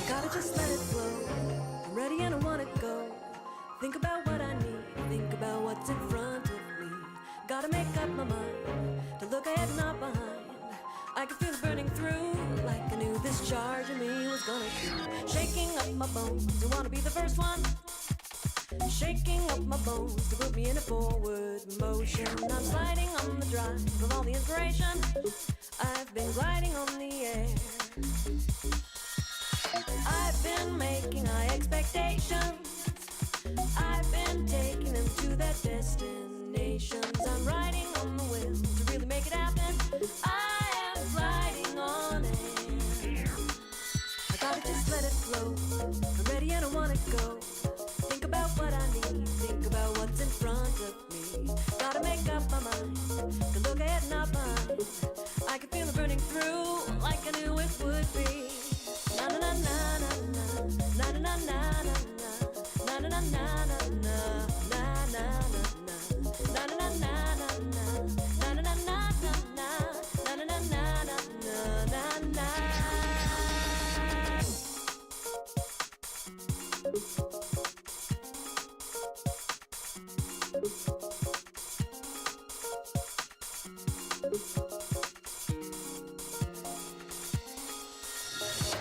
Gotta just let it flow. I'm ready and I wanna go. Think about what I need. Think about what's in front of me. Gotta make up my mind to look ahead, not behind. I can feel it burning through, like I knew this charge in me was gonna do. Shaking up my bones, I wanna be the first one. Shaking up my bones to put me in a forward motion. I'm sliding on the drive of all the inspiration. I've been gliding on the air. I've been making high expectations. I've been taking them to their destinations. I'm riding on the wind to really make it happen. I am gliding on air. I gotta just let it flow. I'm ready and I wanna go. Think about what I need. Think about what's in front of me. Gotta make up my mind to look ahead, not behind. I can feel it burning through, like I knew it would be. Na na na na na na na na na na na na na na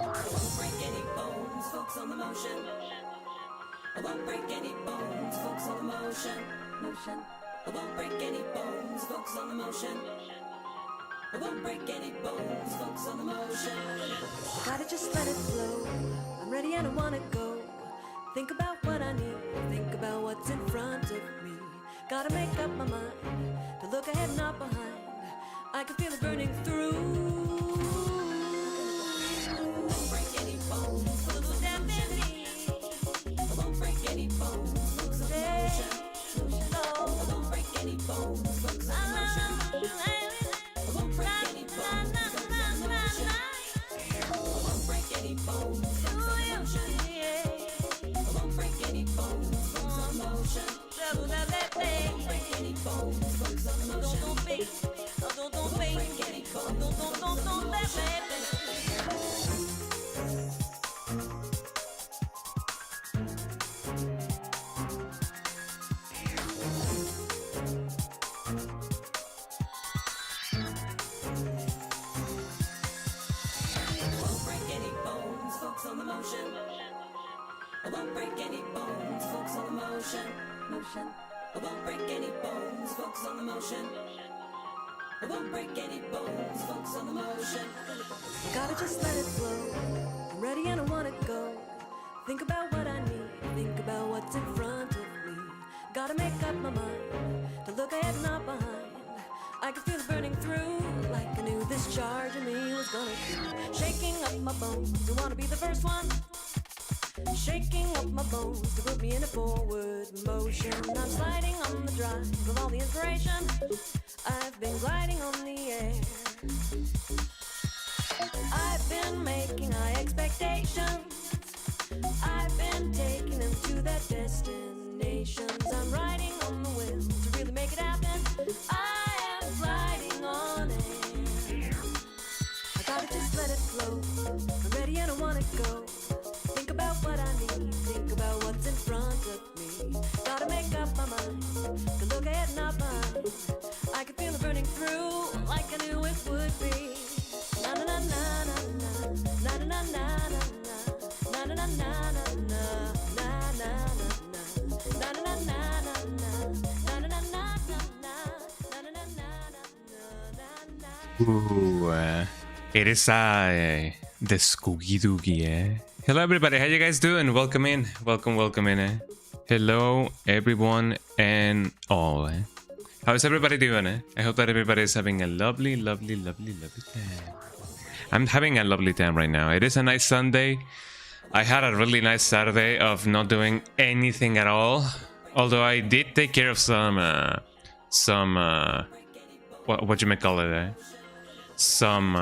I won't break any bones, focus on the motion. I won't break any bones, focus on the motion. I won't break any bones, focus on the motion. Gotta just let it flow. I'm ready and I wanna go. Think about what I need. Think about what's in front of me. Gotta make up my mind to look ahead, not behind. I can feel it burning through. I won't break any bones, focus on the motion. I won't break any bones, focus on the motion. I won't break any bones, focus on the motion. I won't break any bones, focus on the motion. I won't break any bones, focus on the motion. I won't break any bones, focus on the motion. I won't break any bones, focus on the motion. I won't break any bones, focus on the motion. I won't break any bones, focus on the motion. I won't break any bones, focus on the motion. I won't break any bones, focus on the motion. Gotta just let it flow. I'm ready and I wanna go. Think about what I need. Think about what's in front of me. Gotta make up my mind to look ahead, not behind. I can feel it burning through, like I knew this charge in me was gonna do. Shaking up my bones, I wanna be the first one. Shaking up my bones to put me in a forward motion. I'm sliding on the drive of all the inspiration. I've been gliding on the air. I've been making high expectations. I've been taking them to their destinations. I'm riding on the wind to really make it happen. I am gliding on air. I gotta just let it flow. I'm ready and I wanna go. Think about what I need. Think about what's in front of me. Gotta make up my mind to look ahead, not behind. I can feel it burning through, like I knew it would be. Na na na na na na na na na na na na na na. Ooh, it is I, the Scoogie Doogie, eh? Hello everybody, how you guys doing? Welcome in, welcome in, eh? Hello everyone and all, eh? How's everybody doing, eh? I hope that everybody is having a lovely time. I'm having a lovely time right now. It is a nice Sunday. I had a really nice Saturday of not doing anything at all. Although I did take care of some what you may call it, some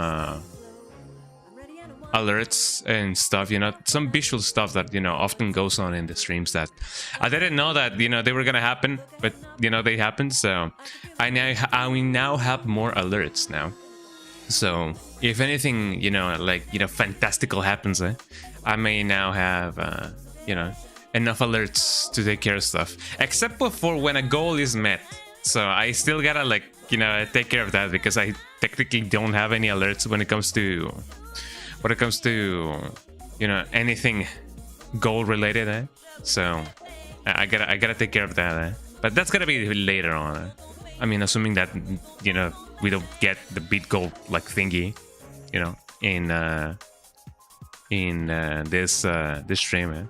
alerts and stuff, you know, some visual stuff that, you know, often goes on in the streams that I didn't know that, you know, they were gonna happen, but you know, they happened. So I now have more alerts now. So if anything, you know, like, you know, fantastical happens, I may now have you know, enough alerts to take care of stuff, except for when a goal is met. So I still gotta, like, you know, take care of that, because I technically don't have any alerts when it comes to you know, anything goal related, So I gotta take care of that, but that's gonna be later on. I mean, assuming that, you know, we don't get the beat goal like thingy, you know, in this stream.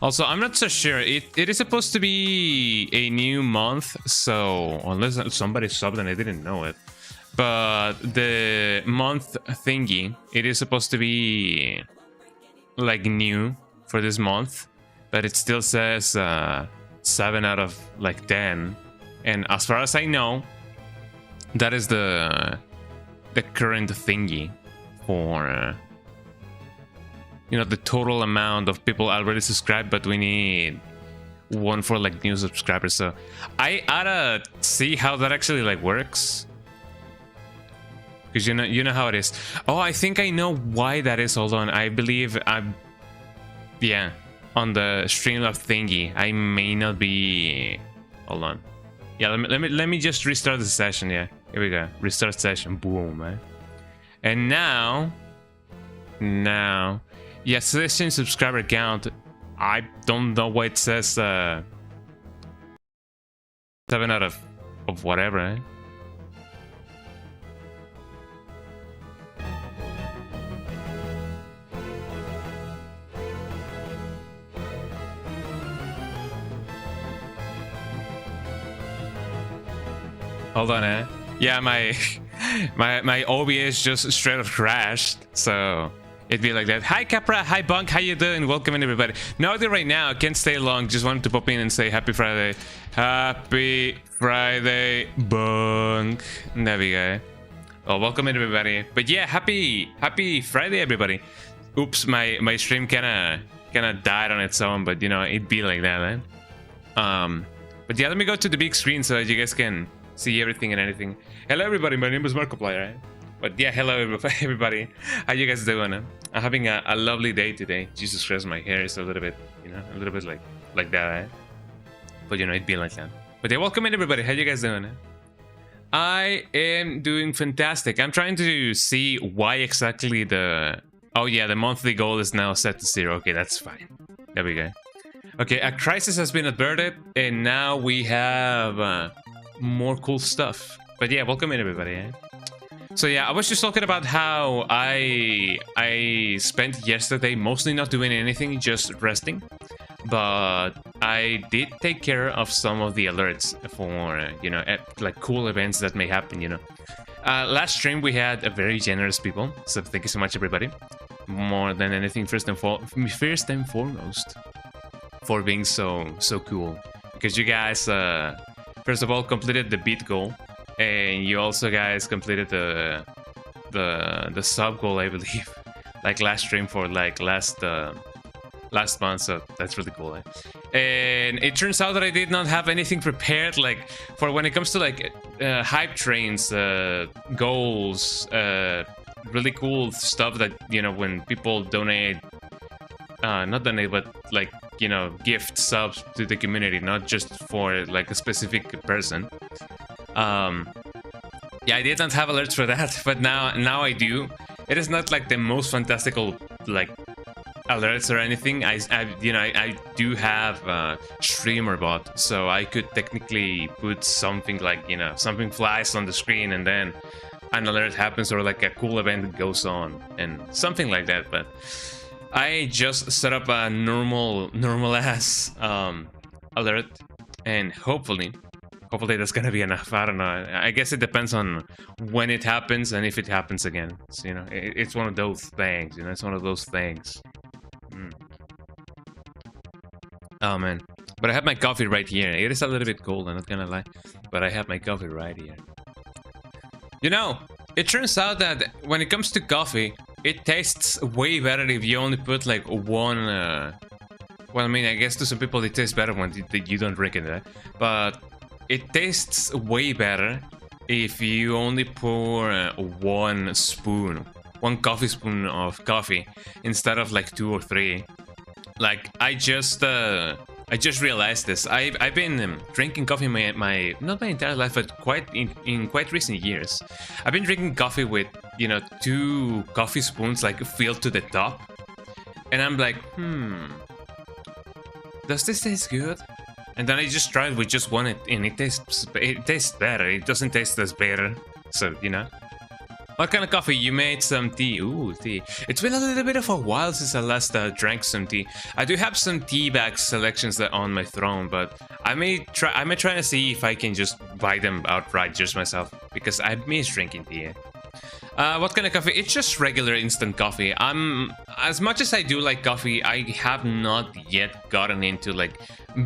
Also, I'm not so sure. It is supposed to be a new month, so unless somebody subbed and I didn't know it. But the month thingy, it is supposed to be like new for this month, but it still says 7 out of like 10. And as far as I know, that is the current thingy for you know, the total amount of people already subscribed, but we need one for like new subscribers. So I oughta see how that actually like works, because you know how it is. Oh, I think I know why that is. Hold on, I believe yeah, on the Streamlabs thingy I may not be. Hold on. Yeah, let me just restart the session. Yeah, here we go. Restart session. Boom, man. And now, yeah, session subscriber count. I don't know why it says 7 out of whatever. Hold on, yeah, my OBS just straight up crashed, so it'd be like that. Hi Capra, hi Bunk, how you doing? Welcome in, everybody. No idea right now, can't stay long, just wanted to pop in and say happy Friday. Happy Friday, Bunk. There we go. Well, welcome in, everybody. But yeah, happy Friday, everybody. Oops, my stream kinda died on its own, but you know, it'd be like that, but yeah, let me go to the big screen so that you guys can see everything and anything. Hello everybody, my name is Markiplier, But yeah, hello everybody. How you guys doing? I'm having a lovely day today. Jesus Christ, my hair is a little bit, you know, a little bit like that, But you know, it'd be like that. But yeah, welcome in everybody. How you guys doing? I am doing fantastic. I'm trying to see why exactly the monthly goal is now set to 0. Okay, that's fine. There we go. Okay, a crisis has been averted, and now we have more cool stuff. But yeah, welcome in everybody. So yeah, I was just talking about how I spent yesterday mostly not doing anything, just resting. But I did take care of some of the alerts for, you know, like cool events that may happen, you know. Last stream we had a very generous people, so thank you so much everybody. More than anything, first and foremost, for being so cool, because you guys first of all completed the beat goal, and you also guys completed the sub goal, I believe, like last stream for like last month, so that's really cool. And it turns out that I did not have anything prepared, like for when it comes to like hype trains, goals, really cool stuff that, you know, when people donate, not donate, but like, you know, gift subs to the community, not just for like a specific person. Yeah, I did not have alerts for that, but now I do. It is not like the most fantastical like alerts or anything. I do have streamer bot, so I could technically put something like, you know, something flies on the screen and then an alert happens, or like a cool event goes on and something like that. But I just set up a normal ass alert, and hopefully that's gonna be enough. I don't know. I guess it depends on when it happens and if it happens again. So, you know, it's one of those things. You know, it's one of those things Oh man, but I have my coffee right here. It is a little bit cold, I'm not gonna lie, but I have my coffee right here. You know, it turns out that when it comes to coffee, it tastes way better if you only put like one. Well, I mean, I guess to some people it tastes better when you don't drink it, right? But it tastes way better if you only pour one coffee spoon of coffee instead of like 2 or 3. Like I just realized this. I've been drinking coffee my not my entire life, but in quite recent years. I've been drinking coffee with 2 coffee spoons like filled to the top, and I'm like, does this taste good? And then I just tried with just one, and it tastes better. It doesn't taste as bitter. So What kind of coffee? You made some tea. Ooh, tea. It's been a little bit of a while since I last drank some tea. I do have some tea bag selections on my throne, but I may try to see if I can just buy them outright just myself, because I miss drinking tea. What kind of coffee? It's just regular instant coffee. As much as I do like coffee, I have not yet gotten into like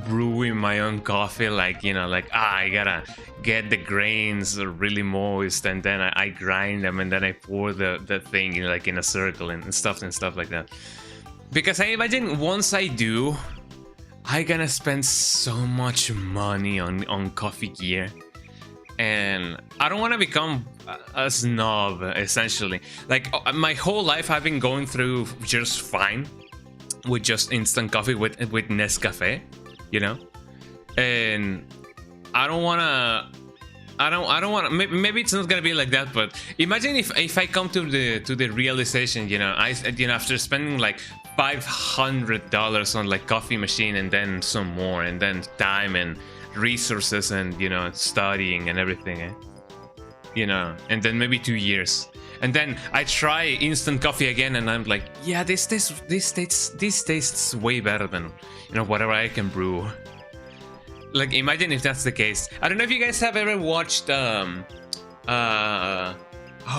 brewing my own coffee. Like I gotta get the grains really moist, and then I grind them, and then I pour the thing in a circle and stuff like that. Because I imagine once I do, I gonna spend so much money on coffee gear. And I don't want to become a snob, essentially. Like, my whole life I've been going through just fine with just instant coffee with Nescafe, and I don't want to maybe it's not gonna be like that, but imagine if I come to the realization, after spending like $500 on like coffee machine, and then some more, and then time and resources, and studying and everything, and then maybe 2 years, and then I try instant coffee again, and I'm like, yeah, this tastes way better than whatever I can brew. Like, imagine if that's the case. I don't know if you guys have ever watched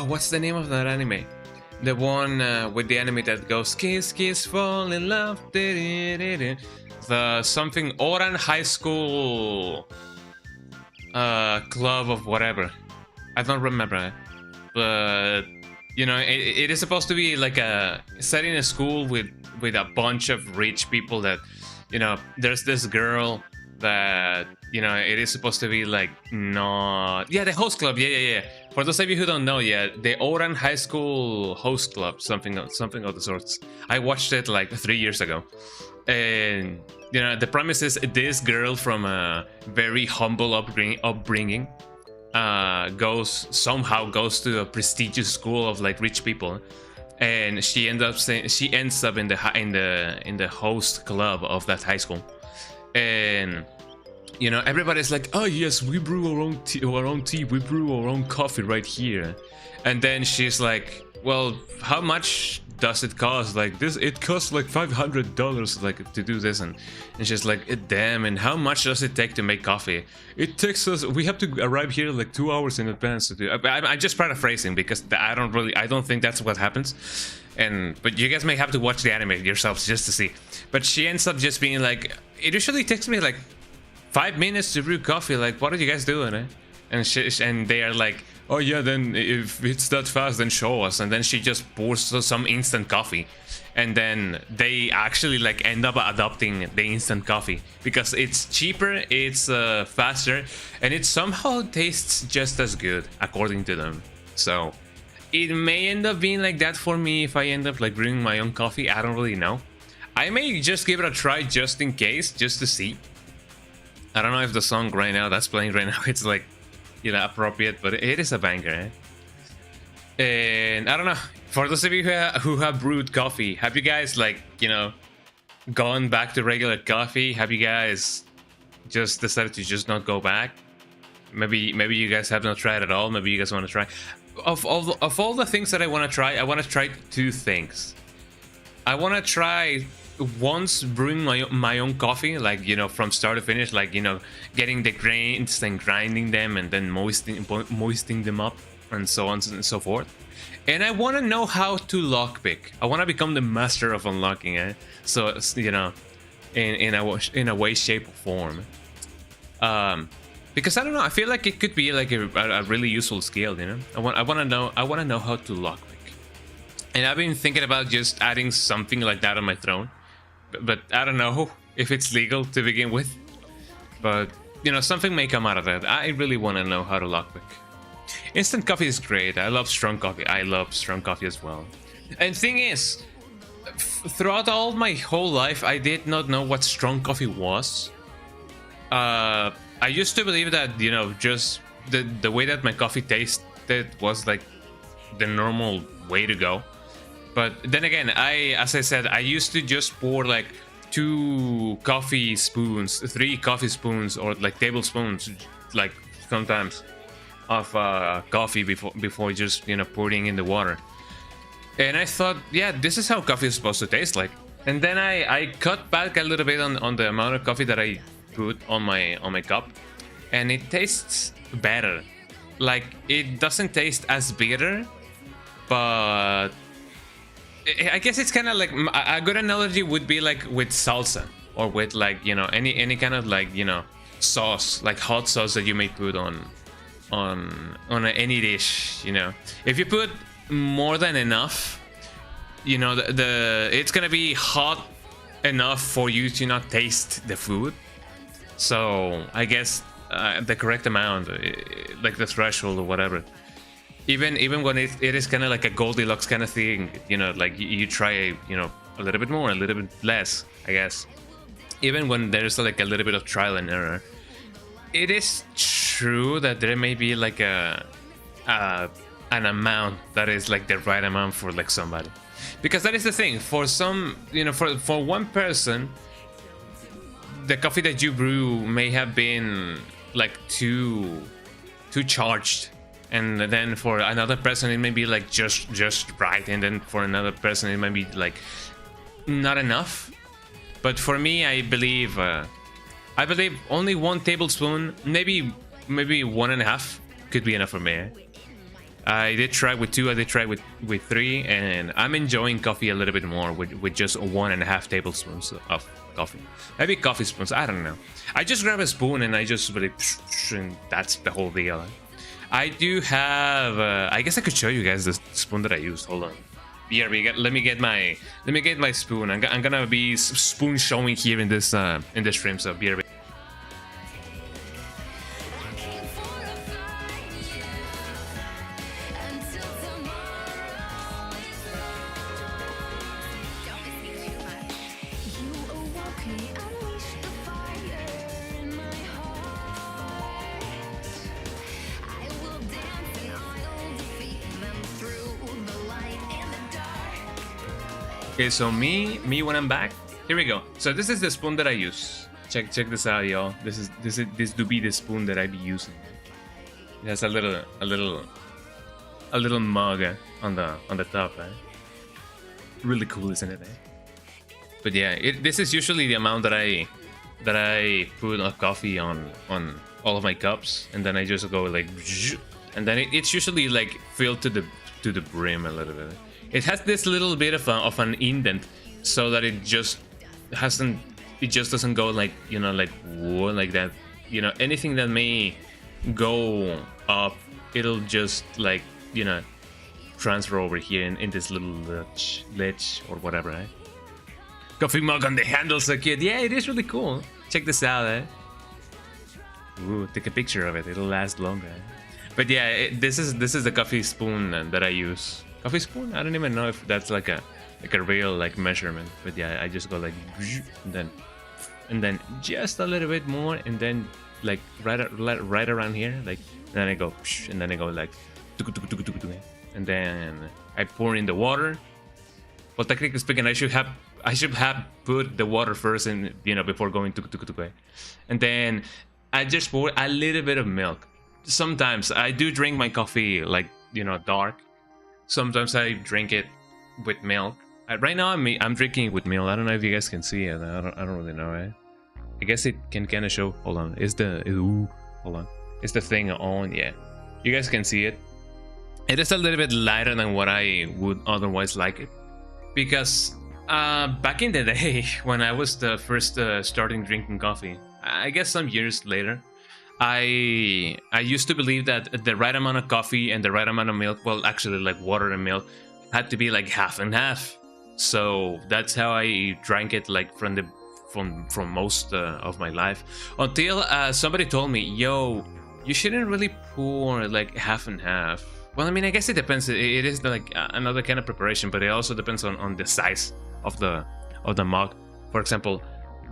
what's the name of that anime? The one with the anime that goes kiss kiss fall in love. The something Oran High School club of whatever. I don't remember, but it is supposed to be like set in a school with a bunch of rich people that there's this girl that it is supposed to be like the host club. Yeah. For those of you who don't know, the Oran High School host club, something of the sorts. I watched it like 3 years ago, and the premise is this girl from a very humble upbringing goes to a prestigious school of like rich people, and she ends up in the host club of that high school, and everybody's like, oh yes, we brew our own tea, we brew our own coffee right here, and then she's like, well, how much does it cost? Like this, it costs like $500 like to do this, and she's like, damn, and how much does it take to make coffee? It takes us, we have to arrive here like 2 hours in advance to do. I'm just paraphrasing because I don't think that's what happens, but you guys may have to watch the anime yourselves just to see. But she ends up just being like, it usually takes me like 5 minutes to brew coffee. Like, what are you guys doing? And they are like, oh yeah, then if it's that fast, then show us. And then she just pours some instant coffee, and then they actually like end up adopting the instant coffee because it's cheaper, it's faster, and it somehow tastes just as good according to them. So it may end up being like that for me if I end up like brewing my own coffee. I don't really know. I may just give it a try just in case, just to see. I don't know if the song right now that's playing right now it's like appropriate, but it is a banger, And I don't know, for those of you who have brewed coffee, have you guys like gone back to regular coffee? Have you guys just decided to just not go back? Maybe you guys have not tried at all. Maybe you guys want to try. Of all the things that I want to try 2 things. I want to try once brewing my own coffee, like from start to finish, like getting the grains and grinding them and then moistening them up, and so on and so forth. And I want to know how to lockpick. I want to become the master of unlocking it. So, you know, in a way, shape, or form. Because I don't know. I feel like it could be like a really useful skill. You know, I want to know how to lockpick. And I've been thinking about just adding something like that on my throne, but I don't know if it's legal to begin with. But you know, something may come out of that. I really want to know how to lockpick. Instant coffee is great. I love strong coffee. I love strong coffee as well. And thing is, throughout all my whole life, I did not know what strong coffee was. I used to believe that, you know, just the way that my coffee tasted was like the normal way to go. But then again, as I said, I used to just pour like 3 coffee spoons, or like tablespoons, like sometimes, of coffee before just, you know, pouring in the water. And I thought, yeah, this is how coffee is supposed to taste like. And then I cut back a little bit on the amount of coffee that I put on my cup, and it tastes better. Like, it doesn't taste as bitter, but I guess it's kind of like a good analogy would be like with salsa, or with like, you know, any kind of like, you know, sauce, like hot sauce that you may put on any dish. You know, if you put more than enough, you know, it's gonna be hot enough for you to not taste the food. So I guess the correct amount, like the threshold or whatever. Even when it is kind of like a Goldilocks kind of thing, you know, like you try, you know, a little bit more, a little bit less, I guess. Even when there's like a little bit of trial and error, it is true that there may be like an amount that is like the right amount for like somebody, because that is the thing. For some, you know, for one person, the coffee that you brew may have been like too charged. And then for another person it may be like just right, and then for another person it might be like not enough. But for me, I believe only 1 tablespoon, maybe 1.5 could be enough for me. I did try with 2, I did try with 3, and I'm enjoying coffee a little bit more with just 1.5 tablespoons of coffee. Maybe coffee spoons, I don't know. I just grab a spoon and I just really, and that's the whole deal. I do have. I guess I could show you guys the spoon that I used. Hold on. Here we get. Let me get my spoon. I'm gonna be spoon showing here in this stream. So here we. Okay, so me when I'm back, here we go. So this is the spoon that I use. Check this out, y'all. This do be the spoon that I be using. It has a little mug on the top. Really cool, isn't it? But yeah, this is usually the amount that I put of coffee on all of my cups, and then I just go like, and then it's usually like filled to the brim a little bit. It has this little bit of an indent, so that it just doesn't go like, you know, like whoa, like that. You know, anything that may go up, it'll just like, you know, transfer over here in this little ledge or whatever. Eh? Coffee mug on the handle, so cute. Yeah, it is really cool. Check this out. Eh? Ooh, take a picture of it. It'll last longer. Eh? But yeah, this is the coffee spoon that I use. Coffee spoon? I don't even know if that's like a real like measurement, but yeah, I just go like, and then just a little bit more, and then like right around here, like, and then I go, and then I go like, and then I pour in the water. Well, technically speaking, I should have put the water first, and you know, before going to, and then I just pour a little bit of milk. Sometimes I do drink my coffee like, you know, dark. Sometimes I drink it with milk. Right now I'm drinking it with milk. I don't know if you guys can see it. I don't really know. Eh? I guess it can kind of show. Hold on. Hold on. Is the thing on? Yeah. You guys can see it. It is a little bit lighter than what I would otherwise like it, because back in the day when I was the first starting drinking coffee, I guess some years later, I used to believe that the right amount of coffee and the right amount of milk, well, actually like water and milk, had to be like half and half. So that's how I drank it, like from most of my life, until somebody told me, "Yo, you shouldn't really pour like half and half." Well, I mean, I guess it depends. It is like another kind of preparation, but it also depends on the size of the mug. For example,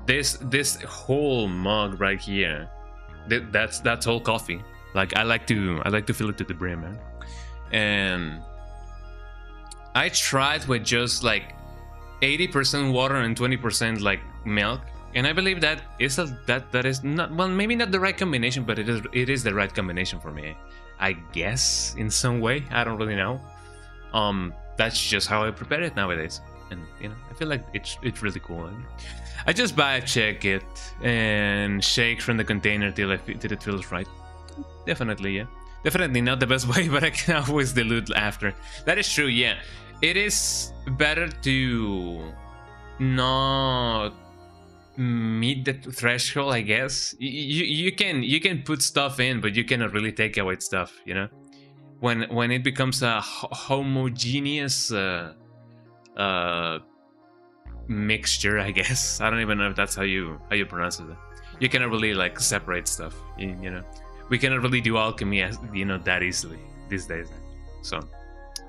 this whole mug right here, that's all coffee. Like I like to fill it to the brim, man. And I tried with just like 80% water and 20% like milk, and I believe that is that is not, well, maybe not the right combination, but it is the right combination for me, I guess, in some way. I don't really know. That's just how I prepare it nowadays, and you know, I feel like it's really cool. I just check it and shake from the container till it feels right. Definitely, yeah. Definitely not the best way, but I can always dilute after. That is true, yeah. It is better to not meet the threshold, I guess. You can put stuff in, but you cannot really take away stuff, you know. When it becomes a homogeneous mixture, I guess. I don't even know if that's how you pronounce it. You cannot really like separate stuff, you know. We cannot really do alchemy, as you know, that easily these days. So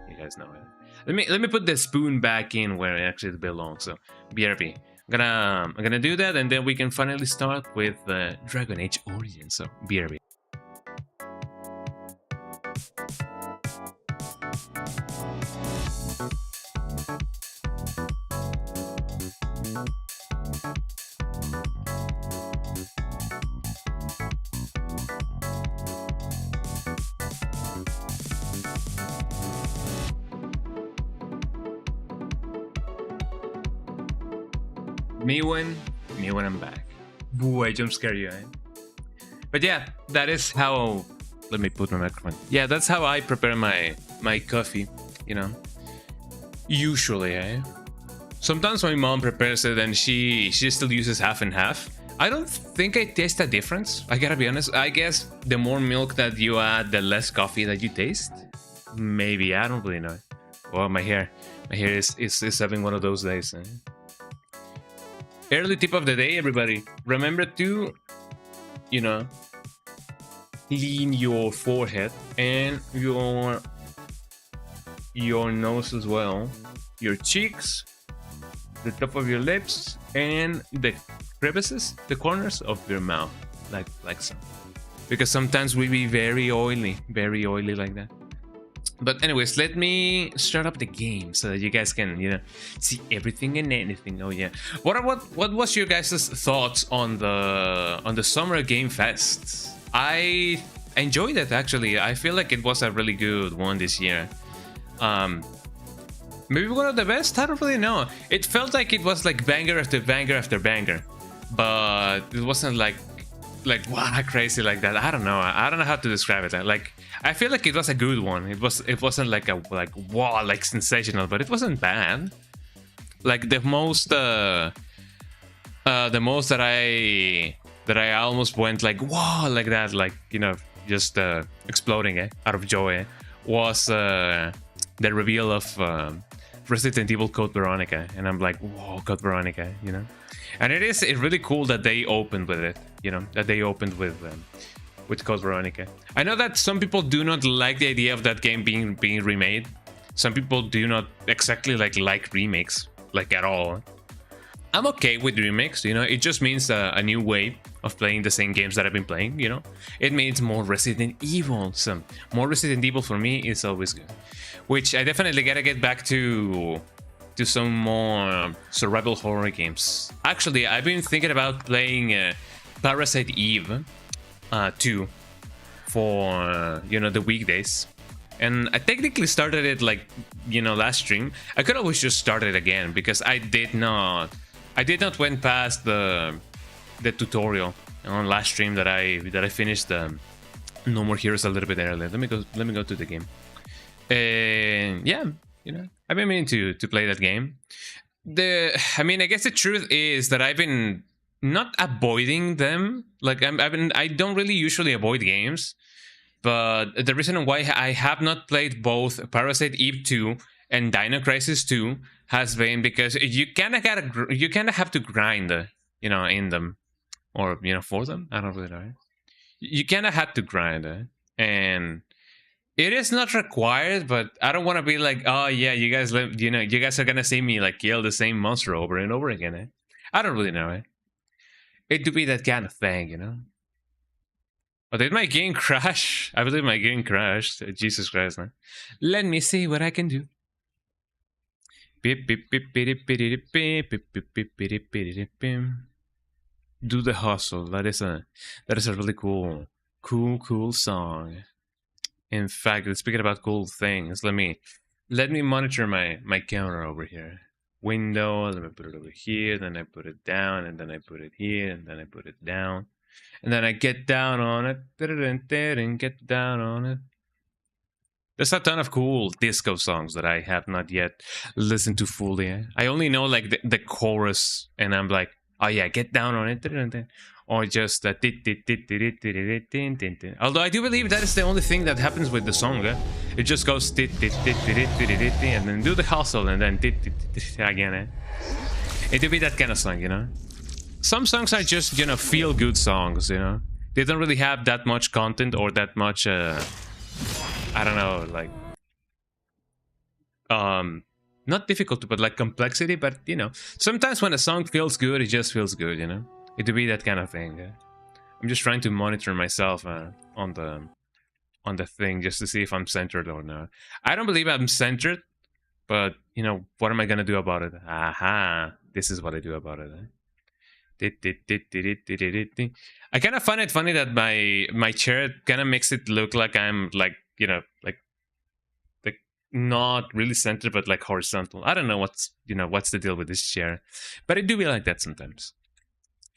you guys know it. Let me put the spoon back in where it actually belongs. So BRB. I'm gonna do that, and then we can finally start with Dragon Age Origins. So BRB. Me when I'm back. Boo, I jump scare you, eh? But yeah, that is how. Let me put my microphone. Yeah, that's how I prepare my coffee, you know. Usually, eh? Sometimes my mom prepares it and she still uses half and half. I don't think I taste a difference. I gotta be honest. I guess the more milk that you add, the less coffee that you taste. Maybe, I don't really know. Well, my hair is having one of those days. Eh? Early tip of the day, everybody. Remember to, you know, clean your forehead and your nose as well, your cheeks, the top of your lips, and the crevices, the corners of your mouth, like so. Because sometimes we be very oily like that. But anyways, let me start up the game so that you guys can, you know, see everything and anything. Oh yeah. What was your guys' thoughts on the Summer Game Fest? I enjoyed it, actually. I feel like it was a really good one this year. Maybe one of the best? I don't really know. It felt like it was like banger after banger after banger, but it wasn't like wow, crazy like that. I don't know. I don't know how to describe it. Like, I feel like it was a good one. It wasn't like a wow, like sensational, but it wasn't bad. Like the most that I almost went like wow, like that, like, you know, just exploding out of joy was the reveal of Resident Evil Code Veronica, and I'm like, whoa, Code Veronica, you know. And it's really cool that they opened with it, you know, that they opened with Code Veronica. I know that some people do not like the idea of that game being remade. Some people do not exactly like remakes, like at all. I'm okay with remakes, you know. It just means a new way of playing the same games that I've been playing, you know. It means more Resident Evil. So more Resident Evil for me is always good. Which I definitely gotta get back to some more survival horror games. Actually, I've been thinking about playing Parasite Eve 2 for you know, the weekdays, and I technically started it, like, you know, last stream. I could always just start it again because I did not went past the tutorial on last stream that I finished No More Heroes a little bit earlier. Let me go to the game. And yeah, you know, I've been meaning to play that game. I mean, I guess the truth is that I've been not avoiding them. Like I don't really usually avoid games, but the reason why I have not played both Parasite Eve 2 and Dino Crisis 2 has been because you kind of have to grind, you know, in them, or you know, for them. I don't really know. You kind of have to grind, and it is not required, but I don't want to be like, oh yeah, you guys live, you know, you guys are gonna see me like kill the same monster over and over again. I don't really know. It to be that kind of thing, you know. But did my game crash? I believe my game crashed. Jesus Christ, man. Let me see what I can do. Do the hustle. That is a really cool song. In fact, speaking about cool things, let me monitor my camera over here. Window, let me put it over here, then I put it down, and then I put it here, and then I put it down. And then I get down on it, and get down on it. There's a ton of cool disco songs that I have not yet listened to fully. I only know like the chorus, and I'm like, oh yeah, get down on it. Or just although I do believe that is the only thing that happens with the song. It just goes and then do the hustle and then again. It would be that kind of song, you know. Some songs are just, you know, feel good songs, you know. They don't really have that much content or that much I don't know, like not difficult but like complexity, but you know, sometimes when a song feels good, it just feels good, you know. It would be that kind of thing. I'm just trying to monitor myself on the thing just to see if I'm centered or not. I don't believe I'm centered, but you know, what am I gonna do about it? Aha! This is what I do about it. I kind of find it funny that my chair kind of makes it look like I'm like, you know, like not really centered, but like horizontal. I don't know what's the deal with this chair, but it do be like that sometimes.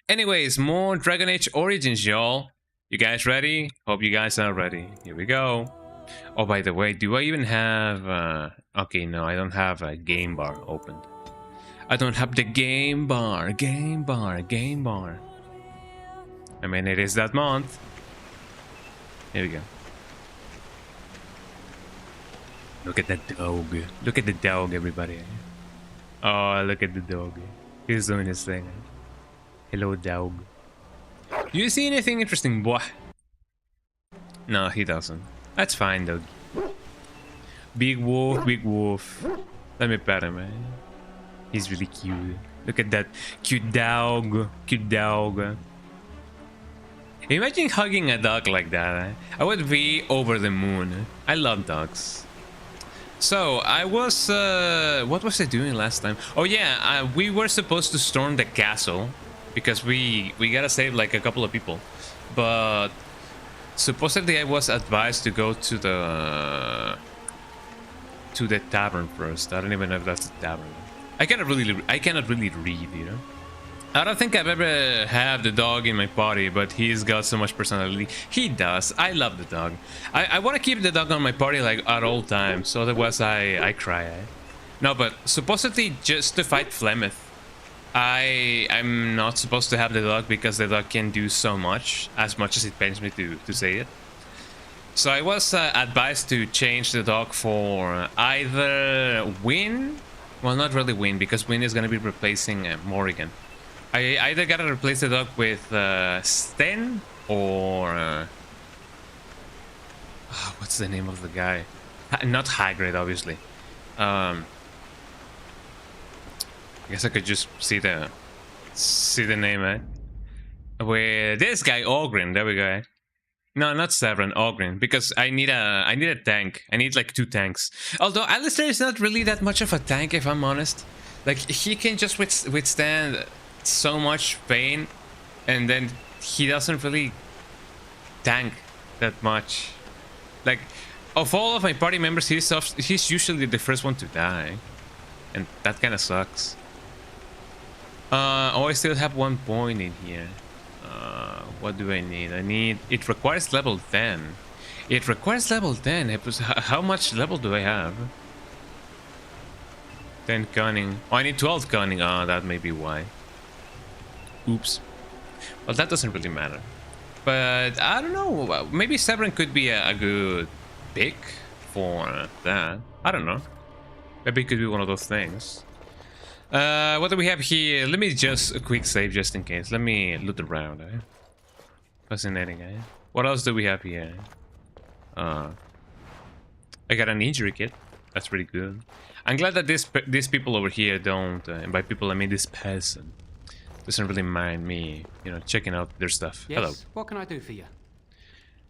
Anyways, more Dragon Age Origins, y'all. You guys ready? Hope you guys are ready. Here we go. Oh, by the way, do I even have... Okay, no, I don't have a game bar opened. I don't have the game bar. I mean, it is that month. Here we go. Look at that dog. Look at the dog, everybody. Oh, look at the dog. He's doing his thing. Hello, dog. Do you see anything interesting, boy? No, he doesn't. That's fine, dog. Big wolf, big wolf. Let me pet him, man. He's really cute. Look at that cute dog. Cute dog. Imagine hugging a dog like that. I would be over the moon. I love dogs. So, I was... what was I doing last time? Oh yeah, we were supposed to storm the castle. Because we gotta save like a couple of people. But... supposedly I was advised to go to the tavern first. I don't even know if that's a tavern. I cannot really read, you know. I don't think I've ever had the dog in my party, but he's got so much personality. He does. I love the dog. I want to keep the dog on my party like at all times, so otherwise I cry. No, but supposedly just to fight Flemeth, I'm not supposed to have the dog because the dog can do so much as it pains me to say it. So I was advised to change the dog for either Win. Well, not really Win, because Win is going to be replacing Morrigan. I either gotta replace the dog with Sten or what's the name of the guy? Not Hagrid, obviously. I guess I could just see the name, eh? With this guy, Ogren. There we go. Eh? No, not Severin, Ogren, because I need a tank. I need like 2 tanks. Although Alistair is not really that much of a tank, if I'm honest. Like he can just withstand so much pain, and then he doesn't really tank that much. Like, of all of my party members, he's usually the first one to die, and that kind of sucks. Oh, I still have 1 point in here. What do I need? It requires level 10. It requires level 10. How much level do I have? 10 cunning. Oh, I need 12 cunning. Oh, that may be why. Oops. Well, that doesn't really matter. But I don't know. Maybe Severin could be a good pick for that. I don't know. Maybe it could be one of those things. What do we have here? Let me just a quick save just in case. Let me loot around. Fascinating. What else do we have here? I got an injury kit. That's pretty good. I'm glad that these people over here don't, and by people I mean this person, doesn't really mind me, you know, checking out their stuff. Yes. Hello. What can I do for you?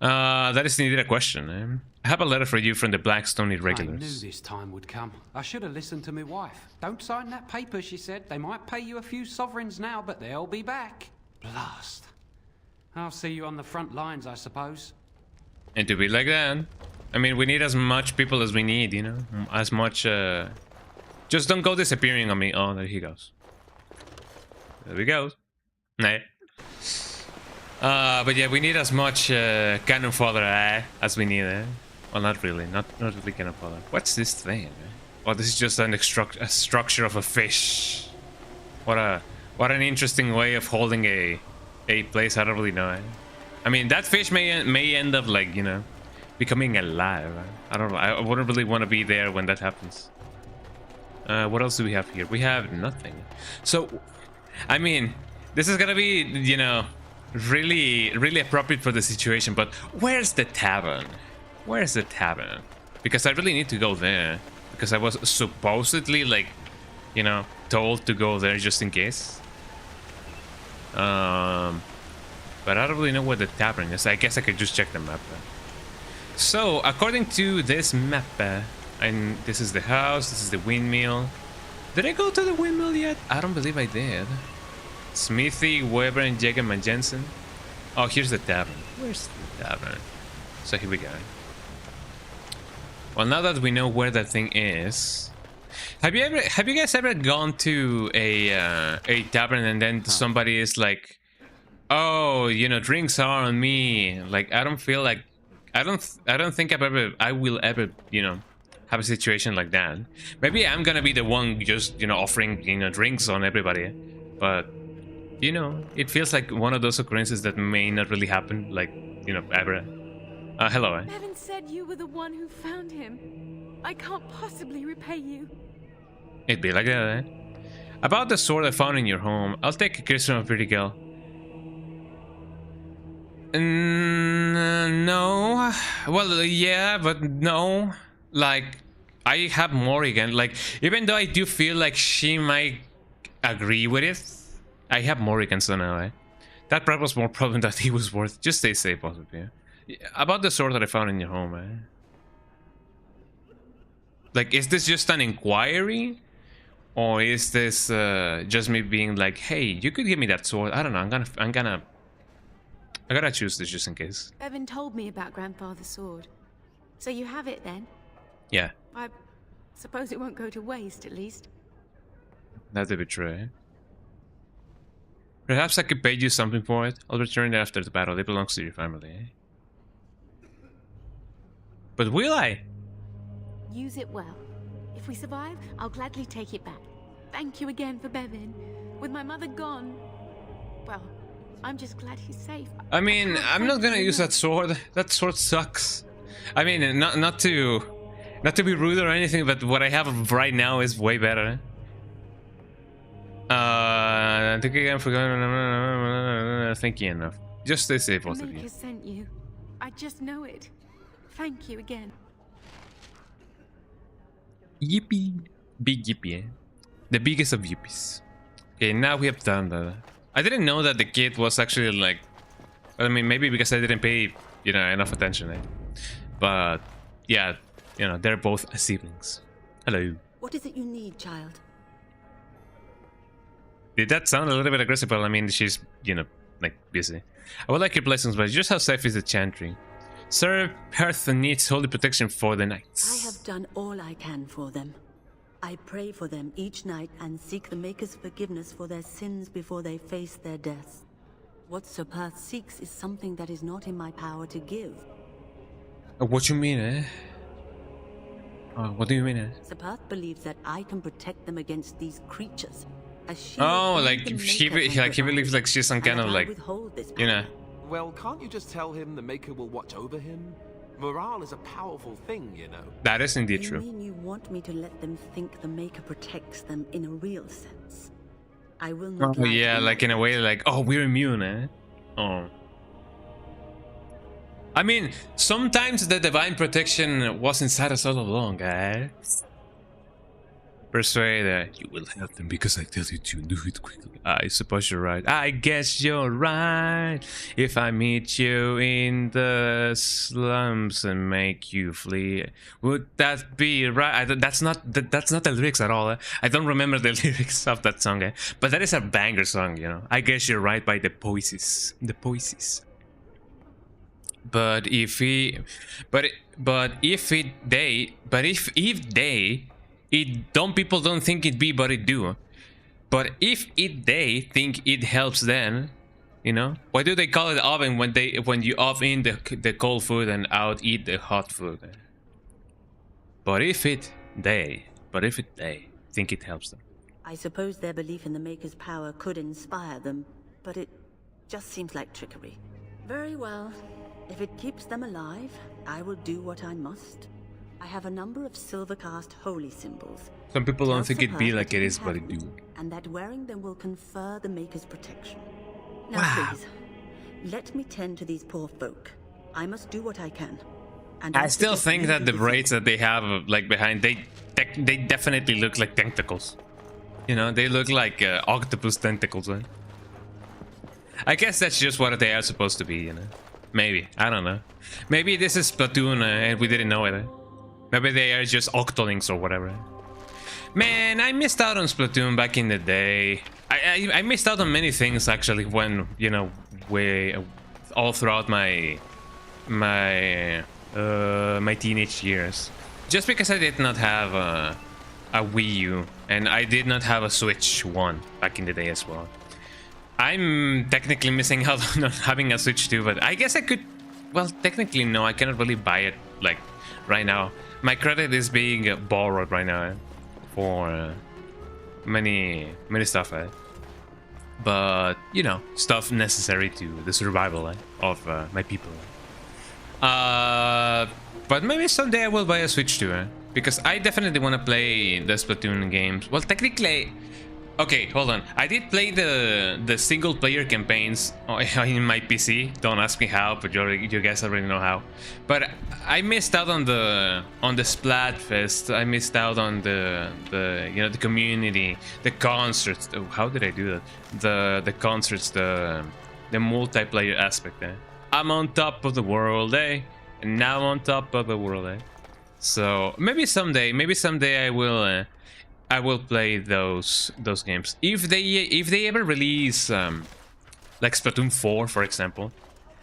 That is indeed a question. I have a letter for you from the Blackstone Irregulars. I knew this time would come. I should have listened to my wife. Don't sign that paper, she said. They might pay you a few sovereigns now, but they'll be back. Blast. I'll see you on the front lines, I suppose. And to be like that, I mean, we need as much people as we need, you know? As much, just don't go disappearing on me. Oh, there he goes. There we go. Nah. But yeah, we need as much cannon fodder as we need. Well, not really. Not really cannon fodder. What's this thing? Oh, this is just a structure of a fish. What an interesting way of holding a place. I don't really know. I mean, that fish may end up like, you know, becoming alive. I don't know. I wouldn't really want to be there when that happens. What else do we have here? We have nothing. So, I mean, this is gonna be, you know, really appropriate for the situation, but where's the tavern? Where's the tavern? Because I really need to go there, because I was supposedly, like, you know, told to go there just in case. But I don't really know where the tavern is. I guess I could just check the map. So according to this map, and this is the house, this is the windmill. Did I go to the windmill yet? I don't believe I did. Smithy, Weber, and Jagerman Jensen. Oh, here's the tavern. Where's the tavern? So here we go. Well, now that we know where that thing is, have you guys ever gone to a tavern and then somebody is like, oh, you know, drinks are on me. Like, I don't feel like, I don't think I will ever, you know, have a situation like that. Maybe I'm gonna be the one just, you know, offering, you know, drinks on everybody, but you know, it feels like one of those occurrences that may not really happen, like, you know, ever. Hello. Bevan said you were the one who found him. I can't possibly repay you. It'd be like that, About the sword I found in your home, I'll take a kiss from a pretty girl. No. Well, yeah, but no. Like, I have Morrigan. Like, even though I do feel like she might agree with it, I have Morrigan, so now, that probably was more problem that he was worth. Just stay safe, possibly. About the sword that I found in your home, Like, is this just an inquiry? Or is this just me being like, hey, you could give me that sword? I don't know, I gotta choose this just in case. Bevan told me about Grandfather's sword. So you have it then? Yeah. I suppose it won't go to waste, at least. That'd be true, Perhaps I could pay you something for it. I'll return it after the battle. It belongs to your family, But will I? Use it well. If we survive, I'll gladly take it back. Thank you again for Bevan. With my mother gone, well, I'm just glad he's safe. I mean, I'm not gonna use that sword. That sword sucks. I mean, not to be rude or anything, but what I have right now is way better. Thank you again for going. Thank you enough. Just stay safe, both of you. Has sent you. I just know it. Thank you again. Yippee. Big yippee, The biggest of yippies. Okay, now we have done that. I didn't know that the kid was actually like... I mean, maybe because I didn't pay, you know, enough attention, But, yeah, you know, they're both siblings. Hello. What is it you need, child? Did that sound a little bit aggressive? Well, I mean, she's, you know, like, busy. I would like your blessings, but just how safe is the chantry? Sir, Perth needs holy protection for the knights. I have done all I can for them. I pray for them each night and seek the Maker's forgiveness for their sins before they face their deaths. What Sir Perth seeks is something that is not in my power to give. What you mean, eh? What do you mean, eh? Sapath believes that I can protect them against these creatures. As she Oh, will like be the he maker believes provides, like she's some and kind that of I like, withhold this you know. power. Well, can't you just tell him the Maker will watch over him? Morale is a powerful thing, you know. That is indeed You true. mean you want me to let them think the Maker protects them in a real sense? I will not. Oh lie to yeah, them like in a way, like, oh, we're immune, eh? Oh. I mean, sometimes the divine protection was inside us all along, eh? Persuade, you will help them because I tell you to do it quickly. I suppose you're right. I guess you're right. If I meet you in the slums and make you flee, would that be right? That's not the lyrics at all. Eh? I don't remember the lyrics of that song, eh? But that is a banger song, you know. I guess you're right by the Poises. The Poises. But if he, but if they, it don't people don't think it be, but it do. But if they think it helps, then, you know, why do they call it oven when you oven the cold food and out eat the hot food? But if they think it helps them. I suppose their belief in the Maker's power could inspire them, but it just seems like trickery. Very well. If it keeps them alive, I will do what I must. I have a number of silver-cast holy symbols. Some people don't Tell think it be Sapath like that it you is, but it have do. And that wearing them will confer the Maker's protection. Now Wow. please, let me tend to these poor folk. I must do what I can. And I still think you that the do braids that they have, like behind, they definitely look like tentacles. You know, they look like octopus tentacles. Right? I guess that's just what they are supposed to be. You know, maybe, I don't know. Maybe this is Splatoon and we didn't know it. Eh? Maybe they are just octolings or whatever. Man, I missed out on Splatoon back in the day. I missed out on many things actually when, you know, all throughout my teenage years. Just because I did not have a Wii U and I did not have a Switch 1 back in the day as well. I'm technically missing out on not having a Switch 2, but I guess I could. Well, technically no, I cannot really buy it like right now. My credit is being borrowed right now for many stuff, but you know, stuff necessary to the survival of my people. But maybe someday I will buy a Switch too, because I definitely want to play the Splatoon games. Well, technically, okay, hold on. I did play the single player campaigns in my PC. Don't ask me how, but you guys already know how. But I missed out on the Splatfest. I missed out on the you know, the community, the concerts. Oh, how did I do that? The concerts, the multiplayer aspect. I'm on top of the world, eh? And now I'm on top of the world, eh? So maybe someday I will play those games if they ever release like Splatoon 4, for example.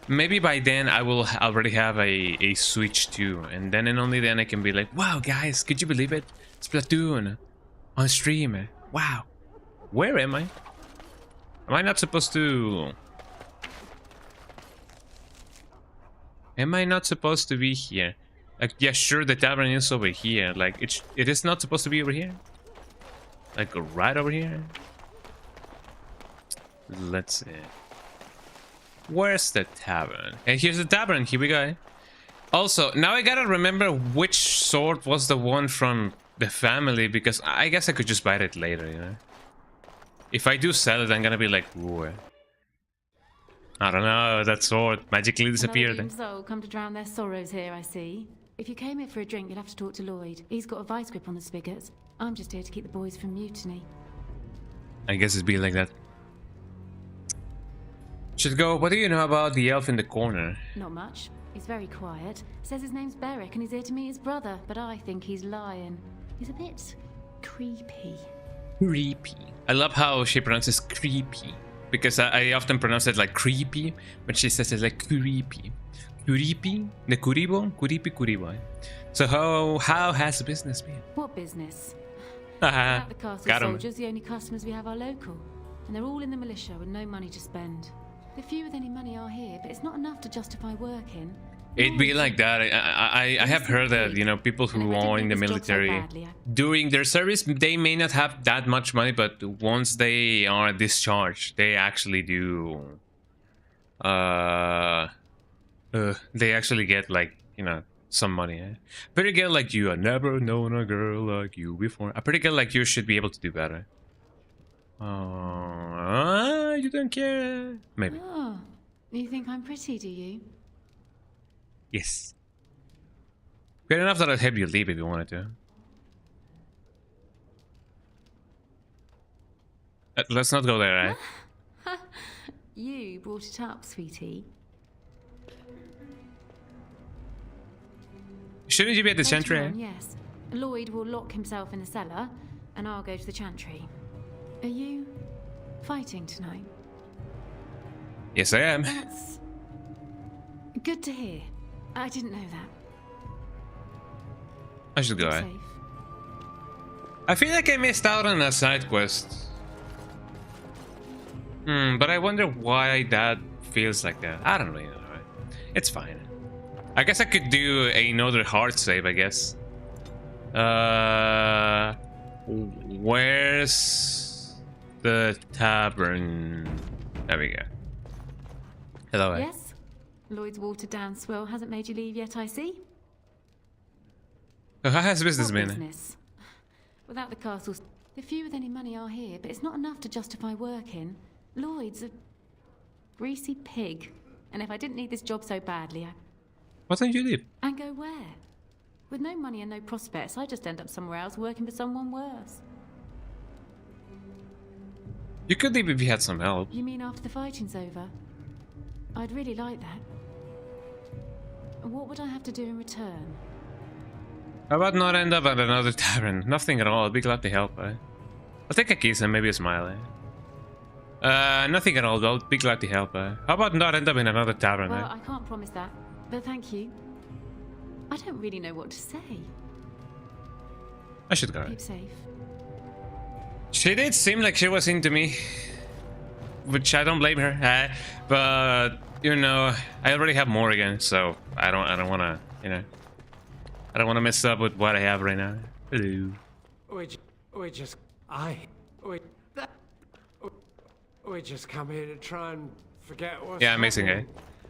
Maybe by then I will already have a Switch 2, and then and only then I can be like, wow guys, could you believe it? Splatoon on stream. Wow. Where am I? Am I not supposed to? Am I not supposed to be here? Like, yeah, sure, the tavern is over here. Like, it is not supposed to be over here. Like, right over here. Let's see. Where's the tavern? And here's the tavern. Here we go. Also, now I gotta remember which sword was the one from the family, because I guess I could just buy it later, you know? If I do sell it, I'm gonna be like, ooh. I don't know, that sword magically disappeared. Another soul come to drown their sorrows here, I see. If you came here for a drink, you'd have to talk to Lloyd. He's got a vice grip on the spigots. I'm just here to keep the boys from mutiny. I guess it's be like that. Should go. What do you know about the elf in the corner? Not much. He's very quiet. Says his name's Beric and he's here to meet his brother, but I think he's lying. He's a bit creepy. Creepy. I love how she pronounces creepy, because I often pronounce it like creepy, but she says it like creepy. Kuripi? The Kuribo? Kuripi. So how has business been? What business? Haha. At the castle Got 'em. soldiers, the only customers we have are local. And they're all in the militia with no money to spend. The few with any money are here, but it's not enough to justify working. It'd be like that. I have heard that, you know, people who are in the military, during their service, they may not have that much money, but once they are discharged, they actually do, they actually get, like, you know, some money. Eh? Pretty girl like you, I never known a girl like you before. A pretty girl like you should be able to do better. You don't care? Maybe. Oh, you think I'm pretty, do you? Yes. Good enough that I'd help you leave if you wanted to. Let's not go there, right? You brought it up, sweetie. Shouldn't you be at the Later chantry? on, yes. Lloyd will lock himself in the cellar, and I'll go to the chantry. Are you fighting tonight? Yes, I am. That's good to hear. I didn't know that. I should go, Keep eh? safe. I feel like I missed out on a side quest. But I wonder why that feels like that. I don't really know, right? It's fine. I guess I could do another hard save, I guess. Where's the tavern? There we go. Hello, eh? Yes? Lloyd's watered down swill hasn't made you leave yet, I see. Oh, how has business What been? business? Without the castles, the few with any money are here, but it's not enough to justify working. Lloyd's a greasy pig, and if I didn't need this job so badly, Why don't you leave? I'd go where? With no money and no prospects, I just end up somewhere else working for someone worse. You could leave if you had some help. You mean after the fighting's over? I'd really like that. What would I have to do in return? How about not end up at another tavern? Nothing at all. I'd be glad to help, eh? I'll take a kiss and maybe a smile, eh? Nothing at all. I'll be glad to help, eh? How about not end up in another tavern, Well, eh? I can't promise that, but thank you. I don't really know what to say. I should go. Keep safe. She did seem like she was into me, which I don't blame her. But you know, I already have Morrigan, so I don't want to, you know, I don't want to mess up with what I have right now. Hello. We just come here to try and forget what's Yeah, amazing, eh?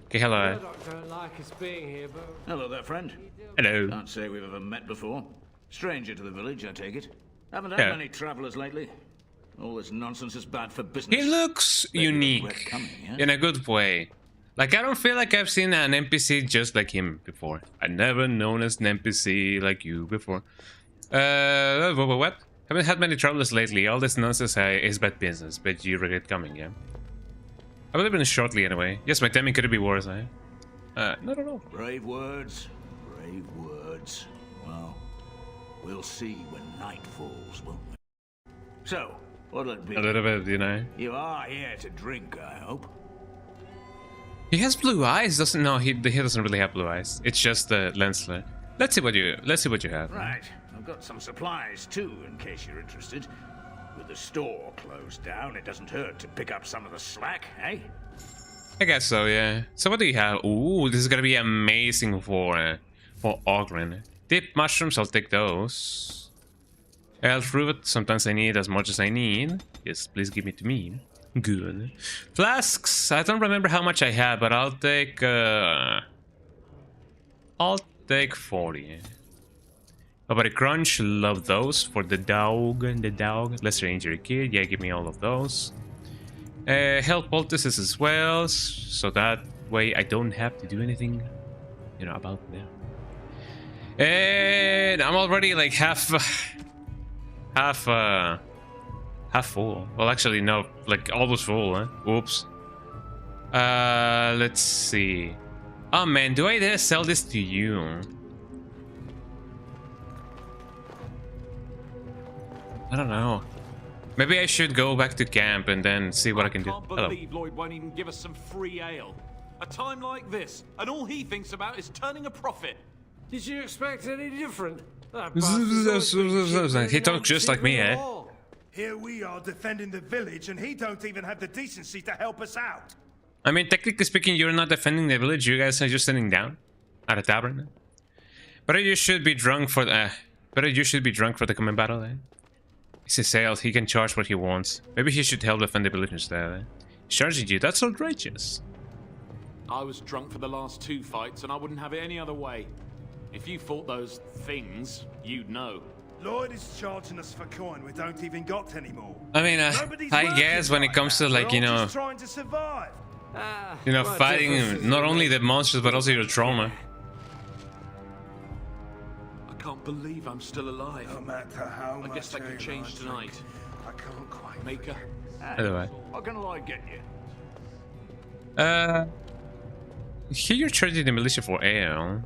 Okay, hello. Eh? Murdoch don't like us being here, but Hello there, friend. Hello. Can't say we've ever met before. Stranger to the village, I take it. Haven't had Yeah. many travellers lately. All this nonsense is bad for business. He looks Maybe unique we're coming, yeah? in a good way. Like, I don't feel like I've seen an NPC just like him before. I've never known as an NPC like you before. What? Haven't had many travelers lately. All this nonsense is bad business, but you regret coming, yeah? I will even shortly anyway. Yes, my timing could be worse, eh? Not at all. Brave words. Brave words. Well, we'll see when night falls, won't we? So, what'll it be? A little bit, you know. You are here to drink, I hope. He has blue eyes, doesn't? No, he doesn't really have blue eyes. It's just the lens flare. Let's see what you have. Right. I've got some supplies too, in case you're interested. With the store closed down, it doesn't hurt to pick up some of the slack, eh? I guess so, yeah. So what do you have? Ooh, this is gonna be amazing for Ogren. Dip mushrooms, I'll take those. Elf fruit, sometimes I need as much as I need. Yes, please give it to me. Good. Flasks, I don't remember how much I have, but I'll take 40. Nobody crunch, love those for the dog. Lesser injury kit, yeah, give me all of those. Health poultices as well, so that way I don't have to do anything, you know, about them. And I'm already like half full. Well, actually, no, like almost full, huh? Oops. Let's see. Oh man, do I dare sell this to you? I don't know. Maybe I should go back to camp and then see what I can do. can't believe Lloyd won't even give us some free ale. A time like this, and all he thinks about is turning a profit. did you expect any different? He talks just like me, eh? Here we are defending the village, and he don't even have the decency to help us out. I mean, technically speaking, you're not defending the village. You guys are just sitting down. At a tavern. But you should be drunk for the. But you should be drunk for the coming battle. It's his sales. He can charge what he wants. Maybe he should help defend the village instead. Charging you, that's outrageous. I was drunk for the last 2 fights, and I wouldn't have it any other way. If you fought those things, you'd know. Lloyd is charging us for coin we don't even got anymore. I mean, Nobody's I working guess when it like comes that. to like, We're you all know, just trying to survive. fighting not only the monsters but also your trauma. I can't believe I'm still alive. No matter how I guess much that could ale change I tonight. drink, I can't quite Maker. Anyway. What can I get you? Here you're charging the militia for ale.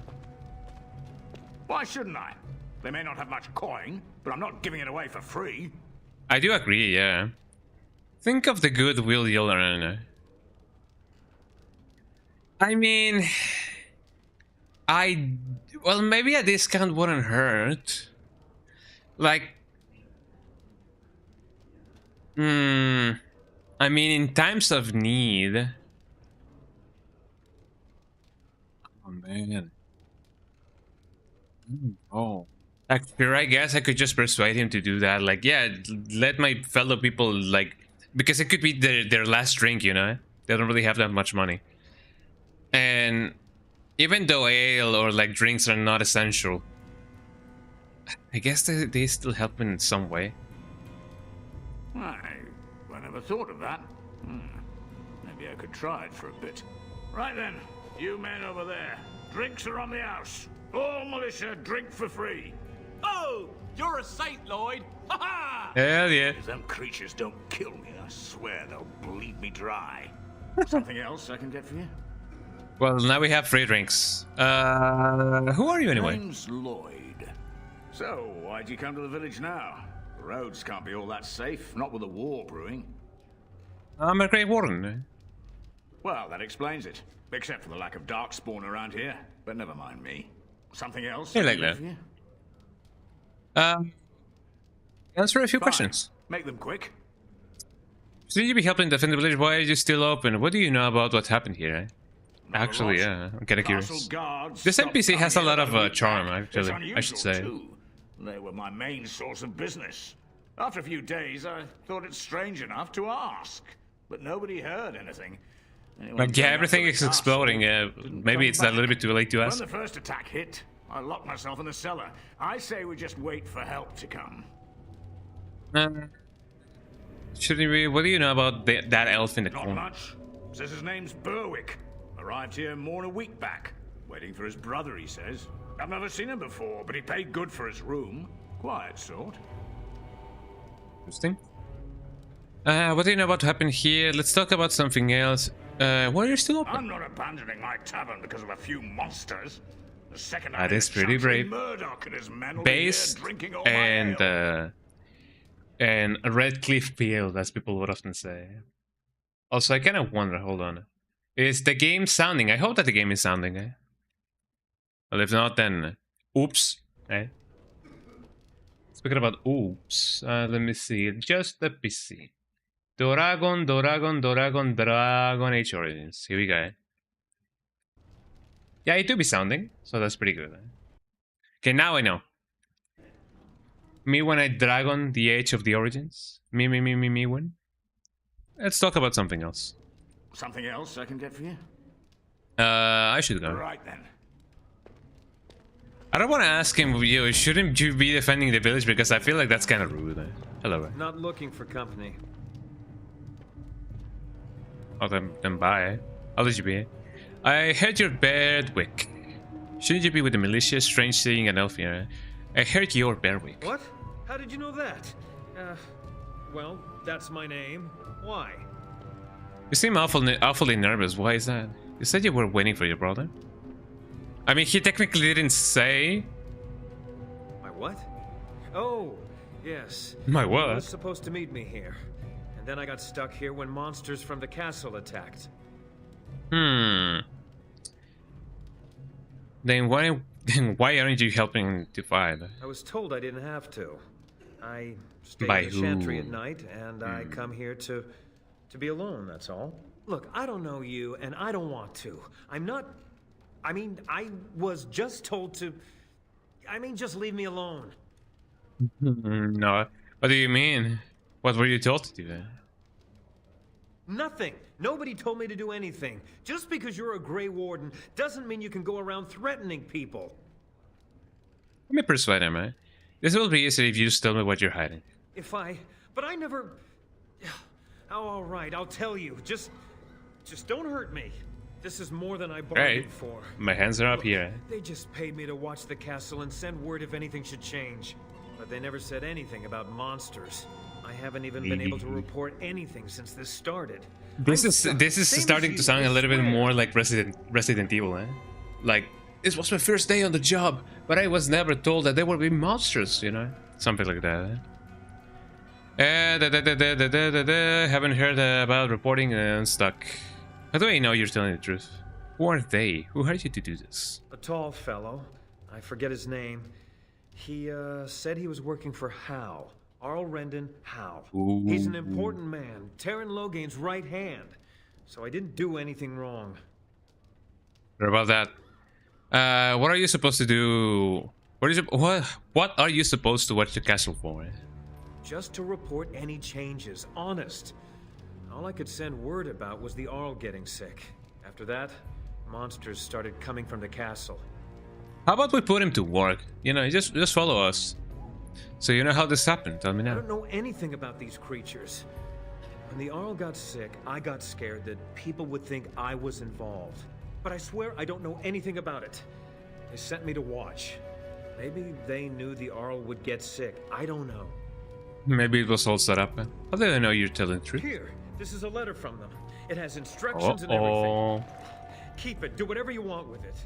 Why shouldn't I? They may not have much coin, but I'm not giving it away for free. I do agree, yeah. Think of the goodwill you'll earn. I mean, well, maybe a discount wouldn't hurt. Like, I mean, in times of need. Oh man. Oh. Like, sure, I guess I could just persuade him to do that. Like, yeah, let my fellow people, like, because it could be their last drink, you know? They don't really have that much money. And even though ale or, like, drinks are not essential, I guess they still help in some way. I never thought of that. Maybe I could try it for a bit. Right then, you men over there. Drinks are on the house. All militia drink for free. Oh, you're a saint, Lloyd. Ha ha! Hell yeah. If them creatures don't kill me, I swear they'll bleed me dry. Something else I can get for you? Well, now we have free drinks. Who are you anyway? Name's Lloyd. So, why'd you come to the village now? The roads can't be all that safe, not with a war brewing. I'm a Grey Warden. Well, that explains it. Except for the lack of darkspawn around here. But never mind me. Something else? Hey, like that. Answer a few questions. Make them quick. Shouldn't you be helping defend the village? Why are you still open? What do you know about what happened here? Actually, yeah, I'm kinda curious. This NPC has a lot of charm, actually, I should say. Too. They were my main source of business. After a few days, I thought it strange enough to ask. But nobody heard anything. Like, yeah, everything is exploding. Maybe it's a little bit too late to ask. When the first attack hit, I locked myself in the cellar. I say we just wait for help to come. Shouldn't we? What do you know about that elf in the Not corner? much. Says his name's Berwick. Arrived here more than a week back. Waiting for his brother, he says. I've never seen him before, but he paid good for his room. Quiet sort. Interesting. What do you know about what happened here? Let's talk about something else. Why are you still open? I'm not abandoning my tavern because of a few monsters. The second That is pretty brave. Murdoch and his men will Base be here drinking all my ale. and a Red Cliff Pale, as people would often say. Also, I kind of wonder. Hold on, is the game sounding? I hope that the game is sounding. Well, if not, then oops. Speaking about oops, let me see. Just let me see. Dragon Age Origins. Here we go. Yeah, it do be sounding, so that's pretty good. Okay, now I know. Me when I Dragon the Age of the Origins. Me when. Let's talk about something else. Something else I can get for you? I should go. Right then. I don't want to ask him, shouldn't you be defending the village? Because I feel like that's kind of rude. Hello. Not looking for company. Oh, then bye. I'll let you be. I heard you're Berwick. Shouldn't you be with the militia? Strange seeing an elf here. I heard you're Berwick. What? How did you know that? Well, that's my name. Why? You seem awfully nervous. Why is that? You said you were waiting for your brother. I mean, he technically didn't say. My what? Oh, yes. My He what? was supposed to meet me here. And then I got stuck here when monsters from the castle attacked. Then why aren't you helping to fight? I was told I didn't have to. I stay By in the chantry who? at night, and I come here to be alone, that's all. Look, I don't know you, and I don't want to. I'm not... I mean, I was just told to... I mean, just leave me alone. No. What do you mean? What were you told to do then? Nothing. Nobody told me to do anything. Just because you're a Grey Warden doesn't mean you can go around threatening people. Let me persuade him, eh? This will be easy if you just tell me what you're hiding. But I never... Oh, all right, I'll tell you. Just don't hurt me. This is more than I bargained for. My hands are up Look, here. They just paid me to watch the castle and send word if anything should change. But they never said anything about monsters. I haven't even been able to report anything since this started. This is starting to sound a little bit more like Resident Evil, eh? Like, this was my first day on the job, but I was never told that there would be monsters, you know? Something like that, eh? Haven't heard about reporting and stuck. How do I know you're telling the truth? Who are they? Who hired you to do this? A tall fellow. I forget his name. He, said he was working for Hal. Arl Rendon Hal. Ooh. He's an important man, Terran Logain's right hand. So I didn't do anything wrong. What about that? What are you supposed to do? What are you supposed to watch the castle for? Eh? Just to report any changes, honest. All I could send word about was the Arl getting sick. After that, monsters started coming from the castle. How about we put him to work? You know, just follow us. So you know how this happened, tell me now. I don't know anything about these creatures. When the Arl got sick, I got scared that people would think I was involved. But I swear I don't know anything about it. They sent me to watch. Maybe they knew the Arl would get sick. I don't know. Maybe it was all set up. How do I know you're telling the truth? Here, this is a letter from them. It has instructions and everything. Keep it. Do whatever you want with it.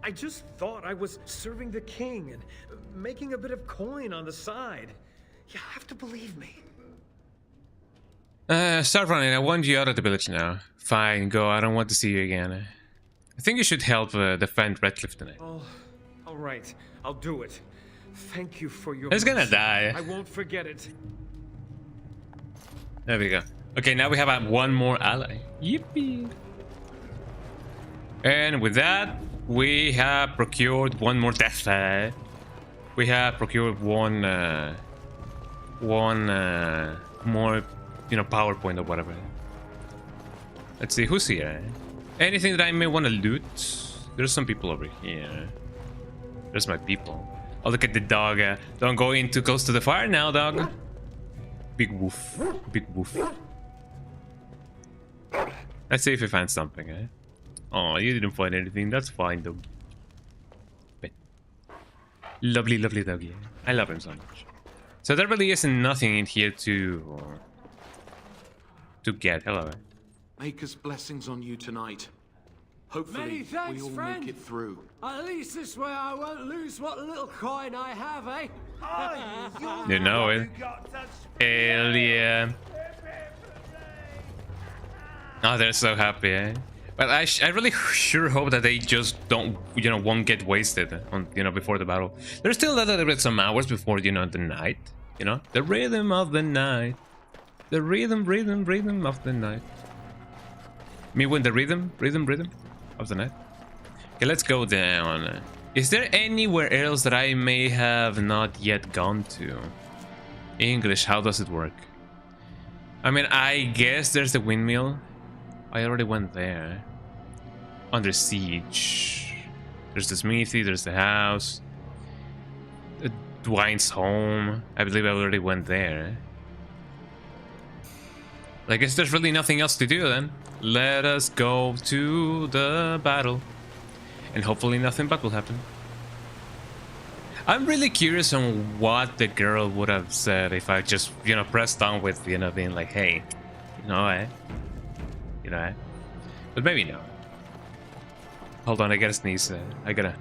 I just thought I was serving the king and making a bit of coin on the side. You have to believe me. Start running. I want you out of the village now. Fine, go. I don't want to see you again. I think you should help defend Redcliffe tonight. Oh, all right. I'll do it. Thank you for your He's gonna mercy. die. I won't forget it. There we go. Okay, now we have one more ally. Yippee! And with that, we have procured one more death. We have procured one more, you know, PowerPoint or whatever. Let's see who's here. Anything that I may want to loot? There's some people over here. There's my people. Oh, look at the dog. Don't go in too close to the fire now, dog. Big woof. Big woof. Let's see if we find something, eh? Oh, you didn't find anything. That's fine, though. But lovely, lovely doggy. I love him so much. So there really isn't nothing in here to get. Hello. Maker's blessings on you tonight. Hopefully, Many thanks, we all friend. make it through. At least this way I won't lose what little coin I have, eh? You know it. Hell yeah. Oh, they're so happy, eh? But I really sure hope that they just don't, you know, won't get wasted on, you know, before the battle. There's still a little bit some hours before, you know, the night. You know, the rhythm of the night. The rhythm of the night. Me when the rhythm of the night. Okay, let's go down. Is there anywhere else that I may have not yet gone to? English, how does it work? I mean, I guess there's the windmill. I already went there. Under siege. There's the smithy, there's the house. Dwayne's home. I believe I already went there. I guess there's really nothing else to do then. Let us go to the battle. And hopefully nothing bad will happen. I'm really curious on what the girl would have said if I just, you know, pressed on with, you know, being like, hey, you know, you know, but maybe no. Hold on, I gotta sneeze. I gotta.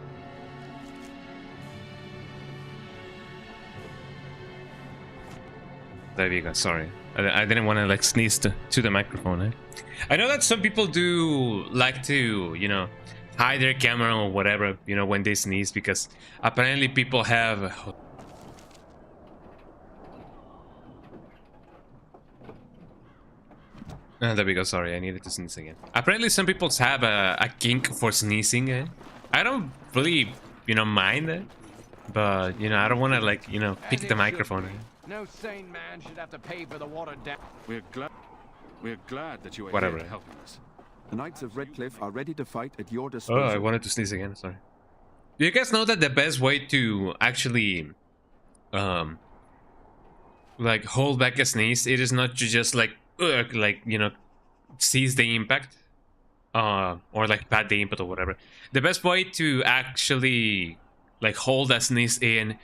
There you go. Sorry, I didn't want to like sneeze to the microphone. Eh? I know that some people do like to, you know, hide their camera or whatever, you know, when they sneeze, because apparently people have. There we go. Sorry, I needed to sneeze again. Apparently, some people have a kink for sneezing. Eh? I don't really, mind it. But, I don't want to, like, pick the microphone. No sane man should have to pay for the water down. We're glad that you are Whatever. here helping us. The Knights of Redcliffe are ready to fight at your Oh, disposal. I wanted to sneeze again. Sorry. Do you guys know that the best way to actually, like, hold back a sneeze, it is not to just, like, seize the impact, or, like, pat the input or whatever. The best way to actually, like, hold a sneeze in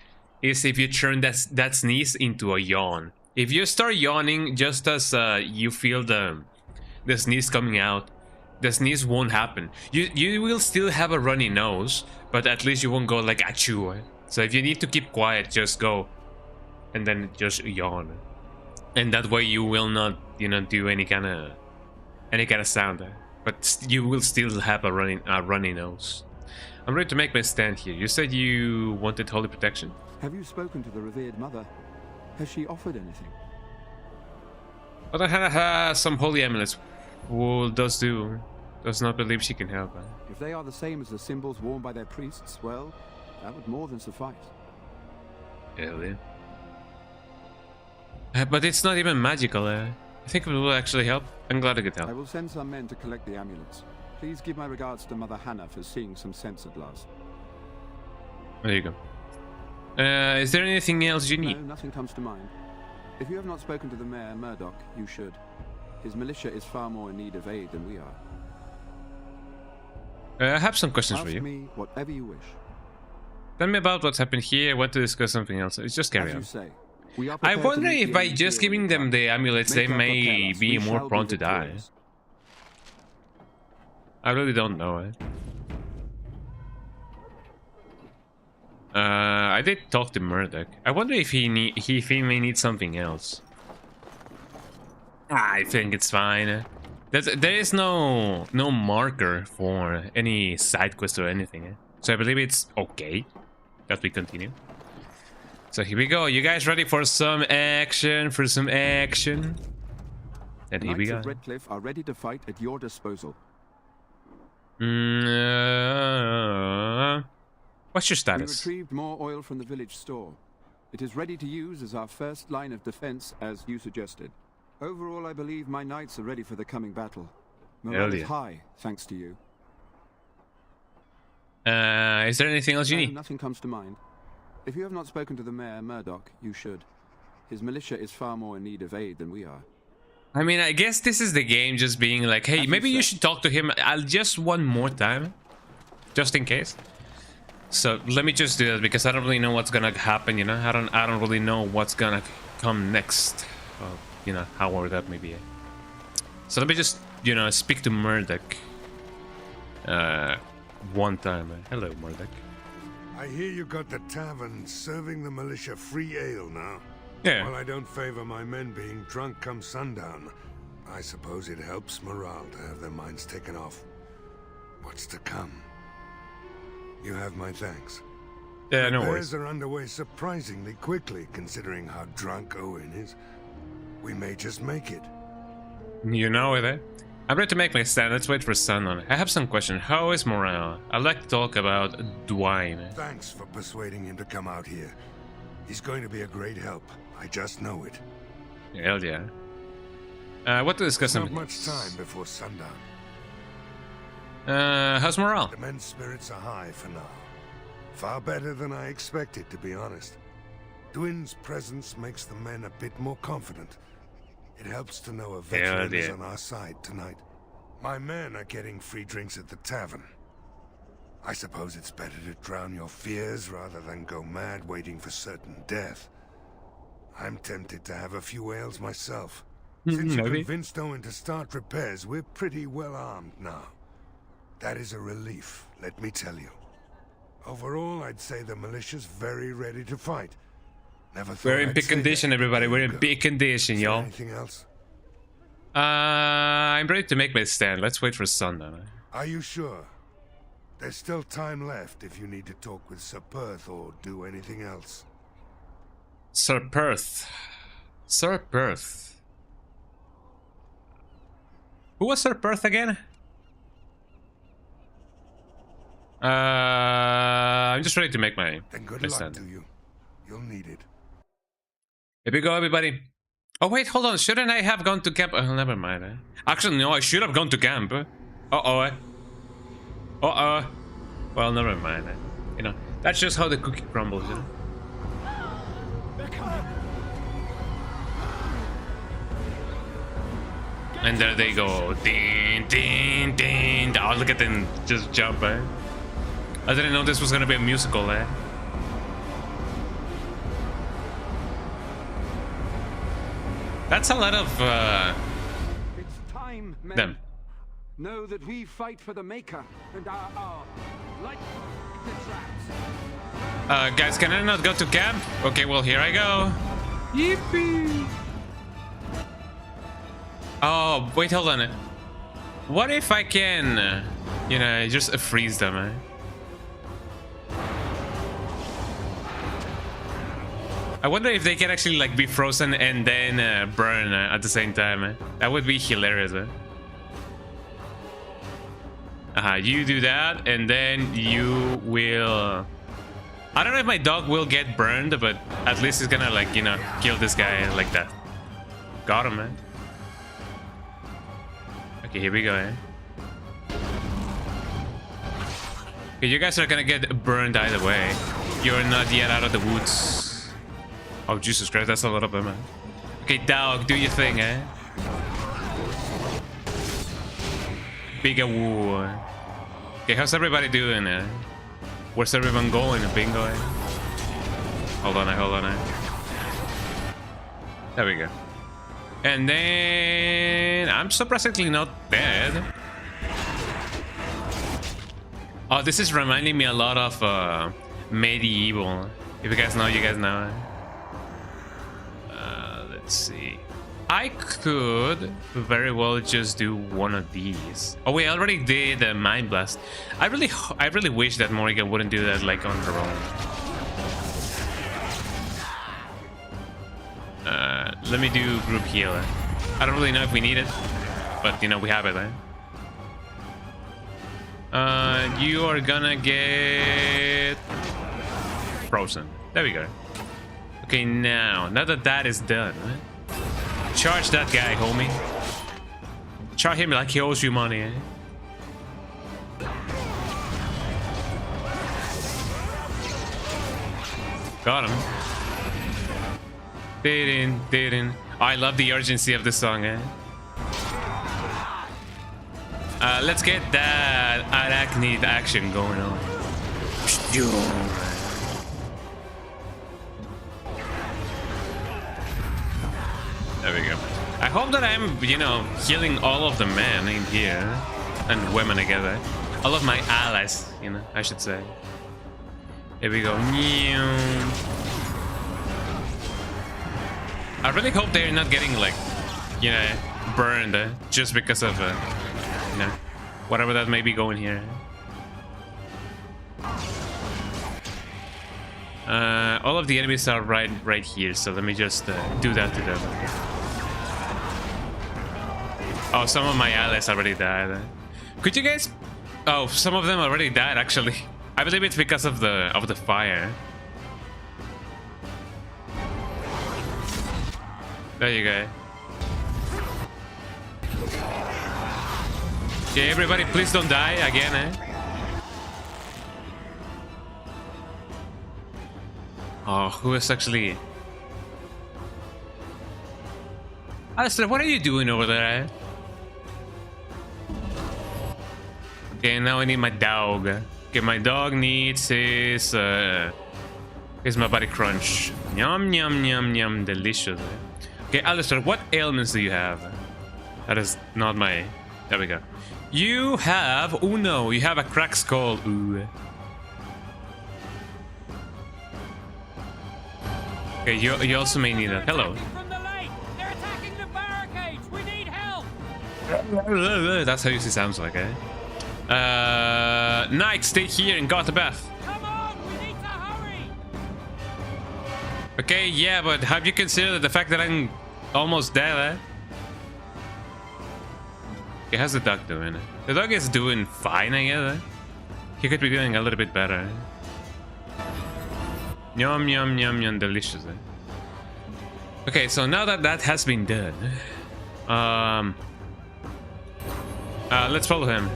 is if you turn that sneeze into a yawn. If you start yawning just as you feel the sneeze coming out, the sneeze won't happen. You will still have a runny nose, but at least you won't go like achoo. So if you need to keep quiet, just go and then just yawn, and that way you will not do any kind of sound, but you will still have a runny nose. I'm ready to make my stand here. You said you wanted holy protection. Have you spoken to the revered mother? Has she offered anything? But I have some holy amulets. Who does not believe she can help. If they are the same as the symbols worn by their priests, well, that would more than suffice. Yeah. But it's not even magical. I think it will actually help. I'm glad I could help. I will send some men to collect the amulets. Please give my regards to Mother Hannah for seeing some sense at last. There you go. Is there anything else you need? No, nothing comes to mind. If you have not spoken to the Mayor Murdoch, you should. His militia is far more in need of aid than we are. I have some questions for you. Ask me whatever you wish. Tell me about what's happened here. I want to discuss something else. It's just carry As on. you say, we are I prepared to wonder meet if the by ENG just when giving we them come. the amulets, they Make up may prepare us. be We more shall prone to die. victorious. I really don't know. I did talk to Murdoch. I wonder if he may need something else. I think it's fine. There is no marker for any side quest or anything. So I believe it's okay that we continue. So here we go. You guys ready for some action? And here we Knights go. of Redcliffe are ready to fight at your disposal. What's your We status? retrieved more oil from the village store. It is ready to use as our first line of defense, as you suggested. Overall, I believe my knights are ready for the coming battle. Morale Hell is yeah. high, thanks to you. Is there anything else you No, need? nothing comes to mind. If you have not spoken to the Mayor Murdoch, you should. His militia is far more in need of aid than we are. I mean, I guess this is the game just being like, hey, As maybe you you said. should talk to him. I'll just one more time, just in case. So let me just do that because I don't really know what's gonna happen. I don't really know what's gonna come next. However that may be. So let me just speak to Murdoch. One time. Hello, Murdoch. I hear you got the tavern serving the militia free ale now. Yeah. While I don't favor my men being drunk come sundown, I suppose it helps morale to have their minds taken off what's to come. You have my thanks. Yeah, no Repairs worries. are underway surprisingly quickly, considering how drunk Owen is. We may just make it. You know it, eh? I'm ready to make my stand. Let's wait for sundown. I have some questions. How is morale? I'd like to talk about Dwayne. Thanks for persuading him to come out here. He's going to be a great help. I just know it. Hell yeah. What to discuss? Not much time before sundown. How's morale? The men's spirits are high for now. Far better than I expected, to be honest. Dwin's presence makes the men a bit more confident. It helps to know a veteran is on our side tonight. My men are getting free drinks at the tavern. I suppose it's better to drown your fears rather than go mad waiting for certain death. I'm tempted to have a few ales myself. Since you Maybe. convinced Owen to start repairs, we're pretty well armed now. That is a relief, let me tell you. Overall, I'd say the militia's very ready to fight. Never thought We're in I'd big say condition, that. everybody. We're There in you go. big condition, Is there y'all. Anything else? I'm ready to make my stand. Let's wait for sundown. Are you sure? There's still time left if you need to talk with Sir Perth or do anything else. Sir Perth. Sir Perth. Who was Sir Perth again? I'm just ready to make my Then good my luck stand. to you. You'll need it. Here we go, everybody. Oh wait, hold on. Shouldn't I have gone to camp? Oh, never mind. Actually, no. I should have gone to camp. Well, never mind. You know, that's just how the cookie crumbles. You know? And there they go. Ding, ding, ding. Oh, look at them just jump, I didn't know this was gonna be a musical, That's a lot of, It's time, men. them. Know that we fight for the Maker and our like the traps. Guys, can I not go to camp? Okay, well, here I go. Yippee! Oh, wait, hold on. What if I can, you know, just freeze them, I wonder if they can actually, like, be frozen and then burn at the same time. That would be hilarious. You do that, and then you will... I don't know if my dog will get burned, but at least it's gonna, like, you know, kill this guy like that. Got him, man. Okay, here we go, Okay, you guys are gonna get burned either way. You're not yet out of the woods. Oh, Jesus Christ, that's a lot of them, man. Okay, dog, do your thing, Bigger woo. Okay, how's everybody doing, Where's everyone going, bingo? Hold on. There we go. And then I'm surprisingly not dead. Oh, this is reminding me a lot of Medieval. If you guys know, you guys know. Let's see. I could very well just do one of these. Oh, we already did a Mind Blast. I really wish that Morrigan wouldn't do that like on her own. Let me do group heal. I don't really know if we need it, but you know we have it. You are gonna get frozen. There we go. Okay, now that that is done, charge that guy, homie. Charge him like he owes you money. Got him. Didn't. I love the urgency of the song, Let's get that arachnid action going on. There we go. I hope that I'm, you know, healing all of the men in here and women together. All of my allies, you know, I should say. Here we go. I really hope they're not getting, like, you know, burned just because of, you know, whatever that may be going here. All of the enemies are right here, so let me just do that to them. Oh, some of my allies already died. Could you guys? Oh, some of them already died. Actually, I believe it's because of the fire. There you go. Okay, everybody, please don't die again, Oh, who is actually... Alistair, what are you doing over there, Okay, now I need my dog. Okay, my dog needs his my body crunch. Yum, yum, yum, yum, delicious. Okay, Alistair, what ailments do you have? That is not my... There we go. You have... Oh no, you have a cracked skull. Ooh. Okay, you also may need that. Hello. From the lake. They're attacking the barricades. We need help. That's how it sounds like, Knight, stay here and guard the bath. Come on, we need to hurry. Okay, yeah, but have you considered the fact that I'm almost dead, Okay, how's the dog doing? The dog is doing fine, I guess. He could be doing a little bit better. Yum, yum, yum, yum, delicious. Okay, so now that that has been done, let's follow him.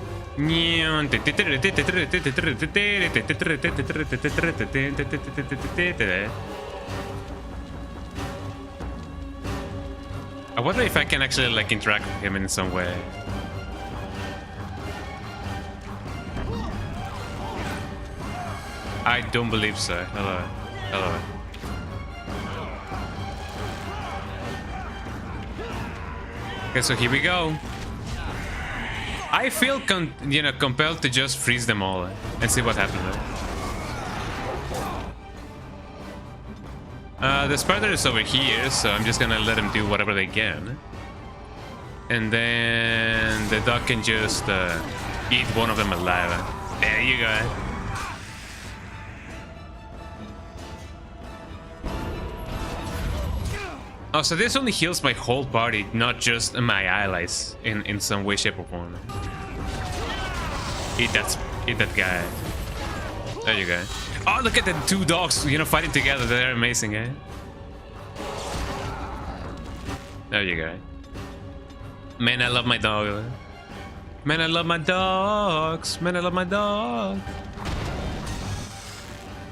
I wonder if I can actually like interact with him in some way. I don't believe so. Hello. Hello. Okay, so here we go. I feel compelled to just freeze them all and see what happens. The spider is over here, so I'm just gonna let them do whatever they can. And then the dog can just eat one of them alive. There you go. Oh, so this only heals my whole body, not just my allies in some way, shape, or form. Eat that guy. There you go. Oh, look at the two dogs, fighting together. They're amazing, eh? There you go. Man, I love my dog. Man, I love my dogs. Man, I love my dog.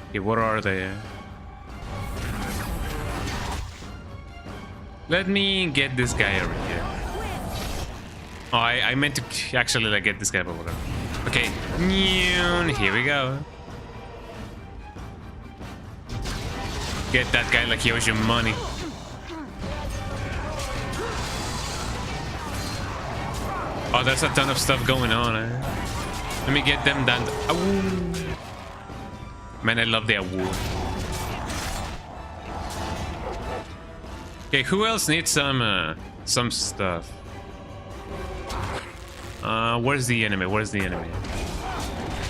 Okay, what are they? Let me get this guy over here. Oh, I meant to actually like get this guy over there. Okay, here we go. Get that guy like he owes you money. Oh, there's a ton of stuff going on. Let me get them done. Awoo. Man, I love the awoo. Okay, who else needs some stuff? Where's the enemy? Where's the enemy?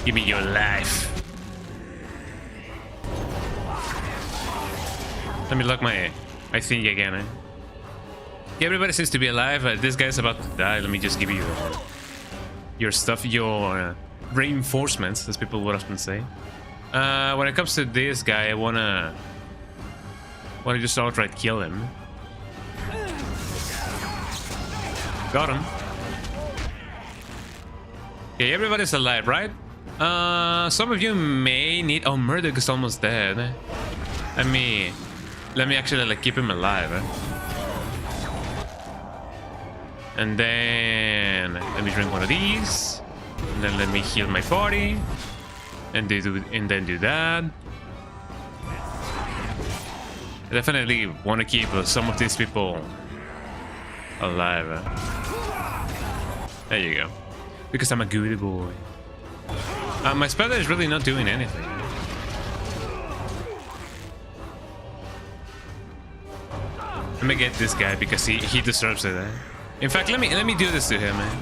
Give me your life. Let me lock my thing again. Yeah, everybody seems to be alive. This guy's about to die. Let me just give you your stuff, your reinforcements, as people would often say. When it comes to this guy, I wanna just outright kill him. Got him. Okay, everybody's alive, right? Some of you may need. Oh, Murdoch is almost dead. Let me actually like keep him alive. And then let me drink one of these, and then let me heal my body, and then do that. I definitely want to keep some of these people alive. There you go. Because I'm a good boy. My spider is really not doing anything. Let me get this guy because he deserves it. In fact, let me do this to him, man.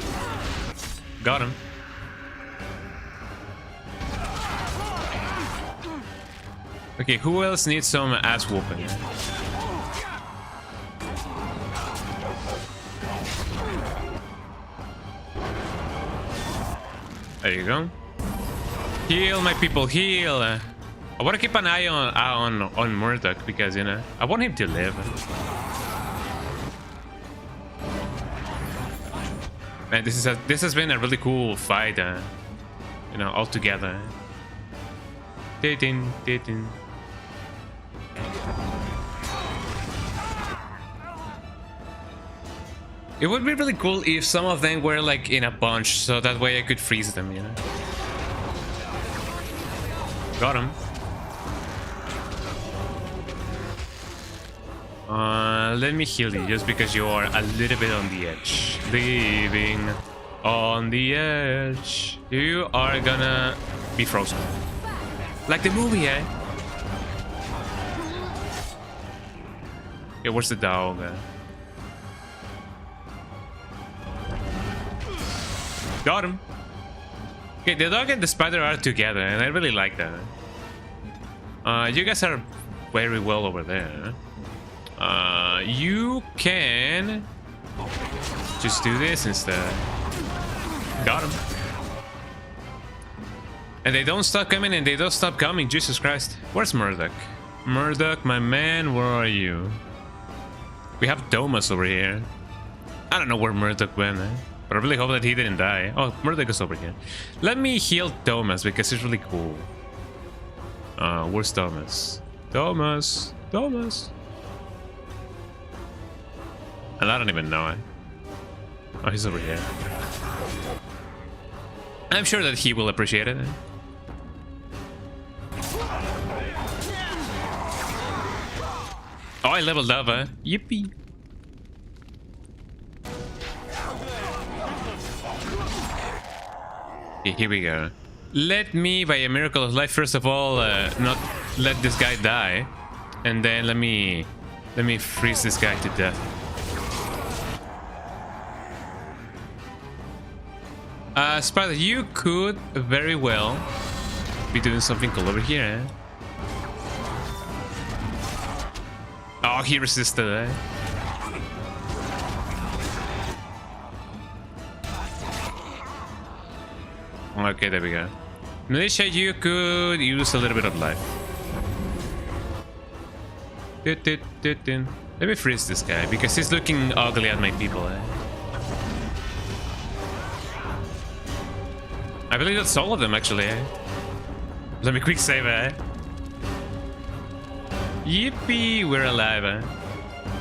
Got him. Okay, who else needs some ass whooping? There you go. Heal, my people, heal. I want to keep an eye on Murdoch because I want him to live. Man, this has been a really cool fight, all together. Dating. It would be really cool if some of them were like in a bunch, so that way I could freeze them, Got him. Let me heal you just because you are a little bit on the edge. Living on the edge. You are gonna be frozen. Like the movie, eh? Okay, where's the dog? Got him. Okay, the dog and the spider are together, and I really like that. You guys are very well over there. You can just do this instead. Got him. And they don't stop coming, and they don't stop coming. Jesus Christ. Where's Murdoch? Murdoch, my man, where are you? We have Thomas over here. I don't know where Murdoch went, but I really hope that he didn't die. Oh, Murdoch is over here. Let me heal Thomas because he's really cool. Where's Thomas? Thomas. And I don't even know it. Oh, he's over here. I'm sure that he will appreciate it. Oh, I leveled up, Yippee. Okay, here we go. Let me, by a miracle of life, first of all, not let this guy die. And then let me freeze this guy to death. Spider, you could very well be doing something cool over here, eh? Oh, he resisted, eh? Okay, there we go. Militia, you could use a little bit of life. Let me freeze this guy, because he's looking ugly at my people, eh? I believe that's all of them, actually, eh? Let me quick save, eh? Yippee, we're alive, eh?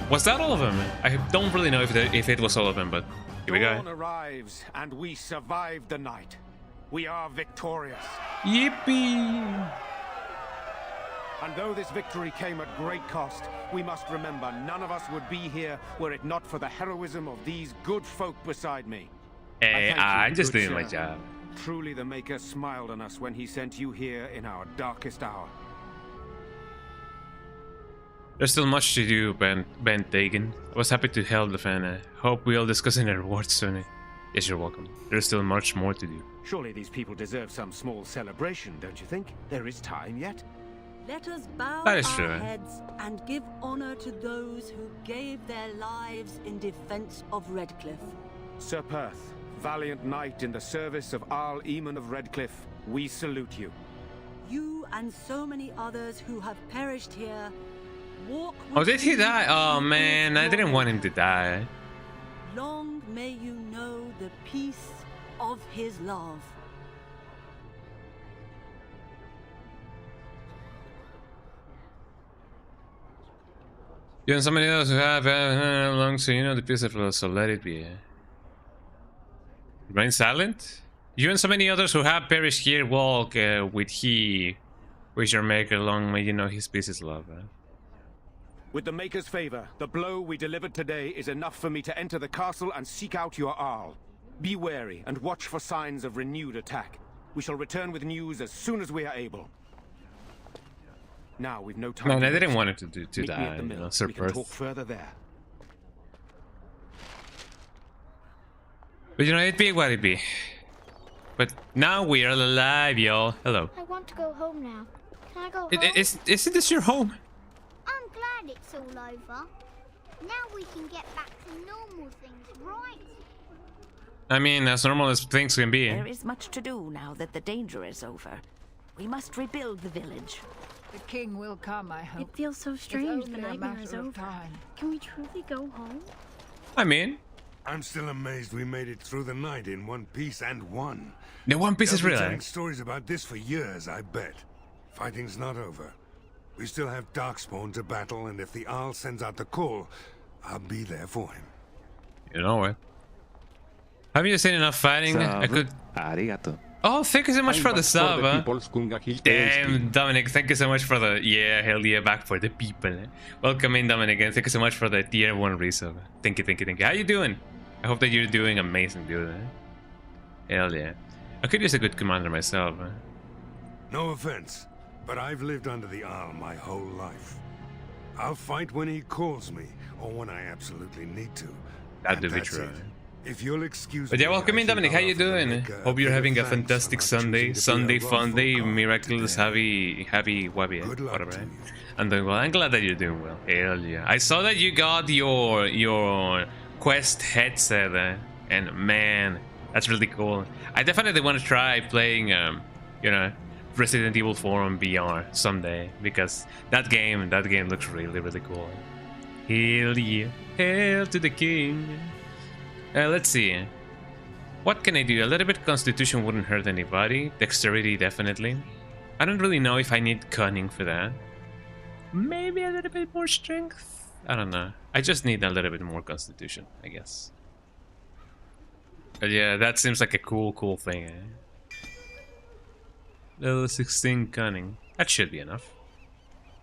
Was that all of them? I don't really know if it was all of them, but here we go. Dawn arrives, and we survived the night. We are victorious. Yippee! And though this victory came at great cost, we must remember none of us would be here were it not for the heroism of these good folk beside me. Hey, I'm just doing my sir. job. Truly the Maker smiled on us when he sent you here in our darkest hour. There's still much to do, Ben Dagan. I was happy to help the fan. Hope we'll discuss in the rewards soon. Yes, you're welcome. There's still much more to do. Surely these people deserve some small celebration, don't you think? There is time yet. Let us bow That is our true. heads and give honor to those who gave their lives in defense of Redcliffe. Sir Perth, valiant knight in the service of Arl Eamon of Redcliffe, we salute you. You and so many others who have perished here, walk with Oh, did he me die? Oh in man, I his didn't want glory. him to die. Long may you know the peace of his love. You and somebody else who have long, so you know the peace of love, so let it be. Remain silent? You and so many others who have perished here walk with he, with your maker long, may you know his peace is love. With the Maker's favor, the blow we delivered today is enough for me to enter the castle and seek out your Arl. Be wary and watch for signs of renewed attack. We shall return with news as soon as we are able. Now we've no time. No, I to didn't waste. want it to Meet me die, at the you mill. know, Sir We can talk Perth. further there. But you know, it be what it be. But now we are alive, y'all. Hello. I want to go home now. Can I go home? Isn't this your home? I'm glad it's all over. Now we can get back to normal things, right? I mean, as normal as things can be. There is much to do now that the danger is over. We must rebuild the village. The king will come, I hope. It feels so strange the only a nightmare is matter of over. time. Can we truly go home? I mean, I'm still amazed we made it through the night in one piece and won. the One Piece is They'll be real. telling stories about this for years, I bet. Fighting's not over. We still have Darkspawn to battle, and if the Arl sends out the call, I'll be there for him. You know it. Have you seen enough fighting? I could. Arigato. Oh, thank you so much for the sub. Damn, Dominic, thank you so much for the. Yeah, hell yeah, back for the people. Welcome in, Dominic, and thank you so much for the tier 1 resub. Thank you, thank you, thank you. How you doing? I hope that you're doing amazing, dude. Hell yeah. I could use a good commander myself. No offense, but I've lived under the Arl my whole life. I'll fight when he calls me, or when I absolutely need to. That'd be That's true. it. If you'll excuse But me, yeah, welcome I in, think Dominic. I'll How you offer the doing? Maker Hope you're bit having a of thanks fantastic for not Sunday. choosing to be a Fun day, wrongful miraculous, god happy, wabby, Good luck whatever. to Right? you. I'm doing well. I'm glad that you're doing well. Hell yeah! I saw that you got your Quest headset, and man, that's really cool. I definitely want to try playing you know, Resident Evil 4 on VR someday, because that game looks really, really cool. Hell yeah. Hail to the king. Let's see. What can I do? A little bit of Constitution wouldn't hurt anybody. Dexterity, definitely. I don't really know if I need Cunning for that. Maybe a little bit more Strength? I don't know. I just need a little bit more Constitution, I guess. But yeah, that seems like a cool thing, eh? Level 16 Cunning. That should be enough.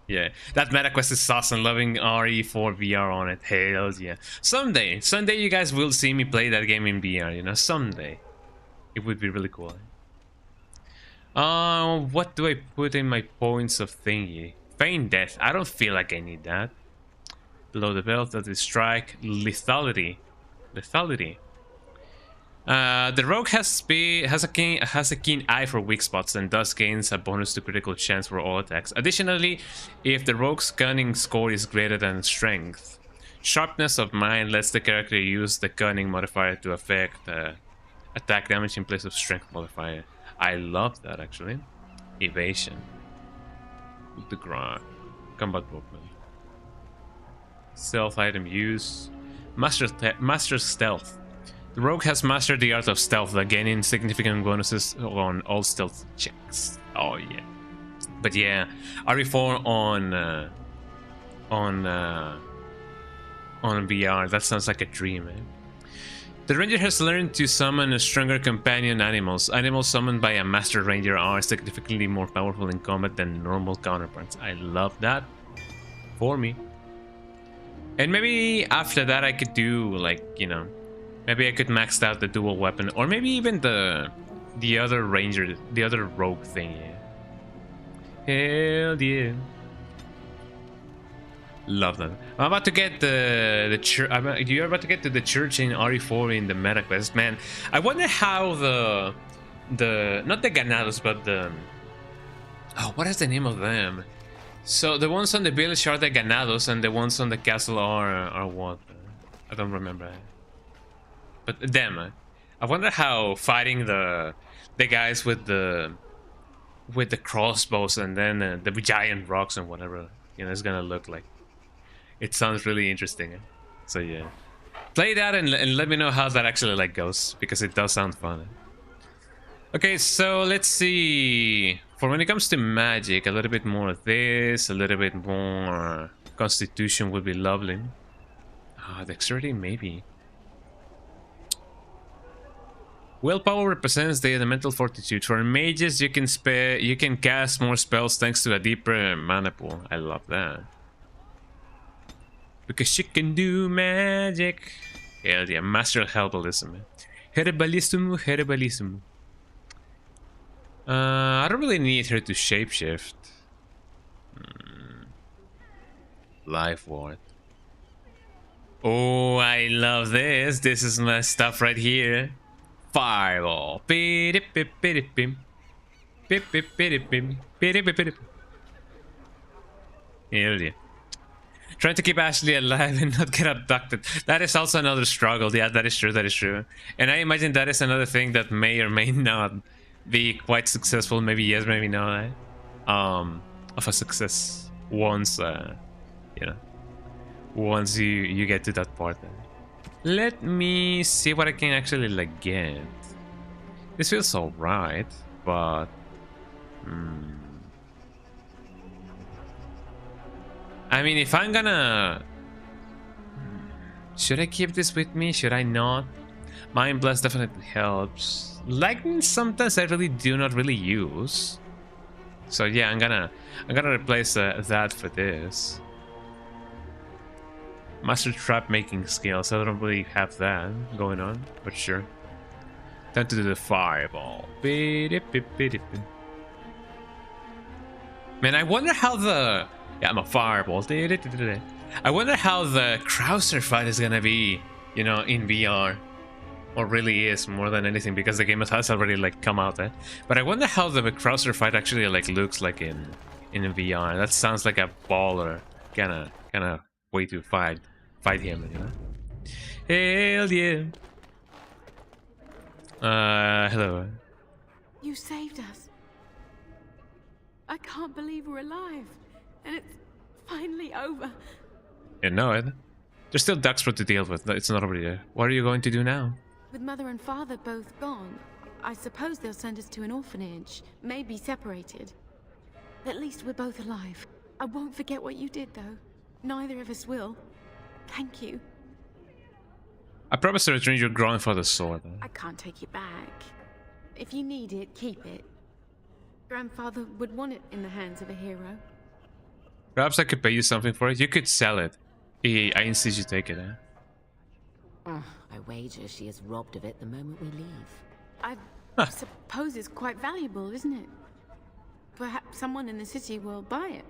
Yeah, that MetaQuest is awesome. Loving RE4 VR on it. Hell yeah. Someday you guys will see me play that game in VR, you know, someday. It would be really cool. What do I put in my points of thingy? Feign Death. I don't feel like I need that. Below the belt of the strike. Lethality. The rogue has a keen eye for weak spots and thus gains a bonus to critical chance for all attacks. Additionally, if the rogue's cunning score is greater than strength, sharpness of mind lets the character use the cunning modifier to affect attack damage in place of strength modifier. I love that actually. Evasion. The ground. Combat movement. Stealth item use. Master stealth. The rogue has mastered the art of stealth, gaining significant bonuses on all stealth checks. Oh yeah. But yeah, RE4 on VR, that sounds like a dream, man. The ranger has learned to summon stronger companion animals. Animals summoned by a master ranger are significantly more powerful in combat than normal counterparts. I love that. For me. And maybe after that I could do, like, you know, maybe I could max out the dual weapon, or maybe even the other ranger, the other rogue thing. Yeah. Hell yeah. Love that. I'm about to get the church. You're about to get to the church in RE4 in the MetaQuest, man. I wonder how the not the Ganados, but the what is the name of them? So the ones on the village are the Ganados, and the ones on the castle are what? I don't remember. But them. I wonder how fighting the guys with the crossbows and then the giant rocks and whatever, you know, is gonna look like. It sounds really interesting. So yeah, play that and let me know how that actually like goes, because it does sound fun. Okay, so let's see. For when it comes to magic, a little bit more of this, a little bit more Constitution would be lovely. Dexterity maybe. Willpower represents the elemental fortitude. For mages, you can cast more spells thanks to a deeper mana pool. I love that. Because you can do magic. Hell yeah, master herbalism. Herbalism. I don't really need her to shapeshift. Life ward. Oh, I love this. This is my stuff right here. Fireball. Hell yeah. Trying to keep Ashley alive and not get abducted. That is also another struggle. Yeah, that is true. That is true. And I imagine that is another thing that may or may not be quite successful. Maybe yes, maybe no. Of a success once, you know, once you get to that part. Let me see what I can actually like get. This feels alright, but I mean, if I'm gonna... Should I keep this with me? Should I not? Mind Blast definitely helps. Lightning sometimes I really do not really use. So yeah, I'm gonna replace that for this. Master Trap making skills. I don't really have that going on, but sure. Time to do the Fireball. Man, I wonder how the... Yeah, I'm a Fireball. I wonder how the Krauser fight is gonna be, you know, in VR. Or really is, more than anything, because the game has already like come out. But I wonder how the Krauser fight actually like looks like in VR. That sounds like a baller kind of way to fight him, you know. Hell yeah. Hello. You saved us. I can't believe we're alive. And it's finally over. You know it. There's still Duxford to deal with. It's not over there. What are you going to do now? With Mother and Father both gone, I suppose they'll send us to an orphanage. Maybe separated. At least we're both alive. I won't forget what you did, though. Neither of us will. Thank you. I promise to return your grandfather's sword. I can't take it back. If you need it, keep it. Grandfather would want it in the hands of a hero. Perhaps I could pay you something for it. You could sell it. I insist you take it, I wager she is robbed of it the moment we leave. I suppose it's quite valuable, isn't it? Perhaps someone in the city will buy it.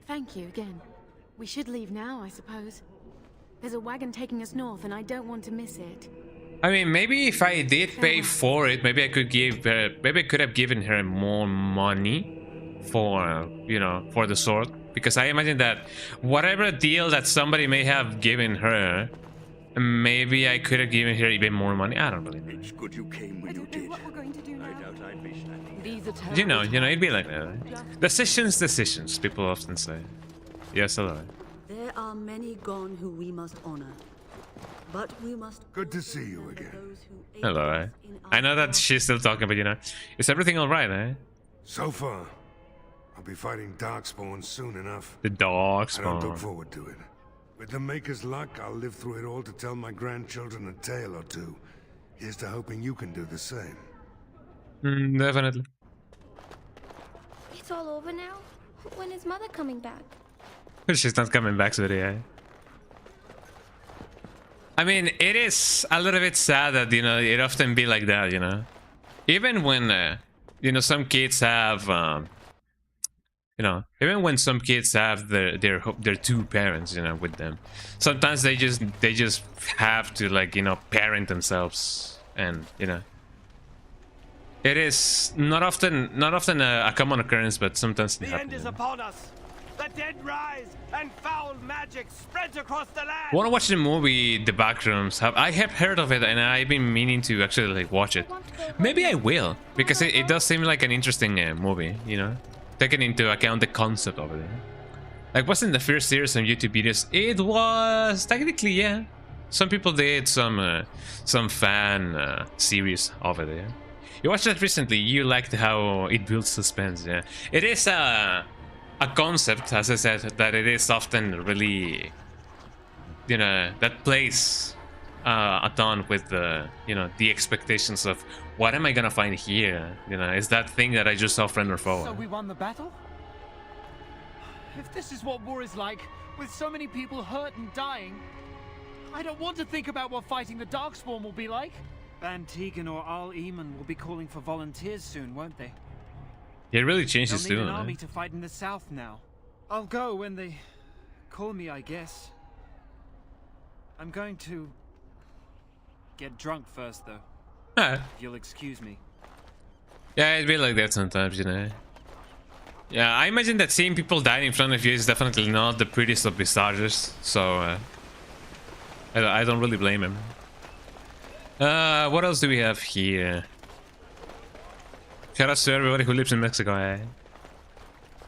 Thank you again. We should leave now, I suppose. There's a wagon taking us north, and I don't want to miss it. I mean, maybe if I did pay for it, maybe I could give her, maybe I could have given her more money for, you know, for the sword. Because I imagine that whatever deal that somebody may have given her, maybe I could have given her even more money. I don't really know. It's good you came when you did. I doubt I'd be standing. You know, it'd be like that. Right? Decisions, people often say. Yes, hello. There are many gone who we must honor. But we must. Good to see you again. Hello, eh? I know that she's still talking, but you know, is everything alright, eh? So far. I'll be fighting Darkspawn soon enough. The Darkspawn. I don't look forward to it. With the Maker's luck, I'll live through it all to tell my grandchildren a tale or two. Here's to hoping you can do the same. Definitely. It's all over now? When is Mother coming back? She's not coming back to the eh? I mean, it is a little bit sad that, you know, it often be like that, you know? Even when, you know, some kids have, you know, even when some kids have their two parents, you know, with them, sometimes they just have to, like, you know, parent themselves, and you know, it is not often a common occurrence, but sometimes it happens. The end is upon us. The dead rise, and foul magic spreads across the land. I want to watch the movie The Backrooms. I have heard of it, and I've been meaning to actually like watch it. Maybe I will, because it does seem like an interesting movie, you know, taking into account the concept of it. Like, wasn't the first series on YouTube videos? It was technically, yeah. Some people did some fan series of it. Yeah, you watched that recently. You liked how it builds suspense. Yeah, it is a concept, as I said, that it is often really, you know, that plays a ton with the, you know, the expectations of what am I gonna find here? You know, is that thing that I just saw friend or foe? So we won the battle? If this is what war is like, with so many people hurt and dying, I don't want to think about what fighting the Darkspawn will be like. Van Tegan or Al Eamon will be calling for volunteers soon, won't they? It really changes They'll need too. an army to fight in the south now. I'll go when they call me, I guess. I'm going to get drunk first, though. If you'll excuse me. Yeah, it'd be like that sometimes, you know. Yeah, I imagine that seeing people die in front of you is definitely not the prettiest of visages, so I don't really blame him. What else do we have here? Shout out to everybody who lives in Mexico, eh?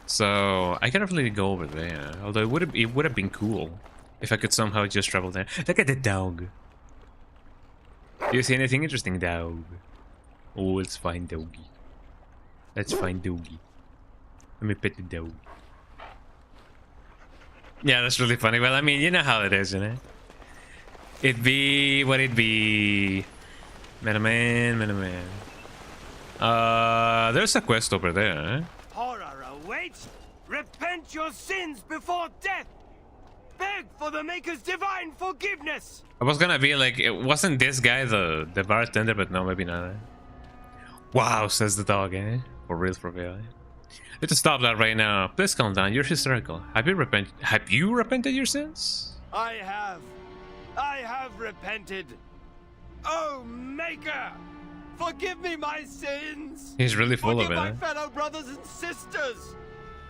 So I can't really go over there. Although it would have been cool if I could somehow just travel there. Look at the dog. Do you see anything interesting, dog? Oh, let's find doggy. Let's find doggy. Let me pet the dog. Yeah, that's really funny. Well, I mean, you know how it is, you know? It be what it be. Man. There's a quest over there, eh? Horror awaits! Repent your sins before death! Beg for the Maker's divine forgiveness! I was gonna be like, it wasn't this guy the bartender, but no, maybe not. Eh? Wow, says the dog, eh? For real, eh? Let's stop that right now. Please calm down, you're hysterical. Have you repented your sins? I have repented. Oh, Maker! Forgive me my sins! He's really full of it, Forgive my eh? fellow brothers and sisters!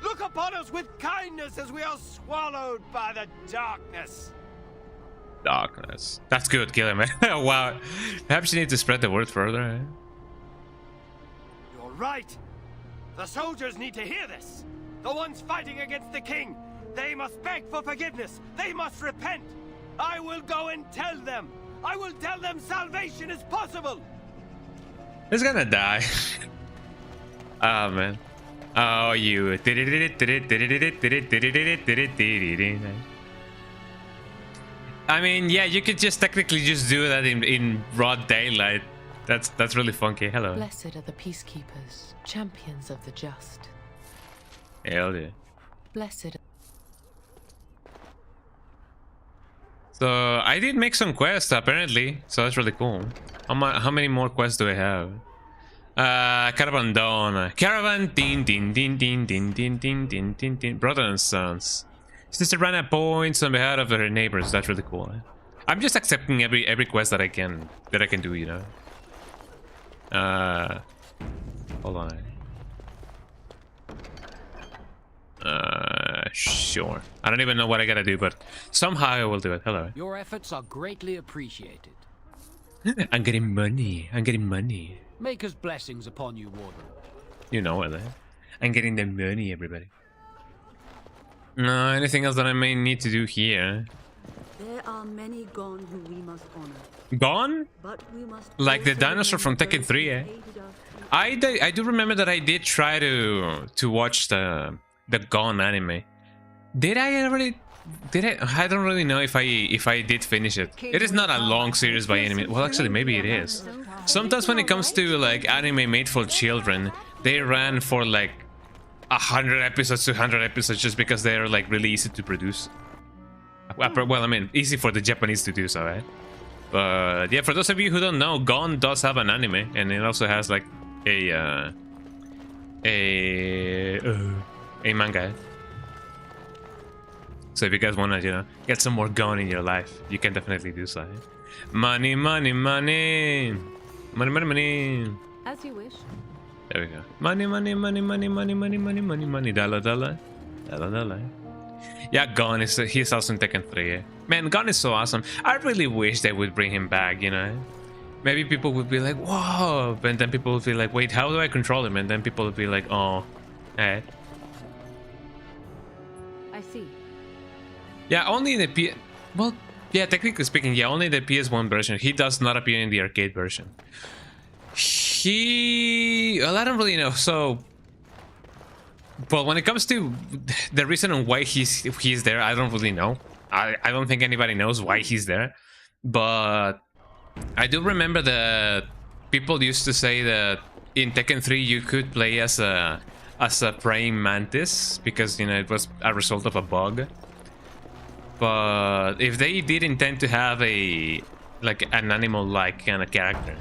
Look upon us with kindness as we are swallowed by the darkness! Darkness. That's good, kill him, eh? Wow. Perhaps you need to spread the word further, eh? You're right! The soldiers need to hear this. The ones fighting against the king, they must beg for forgiveness. They must repent. I will go and tell them. I will tell them salvation is possible. He's gonna die. Oh man. Oh, you. I mean, yeah, you could just technically just do that in broad daylight. That's really funky. Hello. Blessed are the peacekeepers, champions of the just. Hell yeah. Blessed. So I did make some quests apparently, so that's really cool. How many more quests do I have? Caravan Dawn. Caravan din din din din din din din din din din. Brother and sons. Sister ran points on behalf of her neighbors. That's really cool. I'm just accepting every quest that I can do, you know. Hold on. Sure. I don't even know what I gotta do, but somehow I will do it. Hello. Your efforts are greatly appreciated. I'm getting money. I'm getting money. Maker's blessings upon you, Warden. You know it, eh? I'm getting the money, everybody. No, anything else that I may need to do here? There are many gone who we must honor. Gone? But we must like the dinosaur from Tekken 3, eh? I do remember that I did try to watch the Gone anime. Did I already? Did I don't really know if I did finish it. It is not a long series by any means. Well, actually, maybe it is. Sometimes when it comes to like anime made for children, they ran for like 100 episodes, 200 episodes, just because they are like really easy to produce. Well, I mean, easy for the Japanese to do so, right? But yeah, for those of you who don't know, Gone does have an anime, and it also has like a manga. So if you guys want to, you know, get some more Gone in your life, you can definitely do so. Money, money, money, money, money, money. As you wish. There we go. Money, money, money, money, money, money, money, money, money, dollar, dollar, dollar, dollar. Yeah, Gon is he's awesome in Tekken 3. Eh? Man, Gon is so awesome. I really wish they would bring him back, you know. Maybe people would be like, whoa, and then people would be like, wait, how do I control him? And then people would be like, oh, eh. I see. Yeah, only in the well, yeah, technically speaking, yeah, only the PS1 version. He does not appear in the arcade version. Well, I don't really know. So, well, when it comes to the reason on why he's there, I don't really know. I don't think anybody knows why he's there. But I do remember that people used to say that in Tekken 3 you could play as a praying mantis because, you know, it was a result of a bug. But if they did intend to have an animal-like kind of character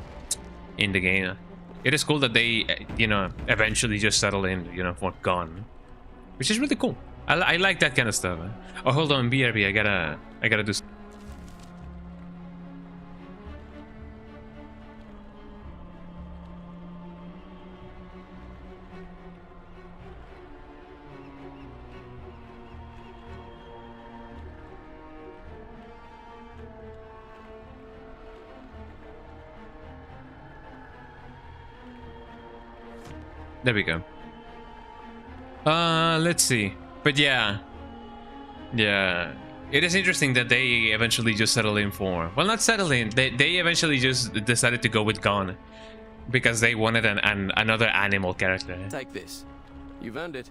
in the game, it is cool that they, you know, eventually just settle in, you know, for Gon, which is really cool. I like that kind of stuff. Oh, hold on, BRB, I gotta do. There we go. Let's see. But yeah, it is interesting that they eventually just settled in for, well, not settled in, they eventually just decided to go with Gon because they wanted another animal character. Take this. You've earned it.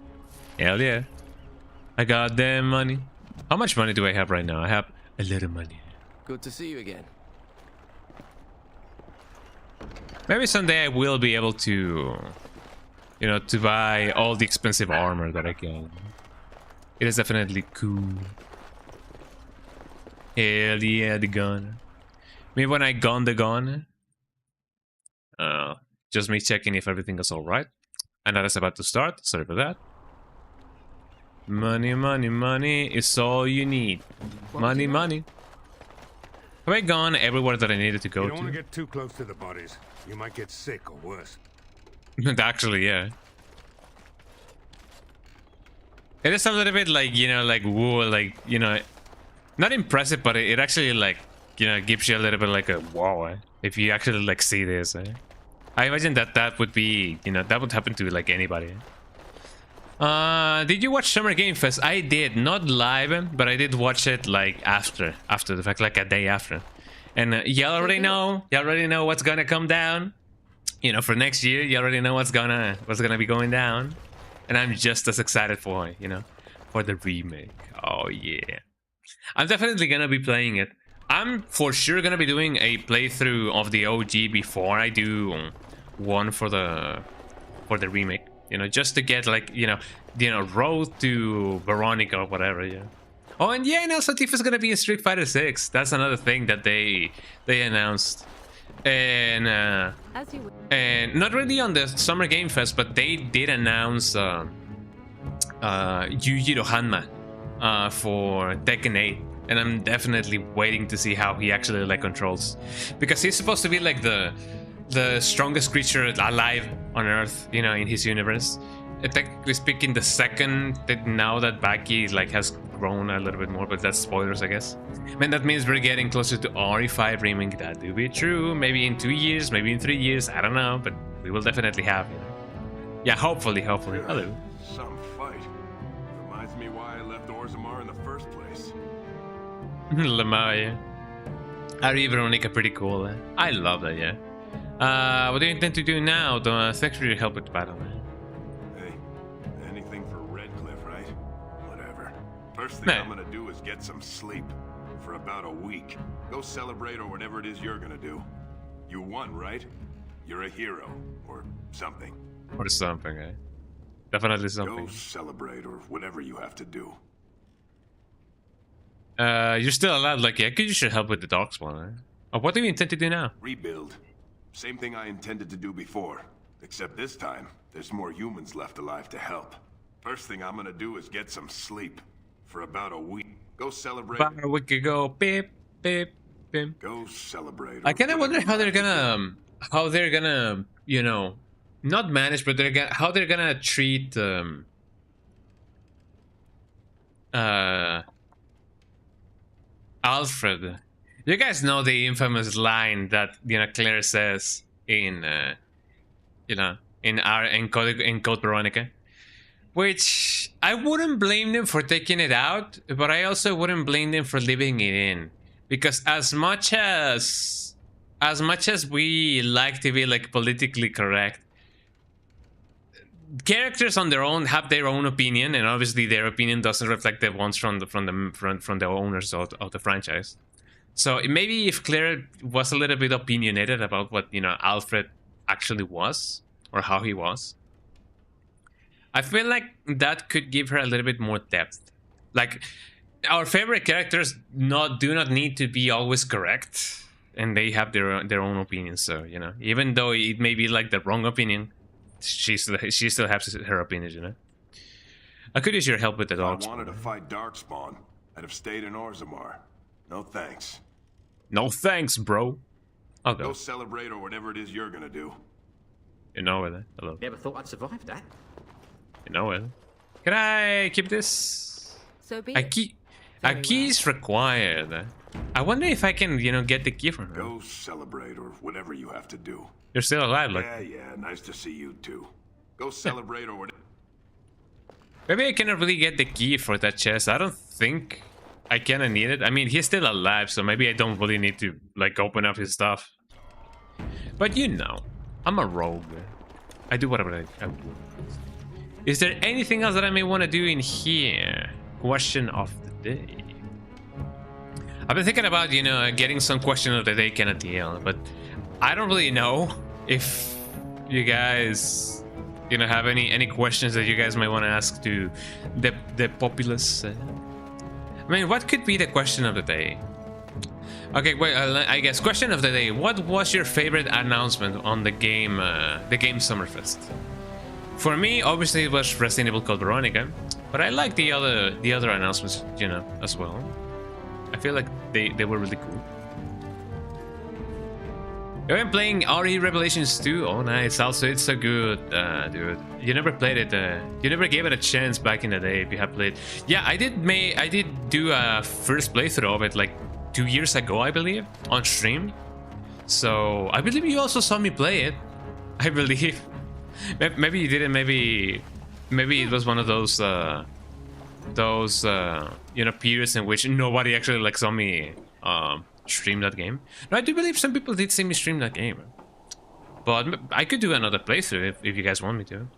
Hell yeah. I got the money. How much money do I have right now? I have a little money. Good to see you again. Maybe someday I will be able to, you know, to buy all the expensive armor that I can. It is definitely cool. Hell yeah, the gun. Maybe when I gun the gun. Just me checking if everything is alright. And that is about to start. Sorry for that. Money, money, money is all you need. Money, money. Have I gone everywhere that I needed to go to? You don't want to get too close to the bodies. You might get sick or worse. Actually, yeah. It is a little bit like, you know, like, whoa, like, you know, not impressive, but it actually, like, you know, gives you a little bit like a wow, eh? If you actually, like, see this, eh? I imagine that would be, you know, that would happen to, like, anybody. Did you watch Summer Game Fest? I did, not live, but I did watch it like after the fact, like a day after. And you already know what's gonna come down. You know, for next year, you already know what's gonna be going down. And I'm just as excited for, you know, for the remake. Oh yeah, I'm definitely gonna be playing it. I'm for sure gonna be doing a playthrough of the OG before I do one for the remake. You know, just to get like, you know, Road to Veronica or whatever, yeah. Oh, and yeah, and also Tifa's gonna be in Street Fighter 6. That's another thing that they announced. And not really on the Summer Game Fest, but they did announce Yujiro Hanma for Tekken 8. And I'm definitely waiting to see how he actually like controls. Because he's supposed to be like the strongest creature alive on Earth, you know, in his universe. Technically speaking, the second that now that Baki like has grown a little bit more, but that's spoilers, I guess. Man, that means we're getting closer to RE5 remake. That do be true. Maybe in 2 years, maybe in 3 years. I don't know, but we will definitely have, you know. Yeah, hopefully. Hello. Some fight. Reminds me why I left Orzammar in the first place. Lamar, yeah. Ari Veronica, pretty cool. I love that, yeah. What do you intend to do now? Thanks for your help with the battle, man. Hey, anything for Redcliffe, right? Whatever. First thing I'm gonna do is get some sleep. For about a week. Go celebrate or whatever it is you're gonna do. You won, right? You're a hero. Or something. Or something, eh? Definitely something. Go celebrate or whatever you have to do. You're still alive, like, yeah, you should help with the Darkspawn, eh? Oh, what do you intend to do now? Rebuild. Same thing I intended to do before. Except this time, there's more humans left alive to help. First thing I'm gonna do is get some sleep. For about a week. Go celebrate. About a week ago, beep, beep, beep. Go celebrate. I kind of wonder how they're gonna, you know, not manage, but how they're gonna treat, Alfred. You guys know the infamous line that, you know, Claire says in, you know, in Code Veronica. Which I wouldn't blame them for taking it out, but I also wouldn't blame them for leaving it in, because as much as we like to be like politically correct, characters on their own have their own opinion, and obviously their opinion doesn't reflect the ones from the owners of the franchise. So maybe if Claire was a little bit opinionated about what, you know, Alfred actually was or how he was, I feel like that could give her a little bit more depth. Like, our favorite characters do not need to be always correct, and they have their own opinions. So, you know, even though it may be like the wrong opinion, she still has her opinions, you know. I could use your help with the dogs. If I wanted to fight Darkspawn, I'd have stayed in Orzammar. No thanks. No thanks, bro. I'll go. Go celebrate or whatever it is you're gonna do. You know it. Hello. Never thought I'd survive that. You know it. Can I keep this? So be a key is required. I wonder if I can, you know, get the key from her. Go celebrate or whatever you have to do. You're still alive, like. Yeah, nice to see you too. Go celebrate or whatever. Maybe I cannot really get the key for that chest. I don't think I kinda need it. I mean, he's still alive, so maybe I don't really need to, like, open up his stuff. But you know, I'm a rogue. I do whatever I want. Is there anything else that I may want to do in here? Question of the day. I've been thinking about, you know, getting some question of the day kind of deal, but I don't really know if you guys, you know, have any questions that you guys might want to ask to the populace. I mean, what could be the question of the day? Okay, wait, I guess question of the day. What was your favorite announcement on the game Summerfest? For me, obviously, it was Resident Evil Code Veronica, but I like the other announcements, you know, as well. I feel like they were really cool. I've been playing RE Revelations 2. Oh, nice. Also, it's so good, dude. You never played it. You never gave it a chance back in the day. If you have played, yeah, I did do a first playthrough of it like 2 years ago, I believe, on stream. So I believe you also saw me play it. I believe. Maybe you didn't. Maybe Maybe it was one of those you know, periods in which nobody actually like saw me stream that game. No, I do believe some people did see me stream that game, but I could do another playthrough if you guys want me to.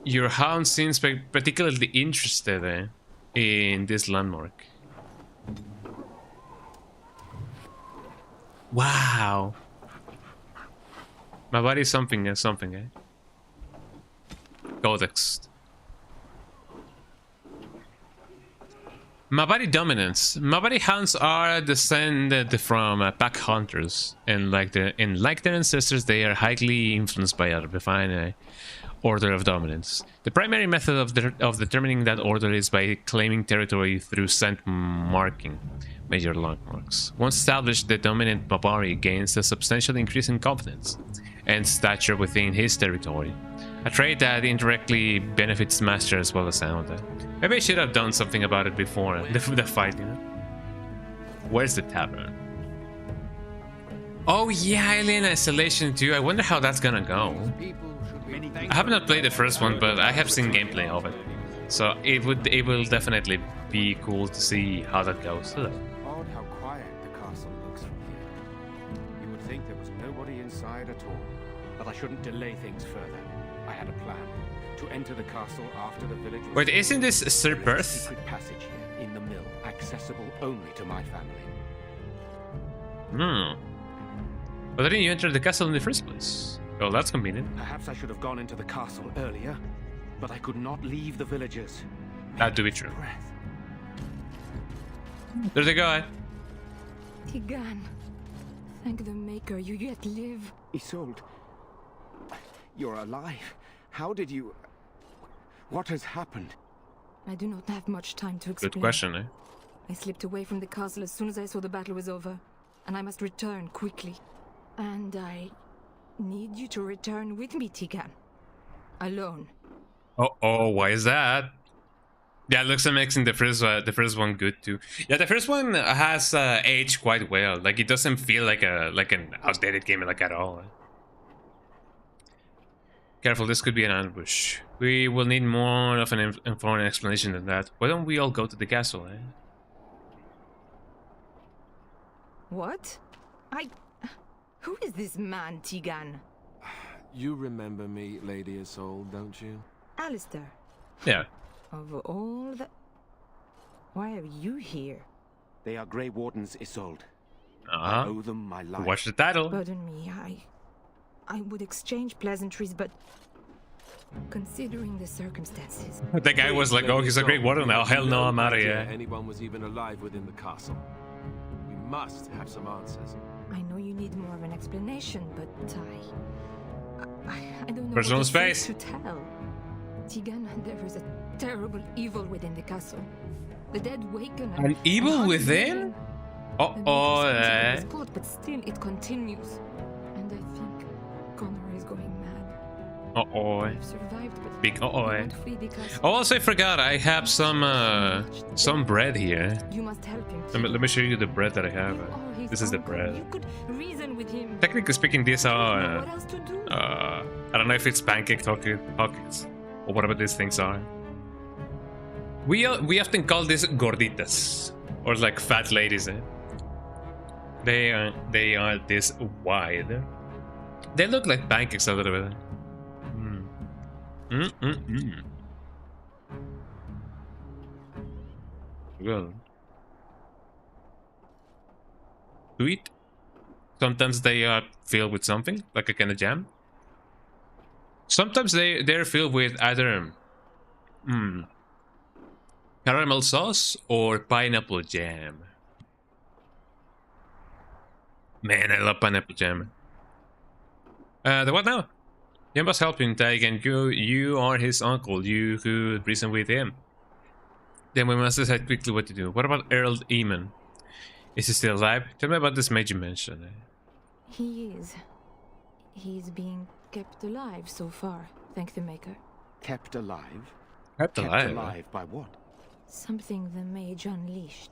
Your hound seems particularly interested in this landmark. Wow. My body is something, Codex. Mabari dominance. Mabari hounds are descended from pack hunters, and like their ancestors, they are highly influenced by a refined order of dominance. The primary method of determining that order is by claiming territory through scent marking major landmarks. Once established, the dominant Mabari gains a substantial increase in confidence and stature within his territory, a trait that indirectly benefits master as well as Sound. Maybe I should have done something about it before the fight, you know? Where's the tavern? Oh yeah, Alien Isolation 2. I wonder how that's gonna go. I have not played the first one, but I have seen gameplay of it. So it will definitely be cool to see how that goes. Hello. Odd how quiet the castle looks from here. You would think there was nobody inside at all. But I shouldn't delay things further. I had a plan. To enter the castle after the village. Wait, isn't this Sir Perth? Secret passage here in the mill, accessible only to my family. But didn't you enter the castle in the first place? Well, that's convenient. Perhaps I should have gone into the castle earlier, but I could not leave the villagers. That do be true. There's a guy. Tigan, thank the Maker, you yet live. Isolde, you're alive. How did you... What has happened? I do not have much time to explain. Good question, eh? I slipped away from the castle as soon as I saw the battle was over, and I must return quickly. And I need you to return with me, Tigan. Alone. Oh, why is that? Yeah, it looks amazing. The first one good too. Yeah, the first one has aged quite well. Like it doesn't feel like an outdated game like at all. Careful, this could be an ambush. We will need more of an informed explanation than that. Why don't we all go to the castle, eh? What? Who is this man, Tigan? You remember me, Lady Isolde, don't you? Alistair. Yeah. Of all the... Why are you here? They are Grey Wardens, Isolde. I owe them my life. Watch the title. Pardon me, I would exchange pleasantries, but considering the circumstances... The guy was like, oh, he's a Great Warden now. Hell no, I'm out of here. Anyone was even alive within the castle. We must have some answers. I know you need more of an explanation, but I don't know Personal what space to tell. Tigan, there is a terrible evil within the castle. The dead waken and... An evil within? But still it continues. And I think Connor is going mad. I've survived, but Big I cannot flee the castle. Oh, also I forgot, I have some bread here. You must help him. Let me show you the bread that I have. This is the bread. You could reason with him. Technically speaking, these are I don't know if it's pancake pockets or whatever these things are. We often call this gorditas, or like fat ladies. Eh? They are this wide. They look like pancakes a little bit. Well, sweet. Sometimes they are filled with something, like a kind of jam. Sometimes they're filled with either caramel sauce or pineapple jam. Man, I love pineapple jam. The what now? You must help him, Tigan. You are his uncle. You could reason with him. Then we must decide quickly what to do. What about Earl Eamon? Is he still alive? Tell me about this mage you mentioned. He is. He's being kept alive so far, thank the Maker. Kept alive? Kept alive? Kept alive by what? Something the mage unleashed.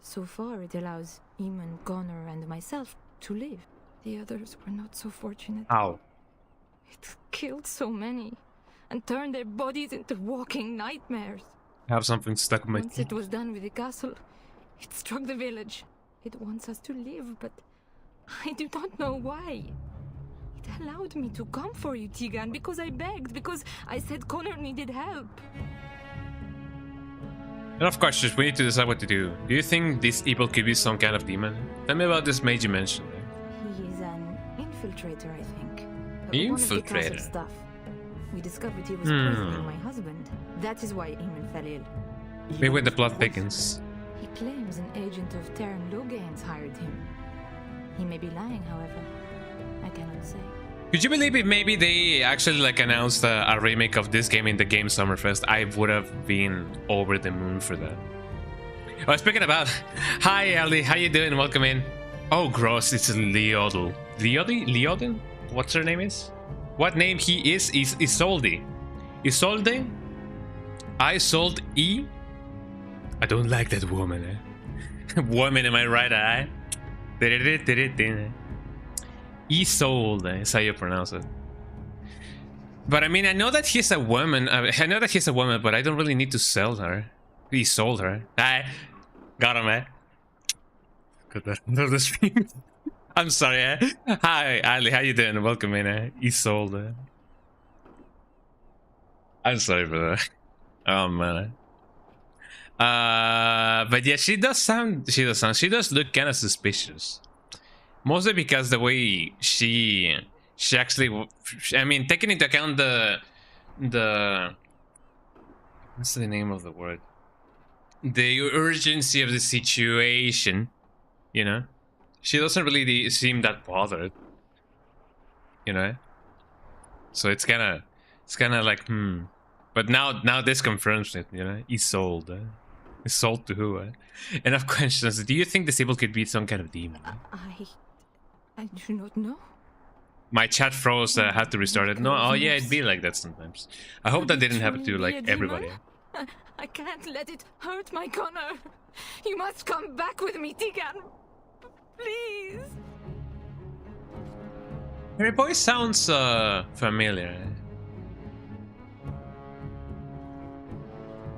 So far it allows Eamon, Connor and myself to live. The others were not so fortunate. How? It killed so many. and turn their bodies into walking nightmares. I have something stuck in my Once teeth. it was done with the castle, it struck the village. It wants us to live, but I do not know why. It allowed me to come for you, Tegan, because I begged, because I said Connor needed help. Enough questions, we need to decide what to do. Do you think this evil could be some kind of demon? Tell me about this mage you mentioned. He is an infiltrator, I think. Infiltrator? One of the castle staff. We discovered he was poisoning my husband. That is why Eamon fell ill. Maybe when the plot thickens. He claims an agent of Terran Logains hired him. He may be lying, however. I cannot say. Could you believe it? Maybe they actually like announced a remake of this game in the Game Summerfest. I would have been over the moon for that. Oh, speaking about, hi Ali, how you doing? Welcome in. Oh, gross! It's Leodel. Leodin? What's her name is? What name he is Isolde. Isolde? I sold E. I don't like that woman. Woman in my right eye. Isolde is how you pronounce it. But I mean, I know that he's a woman. I know that he's a woman, but I don't really need to sell her. He sold her. I got him, eh? I'm sorry, eh? Hi, Ali, how you doing? Welcome in, Isolde. I'm sorry for that. Oh man. But yeah, she does look kind of suspicious. Mostly because the way she actually, I mean, taking into account the what's the name of the word? The urgency of the situation, you know? She doesn't really seem that bothered, you know? So it's kind of like, But now this confirms it, you know? He's sold. He's sold to who? Enough questions. Do you think this evil could be some kind of demon? I do not know. My chat froze. Had to restart it. No, oh yeah, it'd be like that sometimes. I hope that didn't happen to like everybody. I can't let it hurt my Connor. You must come back with me, Tegan. Please. Her voice sounds familiar.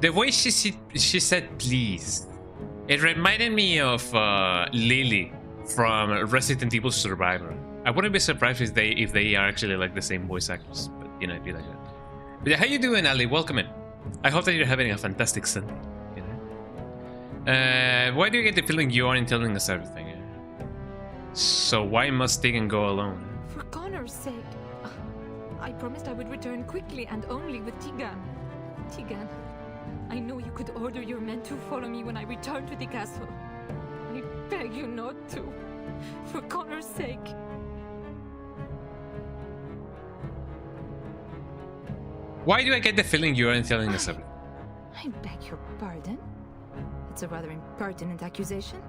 The way she said please, it reminded me of Lily from Resident Evil Survivor. I wouldn't be surprised if they are actually like the same voice actors, but you know, it'd be like that. But yeah, how you doing, Ali? Welcome in. I hope that you're having a fantastic Sunday. You know? Why do you get the feeling you aren't telling us everything? So why must Tegan go alone? For Connor's sake. I promised I would return quickly and only with Tegan. Tegan, I know you could order your men to follow me when I return to the castle. I beg you not to. For Connor's sake. Why do I get the feeling you aren't telling us everything? I beg your pardon? It's a rather impertinent accusation.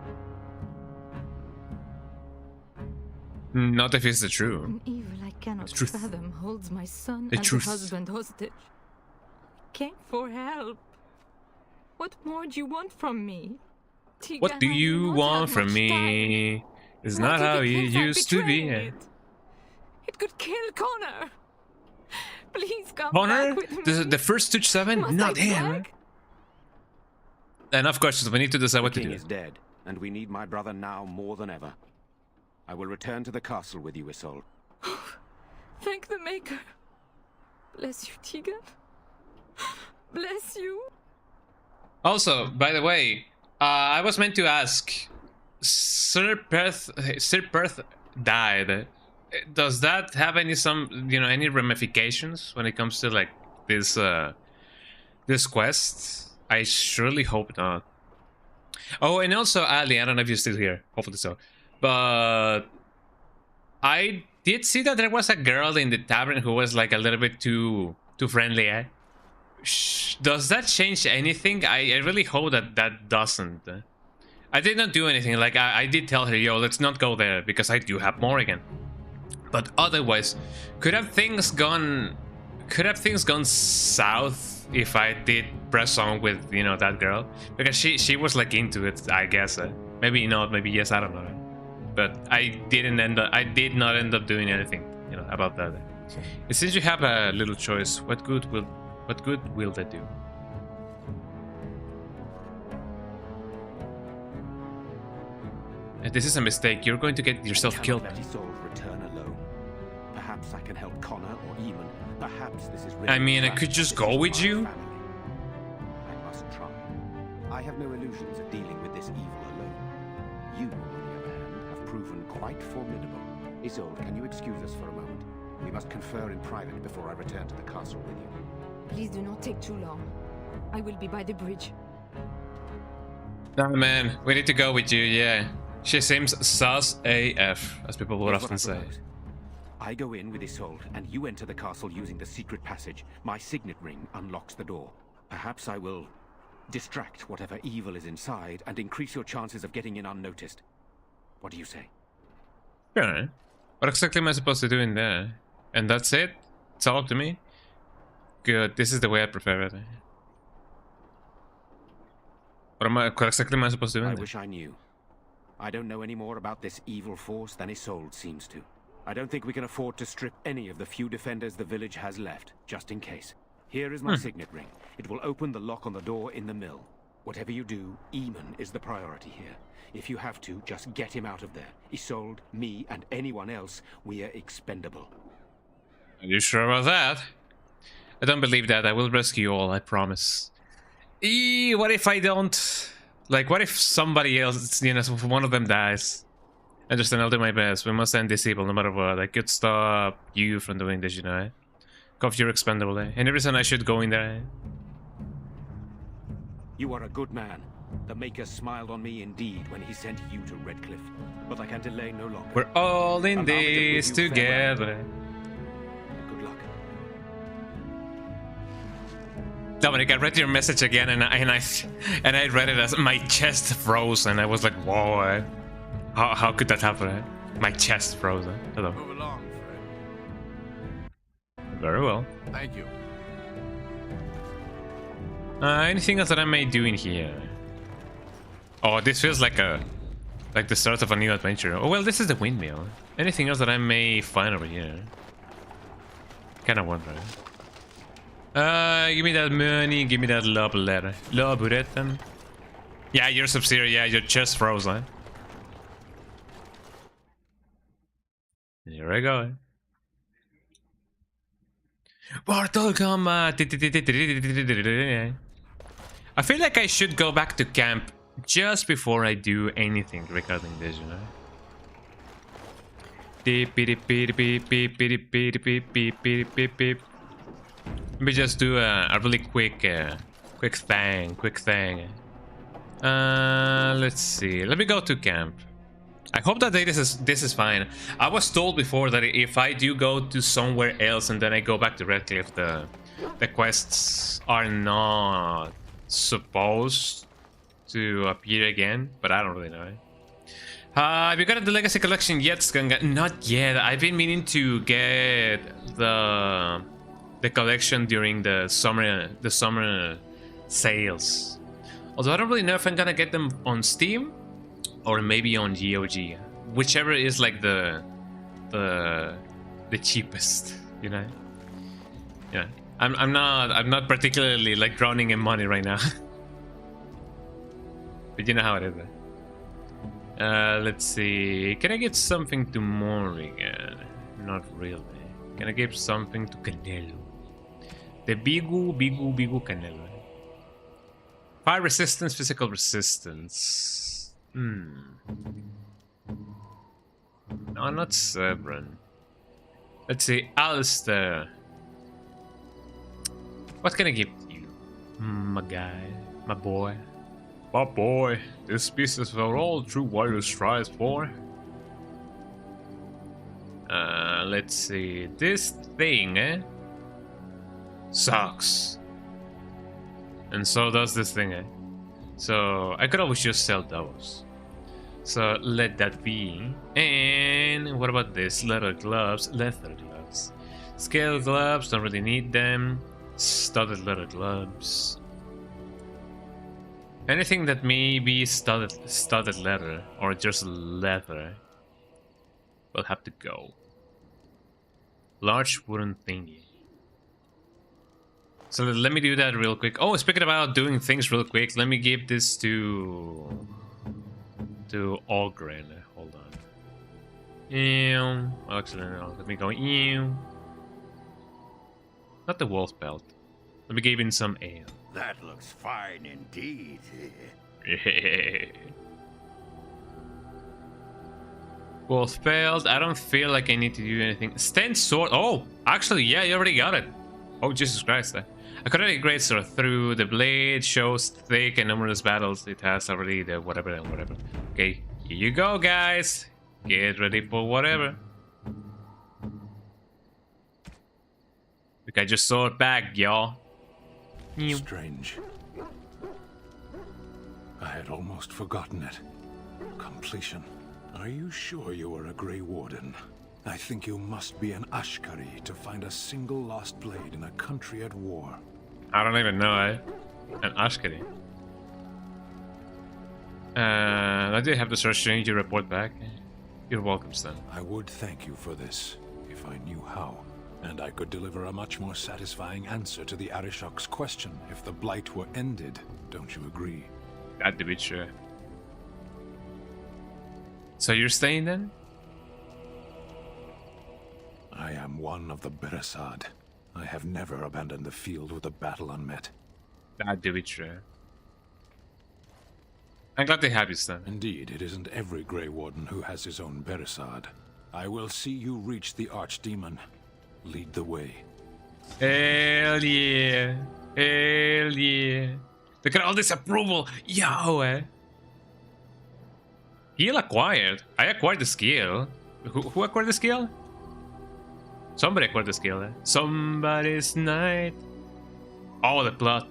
Not if it's the truth. An evil I cannot fathom holds my son and truth. husband hostage. I came for help. What more do you want from me? Tegan, What do you want from me? It's not how you used to be. It could kill Connor. Please come Connor? back with me. The first Stitch 7? Must Not I him. beg? Enough questions. We need to decide what to The king do. is dead, and we need my brother now more than ever. I will return to the castle with you, Isolde. Thank the Maker. Bless you, Tegan. Bless you. Also, by the way, I was meant to ask, Sir Perth died. Does that have any ramifications when it comes to like this quest? I surely hope not. Oh, and also Ali, I don't know if you're still here. Hopefully so. But I did see that there was a girl in the tavern who was like a little bit too friendly, eh? Does that change anything? I really hope that doesn't. I did not do anything. Like I did tell her, yo, let's not go there because I do have Morrigan. But otherwise, could have things gone south if I did press on with that girl, because she was like into it, I guess. Maybe not, maybe yes, I don't know. But I did not end up doing anything about that. Since you have a little choice, what good will that do? This is a mistake. You're going to get yourself killed. Let Isolde return alone. Perhaps I can help Connor or Eamon. Perhaps this is really I mean, I could just go with you. I must try. I have no illusions of dealing with this evil alone. You, on the other hand, have proven quite formidable. Isolde, can you excuse us for a moment? We must confer in private before I return to the castle with you. Please do not take too long. I will be by the bridge. Nah, man, we need to go with you, yeah. She seems sus AF, as people would often say. I go in with Isolde, and you enter the castle using the secret passage. My signet ring unlocks the door. Perhaps I will distract whatever evil is inside and increase your chances of getting in unnoticed. What do you say? Sure. What exactly am I supposed to do in there? And that's it? It's all up to me? Good, this is the way I prefer it. What exactly am I supposed to do in there? I wish I knew. I don't know any more about this evil force than Isolde seems to. I don't think we can afford to strip any of the few defenders the village has left, just in case. Here is my signet ring. It will open the lock on the door in the mill. Whatever you do, Eamon is the priority here. If you have to, just get him out of there. Isolde, me, and anyone else, we are expendable. Are you sure about that? I don't believe that. I will rescue you all, I promise. What if I don't? Like, what if somebody else, you know, if one of them dies? I just I'll do my best. We must end this evil no matter what. I could stop you from doing this, you know, eh? Cause you're expendable, eh? Any reason I should go in there, eh? You are a good man. The Maker smiled on me indeed when he sent you to Redcliffe. But I can delay no longer. We're all in this together. Good luck. Dominic, I read your message again, and I read it as my chest froze, and I was like, whoa, how could that happen? Eh? My chest froze. Eh? Hello. Move along, Fred. Very well. Thank you. Anything else that I may do in here? Oh, this feels like the start of a new adventure. Oh well, this is the windmill. Anything else that I may find over here? Kinda wondering. Give me that money, give me that love letter. Love written. Yeah, you're Sub-Zero, yeah, your chest froze, huh? Here I go. Mortal Kombat! I feel like I should go back to camp just before I do anything regarding this, you know? Let me just do a really quick thing. Let's see. Let me go to camp. I hope that this is fine. I was told before that if I do go to somewhere else and then I go back to Redcliffe, the quests are not supposed to appear again, but I don't really know. Have you got the Legacy Collection yet, Skanga? Not yet. I've been meaning to get the collection during the summer sales. Although I don't really know if I'm gonna get them on Steam or maybe on GOG, whichever is like the cheapest, you know. Yeah, I'm not particularly like drowning in money right now, but you know how it is. Let's see. Can I give something to Morrigan? Not really. Can I give something to Canelo? The Bigu Canelo. Fire resistance, physical resistance. No, not Severin. Let's see, Alistair. What can I give to you? My guy, my boy. My boy, this species are all true warriors strive for. Let's see, this thing, sucks. And so does this thing, So I could always just sell those. So let that be. And what about this? Leather gloves. Scale gloves, don't really need them. Studded leather gloves. Anything that may be studded leather or just leather will have to go. Large wooden thingy. So let me do that real quick. Oh, speaking about doing things real quick, let me give this to Ogren. Hold on. Actually, no, let me go. Not the wolf belt. Let me give him some ale. That looks fine indeed. Wolf belt. I don't feel like I need to do anything. Stand sword. Oh, actually, yeah, you already got it. Oh, Jesus Christ. A kinetic great sword through the blade shows thick and numerous battles. It has already the whatever and whatever. Okay, here you go, guys. Get ready for whatever. We got your sword back, y'all. Strange. I had almost forgotten it. Completion. Are you sure you are a Grey Warden? I think you must be an Ashkari to find a single lost blade in a country at war. I don't even know, An Ashkari. I did have to search change your report back. You're welcome, Stan. I would thank you for this, if I knew how. And I could deliver a much more satisfying answer to the Arishok's question if the Blight were ended. Don't you agree? That'd be true. So you're staying then? I am one of the Beresad. I have never abandoned the field with a battle unmet. That'd be true. I'm glad to have you, Stan. Indeed, it isn't every Grey Warden who has his own Beresad. I will see you reach the Archdemon. Lead the way. Hell yeah. Hell yeah. Look at all this approval. Yo, Skill acquired. I acquired the skill. Who acquired the skill? Somebody acquired the skill. Somebody's night. Oh, the plot.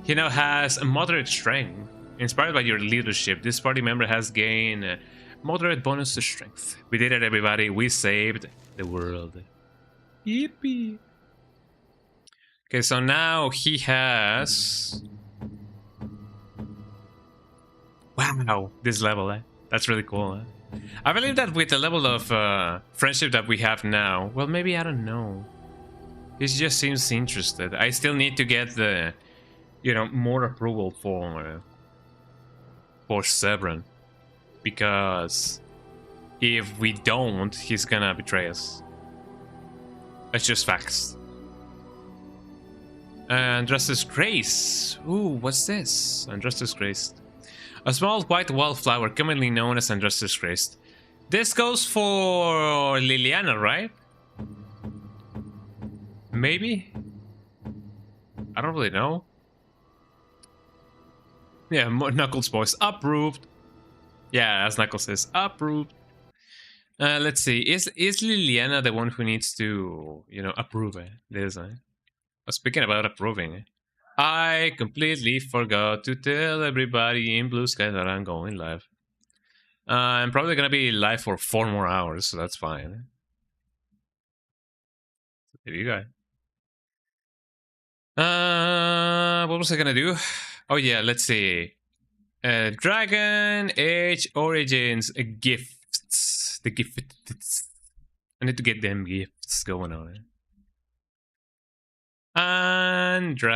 He now has a moderate strength. Inspired by your leadership, this party member has gained a moderate bonus to strength. We did it, everybody. We saved the world. Yippee. Okay, so now he has... Wow, this level, That's really cool, I believe that with the level of friendship that we have now, well, maybe, I don't know. He just seems interested. I still need to get the, more approval for Severin. Because if we don't, he's gonna betray us. That's just facts. Andrus's Grace. Ooh, what's this? Andrus's Grace. A small white wildflower commonly known as Andrus's Grace. This goes for Liliana, right? Maybe? I don't really know. Yeah, Knuckles' voice. Approved. Yeah, as Knuckles says, approved. Let's see. Is Liliana the one who needs to, approve this? Speaking about approving, I completely forgot to tell everybody in Blue Sky that I'm going live. I'm probably gonna be live for 4 more hours, so that's fine. There you go. What was I gonna do? Oh yeah, let's see. Dragon Age Origins gifts. The gifts. I need to get them gifts going on. Andrus's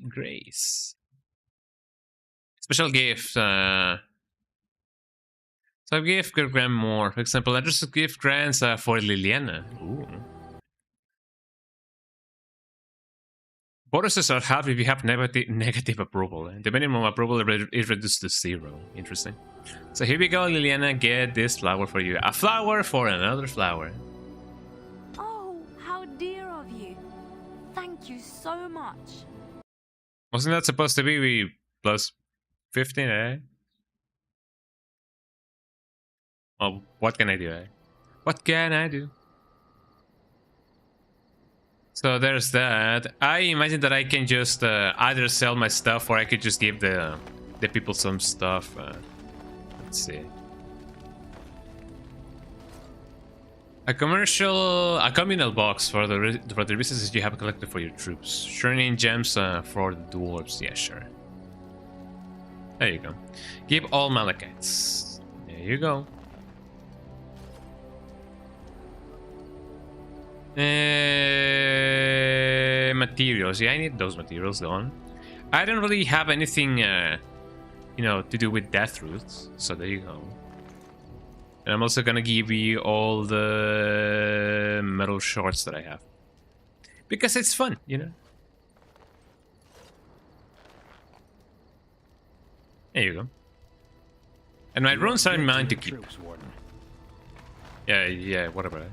Grace. Special gift. So gift could grant more. For example, Andrus's gift grants for Liliana. Ooh. Bonuses are half if you have negative approval. The minimum approval is reduced to 0. Interesting. So here we go, Liliana. Get this flower for you. A flower for another flower. Oh, how dear of you. Thank you so much. Wasn't that supposed to be plus 15, eh? Oh, what can I do, eh? What can I do? So there's that. I imagine that I can just either sell my stuff or I could just give the people some stuff. Let's see. A communal box for the resources you have collected for your troops. Churning gems for the dwarves. Yeah, sure. There you go. Give all Malachites. There you go. Materials. Yeah, I need those materials done. I don't really have anything, you know, to do with death roots. So there you go. And I'm also gonna give you all the metal shards that I have. Because it's fun, you know? There you go. And my runes are mine to keep. Yeah, whatever.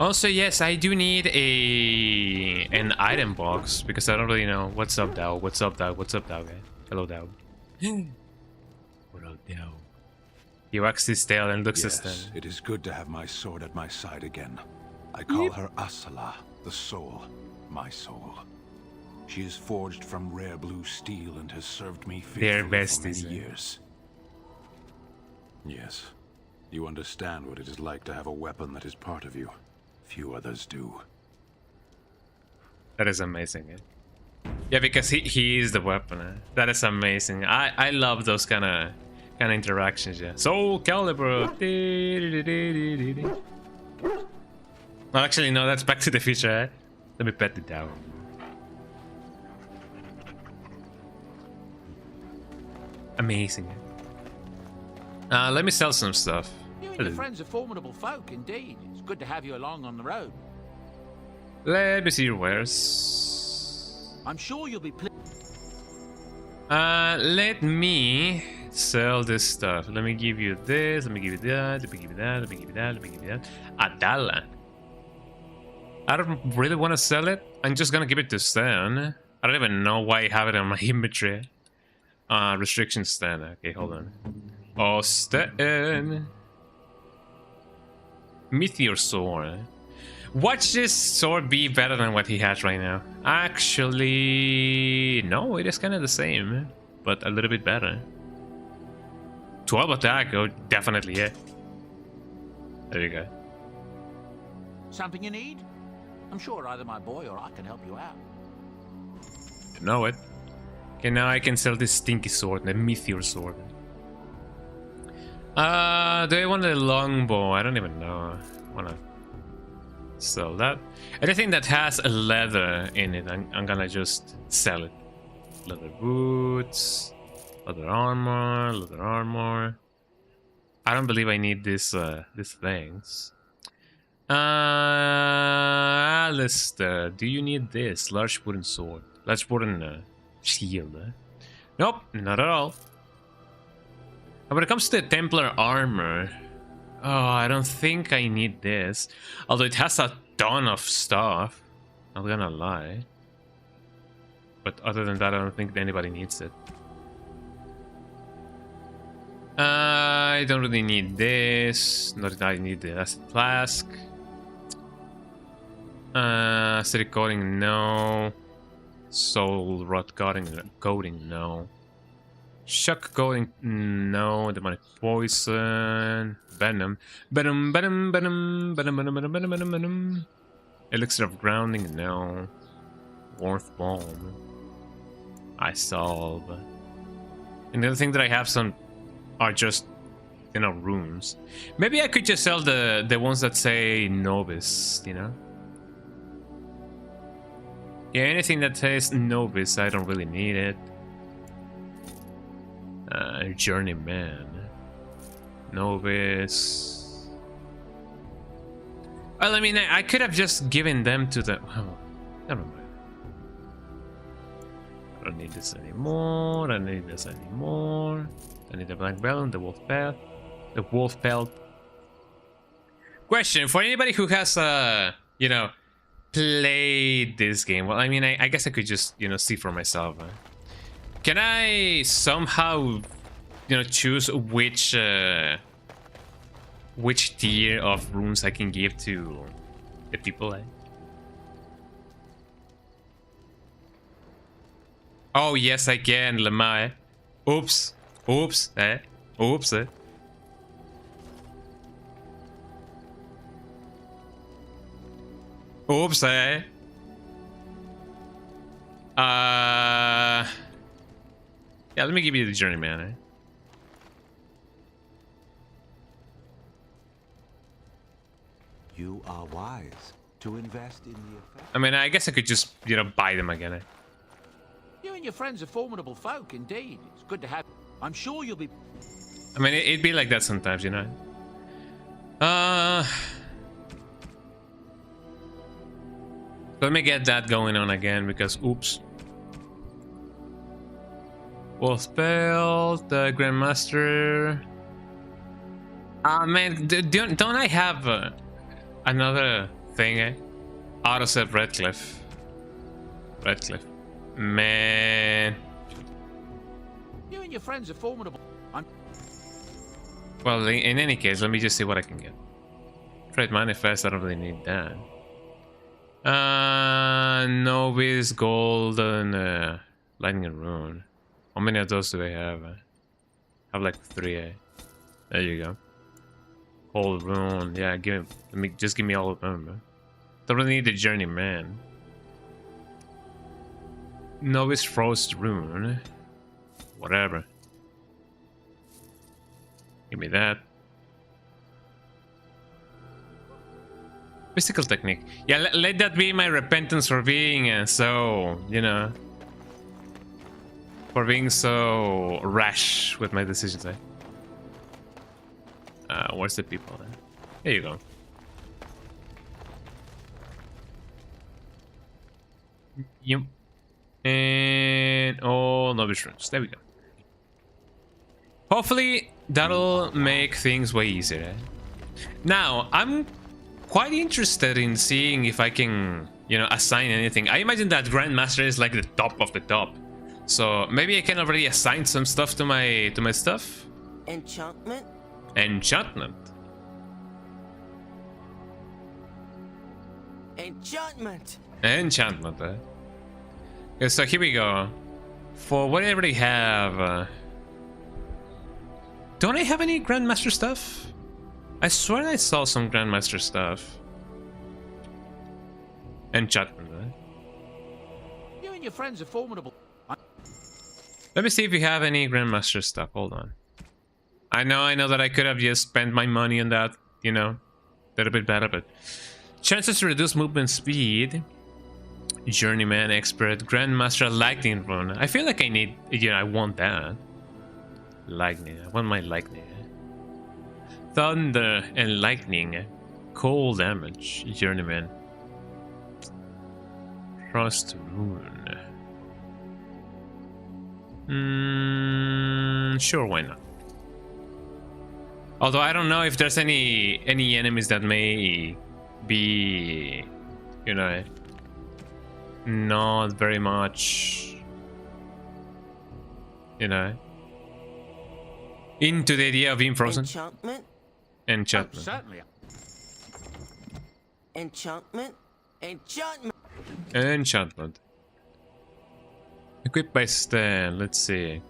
Also, yes, I do need an item box because I don't really know. What's up, Dow? What's up, Dow? What's up, Dow, guy? Hello, Dow. What up, Dow? He wags his tail and looks Yes, at them. it is good to have my sword at my side again. I call her Asala, the soul, my soul. She is forged from rare blue steel and has served me faithfully for many years. Yes, you understand what it is like to have a weapon that is part of you. Few others do. That is amazing. Eh? Yeah, because he is the weapon. Eh? That is amazing. I love those kind of interactions. Yeah. Soul Calibur. Well, actually, no. That's Back to the Future. Eh? Let me pet it down. Amazing. Let me sell some stuff. You and your friends are formidable folk, indeed. It's good to have you along on the road. Let me see your wares. I'm sure you'll be let me sell this stuff. Let me give you this. Let me give you that. Let me give you that. Let me give you that. Let me give you that. $1. I don't really want to sell it. I'm just gonna give it to Stan. I don't even know why I have it on my inventory. Restriction Stan. Okay, hold on. Oh, Stan. Meteor Sword. Watch this sword be better than what he has right now. Actually, no, it is kind of the same, but a little bit better. 12 attack, oh, definitely, yeah. There you go. something you need? I'm sure either my boy or I can help you out. You know it. Okay, now I can sell this stinky sword, the Meteor Sword. Do I want a longbow? I don't even know. I wanna sell that. Anything that has a leather in it, I'm gonna just sell it. Leather boots, leather armor. I don't believe I need these things. Alistair, do you need this? Large wooden sword. Large wooden shield. Nope, not at all. And when it comes to the Templar armor, oh, I don't think I need this. Although it has a ton of stuff. Not gonna lie. But other than that, I don't think anybody needs it. I don't really need this. Not that I need the acid flask. Acidic coating, no. Soul rot coating, no. Shock coating, no. Demonic poison. Venom. Venom. Elixir of grounding, no. Warmth bomb. I solve. And the other thing that I have some are just, you know, runes. Maybe I could just sell the ones that say novice, you know? Yeah, anything that says novice, I don't really need it. Journeyman. Novice. Well, I mean, I could have just given them to the... Oh, never mind. I don't need this anymore. I don't need this anymore. I need the black belt and the wolf pelt. The wolf pelt. Question for anybody who has, you know, played this game. Well, I mean, I guess I could just, you know, see for myself. Can I somehow, you know, choose which tier of runes I can give to the people? Oh yes, I can, Lemay. Oops. Oops. Oops. Oops. Yeah, let me give you the journeyman. You are wise to invest in the effect. I mean, I guess I could just, you know, buy them again. Eh? You and your friends are formidable folk, indeed. It's good to have. I'm sure you'll be. I mean, it'd be like that sometimes, you know. Let me get that going on again because, oops. Wolf spell, the Grandmaster. Ah, man, don't I have another thing, eh? Auto-set Redcliffe. Redcliffe. Man. You and your friends are formidable. Well, in any case, let me just see what I can get. Trade Manifest, I don't really need that. Novice, Golden, Lightning Rune. How many of those do I have? I have like 3, eh? There you go. Whole Rune, yeah, just give me all of them, man. Don't really need the Journeyman. Novice Frost Rune. Whatever. Give me that. Mystical Technique. Yeah, let that be my repentance for being so, you know, for being so rash with my decisions. Eh? Where's the people? There you go. Yep. And all novice runes. There we go. Hopefully that'll make things way easier. Eh? Now, I'm quite interested in seeing if I can, you know, assign anything. I imagine that Grandmaster is like the top of the top. So maybe I can already assign some stuff to my stuff. Enchantment? Enchantment. Enchantment. Enchantment, eh? Okay, so here we go. For what I already have, don't I have any Grandmaster stuff? I swear I saw some Grandmaster stuff. Enchantment, eh? You and your friends are formidable. Let me see if we have any Grandmaster stuff. Hold on. I know that I could have just spent my money on that, you know, a little bit better, but chances to reduce movement speed. Journeyman Expert, Grandmaster Lightning Rune. I feel like I need, you know, I want that. Lightning. I want my lightning. Thunder and lightning. Cold damage. Journeyman. Frost Rune. Sure, why not? Although I don't know if there's any enemies that may be, you know, not very much, you know, into the idea of being frozen. Enchantment? Enchantment. Oh, certainly. Enchantment? Enchantment! Enchantment. Equipped by Stan, let's see.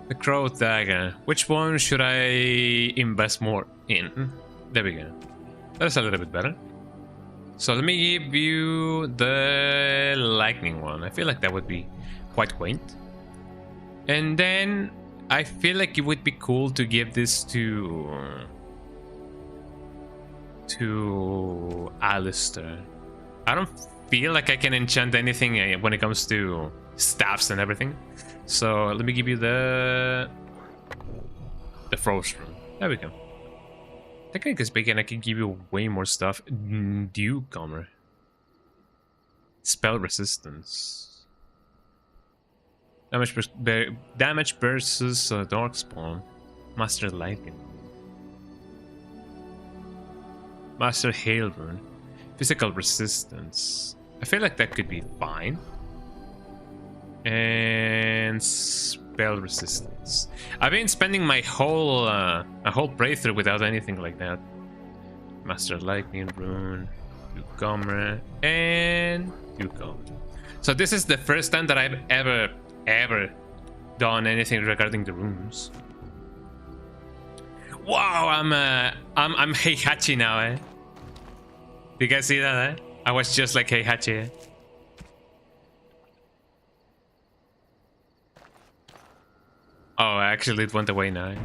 The Crow Dagger. Which one should I invest more in? There we go. That's a little bit better. So let me give you the lightning one. I feel like that would be quite quaint. And then I feel like it would be cool to give this to Alistair. I don't feel like I can enchant anything when it comes to staffs and everything. So let me give you the Frost Rune. There we go. Technically speaking, I can give you way more stuff. Newcomer. Spell resistance. Damage versus Darkspawn. Master Lightning. Master Hail Rune. Physical resistance. I feel like that could be fine. And spell resistance. I've been spending my whole a whole playthrough without anything like that. Master Lightning Rune, Newcomer, and Newcomer. So this is the first time that I've ever done anything regarding the runes. Wow, I'm Heihachi now, eh? You guys see that, eh? I was just like Heihachi, eh? Oh, actually it went away now.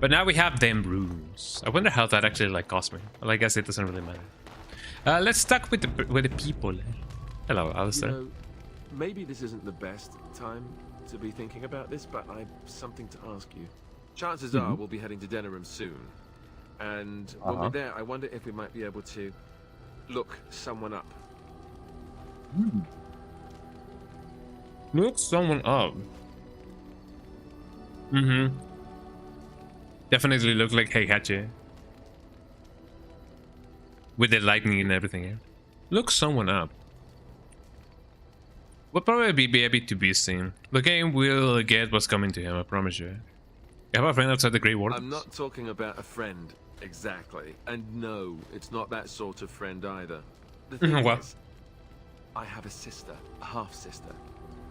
But now we have them runes. I wonder how that actually like cost me. Well, I guess it doesn't really matter. Let's talk with the people. Hello, Alistair. You know, maybe this isn't the best time to be thinking about this, but I've something to ask you. Chances are we'll be heading to Denerim soon. And when we're there, I wonder if we might be able to look someone up. Look someone up. Definitely look like Heihachi. With the lightning and everything. Yeah. Look someone up. We'll probably be able to be seen. The game will get what's coming to him, I promise you. You have a friend outside the Grey Wardens? I'm not talking about a friend, exactly. And no, it's not that sort of friend either. The thing is, I have a sister, a half-sister.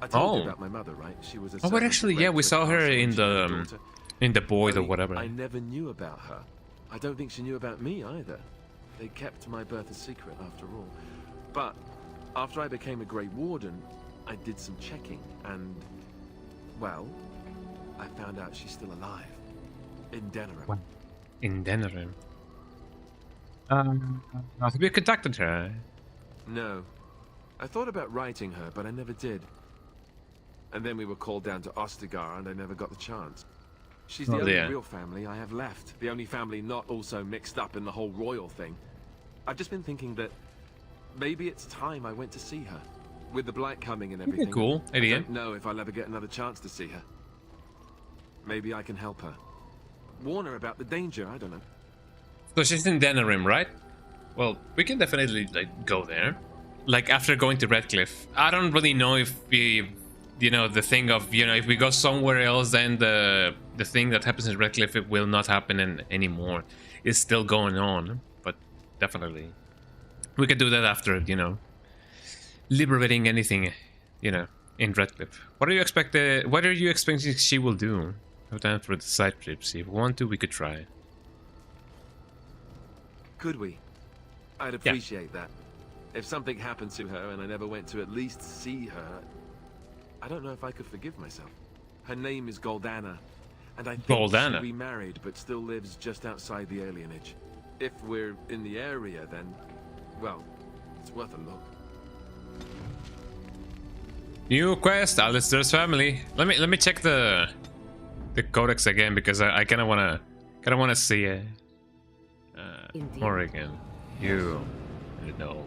I told you about my mother, right? She was a but actually, yeah, we saw her in the Boys or whatever. I never knew about her. I don't think she knew about me either. They kept my birth a secret after all. But after I became a Grey Warden, I did some checking and, well, I found out she's still alive. In Denerim. In Denerim? Have you contacted her? No. I thought about writing her, but I never did. And then we were called down to Ostagar, and I never got the chance. She's the only real family I have left. The only family not also mixed up in the whole royal thing. I've just been thinking that maybe it's time I went to see her. With the blight coming and everything. Cool. I don't know if I'll ever get another chance to see her. Maybe I can help her. Warn her about the danger, I don't know. So she's in Denerim, right? Well, we can definitely like go there. Like after going to Redcliffe. I don't really know if we, you know, the thing of, you know, if we go somewhere else, then the thing that happens in Redcliffe, it will not happen anymore. It's still going on, but definitely we could do that after, you know, liberating anything, you know, in Redcliffe. What are you expecting she will do? No time for the side trips. If we want to, we could try. Could we? I'd appreciate that. If something happened to her and I never went to at least see her, I don't know if I could forgive myself. Her name is Goldana, and I think she remarried but still lives just outside the alienage. If we're in the area, then, well, it's worth a look. New quest, Alistair's family. Let me check the codex again because I kind of wanna see it more again. You know.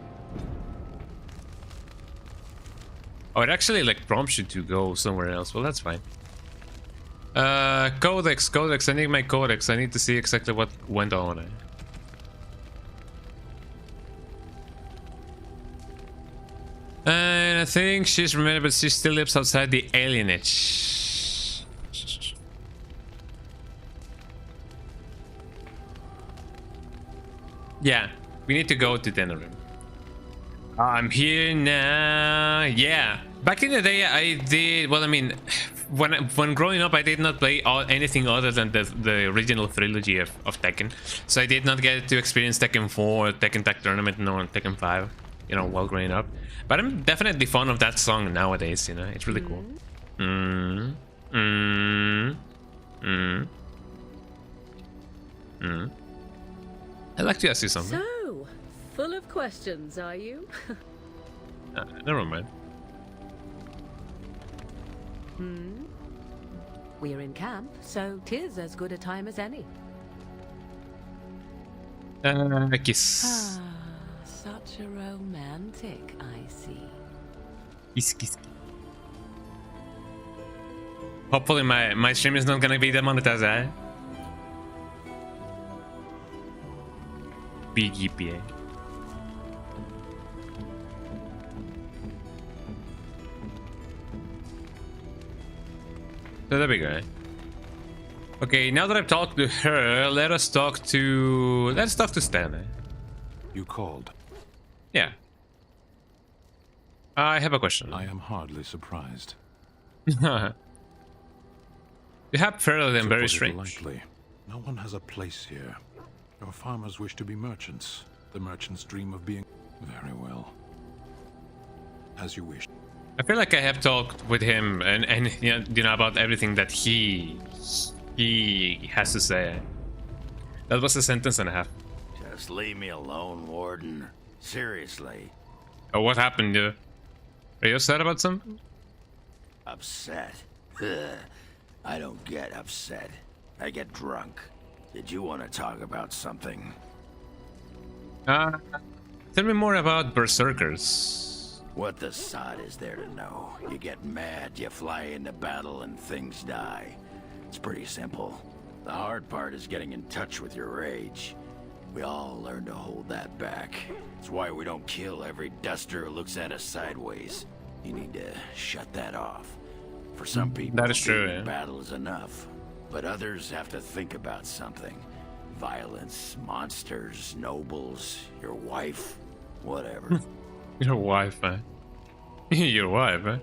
Oh, it actually like prompts you to go somewhere else. Well, that's fine. Codex. I need my codex. I need to see exactly what went on. And I think she's remembered, but she still lives outside the alienage. Yeah, we need to go to Denerim. I'm here now. Yeah, back in the day, I did. Well, I mean, when growing up, I did not play anything other than the original trilogy of Tekken. So I did not get to experience Tekken 4, Tekken Tag Tournament, nor Tekken 5. You know, while growing up. But I'm definitely fond of that song nowadays, you know, it's really cool. I'd like to ask you something. So, full of questions, are you? Never mind. We're in camp, so 'tis as good a time as any. Kiss. Such a romantic, I see. Kiss. Hopefully my stream is not gonna be demonetized, eh? Big EPA. So there we go. Okay, now that I've talked to her, let's talk to Stan. Eh? You called. Yeah. I have a question. I am hardly surprised. You have further than very strange. Lightly. No one has a place here. Your farmers wish to be merchants. The merchants dream of being... Very well. As you wish. I feel like I have talked with him and you know about everything that he has to say. That was a sentence and a half. Just leave me alone, Warden. Seriously. Oh, what happened? Are you upset about something? Upset? I don't get upset. I get drunk. Did you want to talk about something? Tell me more about berserkers. What the sod is there to know? You get mad, you fly into battle, and things die. It's pretty simple. The hard part is getting in touch with your rage. We all learn to hold that back. It's why we don't kill every duster who looks at us sideways. You need to shut that off. For some people, that is true, being in yeah. battle is enough. But others have to think about something. Violence, monsters, nobles, your wife, whatever. Your wife, eh? Your wife, eh?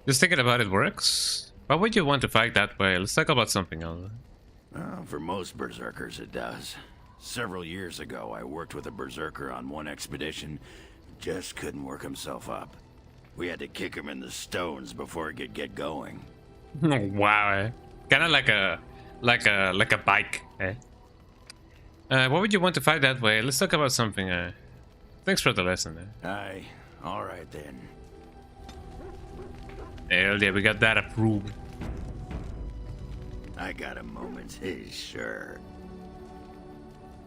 Just thinking about it works. Why would you want to fight that way? Let's talk about something else. For most berserkers, it does. Several years ago, I worked with a berserker on one expedition. Just couldn't work himself up. We had to kick him in the stones before he could get going. Wow, eh? Kind of like a bike, eh? Why would you want to fight that way? Let's talk about something. Thanks for the lesson, eh? Aye, all right then. Hell yeah, we got that approved. I got a moment, sure.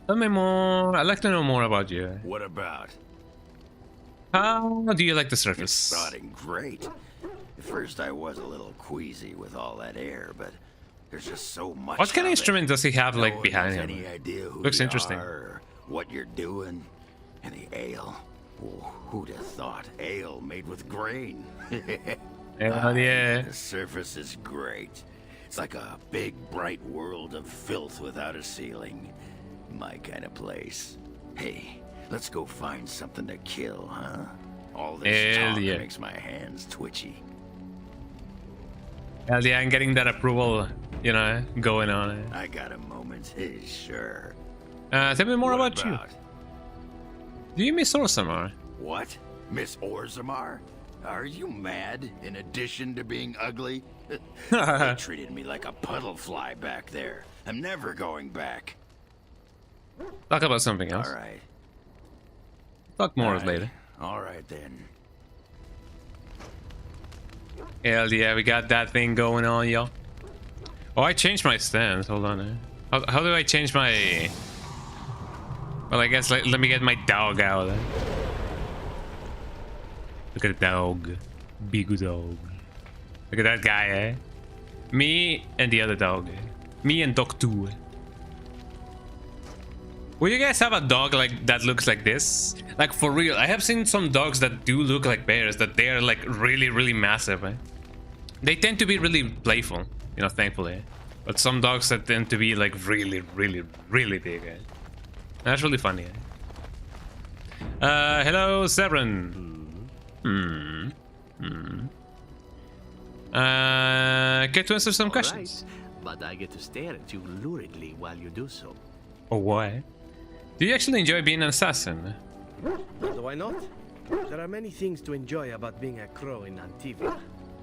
Tell me more. I'd like to know more about you. What about? How do you like the surface? It's starting great. At first I was a little queasy with all that air, but there's just so much. What kind of of instrument does he have, like, one behind has him? Any idea who Looks you interesting. are or what you're doing? And the ale. Oh, who'd have thought ale made with grain? Hell yeah. The surface is great. It's like a big, bright world of filth without a ceiling. My kind of place. Hey, let's go find something to kill, huh? All this Hell talk yeah. makes my hands twitchy. Hell yeah, I'm getting that approval, you know, going on. Eh? I got a moment, sure. Tell me more What about you. Do you miss Orsamar? What? Miss Orzammar? Are you mad, in addition to being ugly? They treated me like a puddle fly back there. I'm never going back. Talk about something else. All right. Talk more Aye. later. All right, then. Hell yeah, we got that thing going on, yo. Oh, I changed my stance. Hold on. Eh? How do I change my... Well, I guess let me get my dog out. Eh? Look at the dog. Big dog. Look at that guy, eh? Me and the other dog. Eh? Me and dog 2. Eh? Will you guys have a dog like that looks like this? Like for real, I have seen some dogs that do look like bears, that they are like really, really massive. Eh? They tend to be really playful, you know, thankfully. But some dogs that tend to be like really, really, really big. Eh? That's really funny. Eh? Hello, Severin. Get to answer some questions. Right, but I get to stare at you luridly while you do so. Oh, why? Do you actually enjoy being an assassin? Why not? There are many things to enjoy about being a crow in Antivia.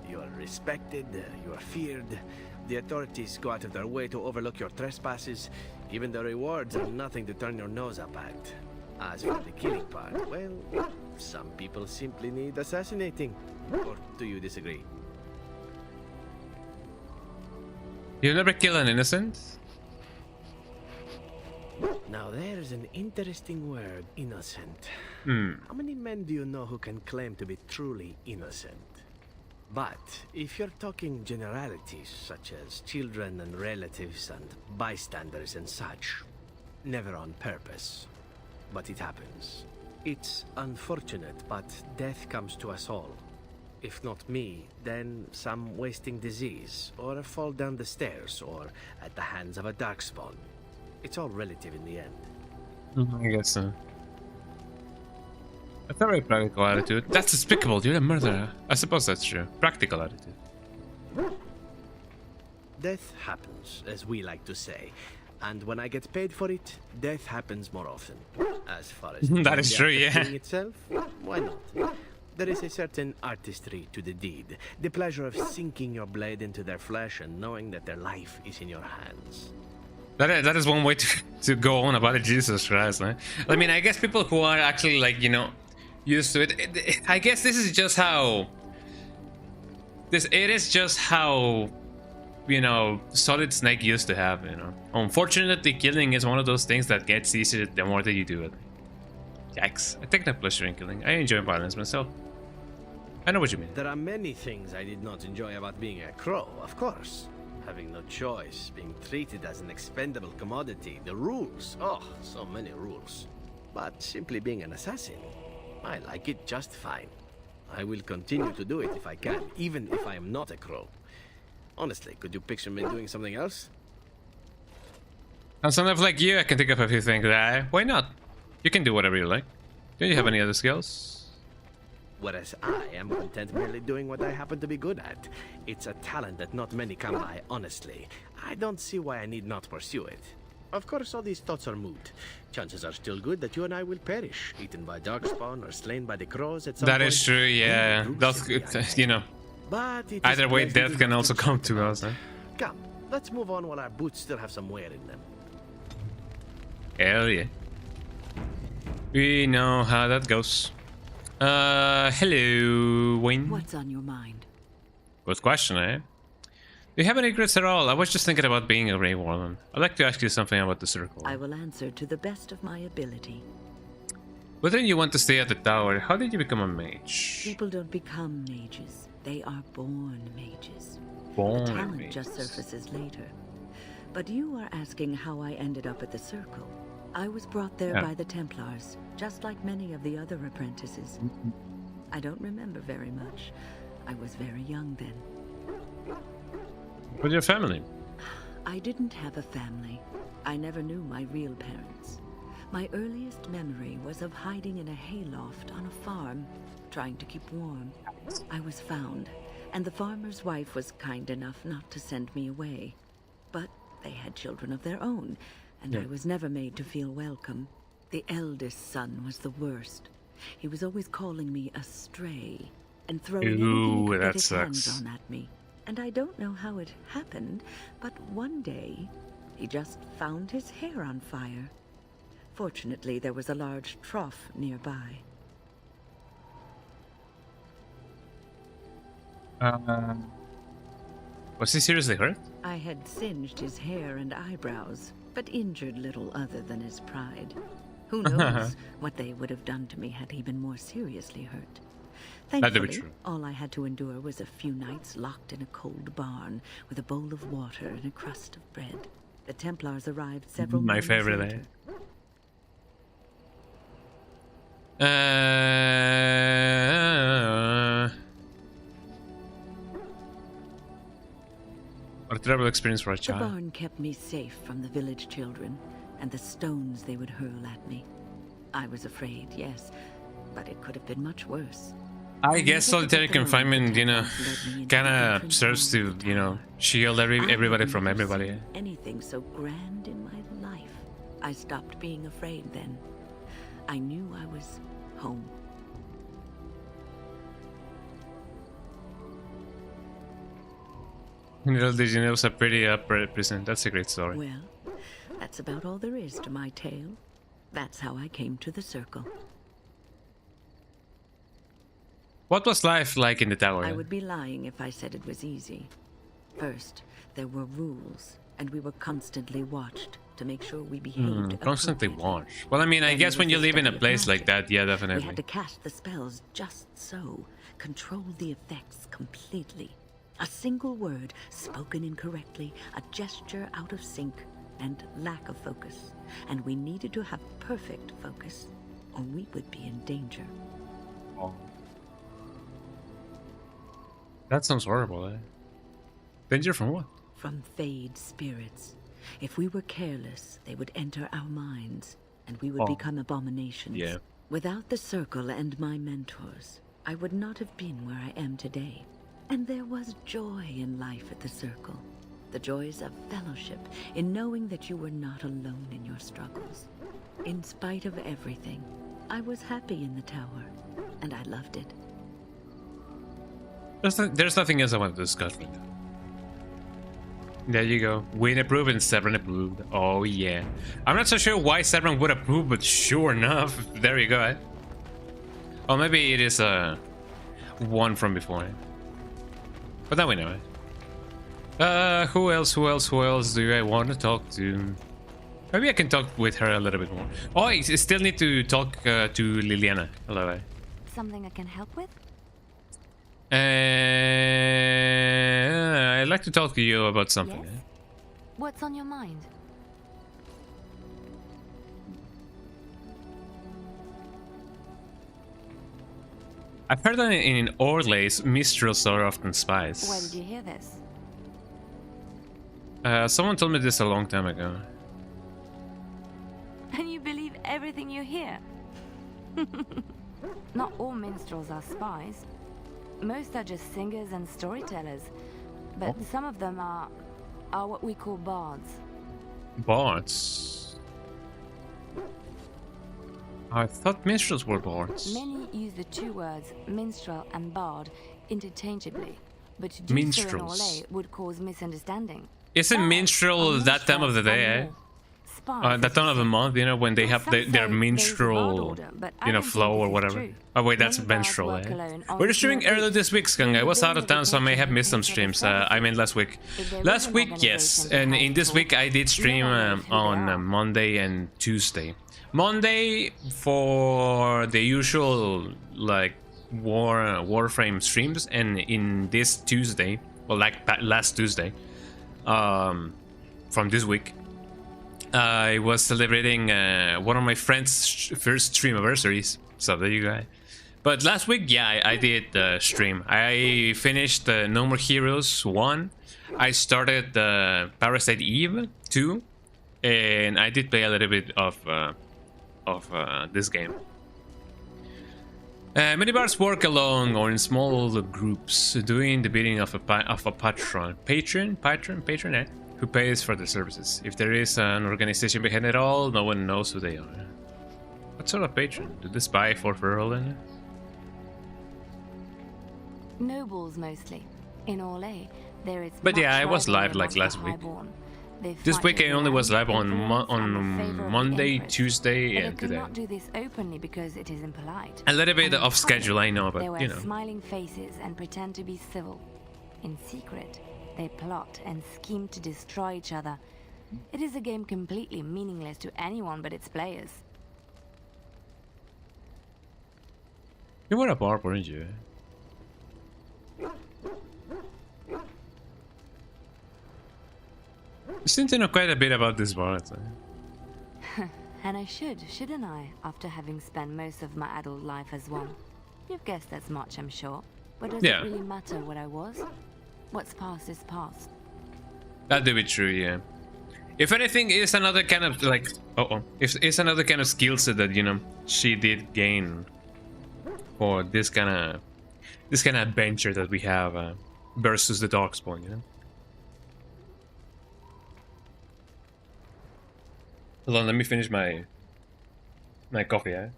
You are respected, you are feared. The authorities go out of their way to overlook your trespasses. Even the rewards are nothing to turn your nose up at. As for the killing part, well, some people simply need assassinating. Or do you disagree? You never kill an innocent? Now there's an interesting word, innocent. How many men do you know who can claim to be truly innocent? But if you're talking generalities, such as children and relatives and bystanders and such, never on purpose. But it happens. It's unfortunate, but death comes to us all. If not me, then some wasting disease, or a fall down the stairs, or at the hands of a darkspawn. It's all relative in the end. I guess so. A very practical attitude. That's despicable, you're a murderer. I suppose that's true. Practical attitude. Death happens, as we like to say. And when I get paid for it, death happens more often. As far as That is true, yeah. itself, why not? There is a certain artistry to the deed, the pleasure of sinking your blade into their flesh and knowing that their life is in your hands. That is one way to go on about it. Jesus Christ, man. I mean, I guess people who are actually, like, you know, used to it, I guess this is just how... it is just how, you know, Solid Snake used to have, you know. Unfortunately, killing is one of those things that gets easier the more that you do it. Yikes. I take no pleasure in killing. I enjoy violence myself. I know what you mean. There are many things I did not enjoy about being a crow, of course. Having no choice, being treated as an expendable commodity, the rules. Oh, so many rules. But simply being an assassin, I like it just fine. I will continue to do it if I can, even if I am not a crow. Honestly, could you picture me doing something else? And someone like you, I can think of a few things. Why not? You can do whatever you like. Do you have any other skills? Whereas I am content merely doing what I happen to be good at. It's a talent that not many come by, honestly. I don't see why I need not pursue it. Of course, all these thoughts are moot. Chances are still good that you and I will perish, eaten by darkspawn or slain by the crows at some point. That is true, yeah. That's good, you know. But it either is way, pleasant death to can have also to come chat to about us, it. eh? Come, let's move on while our boots still have some wear in them. Hell yeah. We know how that goes. Hello, Wayne. What's on your mind? Good question, eh? Do you have any regrets at all? I was just thinking about being a Grey Warden. I'd like to ask you something about the Circle. I will answer to the best of my ability. But then you want to stay at the tower. How did you become a mage? People don't become mages. They are born mages. Born the talent mages. just surfaces later. But you are asking how I ended up at the Circle. I was brought there by the Templars, just like many of the other apprentices. I don't remember very much. I was very young then. With your family? I didn't have a family. I never knew my real parents. My earliest memory was of hiding in a hayloft on a farm, trying to keep warm. I was found, and the farmer's wife was kind enough not to send me away. But they had children of their own, and I was never made to feel welcome. The eldest son was the worst. He was always calling me a stray, and throwing anything he could get his hands on at me. And I don't know how it happened, but one day, he just found his hair on fire. Fortunately, there was a large trough nearby. Was he seriously hurt? I had singed his hair and eyebrows, but injured little other than his pride. Who knows what they would have done to me had he been more seriously hurt. Thankfully, all I had to endure was a few nights locked in a cold barn with a bowl of water and a crust of bread. The Templars arrived several mornings favorite, later. What a terrible experience for a The child. barn kept me safe from the village children and the stones they would hurl at me. I was afraid, yes, but it could have been much worse. I guess solitary confinement, you know, kinda serves to, you know, shield everybody from everybody. Anything so grand in my life. I stopped being afraid then. I knew I was home. Little did you know it was a pretty prison. That's a great story. Well, that's about all there is to my tale. That's how I came to the Circle. What was life like in the tower? I would be lying if I said it was easy. First, there were rules, and we were constantly watched to make sure we behaved Constantly watched. Well, I mean, I guess when you live in a place like that, yeah, definitely. We had to cast the spells just so, control the effects completely. A single word spoken incorrectly, a gesture out of sync, and lack of focus. And we needed to have perfect focus, or we would be in danger. Oh. That sounds horrible, eh? Danger from what? From Fade spirits. If we were careless, they would enter our minds, and we would become abominations. Yeah. Without the Circle and my mentors, I would not have been where I am today. And there was joy in life at the Circle. The joys of fellowship, in knowing that you were not alone in your struggles. In spite of everything, I was happy in the tower, and I loved it. There's nothing else I want to discuss right now. There you go. Win approved and Severn approved. Oh yeah. I'm not so sure why Severn would approve, but sure enough, there you go. Or maybe it is one from before. But now we know it. Who else do I want to talk to? Maybe I can talk with her a little bit more. Oh, I still need to talk to Liliana. Hello. Something I can help with? I'd like to talk to you about something. Yes? What's on your mind? I've heard that in Orlays, minstrels are often spies. Where did you hear this? Someone told me this a long time ago. And you believe everything you hear? Not all minstrels are spies. Most are just singers and storytellers. But some of them are what we call bards. Bards? I thought minstrels were bards. Many use the two words minstrel and bard interchangeably, but to do so in Orlais would cause misunderstanding. Isn't minstrel that time of the day, eh? That time of the month, you know, when they have their minstrel, you know, flow or whatever. Oh wait, that's minstrel, eh? We're streaming earlier this week, Skung. I was out of town, so I may have missed some streams. I mean last week. Last week, yes. And in this week, I did stream on Monday and Tuesday. Monday for the usual, like, Warframe streams. And in this Tuesday, well, like last Tuesday, from this week, I was celebrating one of my friend's first stream anniversaries, so there you go. But last week, yeah, I did stream. I finished No More Heroes 1. I started Parasite Eve 2, and I did play a little bit of this game. Many bars work alone or in small groups, doing the bidding of a patron, who pays for the services. If there is an organization behind it all, no one knows who they are. What sort of patron? Do they spy for Ferelden? Nobles mostly. In Orlais, there is. But yeah, I was live like last week. This week I only was live on Monday, Tuesday, and today. They cannot do this openly because it is impolite. A little bit off schedule, I know, but you know. They wear smiling faces and pretend to be civil. In secret, they plot and scheme to destroy each other. It is a game completely meaningless to anyone but its players. You were a barb, weren't you? You seem to know quite a bit about this bard. And I shouldn't I, after having spent most of my adult life as one? You've guessed as much, I'm sure. But does it really matter what I was? What's past is past. That do be true, yeah. If anything, it's another kind of like, it's another kind of skill set that, you know, she did gain for this kind of adventure that we have versus the Darkspawn, you know. Hold on, let me finish my coffee, eh?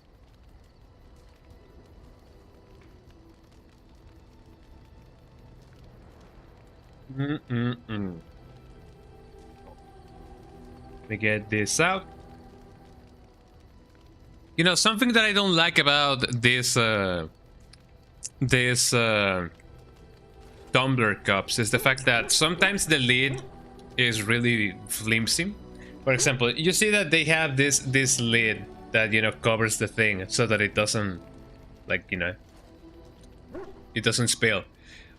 Let me get this out. You know, something that I don't like about this tumbler cups is the fact that sometimes the lid is really flimsy. For example, you see that they have this lid that, you know, covers the thing so that it doesn't, like, you know, it doesn't spill.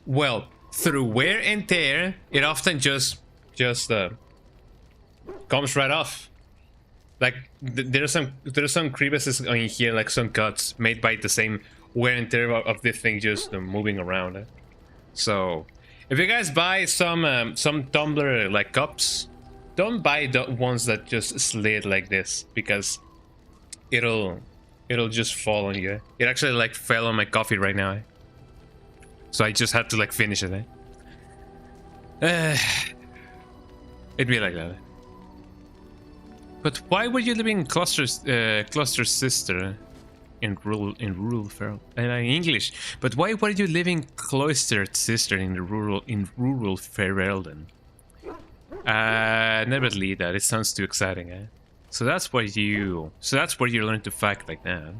Well, through wear and tear, it often just comes right off. Like there's some crevices in here, like some cuts made by the same wear and tear of the thing just moving around. So if you guys buy some tumbler like cups, don't buy the ones that just slid like this, because it'll just fall on you. It actually like fell on my coffee right now. So I just had to like finish it. It'd be like that. But why were you living in Cluster's sister rural English. But why were you living cloistered, sister, in rural Ferelden? Never leave that. It sounds too exciting, eh? So that's where you learn to fight like that.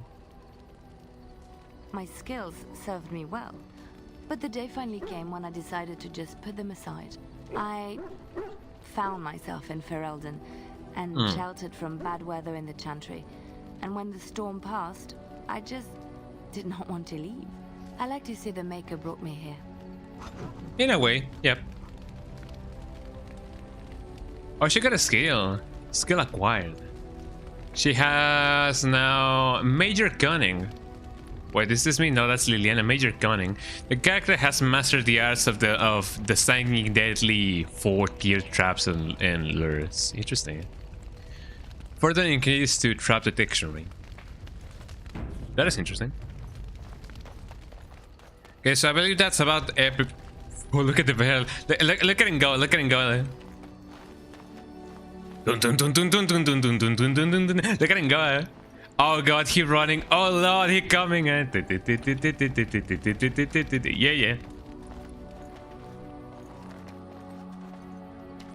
My skills served me well, but the day finally came when I decided to just put them aside. I found myself in Ferelden and sheltered from bad weather in the Chantry. And when the storm passed, I just did not want to leave. I like to say the Maker brought me here. In a way, yep. Oh, she got a skill. Skill acquired. She has now Major Cunning. Wait, does this mean? No, that's Liliana. Major Cunning. The character has mastered the arts of the stinging, deadly 4-tier traps and lures. Interesting. Further increase to trap detection ring. That is interesting. Okay, so I believe that's about epic. Oh, look at the bell. Look at him go. Look at him go. Dun, dun, dun, dun, dun, dun, dun, dun, dun, dun, dun, dun, dun. Look at him go. Oh god, he running. Oh lord, he coming. Yeah, yeah.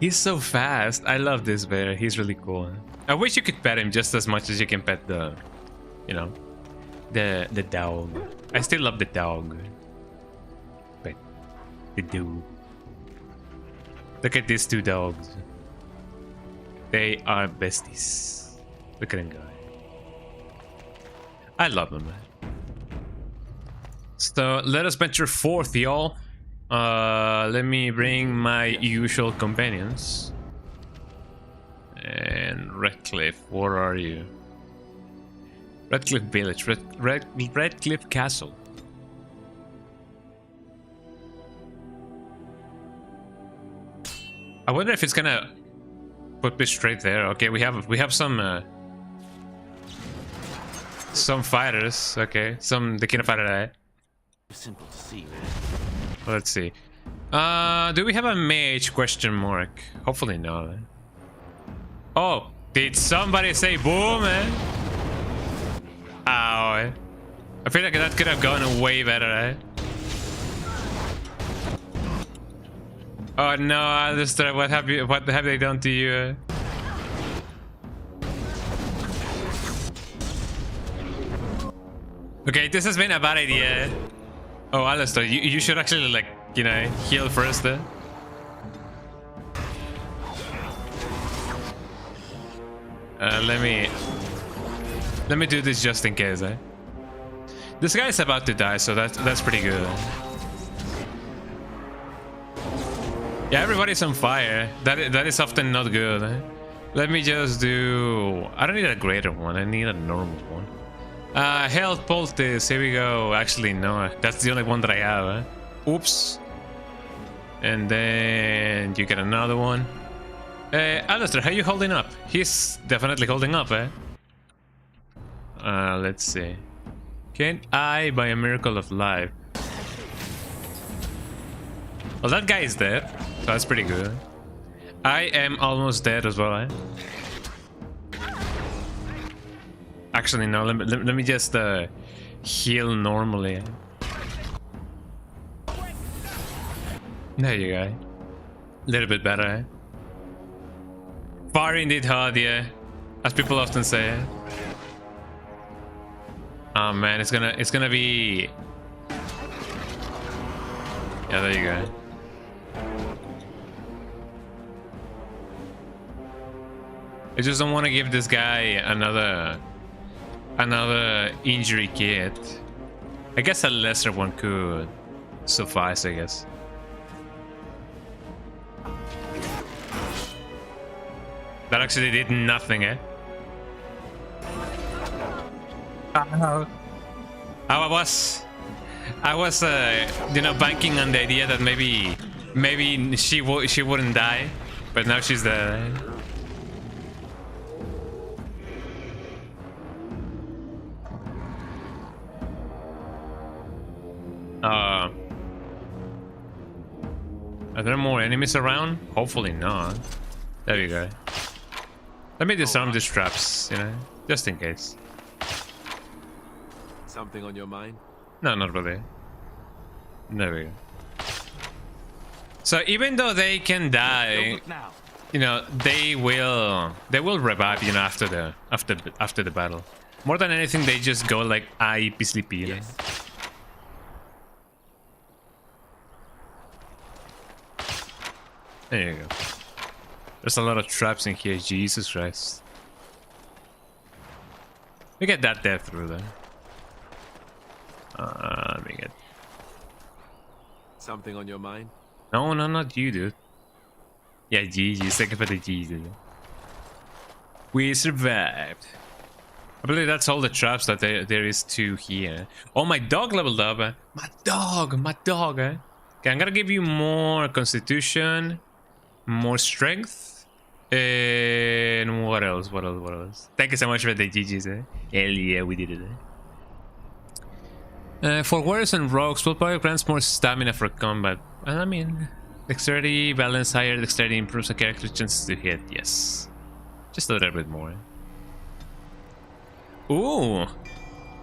He's so fast. I love this bear. He's really cool. I wish you could pet him just as much as you can pet the, you know, the dog. I still love the dog. But the dude. Look at these two dogs. They are besties. Look at him go. I love them, man. So let us venture forth, y'all. Let me bring my usual companions. And Redcliffe, where are you? Redcliffe Village, Redcliffe Castle. I wonder if it's gonna put me straight there. Okay, we have some fighters. Okay, the kind of fighter I. Simple to see. Let's see. Do we have a mage? Question mark. Hopefully not. Oh, did somebody say boom, man? Ow. I feel like that could have gone way better, eh? Oh no, Alistair, what have they done to you? Okay, this has been a bad idea. Oh, Alistair, you should actually, like, you know, heal first, eh? Let me do this just in case, eh? This guy's about to die, so that's pretty good. Yeah, everybody's on fire. That is often not good, eh? Let me just do... I don't need a greater one, I need a normal one. Health poultice, here we go. Actually, no, that's the only one that I have, eh? Oops. And then you get another one. Alistair, how you holding up? He's definitely holding up, eh? Let's see. Can I, by a miracle of life... Well, that guy is dead, so that's pretty good. I am almost dead as well, eh? Actually, no, let me just heal normally. There you go. A little bit better, eh? Far indeed hard, yeah. As people often say. Oh man, it's gonna be... Yeah, there you go. I just don't want to give this guy another injury kit. I guess a lesser one could suffice, I guess. That actually did nothing, eh? I was you know, banking on the idea that maybe she wouldn't die, but now she's dead. Are there more enemies around? Hopefully not. There you go. Let me disarm these traps, you know, just in case. Something on your mind? No, not really. There we go. So even though they can die, you know, they will revive, you know, after the battle. More than anything, they just go like be sleepy, you know? There you go. There's a lot of traps in here, Jesus Christ. We get that death through there. Let me get... Something on your mind? No, not you, dude. Yeah, GG. Thank you for the G, dude. We survived. I believe that's all the traps that there is to here. Oh, my dog leveled up. My dog. Okay, I'm gonna give you more constitution, more strength, and what else? Thank you so much for the GGs. Hell yeah, we did it. For warriors and rogues, willpower grants more stamina for combat. I mean, dexterity, balance higher, dexterity improves a character's chances to hit. Yes, just a little bit more. Ooh,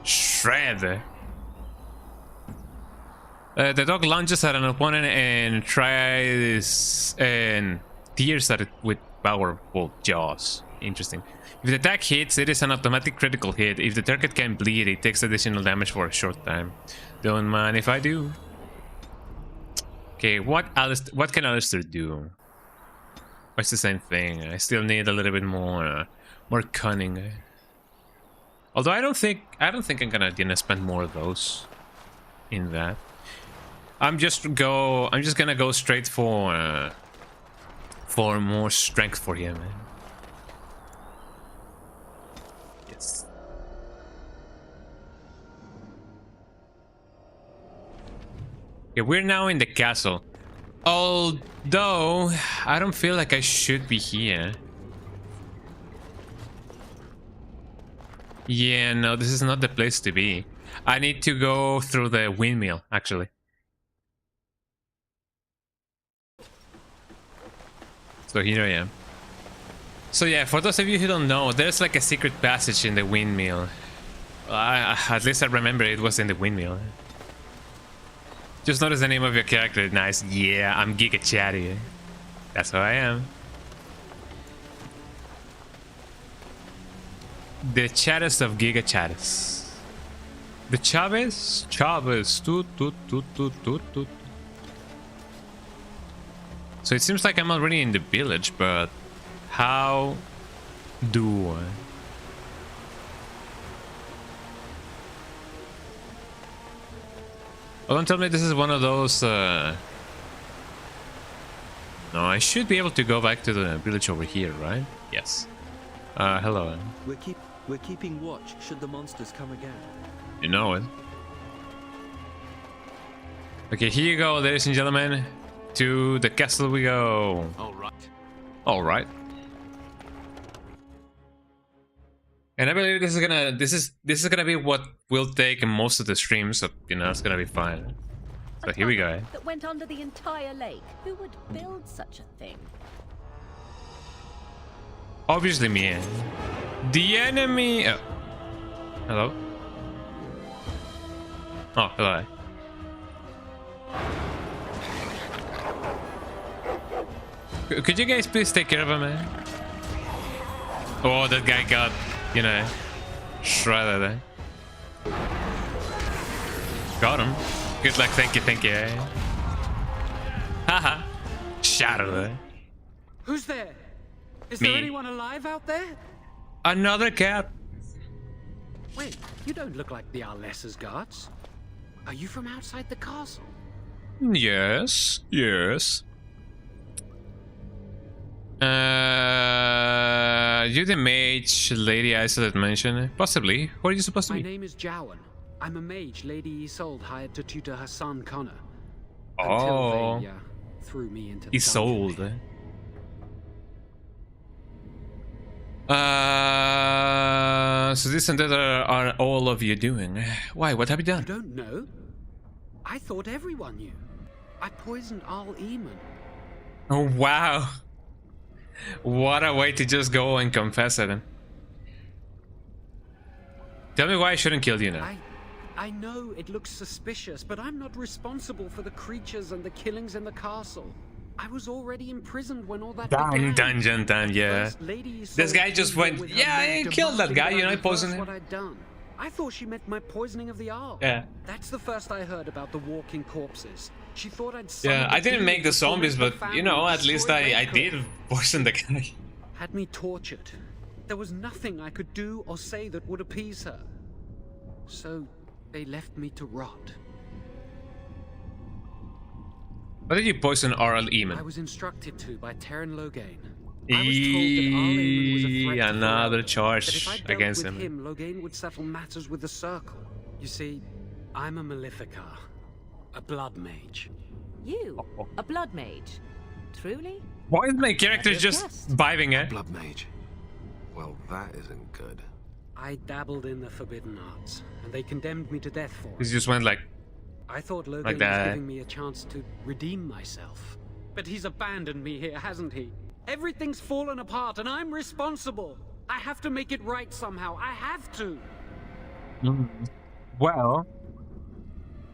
shred. The dog lunges at an opponent and tries and tears at it with powerful jaws. Interesting. If the attack hits, it is an automatic critical hit. If the target can bleed, it takes additional damage for a short time. Don't mind if I do. Okay, what can Alistair do? It's the same thing. I still need a little bit more cunning. Although I don't think I'm gonna spend more of those in that. I'm just gonna go straight for more strength for him. Yes. Okay, we're now in the castle. Although I don't feel like I should be here. Yeah, no, this is not the place to be. I need to go through the windmill, actually. So here I am. So yeah, for those of you who don't know, there's like a secret passage in the windmill. At least I remember it was in the windmill. Just notice the name of your character. Nice. Yeah, I'm Giga Chatty. That's who I am. The chattest of Giga Chattest. The Chavez? Toot. So it seems like I'm already in the village, but how do I? Oh, don't tell me this is one of those... No, I should be able to go back to the village over here, right? Yes. Hello. We're keeping watch should the monsters come again. You know it. Okay, here you go, ladies and gentlemen. To the castle we go. All right. And I believe this is gonna be what will take most of the stream, so you know it's gonna be fine. So here we go. That went under the entire lake. Who would build such a thing? Obviously me. The enemy. Oh. Hello. Oh, hello. Could you guys please take care of him, man? Oh, that guy got, you know, shredded. Got him. Good luck, thank you. Haha. Shadow. Who's there? Is Me. there anyone alive out there? Another cat. Wait, you don't look like the Arlessa's guards. Are you from outside the castle? Yes. You the mage Lady Isolde mentioned? Possibly. Who are you supposed to be? My name is Jowan. I'm a mage Lady Isolde hired to tutor her son Connor. Oh. Until they threw me into the Isolde. dungeon. So this and that are all of you doing. Why? What have you done? You don't know? I thought everyone knew. I poisoned Al Eamon. Oh, wow. What a way to just go and confess it. Tell me why I shouldn't kill you now. I know it looks suspicious, but I'm not responsible for the creatures and the killings in the castle. I was already imprisoned when all that began. Dungeon time, yeah. This guy just went, yeah, I killed that guy, you know, I poisoned him. What I'd done. I thought she meant my poisoning of the Arl. Yeah. That's the first I heard about the walking corpses. She thought I'd yeah, I didn't make the zombies, but you know, at least I did poison the guy. Had me tortured. There was nothing I could do or say that would appease her. So they left me to rot. Why did you poison Arl Eamon? I was instructed to by Terran Loghain. I was told that Arl Eamon was a threat to another Ferelden, charge that if I dealt against with him. Loghain would settle matters with the Circle. You see, I'm a Maleficar, a blood mage. You? A blood mage? Truly? Why is my character just vibing it? Blood mage. Well, that isn't good. I dabbled in the forbidden arts, and they condemned me to death for it. He just went like... I thought Loghain like was that. giving me a chance to redeem myself. But he's abandoned me here, hasn't he? Everything's fallen apart, and I'm responsible. I have to make it right somehow. I have to. Well...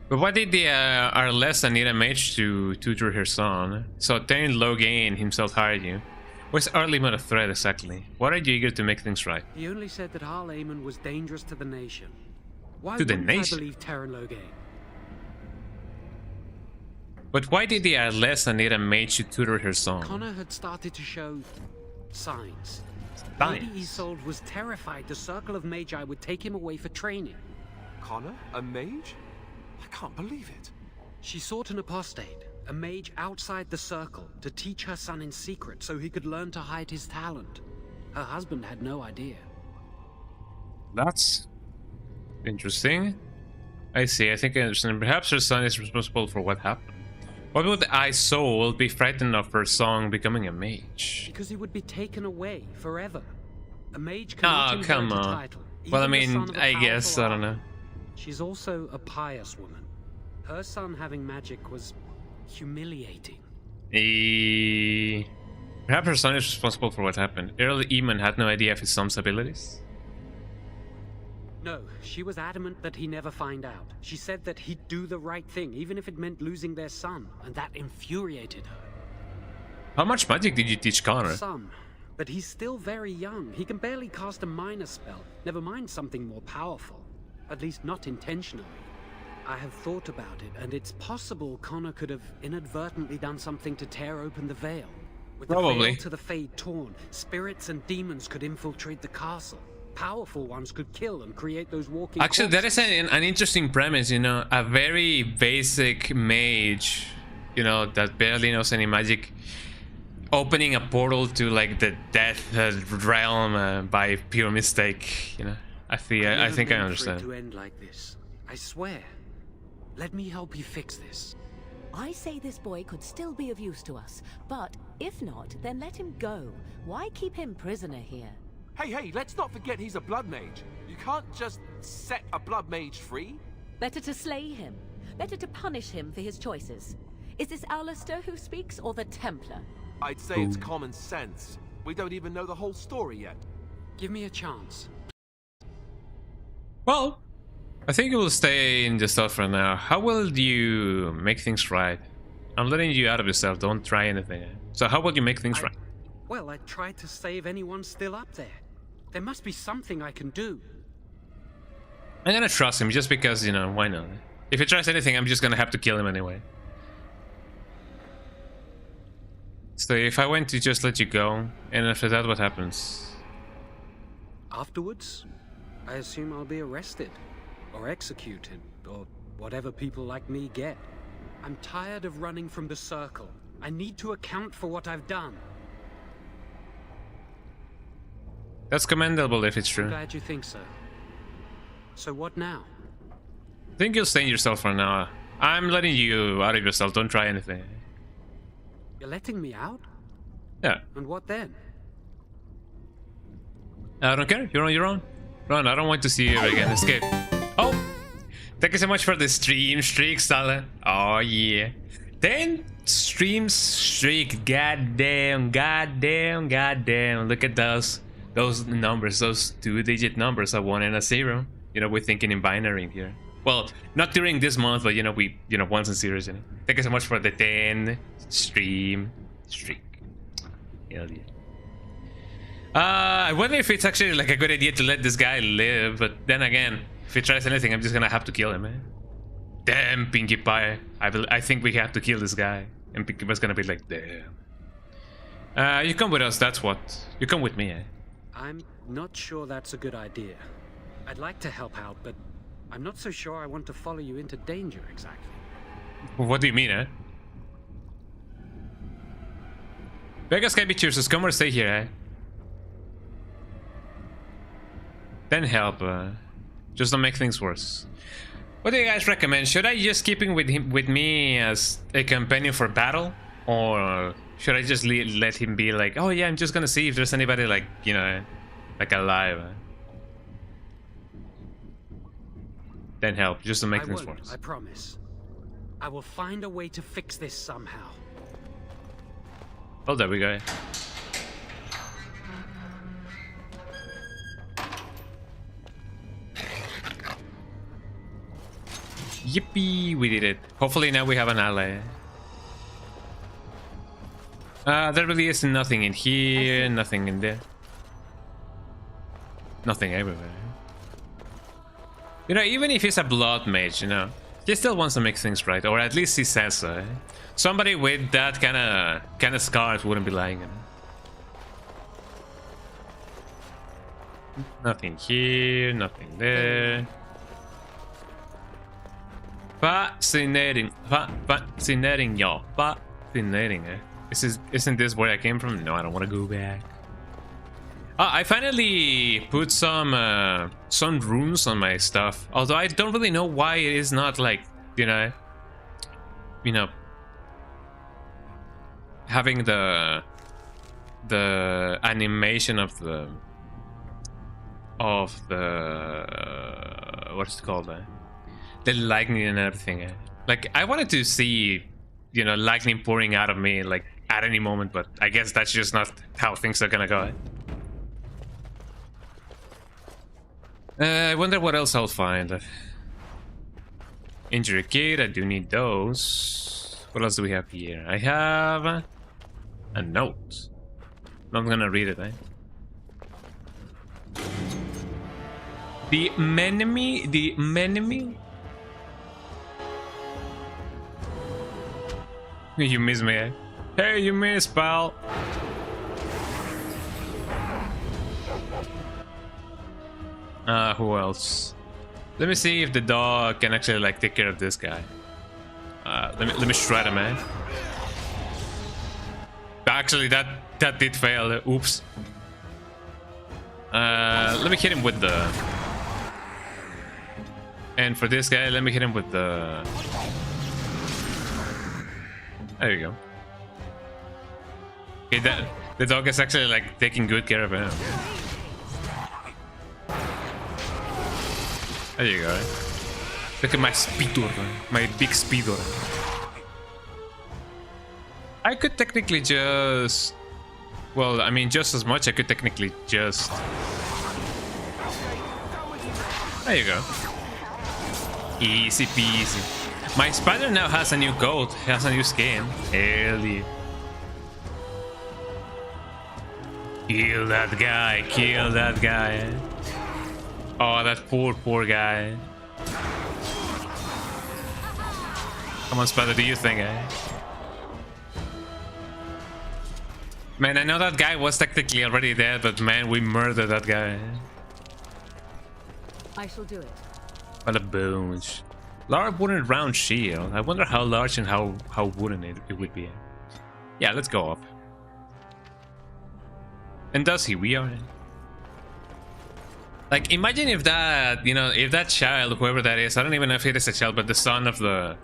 But why did the Arlessa need a mage to tutor her son? So Terran Loghain himself hired you. What's Arl Eamon a threat exactly? Why are you eager to make things right? He only said that Arl Eamon was dangerous to the nation. Why To the wouldn't nation? I believe Terran Loghain? But why did the Arlessa need a mage to tutor her son? Connor had started to show signs. Signs? Lady Isolde was terrified the Circle of Magi would take him away for training. Connor? A mage? I can't believe it. She sought an apostate, a mage outside the Circle, to teach her son in secret so he could learn to hide his talent. Her husband had no idea. That's interesting. I see, I think I understand. Perhaps her son is responsible for what happened. Why would Isolde be frightened of her son becoming a mage? Because he would be taken away forever. A mage cannot inherit come a on. title. Well, I even the mean, son of a I guess, powerful I don't archer. know. She's also a pious woman. Her son having magic was humiliating. Perhaps her son is responsible for what happened. Earl Eamon had no idea of his son's abilities. No, she was adamant that he never find out. She said that he'd do the right thing, even if it meant losing their son, and that infuriated her. How much magic did you teach Connor? Some, but he's still very young. He can barely cast a minor spell, never mind something more powerful. At least not intentionally. I have thought about it, and it's possible Connor could have inadvertently done something to tear open the veil. With the Probably. veil to the Fade torn, spirits and demons could infiltrate the castle. Powerful ones could kill and create those walking Actually, that is corpses. an interesting premise, you know. A very basic mage, you know, that barely knows any magic, opening a portal to like the death realm by pure mistake, you know. I think I never think I meant for it understand. to end like this. I swear. Let me help you fix this. I say this boy could still be of use to us, but if not, then let him go. Why keep him prisoner here? Hey, let's not forget he's a blood mage. You can't just set a blood mage free. Better to slay him. Better to punish him for his choices. Is this Alistair who speaks, or the Templar? I'd say it's common sense. We don't even know the whole story yet. Give me a chance. Well, I think you will stay in the stealth for now. How will you make things right? I'm letting you out of yourself. Don't try anything. So how will you make things right? Well, I tried to save anyone still up there. There must be something I can do. I'm gonna trust him just because, you know, why not? If he tries anything, I'm just gonna have to kill him anyway. So if I went to just let you go, and after that, what happens? Afterwards, I assume I'll be arrested, or executed, or whatever people like me get. I'm tired of running from the Circle. I need to account for what I've done. That's commendable if it's I'm true. glad you think so. So what now? I think you'll stay in yourself for now. I'm letting you out of yourself. Don't try anything. You're letting me out? Yeah. And what then? I don't care. You're on your own. Run. I don't want to see you again. Escape. Oh! Thank you so much for the stream streak, Stala. Oh, yeah. 10 streams streak. Goddamn. Look at those numbers. Those 2-digit numbers. A 1 and a 0. You know, we're thinking in binary here. Well, not during this month, but you know, once in series. You know? Thank you so much for the 10 stream streak. Hell yeah. I wonder if it's actually like a good idea to let this guy live, but then again, if he tries anything, I'm just gonna have to kill him, man. Damn, Pinkie Pie. I think we have to kill this guy. And Pinkie Pie's gonna be like, damn. You come with us, that's what. You come with me, eh? I'm not sure that's a good idea. I'd like to help out, but I'm not so sure I want to follow you into danger exactly. What do you mean, eh? Vegas can be choosers, come or stay here, eh? Then help, just don't make things worse. What do you guys recommend? Should I just keep him with me as a companion for battle? Or should I just let him be like, oh yeah, I'm just gonna see if there's anybody like, you know, like alive. Then help, just to make things worse. I promise. I will find a way to fix this somehow. Oh, there we go. Yippee, we did it. Hopefully now we have an ally. There really is nothing in here, nothing in there. Nothing everywhere. You know, even if he's a blood mage, you know, he still wants to make things right, or at least he says so. Eh? Somebody with that kind of scars wouldn't be lying. You know? Nothing here, nothing there. Fascinating, fascinating, y'all. Fascinating, eh? Isn't this where I came from? No, I don't want to go back. I finally put some runes on my stuff. Although I don't really know why it is not like, you know, having the animation of the what's it called? The lightning and everything. Like I wanted to see, you know, lightning pouring out of me like at any moment, but I guess that's just not how things are gonna go. I wonder what else I'll find. Injury kit, I do need those. What else do we have here? I have a note. Not gonna read it, eh? The enemy. You miss me, eh? Hey, you miss, pal. Who else? Let me see if the dog can actually like take care of this guy. Let me shred him, man. Actually, that did fail. Oops. Let me hit him with the. And for this guy, let me hit him with the. There you go. Okay, the dog is actually like taking good care of him. There you go. Look at my speeder, my big speeder. I could technically just... Well, I mean, just as much. I could technically just... There you go. Easy peasy. My spider now has a new coat, has a new skin. Hell yeah. Kill that guy, kill that guy. Oh, that poor guy. Come on, Spider, do you think, eh? Man, I know that guy was technically already dead, but man, we murdered that guy. I shall do it. What a bones. Large wooden round shield. I wonder how large and how wooden it would be. Yeah, let's go up. And does he? We are. Like, imagine if that, you know, if that child, whoever that is, I don't even know if it is a child, but the son of their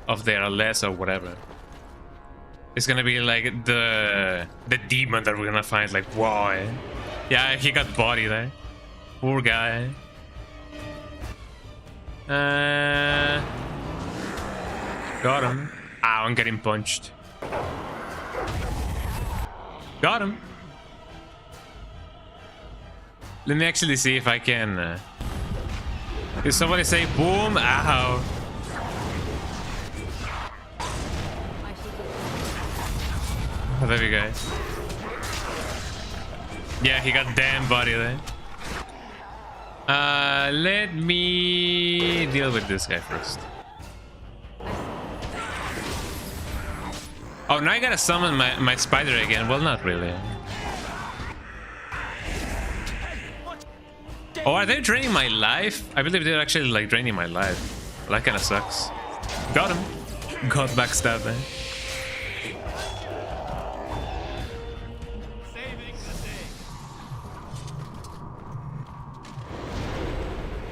Alessa or whatever, is gonna be like the demon that we're gonna find. Like, whoa, eh? Yeah, he got bodied, eh? Poor guy. Got him. Ow, I'm getting punched. Got him. Let me actually see if I can Did somebody say boom? Ow. Oh, there we go. Yeah, he got damn body there. Let me deal with this guy first. Oh, now I gotta summon my spider again. Well, not really. Oh, are they draining my life? I believe they're actually like draining my life. Well, that kind of sucks. Got him. Got backstabbed there.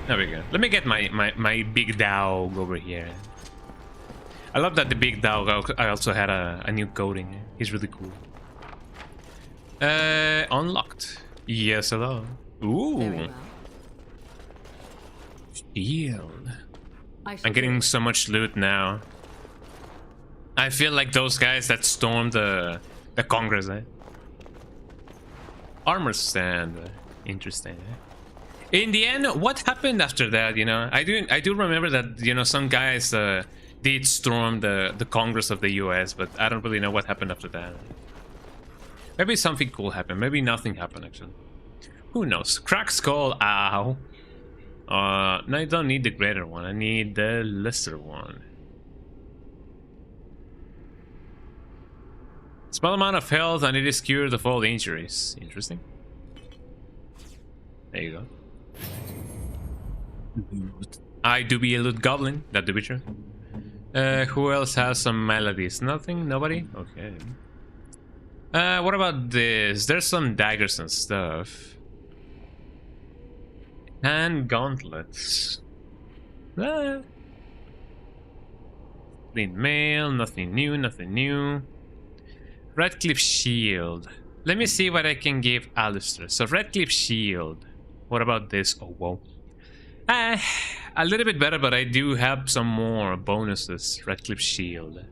There we go. Let me get my big dog over here. I love that the big dog also had a new coating. He's really cool. Unlocked. Yes, hello. Ooh. Shield. I'm getting so much loot now. I feel like those guys that stormed the Congress, eh? Armor stand. Interesting, eh? In the end, what happened after that, you know? I do remember that, you know, some guys did storm the Congress of the US, but I don't really know what happened after that. Maybe something cool happened. Maybe nothing happened, actually. Who knows? Crack skull, ow. No, I don't need the greater one. I need the lesser one. Small amount of health and it is cured of all injuries. Interesting. There you go. I do be a loot goblin, that do be true. Who else has some melodies? Nothing? Nobody? Okay. What about this? There's some daggers and stuff. And gauntlets. Clean mail, nothing new, nothing new. Redcliffe shield. Let me see what I can give Alistair. So Redcliffe shield. What about this? Oh, whoa. A little bit better, but I do have some more bonuses. Redcliffe shield.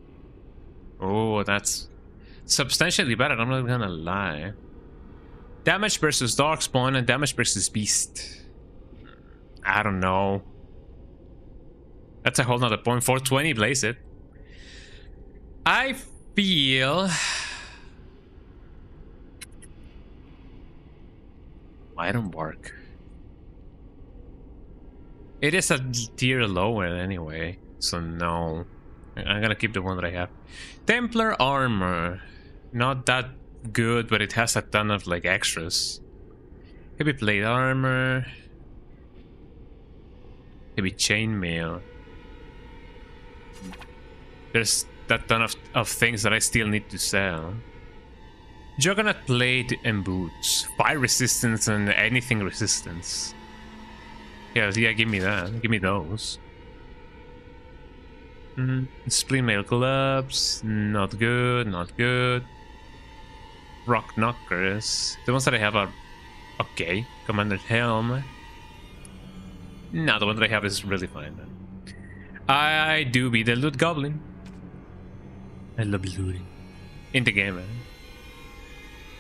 Oh, that's substantially better. I'm not gonna lie. Damage versus Darkspawn and damage versus Beast. I don't know. That's a whole nother point. 420, blaze it. I feel... Ironbark. It is a tier lower anyway, so no. I'm gonna keep the one that I have. Templar armor. Not that good, but it has a ton of like extras. Heavy plate armor. Heavy chainmail. There's that ton of things that I still need to sell. Juggernaut plate and boots. Fire resistance and anything resistance. Yeah, give me that. Give me those. Split mail gloves. Not good, not good. Rock knockers. The ones that I have are okay. Commander helm. No, the one that I have is really fine. I do be the loot goblin. I love looting. In the game, man.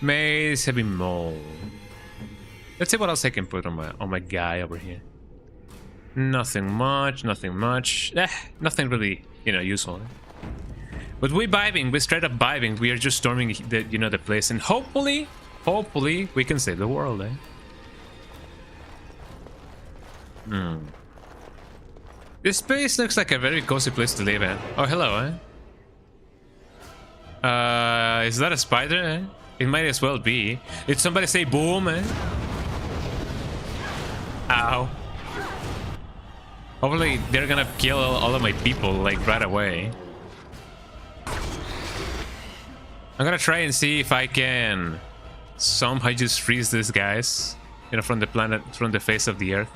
Maze, heavy maul. Let's see what else I can put on my guy over here. Nothing much, nothing much. Nothing really, you know, useful. But we straight up vibing. We are just storming the, you know, the place, and hopefully we can save the world, eh? This place looks like a very cozy place to live in. Oh, hello, eh? Is that a spider, eh? It might as well be. Did somebody say boom, eh? Ow. Hopefully they're gonna kill all of my people, like, right away. I'm gonna try and see if I can somehow just freeze these guys, you know, from the planet, from the face of the earth.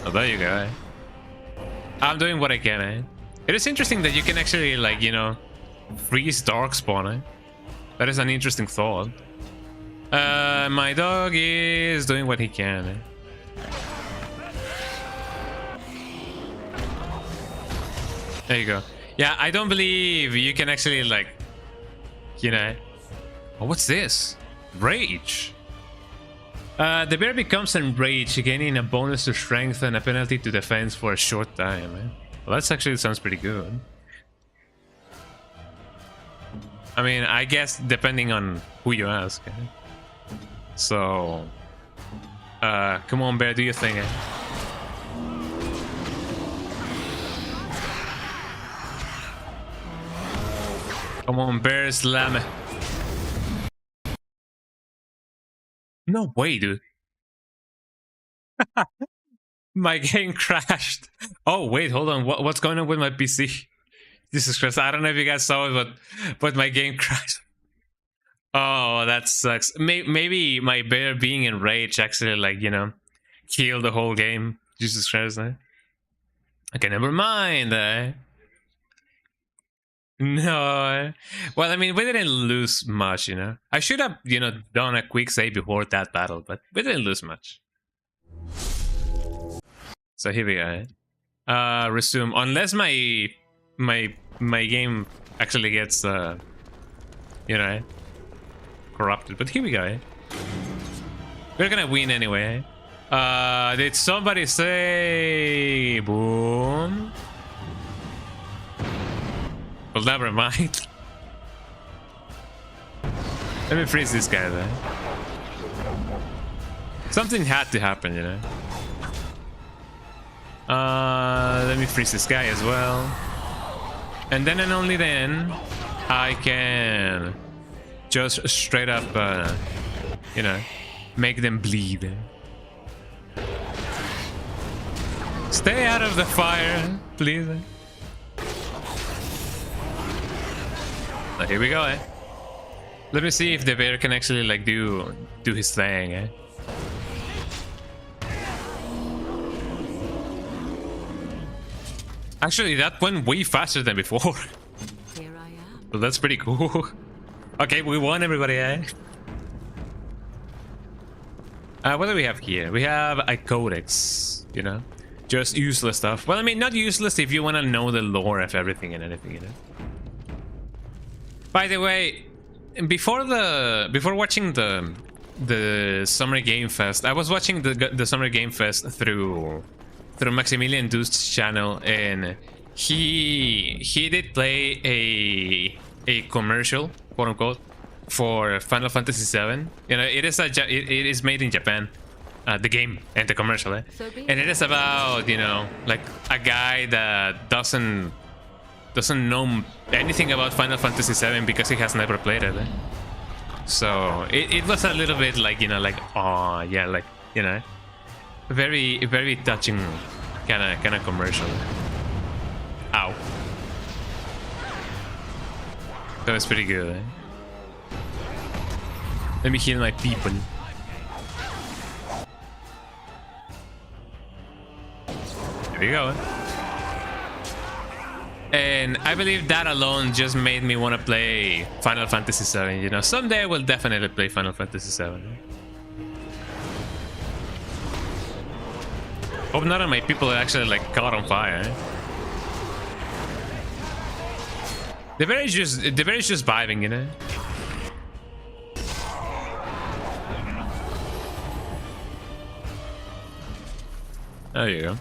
Oh, there you go, eh? I'm doing what I can, eh? It is interesting that you can actually, like, you know, freeze Darkspawn, eh? That is an interesting thought. My dog is doing what he can, eh? There you go. Yeah, I don't believe you can actually, like, you know... Oh, what's this? Rage. The bear becomes enraged, gaining a bonus to strength and a penalty to defense for a short time. Well, that's actually sounds pretty good. I mean, I guess depending on who you ask. So, come on, bear, do your thing. Come on, bear, slam it. No way, dude. My game crashed. Oh, wait, hold on. What's going on with my PC? Jesus Christ, I don't know if you guys saw it, but my game crashed. Oh, that sucks. Maybe my bear being enraged actually, like, you know, killed the whole game. Jesus Christ. Okay, never mind. No. Well, I mean, we didn't lose much, you know. I should have, you know, done a quick save before that battle, but we didn't lose much. So here we go. Resume. Unless my game actually gets, you know, corrupted. But here we go. We're gonna win anyway. Did somebody say boom? Well, never mind. Let me freeze this guy then. Something had to happen, you know. Let me freeze this guy as well. And then and only then I can just straight up, you know, make them bleed. Stay out of the fire, please. Oh, here we go, Let me see if the bear can actually like do his thing, Actually, that went way faster than before. Here I am. Well, that's pretty cool. Okay, we won, everybody, What do we have here? We have a codex, you know, just useless stuff. Well, I mean, not useless if you want to know the lore of everything and anything, you know. By the way, before watching the Summer Game Fest, I was watching the Summer Game Fest through Maximilian Dust's channel, and he did play a commercial, quote unquote, for Final Fantasy VII. You know, it is made in Japan, the game and the commercial, and it is about, you know, like a guy that doesn't know anything about Final Fantasy VII because he has never played it. So it was a little bit like, you know, like, oh yeah, like, you know, very touching kind of commercial. Ow. That was pretty good. Let me heal my people. There we go. And I believe that alone just made me want to play Final Fantasy VII. You know, someday I will definitely play Final Fantasy VII. Hope none of my people actually like caught on fire. The bear is just vibing, you know. There you go.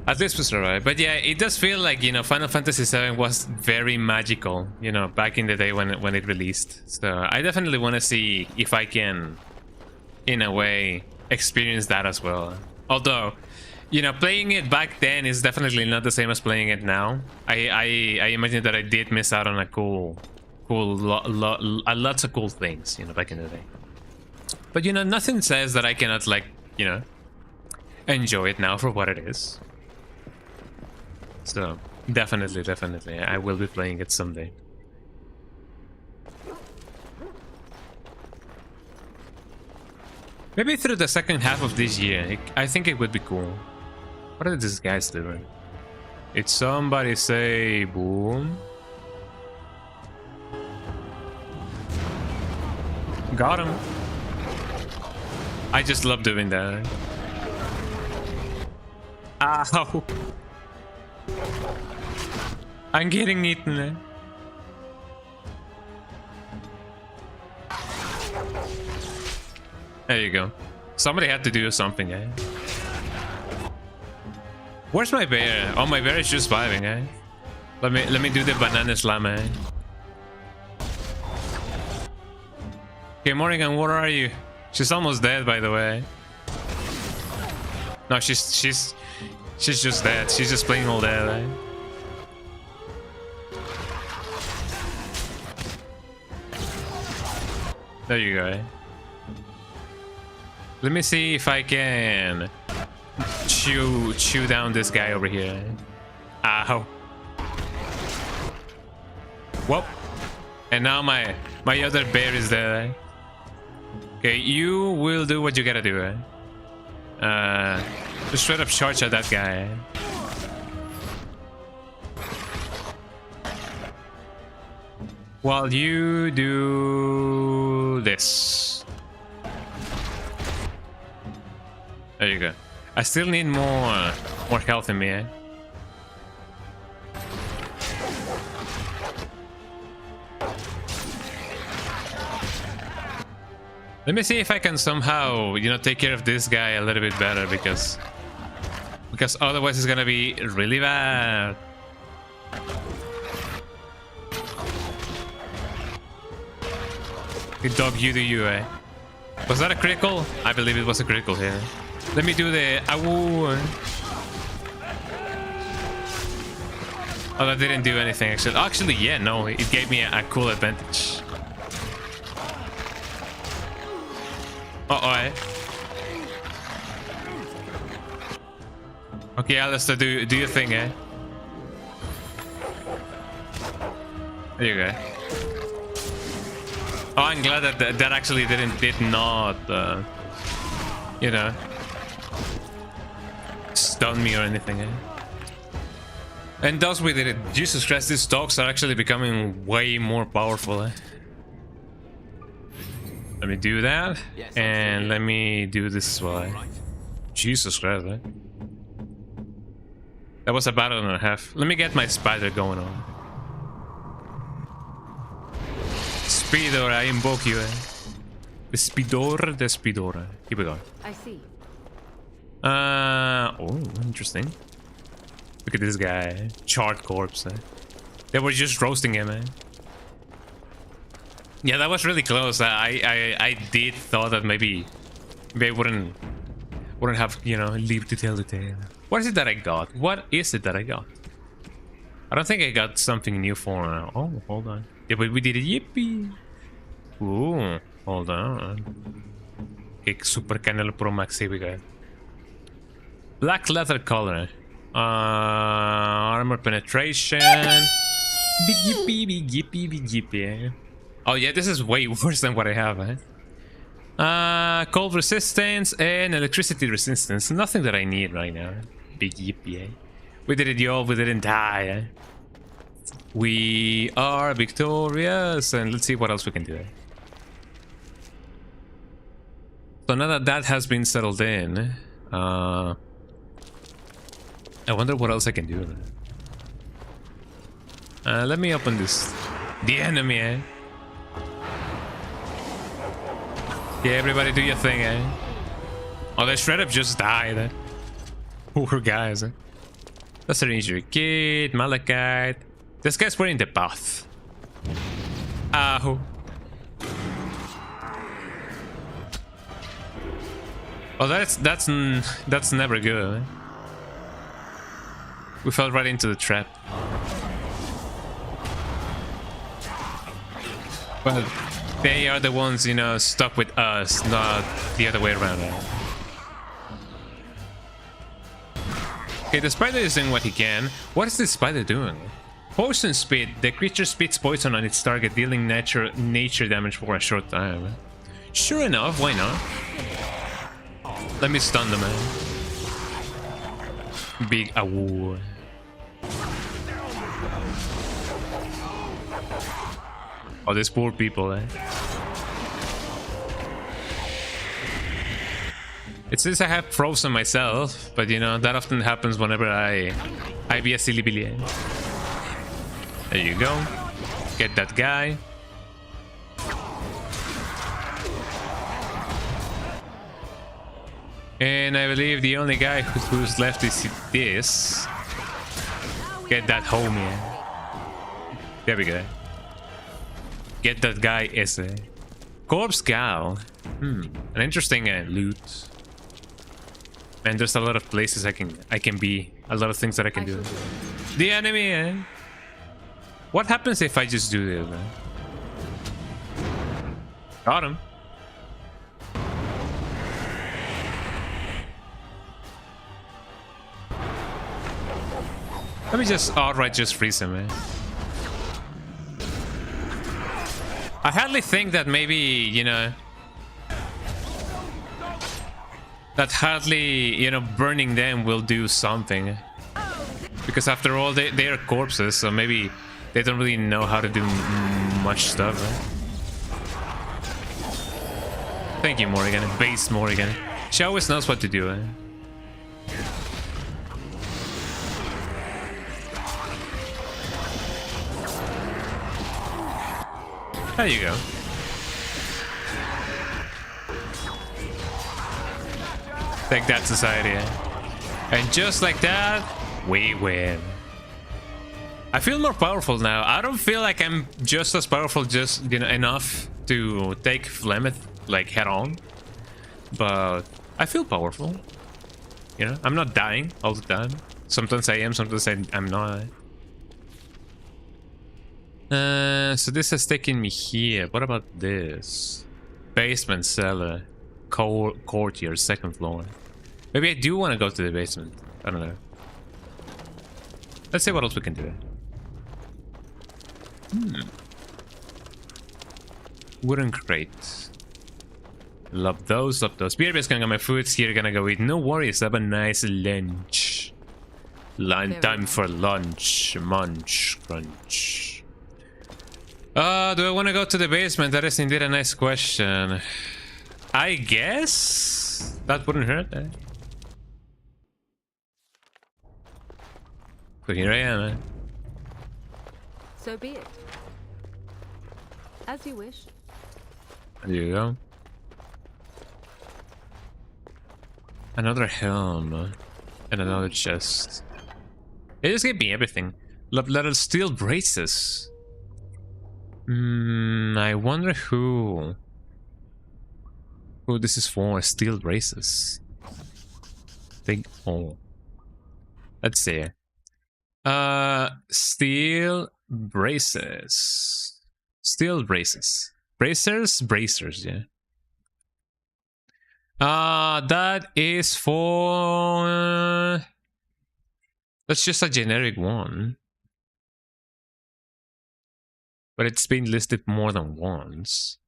At least we survived. But yeah, it does feel like, you know, Final Fantasy VII was very magical, you know, back in the day when it released. So I definitely want to see if I can, in a way, experience that as well. Although, you know, playing it back then is definitely not the same as playing it now. I imagine that I did miss out on a lots of cool things, you know, back in the day. But, you know, nothing says that I cannot, like, you know, enjoy it now for what it is. So, definitely, I will be playing it someday. Maybe through the second half of this year. I think it would be cool. What are these guys doing? Did somebody say boom? Got him. I just love doing that. Ow! I'm getting eaten. There you go. Somebody had to do something, eh? Where's my bear? Oh, my bear is just vibing, eh? Let me do the banana slam, eh? Okay, Morrigan, where are you? She's almost dead, by the way. No, she's just dead. She's just playing all dead, eh? There you go, eh? Let me see if I can chew down this guy over here. Ow. Whoop. And now my other bear is there. Okay, you will do what you gotta do, eh? Just straight up charge at that guy. While you do this. There you go. I still need more health in me, eh? Let me see if I can somehow, you know, take care of this guy a little bit better, because otherwise it's gonna be really bad. Good dog, you do you, eh? Was that a critical? I believe it was a critical here. Let me do the awoo. Oh, that didn't do anything actually. Actually, yeah, no, it gave me a cool advantage. Uh-oh, eh? Okay, Alistair, do your thing, eh? There you go. Oh, I'm glad that actually did not, you know, stun me or anything, eh? And thus we did it. Jesus Christ, these dogs are actually becoming way more powerful, eh? Let me do that, and let me do this as well, eh? Jesus Christ, eh? That was a battle and a half. Let me get my spider going on. Speedor, I invoke you, eh? The Speedor. Here we go. I see. Oh, interesting. Look at this guy. Charred corpse, eh? They were just roasting him, eh? Yeah, that was really close. I did thought that maybe they wouldn't have, you know, lived to tell the tale. What is it that I got? What is it that I got? I don't think I got something new for now. Oh, hold on. Yeah, but we did it. Yippee! Ooh, hold on. Okay, Super Canelo Pro Max, here we go. Black leather color. Armor penetration. Big yippee, big yippee, big yippee. Oh yeah, this is way worse than what I have, eh? Cold resistance and electricity resistance. Nothing that I need right now. Big yippee, eh? We did it, y'all. We didn't die, eh? We are victorious, and let's see what else we can do. So now that that has been settled in, I wonder what else I can do. Let me open this. The enemy, eh? Yeah, everybody do your thing, eh? Oh, they straight up just died, eh? Poor guys, eh? That's an injury kit, malachite. This guy's wearing the bath. Ow. Oh, that's never good, eh? We fell right into the trap. Well, they are the ones, you know, stuck with us, not the other way around. Okay, the spider is doing what he can. What is this spider doing? Poison spit. The creature spits poison on its target, dealing nature damage for a short time. Sure enough, why not? Let me stun the man. Big awoo. Oh, these poor people, eh? It says I have frozen myself, but you know, that often happens whenever I be a silly billy. There you go. Get that guy. And I believe the only guy who's left is this. Get that homie. There we go. Get that guy, Esse. Corpse Gal. An interesting loot. And there's a lot of places I can be. A lot of things that I can do. The enemy, eh? What happens if I just do this, man? Got him. Let me just outright just freeze him, man. I hardly think that maybe, you know, that hardly, you know, burning them will do something. Because after all, they are corpses, so maybe they don't really know how to do much stuff, right? Thank you, Morrigan. Base Morrigan. She always knows what to do, eh? There you go. Take that, society. And just like that, we win. I feel more powerful now. I don't feel like I'm just as powerful, just, you know, enough to take Flemeth like head on. But I feel powerful. You know, I'm not dying all the time. Sometimes I am, sometimes I'm not. So this has taken me here. What about this? Basement, cellar, courtyard, second floor. Maybe I do want to go to the basement. I don't know. Let's see what else we can do. Wooden crate. Love those, love those. Beer is gonna get my food's here, gonna go eat. No worries, have a nice lunch. Time for lunch. Munch, crunch. Do I want to go to the basement? That is indeed a nice question. I guess that wouldn't hurt, eh? So here I am, eh? So be it. As you wish. There you go. Another helm. And another chest. It just gave me everything. Little steel braces. I wonder who this is for. Steel braces. Think. Oh, let's see. Steel braces. Steel braces. Bracers. Yeah. That is for. That's just a generic one. But it's been listed more than once.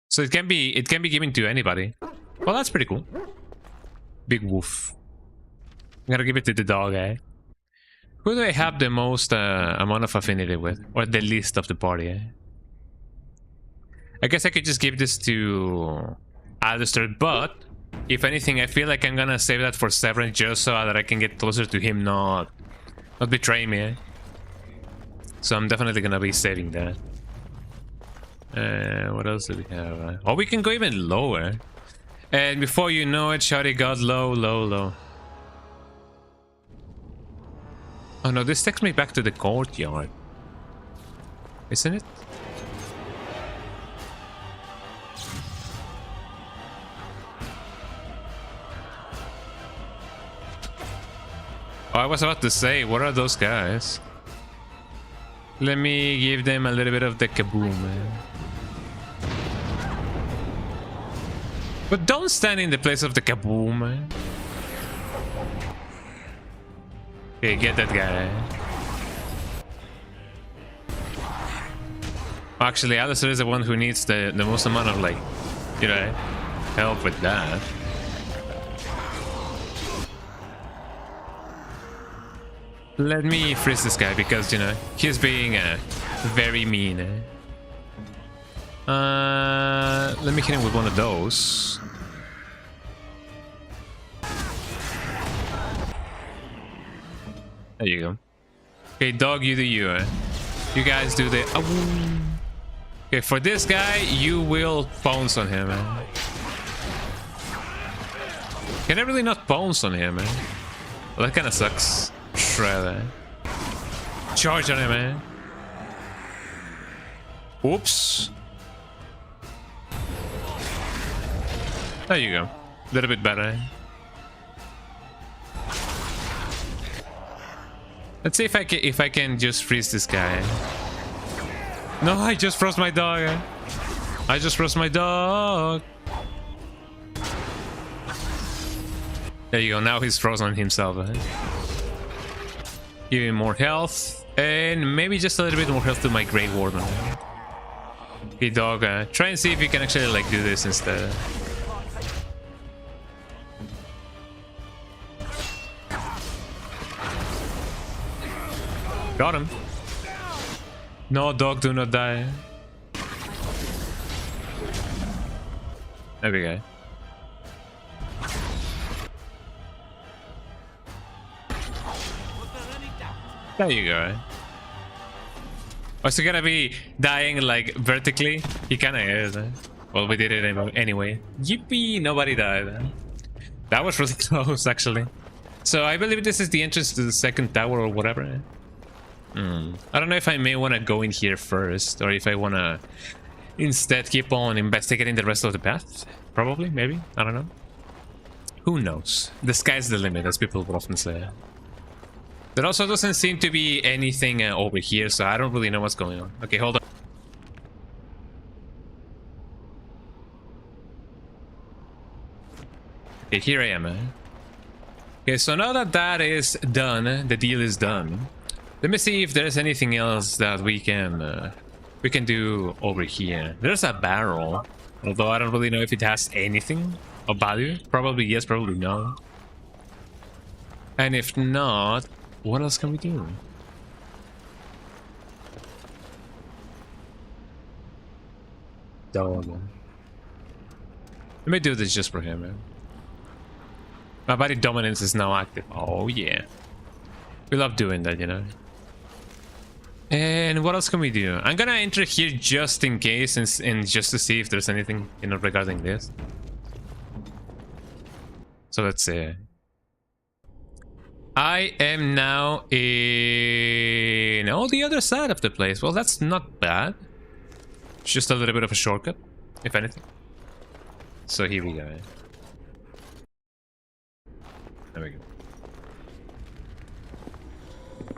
So it can be given to anybody. Well, that's pretty cool. Big woof. I'm gonna give it to the dog, eh? Who do I have the most amount of affinity with? Or the least of the party, eh? I guess I could just give this to Alistair, but if anything, I feel like I'm gonna save that for Severin just so that I can get closer to him, not betray me, eh? So I'm definitely gonna be saving that. What else do we have? Oh, we can go even lower. And before you know it, Shawty got low. Oh no, this takes me back to the courtyard. Isn't it? Oh, I was about to say, what are those guys? Let me give them a little bit of the kaboom, man. But don't stand in the place of the kaboom, man. Okay, get that guy. Actually, Alistair is the one who needs the most amount of, like, you know, help with that. Let me freeze this guy because, you know, he's being very mean. Let me hit him with one of those. There you go. Okay, dog, you do you. You guys do the... Okay, for this guy, you will pounce on him. Can I really not bounce on him, man? Well, that kind of sucks. Shredder. Charge on him, man. Oops. There you go. A little bit better. Let's see if I can just freeze this guy. No, I just froze my dog. I just froze my dog. There you go. Now he's frozen himself. Give him more health. And maybe just a little bit more health to my Grey Warden. Okay, dog. Try and see if you can actually like do this instead. Got him. No, dog, do not die. There we go. There you go. Was he gonna be dying like vertically? He kinda is. Well, we did it anyway. Yippee! Nobody died. That was really close, actually. So I believe this is the entrance to the second tower or whatever. I don't know if I may want to go in here first, or if I want to instead keep on investigating the rest of the path. Probably, maybe. I don't know. Who knows? The sky's the limit, as people would often say. There also doesn't seem to be anything over here, so I don't really know what's going on. Okay, hold on. Okay, here I am. Okay, so now that that is done, the deal is done. Let me see if there's anything else that we can do over here. There's a barrel, although I don't really know if it has anything of value. Probably yes, probably no. And if not, what else can we do? Dog. Let me do this just for him, man. My body dominance is now active. Oh yeah. We love doing that, you know. And what else can we do? I'm gonna enter here just in case and just to see if there's anything, you know, regarding this. So let's see. I am now in the other side of the place. Well, that's not bad. It's just a little bit of a shortcut, if anything. So here we go. There we go.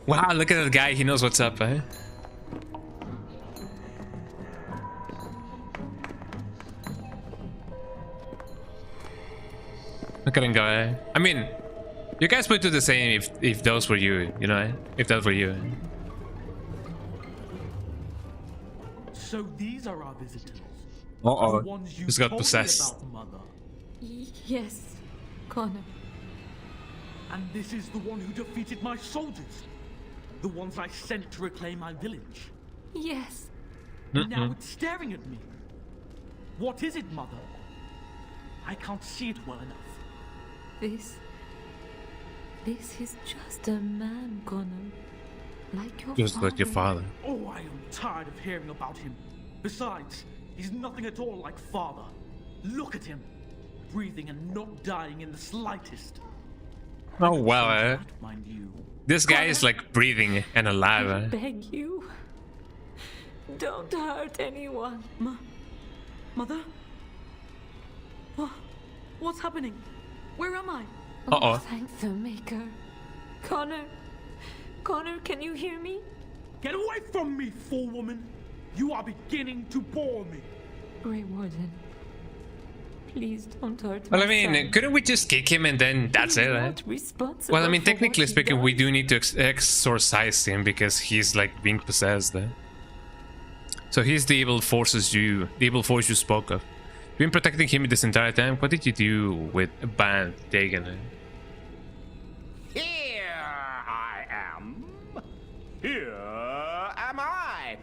Wow, look at that guy. He knows what's up, eh? Look at him go, eh? I mean, you guys would do the same if those were you, you know, if that were you. So these are our visitors. Uh-oh. The ones you Just got told me possessed. about, Mother. Yes, Connor. And this is the one who defeated my soldiers. The ones I sent to reclaim my village. Yes. Now it's staring at me. What is it, Mother? I can't see it well enough. This is just a man, Connor. Like your Just father. like your father. Oh, I am tired of hearing about him. Besides, he's nothing at all like father. Look at him. Breathing and not dying in the slightest. Oh wow, eh? Mind you. This guy is like breathing and alive, I eh? beg you. Don't hurt anyone. Mother? What's happening? Where am I? Uh-oh. Thank the Maker. Connor, can you hear me? Get away from me, fool woman! You are beginning to bore me. Grey Warden, please don't hurt Well, I my mean, son. couldn't we just kick him and then that's it, eh? Not responsible Well, I mean, for what technically he speaking, we does. do need to exorcise him because he's like being possessed, eh? So he's the evil force you spoke of. Been protecting him this entire time. What did you do with Ban Dagon? Here I am. Here am I.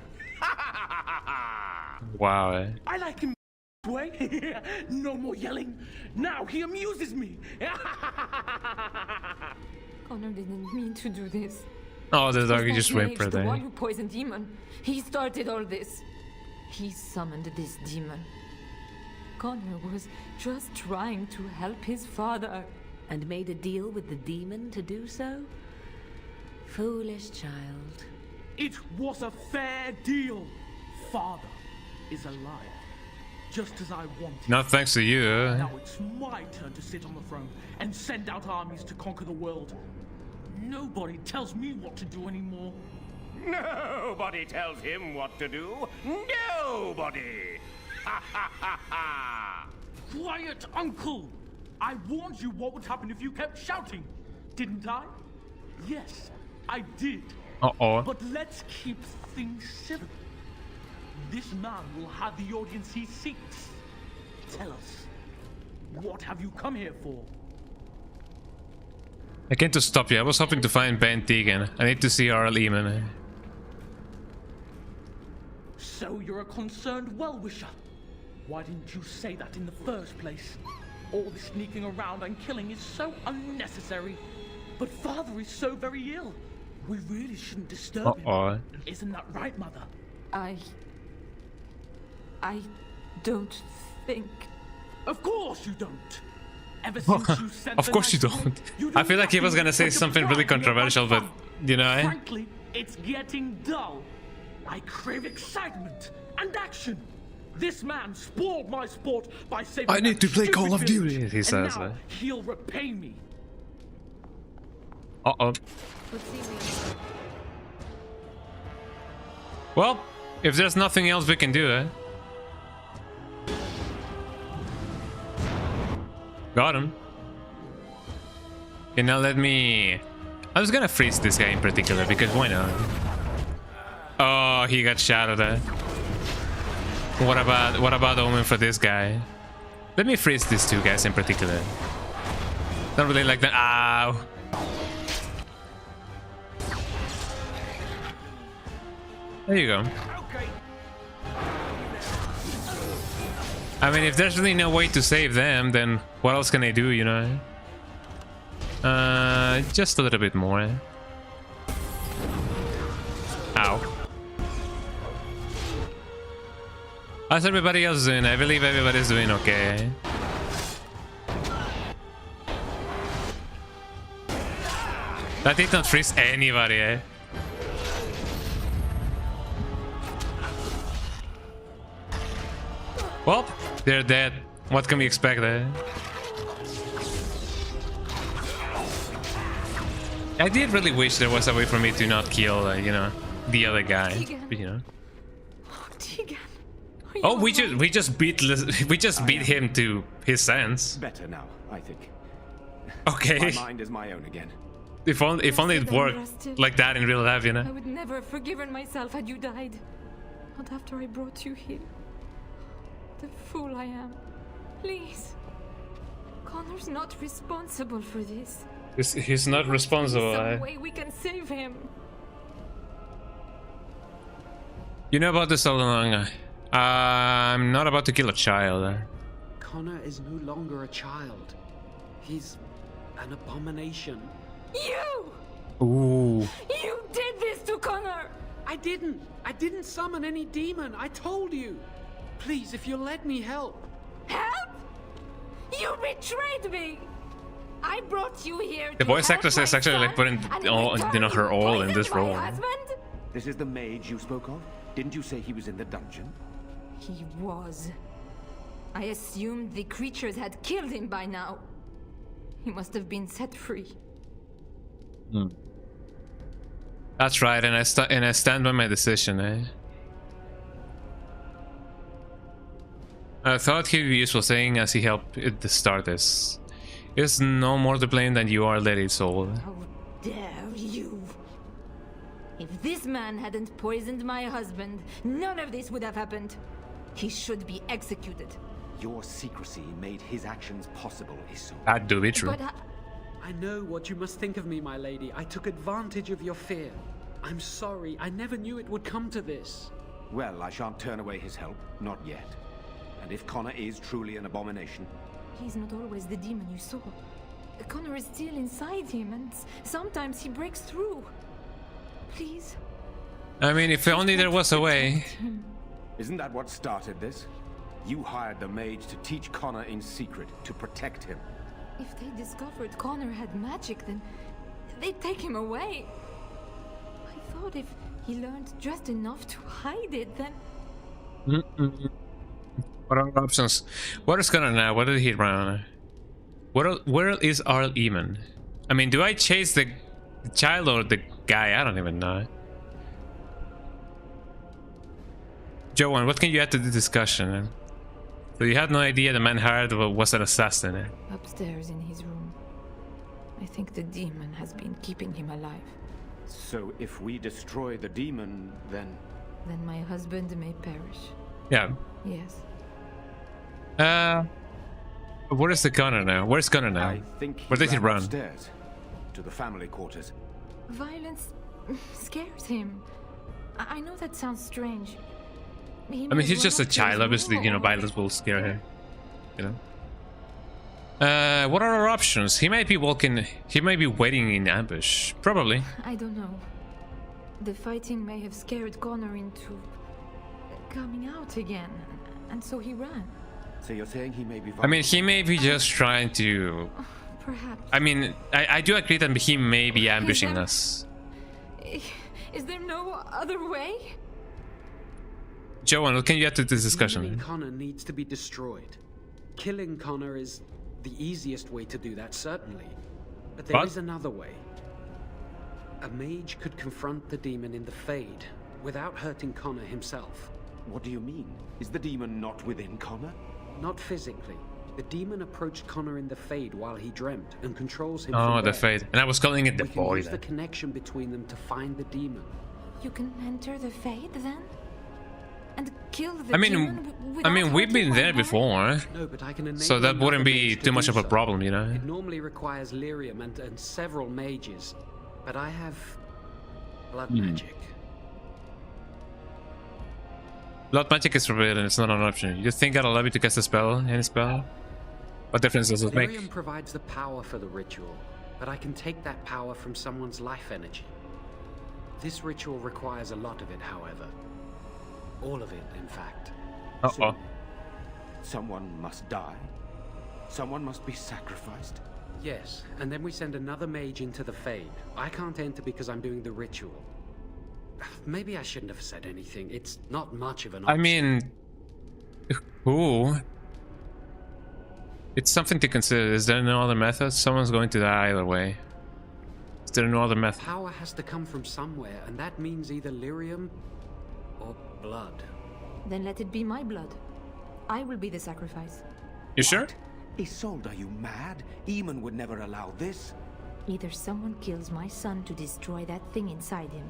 Wow, eh? I like him way. No more yelling. Now he amuses me. Connor didn't mean to do this. Oh, the dog It's just that raped her mage, the one there. who poisoned demon. He started all this. He summoned this demon. Connor was just trying to help his father. And made a deal with the demon to do so? Foolish child. It was a fair deal. Father is alive, just as I wanted. Not thanks to you. Now it's my turn to sit on the throne and send out armies to conquer the world. Nobody tells me what to do anymore. Nobody tells him what to do. Nobody! Ha ha ha ha! Quiet, Uncle! I warned you what would happen if you kept shouting, didn't I? Yes, I did. Uh-oh. But let's keep things civil. This man will have the audience he seeks. Tell us, what have you come here for? I came to stop you. I was hoping to find Ben Tegan. I need to see Arl Eamon. So you're a concerned well-wisher. Why didn't you say that in the first place? All the sneaking around and killing is so unnecessary. But Father is so very ill. We really shouldn't disturb him. Isn't that right, Mother? I don't think... Of course you don't. Ever since you sent Of course you don't. I feel like he was gonna say something really controversial, but you know, Frankly, it's getting dull. I crave excitement and action. This man spoiled my sport by saving I need to play stupid Call of Duty, village, he says. and now he'll repay me. Uh-oh. Well, if there's nothing else we can do, Got him. Okay, now let me... I was gonna freeze this guy in particular, because why not? Oh, he got shot at. What about Omen for this guy? Let me freeze these two guys in particular. Don't really like that. Ow. There you go. I mean, if there's really no way to save them, then what else can I do, you know? Just a little bit more. Ow. How's everybody else doing? I believe everybody's doing okay. That did not freeze anybody, eh? Well, they're dead. What can we expect, eh? I did really wish there was a way for me to not kill, you know, the other guy. But, you know. Oh, we just beat him to his sense. Better now, I think. Okay. My mind is my own again. If only it worked like that in real life, you know. I would never have forgiven myself had you died. Not after I brought you here. The fool I am. Please. Connor's not responsible for this. He's not responsible. Some way we can save him. You know about this all along. I'm not about to kill a child. Connor is no longer a child. He's an abomination. You! Ooh. You did this to Connor! I didn't summon any demon. I told you. Please, if you'll let me help. Help? You betrayed me! I brought you here The voice actress is actually like putting all, you know, her all in this role. This is the mage you spoke of? Didn't you say he was in the dungeon? He was. I assumed the creatures had killed him by now. He must have been set free. That's right, and I stand by my decision, eh? I thought he'd be useful saying as he helped it to start this. There's no more to blame than you are, Lady Soul. How dare you! If this man hadn't poisoned my husband, none of this would have happened. He should be executed. Your secrecy made his actions possible, Isu. That do be true. But I know what you must think of me, my lady. I took advantage of your fear. I'm sorry. I never knew it would come to this. Well, I shan't turn away his help. Not yet. And if Connor is truly an abomination... He's not always the demon you saw. Connor is still inside him, and sometimes he breaks through. Please. I mean, if only there was a way. Isn't that what started this? You hired the mage to teach Connor in secret, to protect him. If they discovered Connor had magic, then they'd take him away. I thought if he learned just enough to hide it, then... What are options? What is Connor now? What did he run? Where is Arl even? I mean, do I chase the child or the guy? I don't even know. Joanne, what can you add to the discussion? So you had no idea the man hired was an assassin? Upstairs in his room. I think the demon has been keeping him alive. So if we destroy the demon, then... Then my husband may perish. Yeah. Yes. Where is the Connor now? Where's Connor now? I think Where did he run? Upstairs, to the family quarters. Violence scares him. I know that sounds strange. I mean, he's just a child. Obviously, you know, violence will scare him. You know. What are our options? He might be walking. He might be waiting in ambush. Probably. I don't know. The fighting may have scared Connor into coming out again, and so he ran. So you're saying he may be... I mean, he may be just trying to... Perhaps. I mean, I do agree that he may be ambushing us. Is there no other way? Joanne, what can you add to this discussion? Connor needs to be destroyed. Killing Connor is the easiest way to do that, certainly. But there is another way. A mage could confront the demon in the Fade without hurting Connor himself. What do you mean? Is the demon not within Connor? Not physically. The demon approached Connor in the Fade while he dreamt and controls him. Oh, from the there. Fade. And I was calling it the We can Void. use the connection between them to find the demon. You can enter the Fade then? And kill the I mean, demon we've been there before. No, but I can enable So that wouldn't another be mage to too much do of a so. problem, you know? It normally requires lyrium and several mages, but I have blood magic. Blood magic is forbidden, it's not an option. You think I'll allow you to cast a spell? Any spell? What difference does it make? Lyrium provides the power for the ritual, but I can take that power from someone's life energy. This ritual requires a lot of it, however. All of it, in fact. Uh-oh. Someone must die? Someone must be sacrificed? Yes, and then we send another mage into the Fade. I can't enter because I'm doing the ritual. Maybe I shouldn't have said anything. It's not much of an option. I mean... Ooh. It's something to consider. Is there no other method? Someone's going to die either way. Is there no other method? Power has to come from somewhere, and that means either lyrium or blood. Then let it be my blood. I will be the sacrifice. You sure? Isolde, are you mad? Eamon would never allow this. Either someone kills my son to destroy that thing inside him,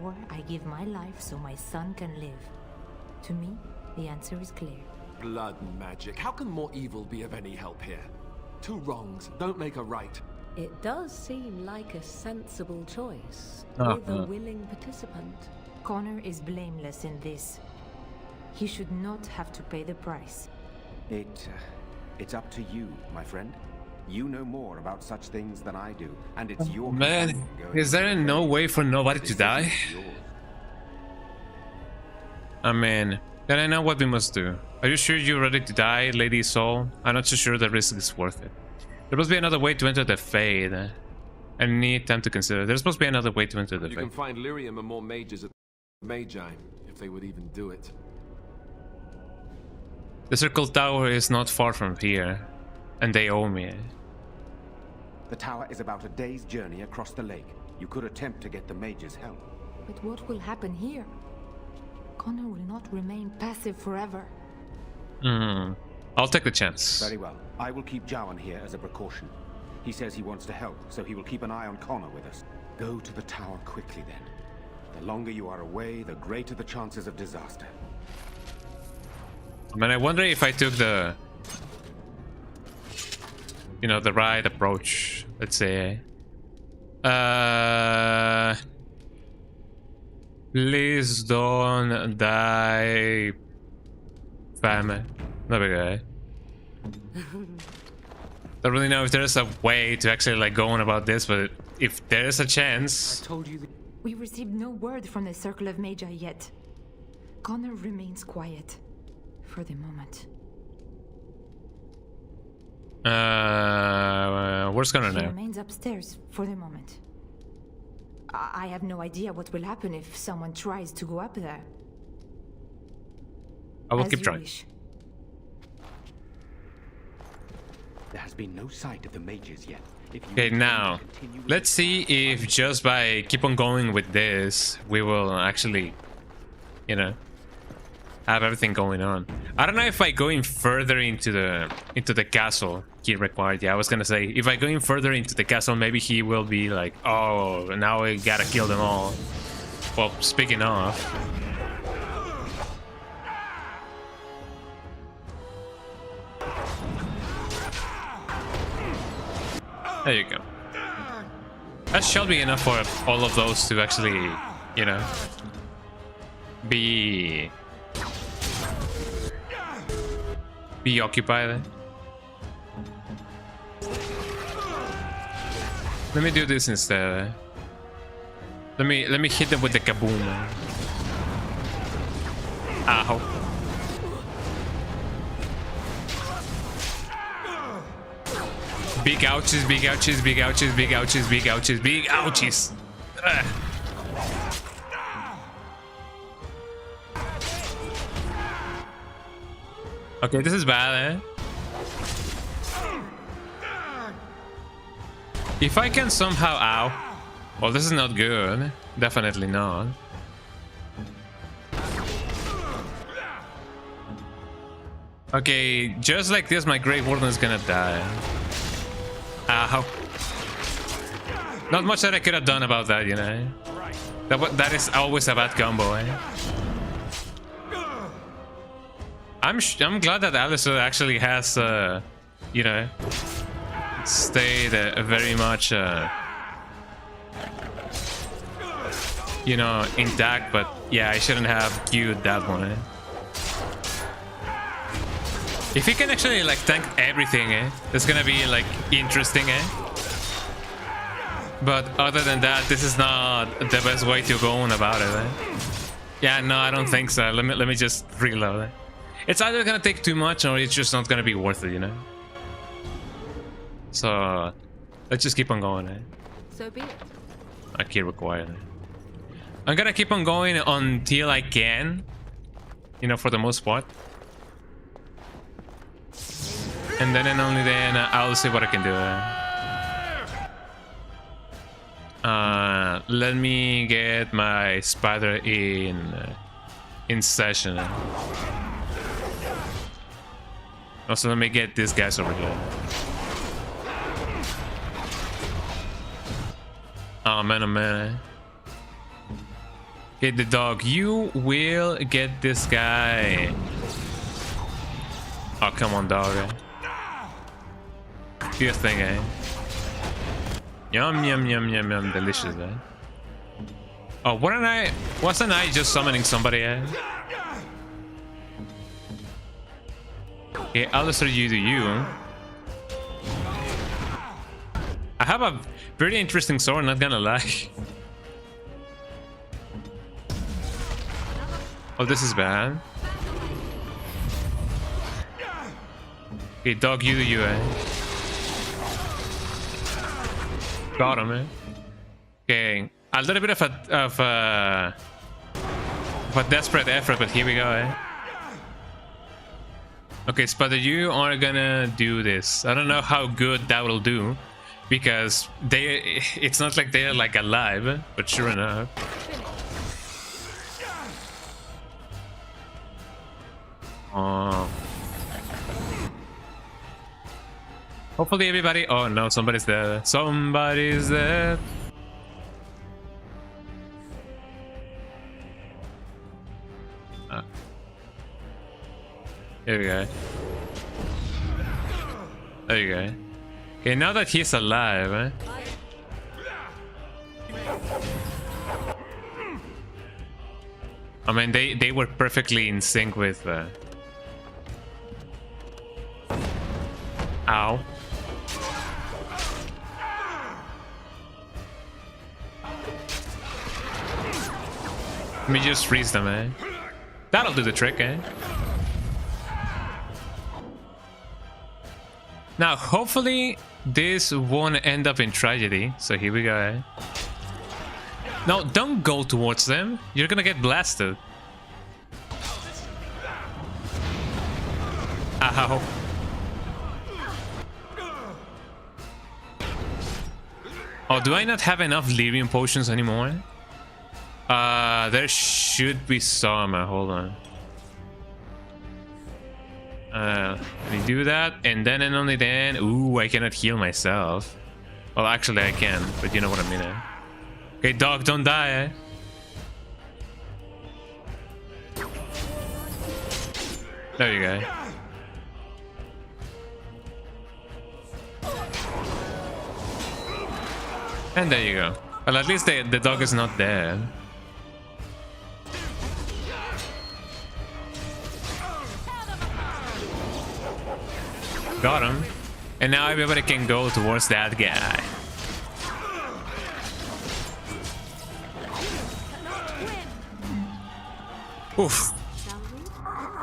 or I give my life so my son can live. To me, the answer is clear. Blood magic. How can more evil be of any help here? Two wrongs don't make a right. It does seem like a sensible choice, with a willing participant. Connor is blameless in this. He should not have to pay the price. It's up to you, my friend. You know more about such things than I do, and it's your... Man, is there no way for nobody to die? I mean, then I know what we must do. Are you sure you're ready to die, Lady Soul? I'm not so sure the risk is worth it. There must be another way to enter the Fade. I need time to consider. There's supposed to be another way to enter the You Fade. can find lyrium and more mages at Magi, if they would even do it. The Circle Tower is not far from here, and they owe me. The tower is about a day's journey across the lake. You could attempt to get the mage's help. But what will happen here? Connor will not remain passive forever. I'll take the chance. Very well. I will keep Jowan here as a precaution. He says he wants to help, so he will keep an eye on Connor with us. Go to the tower quickly then. The longer you are away, the greater the chances of disaster. I mean, I wonder if I took the... You know, the right approach, let's say. Please don't die, family. No big guy. Don't really know if there's a way to actually like go on about this, but if there is a chance. I told you that we received no word from the Circle of Magi yet. Connor remains quiet. for the moment. Where's Connor He now? remains upstairs for the moment. I have no idea what will happen if someone tries to go up there. I will As keep you trying. wish. There has been no sight of the mages yet. Okay, now let's see if just by keep on going with this, we will actually, you know, have everything going on. I don't know if by going further into the castle he required. Yeah, I was gonna say if I go in further into the castle, maybe he will be like, oh, now we gotta kill them all. Well, speaking of. There you go. That shall be enough for all of those to actually, you know, be occupied. Let me do this instead. Let me hit them with the kaboom. Ow. Big ouches, big ouches, big ouches, big ouches, big ouches, big ouches. Ugh. Okay, this is bad, eh? If I can somehow... Ow. Well, this is not good. Definitely not. Okay, just like this, my Grey Warden is gonna die. Ow. Not much that I could have done about that, you know. That is always a bad combo, eh? I'm glad that Alistair actually has, you know, stayed very much, you know, intact. But yeah, I shouldn't have queued that one. Eh? If he can actually like tank everything, eh, that's gonna be like interesting, eh? But other than that, this is not the best way to go on about it, eh? Yeah, no, I don't think so. Let me just reload it. It's either gonna take too much or it's just not gonna be worth it, you know. So let's just keep on going, eh? So be it. I can't require it. I'm gonna keep on going until I can, you know, for the most part. And then and only then I'll see what I can do. Let me get my spider in session. Also, let me get these guys over here. Oh man, oh man. Get the dog. You will get this guy. Oh, come on, dog. Do your thing, eh? Yum, yum, yum, yum, yum. Delicious, eh? Oh, wasn't I just summoning somebody, eh? Okay, Alistair, you do you. I have a very interesting sword, not gonna lie. Oh, this is bad. Okay, dog, you do you, eh? Got him, eh? Okay, a little bit of a desperate effort, but here we go, eh? Okay, Spider, you are gonna do this. I don't know how good that will do, because it's not like they're like alive, but sure enough. Oh. Hopefully everybody... Oh no, somebody's there. Somebody's there. There we go. There you go. Okay, now that he's alive, eh? I mean, they were perfectly in sync with... Ow. Let me just freeze them, eh? That'll do the trick, eh? Now, hopefully, this won't end up in tragedy. So here we go. No, don't go towards them. You're gonna get blasted. Ow. Oh, do I not have enough lyrium potions anymore? There should be some. Hold on. Let me do that, and then and only then. Ooh, I cannot heal myself. Well, actually, I can, but you know what I mean. Okay, dog, don't die. There you go. And there you go. Well, at least the dog is not dead. Got him. And now everybody can go towards that guy. Oof.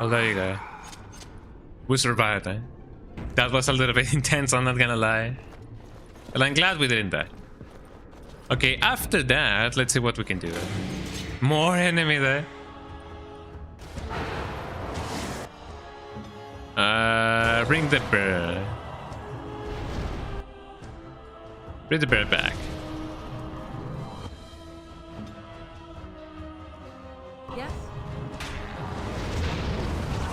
Well, there you go. We survived, eh? That was a little bit intense, I'm not gonna lie. Well, I'm glad we didn't die. Okay, after that, let's see what we can do. More enemy there. Bring the bear. Bring the bear back. Yes.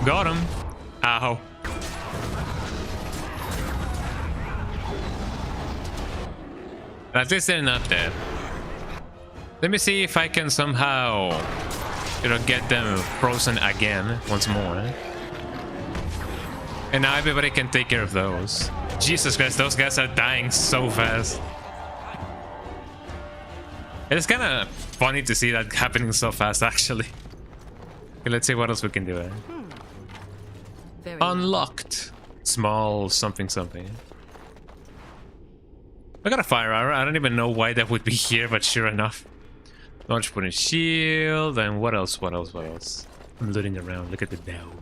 Got him. Ow. At least they're not dead. Let me see if I can somehow, you know, get them frozen again once more. And now everybody can take care of those. Jesus Christ, those guys are dying so fast. It's kind of funny to see that happening so fast, actually. Okay, let's see what else we can do. Unlocked. Small something something. I got a fire arrow. I don't even know why that would be here, but sure enough. Launch point shield, and what else? What else? What else? I'm looting around. Look at the dough.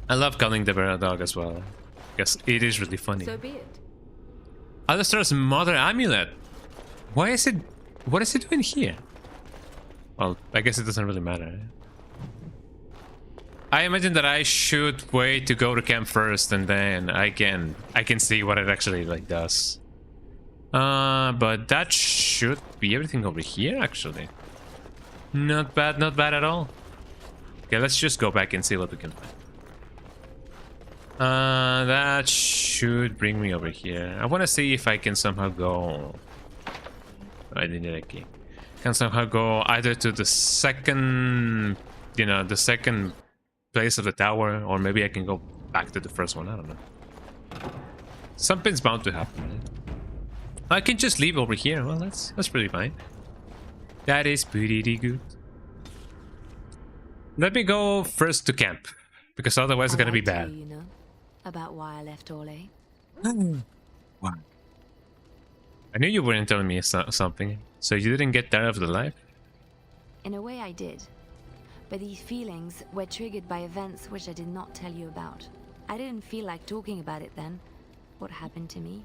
I love calling the bear dog as well, because it is really funny. So be it. Alistair's mother amulet. Why is it? What is it doing here? Well, I guess it doesn't really matter. I imagine that I should wait to go to camp first, and then I can see what it actually like does. But that should be everything over here, actually. Not bad at all. Okay, let's just go back and see what we can find. That should bring me over here. I want to see if I can somehow go. I didn't need a key. Can somehow go either to the second, you know, the second place of the tower, or maybe I can go back to the first one. I don't know. Something's bound to happen. Right? I can just leave over here. Well, that's pretty fine. That is pretty good. Let me go first to camp, because otherwise it's gonna be bad. You know about why I left Orlais. Wow. I knew you weren't telling me something. So you didn't get tired of the life? In a way, I did. But these feelings were triggered by events which I did not tell you about. I didn't feel like talking about it then. What happened to me?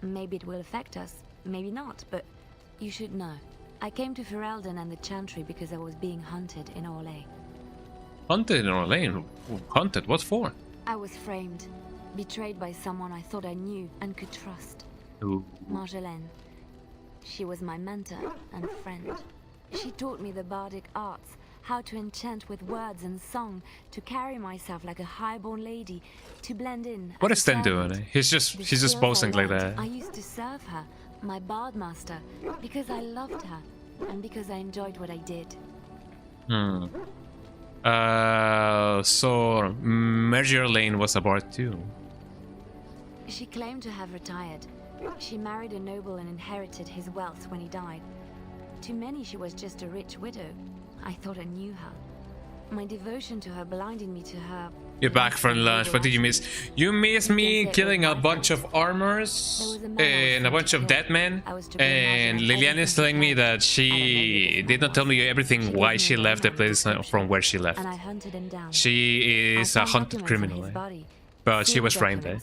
Maybe it will affect us, maybe not, but you should know. I came to Ferelden and the Chantry because I was being hunted in Orlais. Hunted in Orlais? Hunted? What for? I was framed, betrayed by someone I thought I knew and could trust. Ooh. Marjolaine. She was my mentor and friend. She taught me the bardic arts, how to enchant with words and song, to carry myself like a highborn lady, to blend in. What is Sten doing? He's just posing like that. I used to serve her, my bard master, because I loved her and because I enjoyed what I did. So Marjolaine was a bard too. She claimed to have retired. She married a noble and inherited his wealth when he died. To many, she was just a rich widow. I thought I knew her. My devotion to her blinded me to her. You're back from lunch. What did you miss? You missed me killing a bunch of armors and a bunch of dead men. And Liliana is telling me that she did not tell me everything why she left the place from where she left. And I hunted him down. She is a hunted criminal. But she was framed, eh?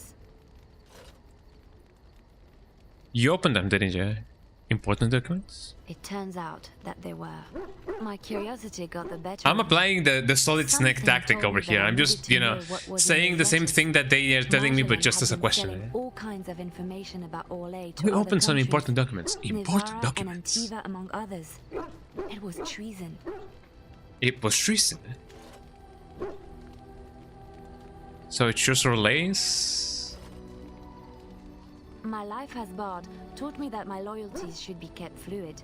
You opened them, didn't you? Important documents? It turns out that they were. My curiosity got the better. I'm applying the solid snake tactic over here. I'm just, you know, saying the same thing that they are telling me, but just as a question. Eh? All kinds of information about Orlais to We other opened some countries. important documents. Important Nizara documents. And Antiva among others. It was treason. It was treason. So it's just Orlais? My life as Bard taught me that my loyalties should be kept fluid.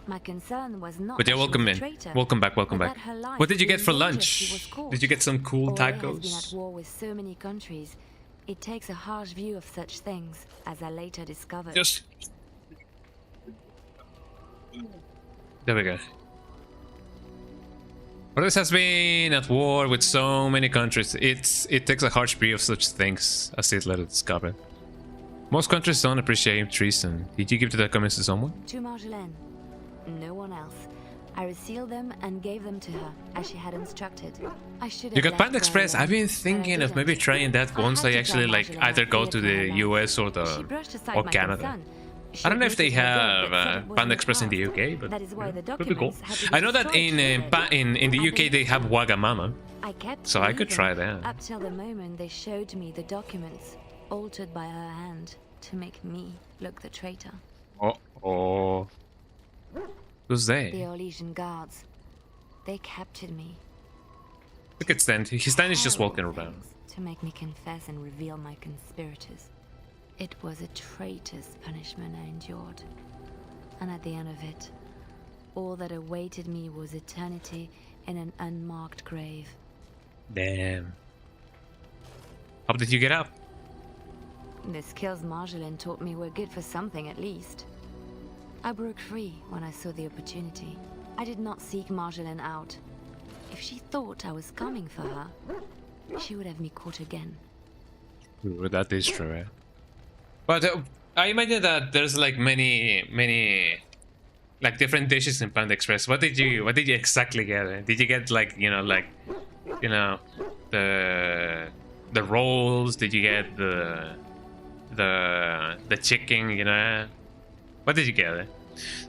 My concern was not. But yeah, welcome in. Welcome back, welcome back. What did you get for lunch? Did you get some cool Orlais has been tacos? at war with so many countries. It takes a harsh view of such things, as I later discovered. Just. There we go. Orlais has been at war with so many countries. It takes a harsh view of such things, as it later discovered. Most countries don't appreciate treason. Did you give the documents to someone? To Marjolaine. No one else. I resealed them and gave them to her, as she had instructed. I should have You got left Panda her Express. alone, I've been but I thinking of maybe didn't. trying that once I had to actually tell like Marjolaine either I go feared to for her the life. US or She brushed aside or my Canada. concern. She I don't know if they admitted her guilt, have but said it was Panda in Express in the past. UK, but That is why the could be cool. documents had to be I know that destroyed. in the UK they have Wagamama, I kept so I could believing try that. up till the moment they showed me the documents, altered by her hand, to make me look the traitor. Oh, who's they? The Orlesian guards. They captured me. Look at Stan. Stan is just walking Terrible around. things to make me confess and reveal my conspirators. It was a traitor's punishment I endured. And at the end of it, all that awaited me was eternity in an unmarked grave. Damn. How did you get out? The skills Marjolaine taught me were good for something at least. I broke free when I saw the opportunity. I did not seek Marjolaine out. If she thought I was coming for her, she would have me caught again. Ooh, that is true. Eh? But I imagine that there's like many like different dishes in Panda Express. What did you exactly get? Eh? Did you get like the rolls? Did you get the chicken? You know, what did you get? Eh?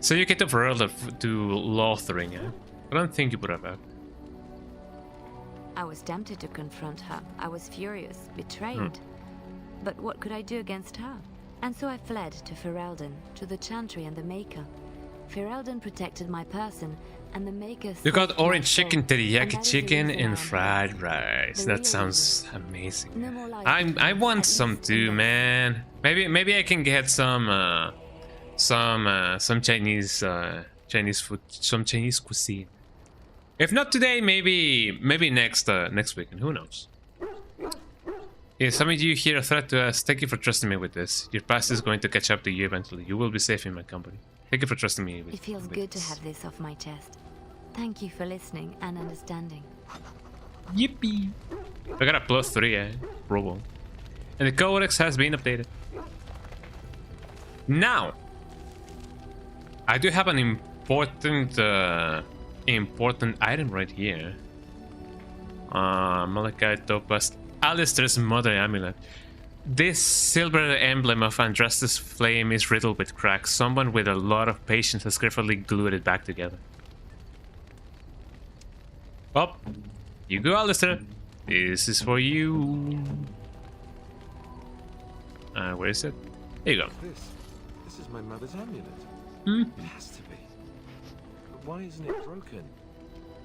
So you get to Ferelda to Lothering. Eh? I don't think you would have. I was tempted to confront her. I was furious, betrayed. But what could I do against her? And so I fled to Ferelden, to the Chantry and the Maker. Ferelden protected my person, and the Maker... You got saved my orange soul. chicken, And that teriyaki is the chicken, reason and I'm fried rice. The That real sounds amazing. No more life I between want us, at some least too, in man. Maybe I can get some Chinese Chinese food, some Chinese cuisine. If not today, maybe next weekend. Who knows? Yeah, some of you here a threat to us. Thank you for trusting me with this. Your past is going to catch up to you eventually. You will be safe in my company. Thank you for trusting me with It feels good to have this off my chest. Thank you for listening and understanding. Yippee! I got a +3, eh? Robo. And the codex has been updated. Now, I do have an important item right here. Malachite Topaz, Alistair's Mother Amulet. This silver emblem of Andras's flame is riddled with cracks. Someone with a lot of patience has carefully glued it back together. Well, you go, Alistair. This is for you. Where is it? There you go. This is my mother's amulet. It has to be. But why isn't it broken?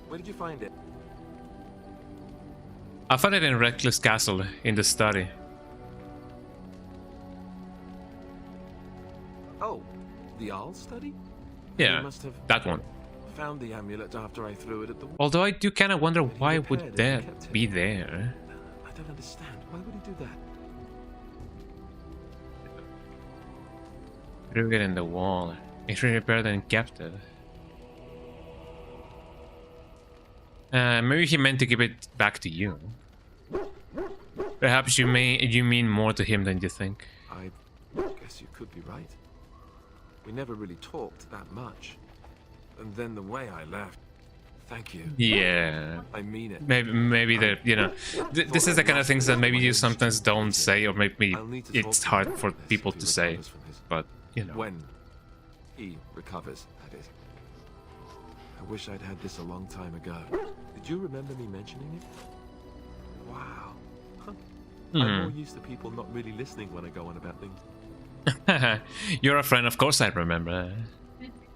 Where did you find it? I found it in Reckless Castle in the study. Oh, the Arl study? Yeah, You must have that one. found the amulet after I threw it at the wall. Although I do kind of wonder why repaired would it and that kept it. be there? I don't understand. Why would he do that? Threw it in the wall. It repaired and kept it. Maybe he meant to give it back to you. Perhaps you mean more to him than you think. I guess you could be right. We never really talked that much. And then the way I left, Thank you. Yeah. I mean it. Maybe the this is the kind of things that maybe you sometimes don't say, or maybe it's hard for people to say. But you know. When he recovers, that is. I wish I'd had this a long time ago. Did you remember me mentioning it? Wow. Huh. I'm more used to people not really listening when I go on about things. You're a friend, of course I remember.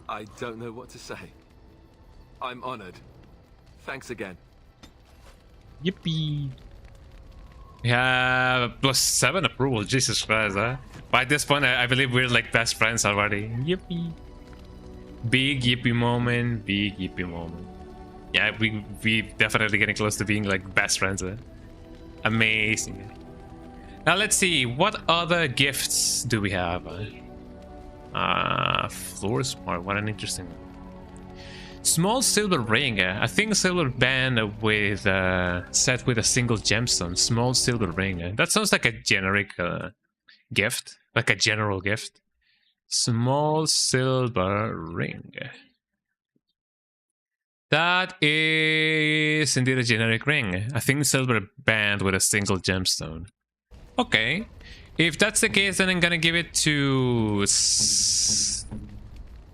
I don't know what to say. I'm honored. Thanks again. Yippee. We have +7 approval, Jesus Christ, huh? By this point, I believe we're like best friends already. Yippee. Big yippee moment, big yippee moment. Yeah, we definitely getting close to being like best friends, huh? Amazing. Now let's see, what other gifts do we have? Floor smart, what an interesting one. Small silver ring, I think silver band with set with a single gemstone. Small silver ring. That sounds like a generic gift, like a general gift. Small silver ring. That is indeed a generic ring. I think silver band with a single gemstone. Okay, if that's the case, then I'm gonna give it to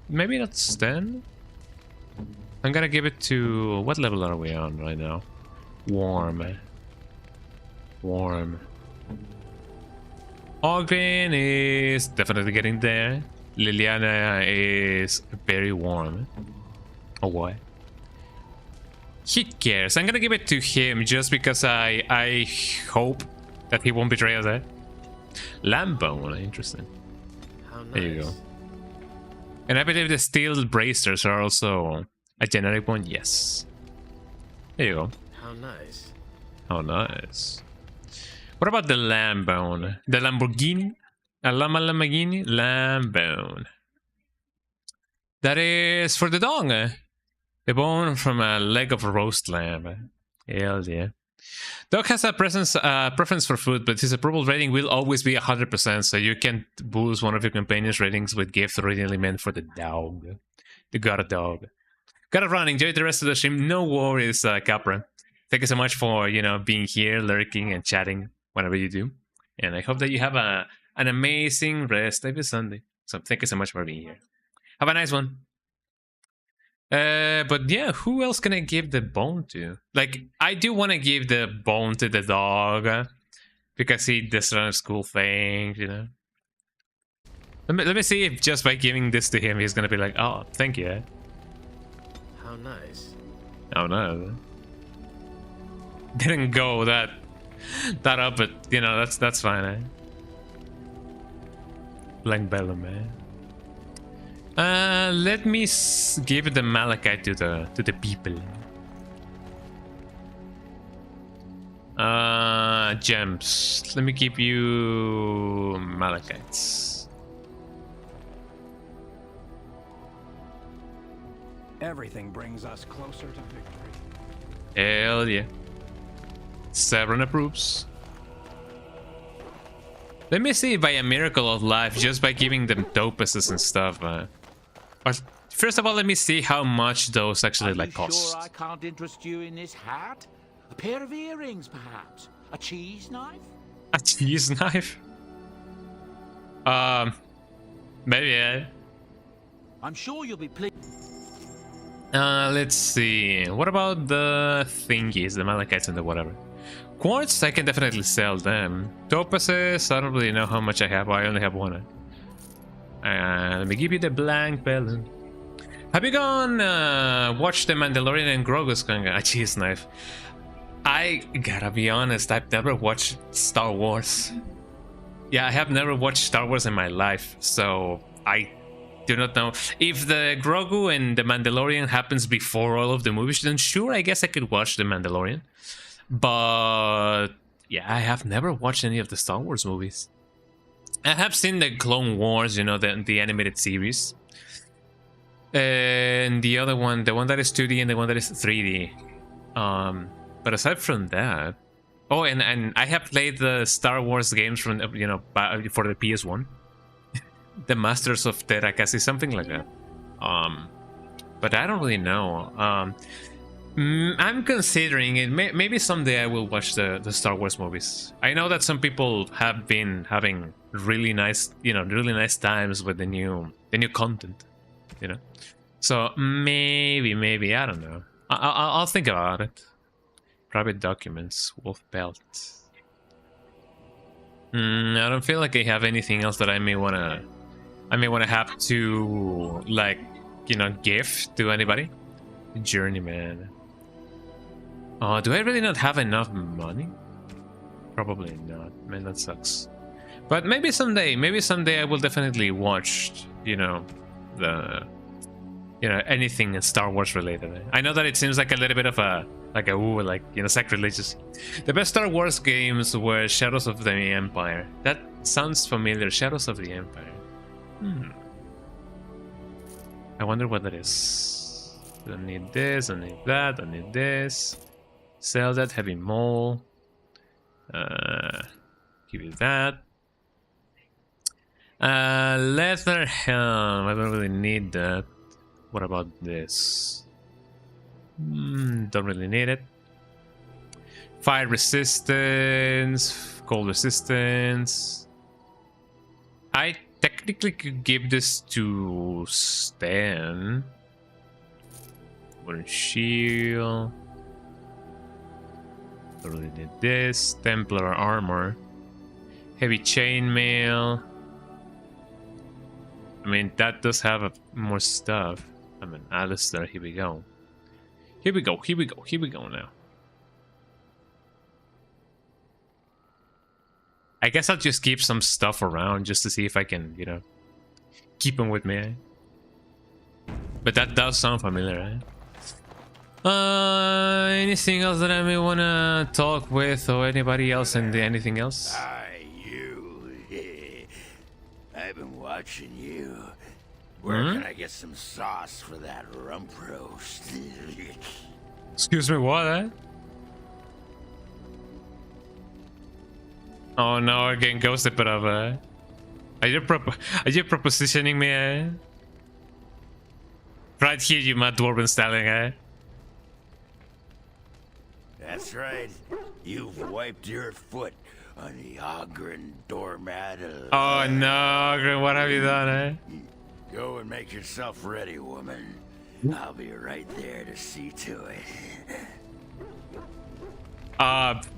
maybe not Sten. I'm gonna give it to... What level are we on right now? Warm. Warm. Ogden is definitely getting there. Liliana is very warm. Oh, what? He cares. I'm gonna give it to him just because I hope that he won't betray us, eh? Lambone, interesting. How nice. There you go. And I believe the steel bracers are also... a generic one, yes. There you go. How nice. How nice. What about the Lambone? The Lamborghini? A Lamborghini? Lambone. That is for the dog. The bone from a leg of a roast lamb. Hell yeah. Dog has a preference for food, but his approval rating will always be 100%, so you can boost one of your companions' ratings with gifts originally meant for the dog. You got a dog. Gotta run. Enjoy the rest of the stream. No worries, Capra. Thank you so much for, you know, being here, lurking, and chatting whenever you do. And I hope that you have an amazing rest of your Sunday. So thank you so much for being here. Have a nice one. But yeah, who else can I give the bone to? Like, I do want to give the bone to the dog because he does run cool things, you know. Let me see if just by giving this to him, he's gonna be like, oh, thank you. How nice. Oh no. Didn't go that up, but you know, that's fine, eh? Blank Bellum, man. Let me give the Malachite to the people. Gems. Let me give you Malachites. Everything brings us closer to victory. Hell yeah. Severin approves. Let me see by a miracle of life, just by giving them dopuses and stuff. But first of all, let me see how much those actually like cost. Sure I can't interest you in this hat? A pair of earrings, perhaps? A cheese knife? A cheese knife? Maybe, yeah. I'm sure you'll be pleased. Let's see. What about the thingies, the Malachites and the whatever? Quartz, I can definitely sell them. Topazes, I don't really know how much I have. I only have one. Let me give you the blank balloon. Have you gone watch The Mandalorian and Grogu's going a cheese knife? I gotta be honest, I've never watched Star Wars. Yeah, I have never watched Star Wars in my life, so I do not know. If the Grogu and The Mandalorian happens before all of the movies, then sure, I guess I could watch The Mandalorian. But yeah, I have never watched any of the Star Wars movies. I have seen the Clone Wars, you know, the animated series. And the other one, the one that is 2D and the one that is 3D. But aside from that... Oh, and I have played the Star Wars games from, you know, for the PS1. The Masters of Terakasi, something like that. But I don't really know. I'm considering it. Maybe someday I will watch the Star Wars movies. I know that some people have been having really nice, really nice times with the new content, So maybe I don't know. I'll think about it. Private documents, wolf belt. I don't feel like I have anything else that I may wanna have to give to anybody. Journeyman. Oh, do I really not have enough money? Probably not. Man, that sucks. But maybe someday I will definitely watch, anything Star Wars related. I know that it seems like a little bit of sacrilegious. The best Star Wars games were Shadows of the Empire. That sounds familiar. Shadows of the Empire. I wonder what that is. Don't need this, don't need that, don't need this. Sell that, heavy mole. Give you that. Leather helm. I don't really need that. What about this? Don't really need it. Fire resistance, cold resistance. I technically could give this to Stan. Wooden shield. Don't really need this. Templar armor. Heavy chainmail. I mean, that does have more stuff. I mean, Alistair, here we go. Here we go now. I guess I'll just keep some stuff around just to see if I can, keep them with me. But that does sound familiar, anything else that I may want to talk with, or anybody else, and anything else? You. I've been watching you. Where can I get some sauce for that rump roast? Excuse me, what? Oh no, I'm getting ghosted, but are you propositioning me? Right here, you mad dwarven stallion, That's right. You've wiped your foot on the Ogren doormat. Oh no, Ogren, what have you done, Go and make yourself ready, woman. I'll be right there to see to it.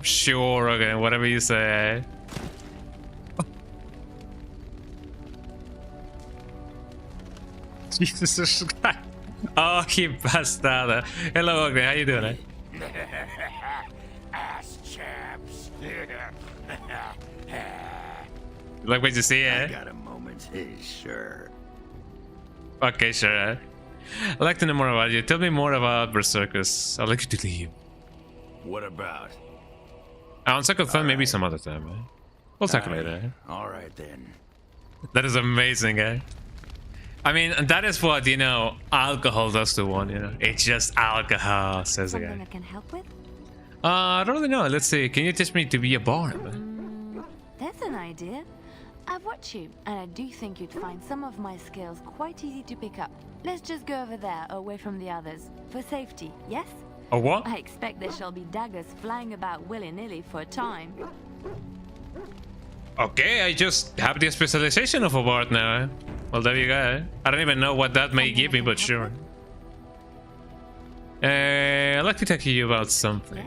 Sure, okay, whatever you say. Jesus Christ. Oh, he bastard. Hello, Ogre, how you doing, Ass chaps. Like what you see, I got a moment, sure. Okay, sure. I'd like to know more about you. Tell me more about Berserkers. I'd like you to leave. What about? On second thought, maybe some other time. We'll talk later. All right then. That is amazing, I mean, that is what, alcohol does to one, It's just alcohol, says the guy. Something I can help with? I don't really know. Let's see. Can you teach me to be a bard? That's an idea. I've watched you, and I do think you'd find some of my skills quite easy to pick up. Let's just go over there, away from the others. For safety, yes? A what? I expect there shall be daggers flying about willy-nilly for a time. Okay, I just have the specialization of a bard now. Well, there you go. I don't even know what that may give me, but sure. I'd like to talk to you about something.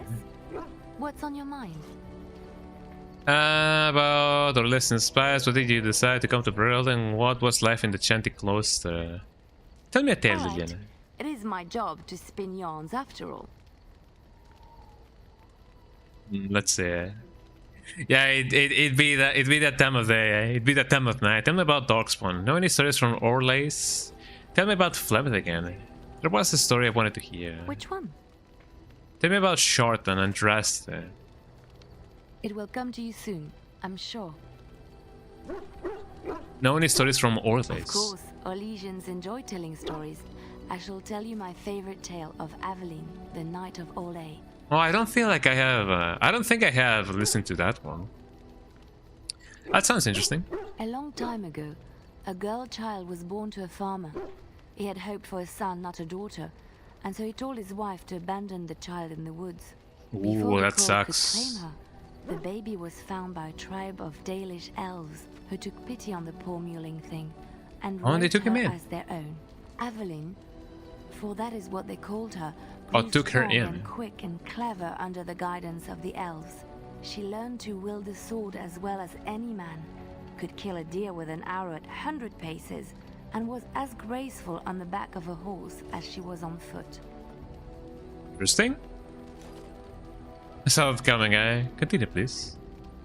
Yes? What's on your mind? About our lessons spies. What did you decide to come to Brill, and what was life in the Chanty Cloister? Tell me a tale, Liliana. It is my job to spin yarns after all. Let's see. Yeah, it'd be that time of day. It'd be that time of night. Tell me about Darkspawn. Know any stories from Orlace? Tell me about Flemeth again. There was a story I wanted to hear. Which one? Tell me about Shorten and Draste. It will come to you soon, I'm sure. Know any stories from Orlace? Of course, Orlesians enjoy telling stories. I shall tell you my favorite tale of Aveline, the Knight of Orlais. Oh, I don't feel like I have. I don't think I have listened to that one. That sounds interesting. A long time ago, a girl child was born to a farmer. He had hoped for a son, not a daughter, and so he told his wife to abandon the child in the woods. Ooh, Before that the crow could sucks. claim her, the baby was found by a tribe of Dalish elves who took pity on the poor mewling thing and Oh, and they raised took him her in. as their own. Aveline, for that is what they called her, Oh, grew took her strong in. and quick and clever under the guidance of the elves. She learned to wield the sword as well as any man, could kill a deer with an arrow at 100 paces, and was as graceful on the back of a horse as she was on foot. Interesting. I saw it coming, Continue, please.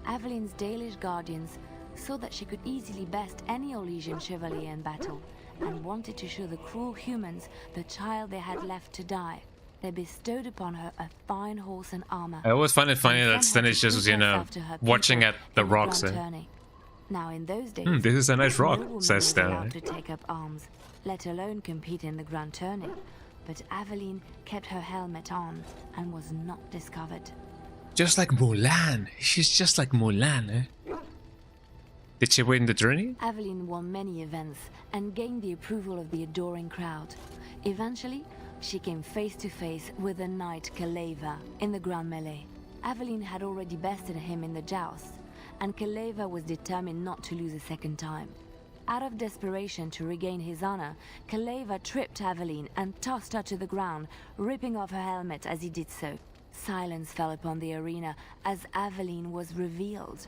Aveline's Dalish guardians saw that she could easily best any Orlesian chevalier in battle, and wanted to show the cruel humans the child they had left to die. They bestowed upon her a fine horse and armor. I always find it funny and that sent her Stannis to just was, prove you know, herself to her watching people at the in rocks. Grand Tourney. Now, in those days, This is a nice rock, no woman says was allowed Stannis. to take up arms, let alone compete in the Grand Tourney. But Aveline kept her helmet on and was not discovered. Just like Mulan. She's just like Mulan, eh? Did she win the tourney? Aveline won many events and gained the approval of the adoring crowd. Eventually, she came face to face with the knight Kaleva in the Grand Melee. Aveline had already bested him in the jousts, and Kaleva was determined not to lose a second time. Out of desperation to regain his honor, Kaleva tripped Aveline and tossed her to the ground, ripping off her helmet as he did so. Silence fell upon the arena as Aveline was revealed.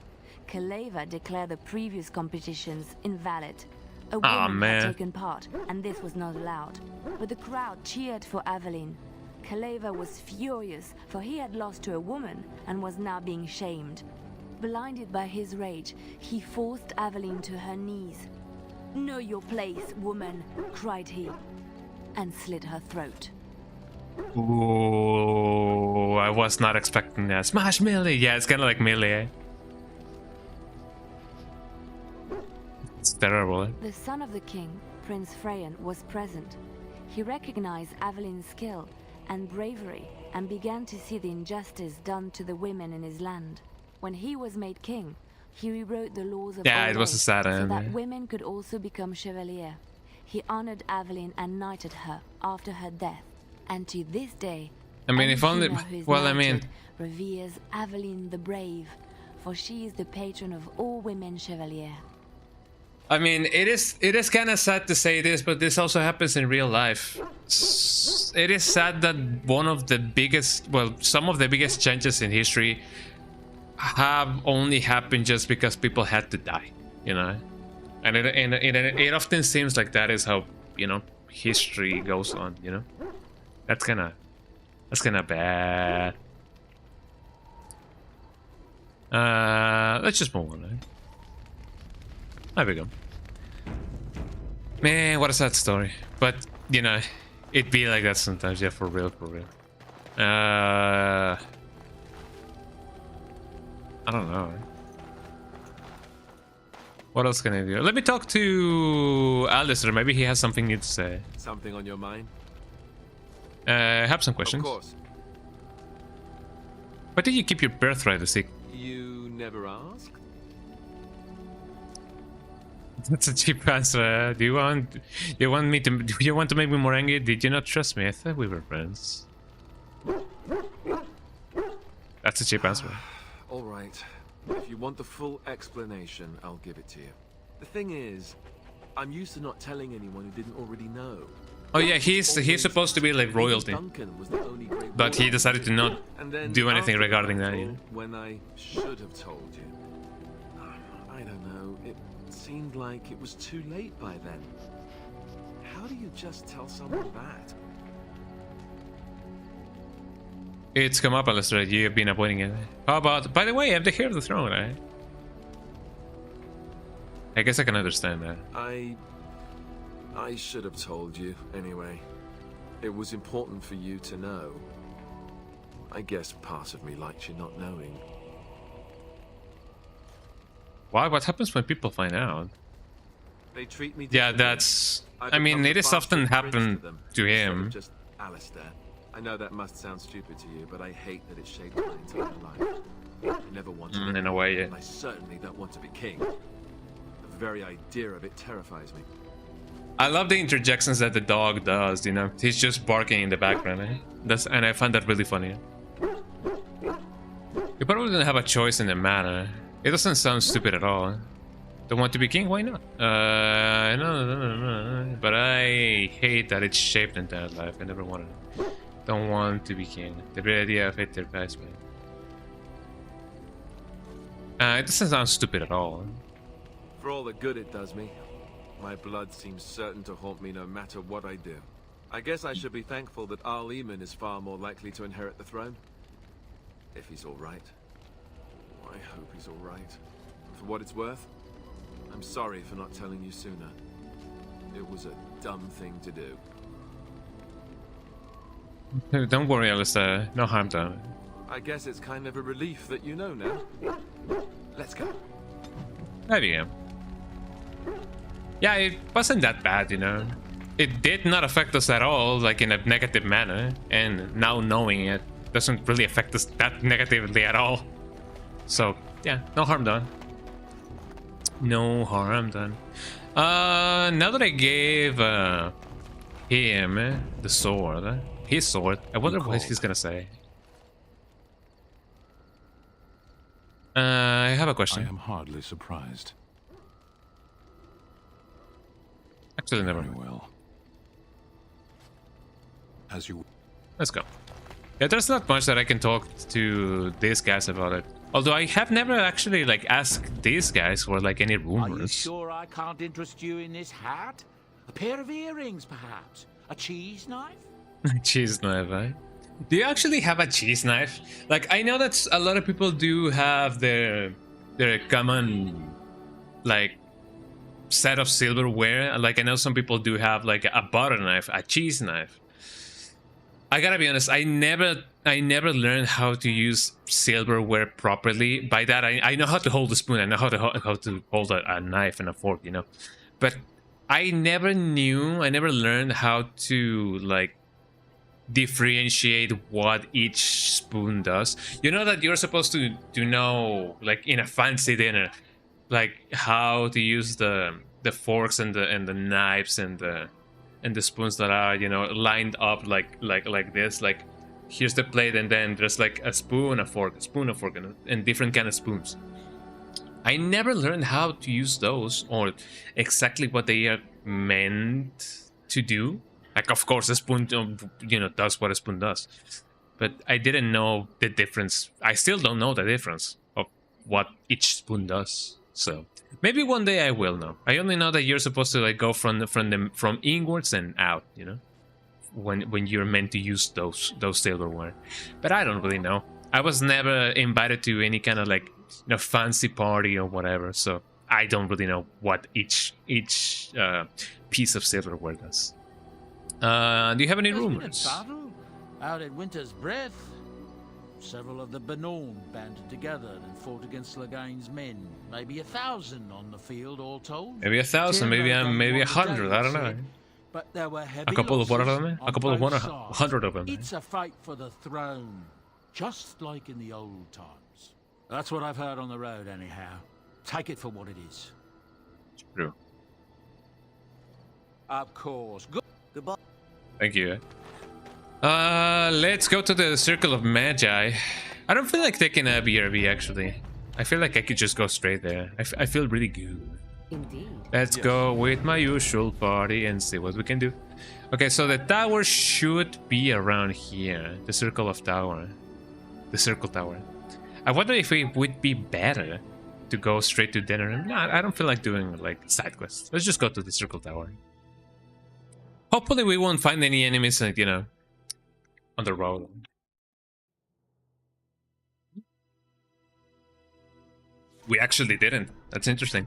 Kaleva declared the previous competitions invalid. A woman had taken part, and this was not allowed. But the crowd cheered for Aveline. Kaleva was furious, for he had lost to a woman and was now being shamed. Blinded by his rage, he forced Aveline to her knees. "Know your place, woman," cried he, and slit her throat. Ooh, I was not expecting that. Smash melee! Yeah, it's kind of like melee, eh? It's terrible, eh? The son of the king, Prince Freyan, was present. He recognized Aveline's skill and bravery and began to see the injustice done to the women in his land. When he was made king, he rewrote the laws of Yeah, it was a sad so end, that yeah. women could also become chevalier. He honored Aveline and knighted her after her death. And to this day, I mean, any if only... female who is Well, I mean... knighted reveres Aveline the Brave, for she is the patron of all women chevalier. I mean, it is kind of sad to say this, but this also happens in real life. It is sad that one of the biggest, well, some of the biggest changes in history have only happened just because people had to die, you know? And it often seems like that is how, you know, history goes on, you know? That's kind of bad. Let's just move on, right? There we go. Man, what a sad story. But, you know, it be like that sometimes. Yeah, for real, for real. I don't know. What else can I do? Let me talk to Alistair. Maybe he has something new to say. Something on your mind? I have some questions. Of course. Why did you keep your birthright a secret? You never asked? That's a cheap answer. Do you want to make me more angry? Did you not trust me? I thought we were friends. That's a cheap answer. All right. If you want the full explanation, I'll give it to you. The thing is, I'm used to not telling anyone who didn't already know. Oh yeah, he's supposed to be like royalty, Duncan was the only great but he decided to not And then do anything after regarding the that. battle, You know? When I should have told you. I don't know. It seemed like it was too late by then. How do you just tell someone that? It's come up, Alistair. You have been avoiding it. How about? By the way, I'm the heir of the throne, right? I guess I can understand that. I should have told you, anyway. It was important for you to know. I guess part of me likes you not knowing. Why? What happens when people find out? They treat me Yeah, differently. that's. I I mean, become it the is often bastard prince happened them, to instead of him. Just Alistair. I know that must sound stupid to you, but I hate that it shaped my entire life. I never wanted it, in a way, yeah. and I certainly don't want to be king. The very idea of it terrifies me. I love the interjections that the dog does, you know. He's just barking in the background, eh? And I find that really funny. You probably didn't have a choice in the matter. It doesn't sound stupid at all. Don't want to be king? Why not? No. But I hate that it's shaped in that life. I never wanted it. Don't want to be king. The very idea of it, their past me. It doesn't sound stupid at all. For all the good it does me, my blood seems certain to haunt me no matter what I do. I guess I should be thankful that Al Eamon is far more likely to inherit the throne. If he's alright. I hope he's alright. For what it's worth, I'm sorry for not telling you sooner. It was a dumb thing to do. Don't worry, Alistair. No harm done. I guess it's kind of a relief that you know now. Let's go. There we go. Yeah, it wasn't that bad, you know. It did not affect us at all, like in a negative manner. And now knowing it doesn't really affect us that negatively at all. So, yeah, no harm done. No harm done. Now that I gave him the sword, his sword, I wonder what he's gonna say. I have a question. I am hardly surprised. Actually, never. Very well. As you. Let's go. Yeah, there's not much that I can talk to these guys about it. Although I have never actually like asked these guys for like any rumors. Are you sure I can't interest you in this hat? A pair of earrings, perhaps? A cheese knife? Cheese knife, right? Do you actually have a cheese knife? Like, I know that a lot of people do have their common like set of silverware. Like, I know some people do have like a butter knife, a cheese knife. I gotta be honest, I never learned how to use silverware properly. By that, I know how to hold a spoon, I know how to hold a knife and a fork, you know. But I never learned how to like differentiate what each spoon does. You know that you're supposed to know, like in a fancy dinner, like how to use the forks and the knives and the spoons that are, you know, lined up like this. Like, here's the plate, and then there's like a spoon, a fork, and different kind of spoons. I never learned how to use those or exactly what they are meant to do. Like, of course, a spoon, you know, does what a spoon does, but I didn't know the difference. I still don't know the difference of what each spoon does. So maybe one day I will know. I only know that you're supposed to like go from inwards and out, you know, when you're meant to use those silverware. But I don't really know. I was never invited to any kind of like, you know, fancy party or whatever, so I don't really know what each piece of silverware does. Do you have any rumors? Battle out at Winter's Breath. Several of the Benorn banded together and fought against Lagain's men. Maybe 1,000 on the field, all told. Maybe 1,000, maybe 100. I don't know. But there were heavy a couple of 100 of them. It's a fight for the throne, just like in the old times. That's what I've heard on the road, anyhow. Take it for what it is. True. Of course. Goodbye. Thank you. Let's go to the Circle of Magi. I don't feel like taking a BRB, actually. I feel like I could just go straight there. I feel really good. Indeed. Let's go with my usual party and see what we can do. Okay, so the tower should be around here. The Circle of Tower. The Circle Tower. I wonder if it would be better to go straight to dinner. No, I don't feel like doing like side quests. Let's just go to the Circle Tower. Hopefully we won't find any enemies, like, you know, on the road. We actually didn't. That's interesting.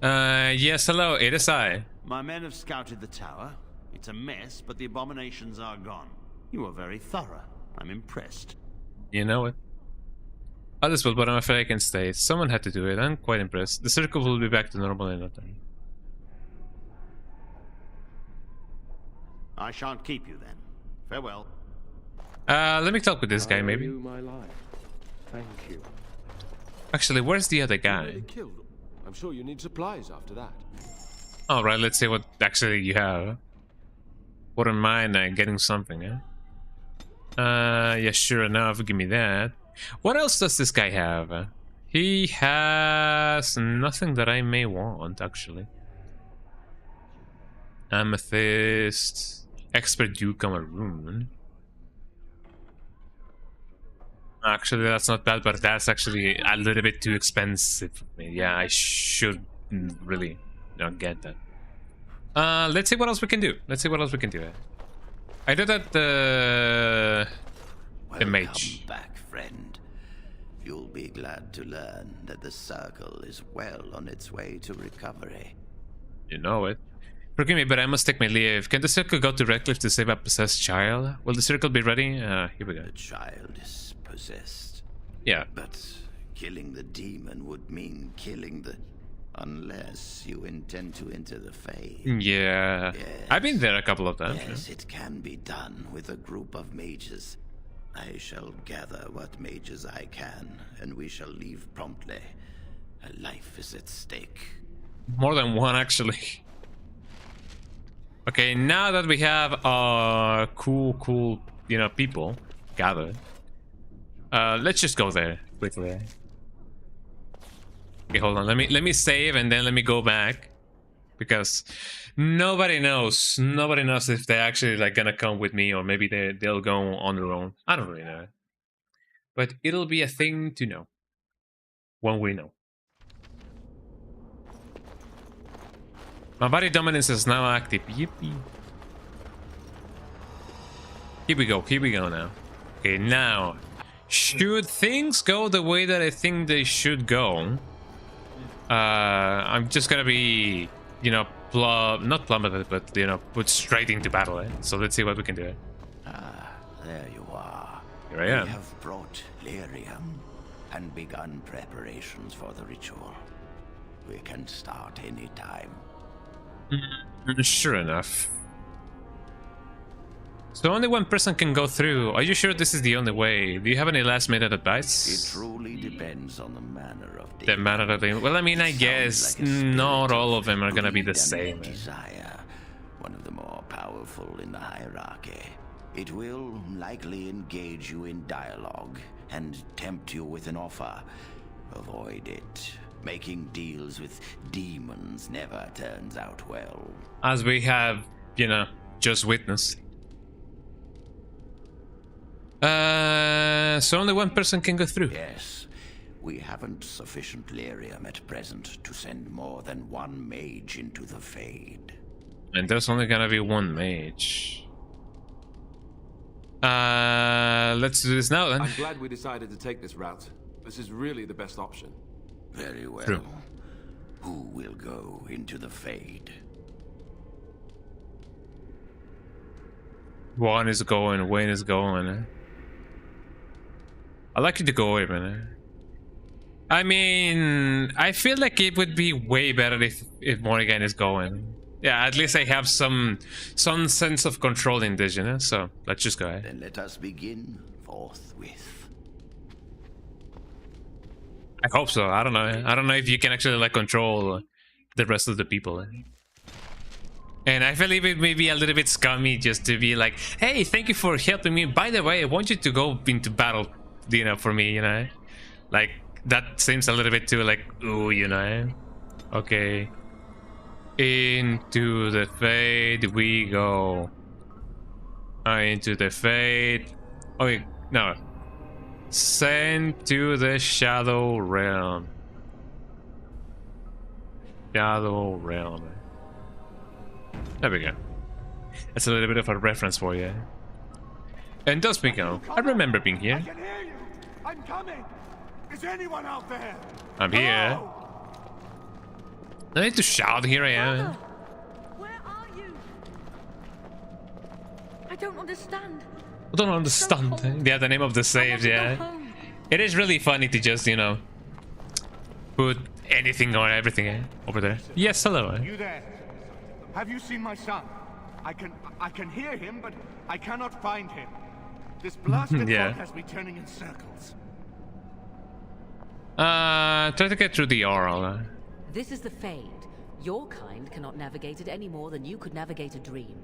Yes, hello, it is I. My men have scouted the tower. It's a mess, but the abominations are gone. You are very thorough. I'm impressed. You know it. Others will, but I'm afraid I can stay. Someone had to do it. I'm quite impressed. The circle will be back to normal in no time. I shan't keep you then. Farewell. Let me talk with this guy, maybe. My life. Thank you. Actually, where's the other guy? I'm sure you need supplies after that. All right, let's see what actually you have. Wouldn't mind getting something, eh? Yeah, sure enough, give me that. What else does this guy have? He has nothing that I may want, actually. Amethyst, expert newcomer rune. Actually, that's not bad, but that's actually a little bit too expensive for me. Yeah, I should really get that. Let's see what else we can do. Let's see what else we can do. I did that the mage. Welcome back, friend. You'll be glad to learn that the circle is well on its way to recovery. You know it. Forgive me, but I must take my leave. Can the circle go to Redcliffe to save a possessed child? Will the circle be ready? Here we go. The child is possessed. Yeah. But killing the demon would mean killing the... Unless you intend to enter the Fade. Yeah. Yes. I've been there a couple of times. Yes, it can be done with a group of mages. I shall gather what mages I can, and we shall leave promptly. A life is at stake. More than one, actually. Okay, now that we have cool, people gathered, let's just go there quickly. Okay, hold on. Let me save and then let me go back, because nobody knows if they're actually like gonna come with me, or maybe they'll go on their own. I don't really know, but it'll be a thing to know when we know. My body dominance is now active. Yippee. Here we go now. Okay, now should things go the way that I think they should go, I'm just gonna be, not plummeted, but put straight into battle. So let's see what we can do. Ah, there you are. Here I am. We have brought lyrium and begun preparations for the ritual. We can start any time. Sure enough. So only one person can go through. Are you sure this is the only way? Do you have any last minute advice? It truly depends on the manner of the manner of the... Well, I mean, I guess not all of them are gonna be the same. Desire, one of the more powerful in the hierarchy. It will likely engage you in dialogue and tempt you with an offer. Avoid it. Making deals with demons never turns out well. As we have, just witnessed. So only one person can go through. Yes. We haven't sufficient lyrium at present to send more than one mage into the Fade. And there's only gonna be one mage. Let's do this now then. I'm glad we decided to take this route. This is really the best option. Very well. True. Who will go into the Fade? One is going, Wayne is going. I'd like you to go away, man. I mean, I feel like it would be way better if Morrigan is going. Yeah, at least I have some sense of control in this, So let's just go ahead. Then let us begin forthwith. I hope so. I don't know. I don't know if you can actually like control the rest of the people. And I believe it may be a little bit scummy just to be like, hey, thank you for helping me. By the way, I want you to go into battle, for me, Like, that seems a little bit too like, ooh, Okay. Into the Fade we go. Into the Fade. Okay, no. Send to the Shadow Realm. Shadow Realm. There we go. That's a little bit of a reference for you. And thus we go. I remember being here. I can hear you. I'm coming. Is anyone out there? I'm here. I need to shout. Here I am. Where are you? I don't understand. I don't understand. Yeah, the name of the saves, yeah. It is really funny to just, put anything or everything over there. Yes, hello. You there? Have you seen my son? I can hear him, but I cannot find him. This blasted fog has me turning in circles. Try to get through the Oral. This is the Fade. Your kind cannot navigate it any more than you could navigate a dream.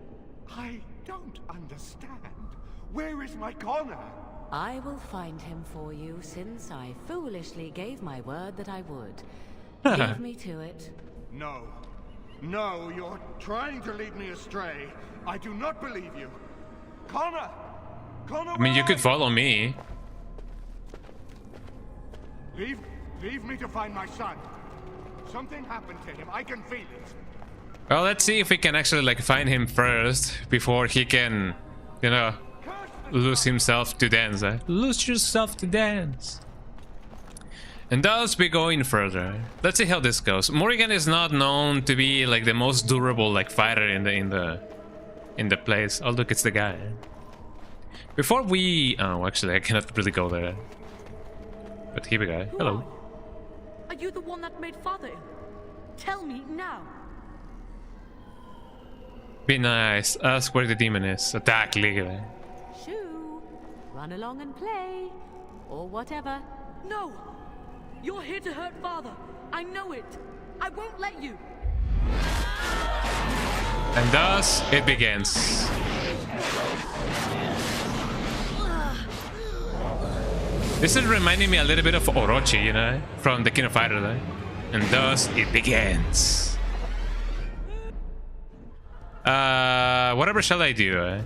I don't understand. Where is my Connor? I will find him for you, since I foolishly gave my word that I would. Leave me to it. No. No, you're trying to lead me astray. I do not believe you. Connor! Connor, I mean, you could follow me. Leave me to find my son. Something happened to him. I can feel it. Well, let's see if we can actually like find him first before he can, you know, lose himself to dance. Eh? Lose yourself to dance. And thus we go in further. Let's see how this goes. Morrigan is not known to be like the most durable like fighter in the place. Oh look, it's the guy. Before we, oh actually I cannot really go there. But here we go. Hello. Are you the one that made Father ill? Tell me now. Be nice. Ask where the demon is. Attack legally. Shoo. Run along and play. Or whatever. No! You're here to hurt Father. I know it. I won't let you. And thus it begins. This is reminding me a little bit of Orochi, you know, from the King of Fighters, right? And thus it begins. Whatever shall I do?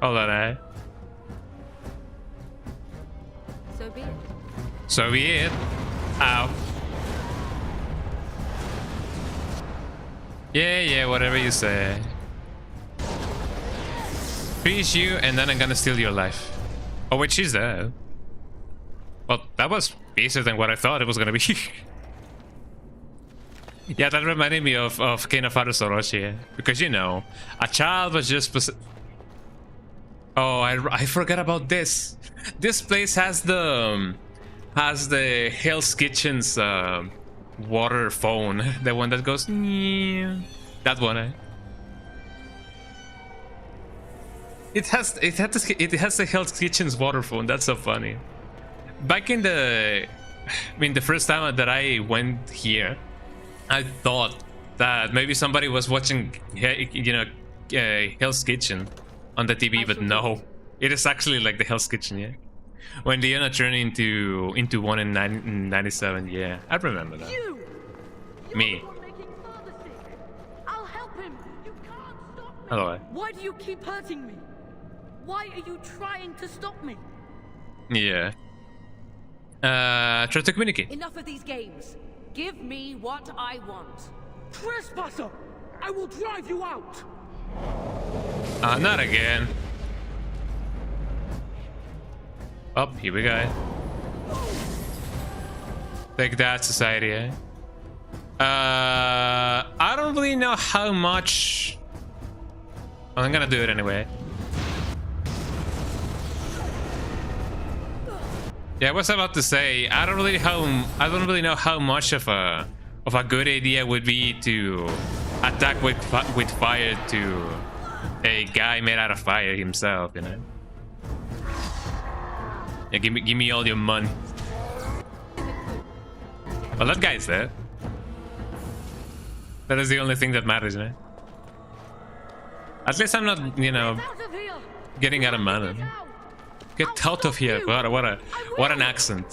Hold on, So be it. So be it. Ow. Yeah, whatever you say. Freeze you, and then I'm gonna steal your life. Oh, wait, she's there. Well, that was easier than what I thought it was gonna be. Yeah, that reminded me of King of Fighters Orochi. Because, you know, a child was just... Oh, I forgot about this. This place has the Hell's Kitchen's water phone. The one that goes... That one, eh? It has the Hell's Kitchen's water phone. That's so funny. Back in the... I mean, the first time that I went here, I thought that maybe somebody was watching, you know, Hell's Kitchen on the TV, but no. It is actually like the Hell's Kitchen, yeah? When Leona turned into one in 97, yeah. I remember that. Me. I'll help him. You can't stop me. Hello. Why do you keep hurting me? Why are you trying to stop me? Yeah. Try to communicate. Enough of these games. Give me what I want. Trespasser! I will drive you out! Not again. Oh, here we go. Take that, society, eh? I don't really know how much... Well, I'm gonna do it anyway. Yeah, I was about to say, I don't really know how much of a good idea would be to attack with fire to a guy made out of fire himself, you know. Yeah, give me all your money. Well, that guy's there. That is the only thing that matters, right? At least I'm not, you know, getting out of mana. Get out of here! What an accent!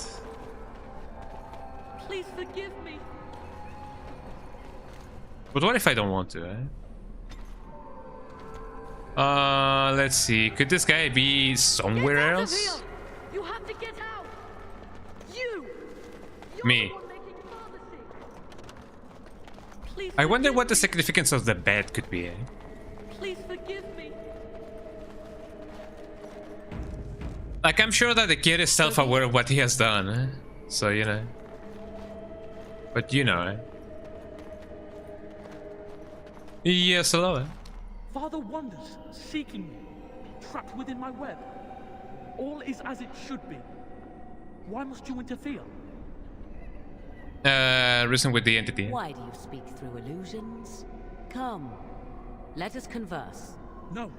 Please forgive me. But what if I don't want to? Let's see. Could this guy be somewhere else? You have to get out. Me. I wonder what the significance of the bed could be. Please forgive me. Like, I'm sure that the kid is self-aware of what he has done, eh? So, you know. But you know, eh? Yes, hello, eh? Father wanders, seeking me, trapped within my web. All is as it should be. Why must you interfere? Reason with the entity. Why do you speak through illusions? Come, let us converse. No.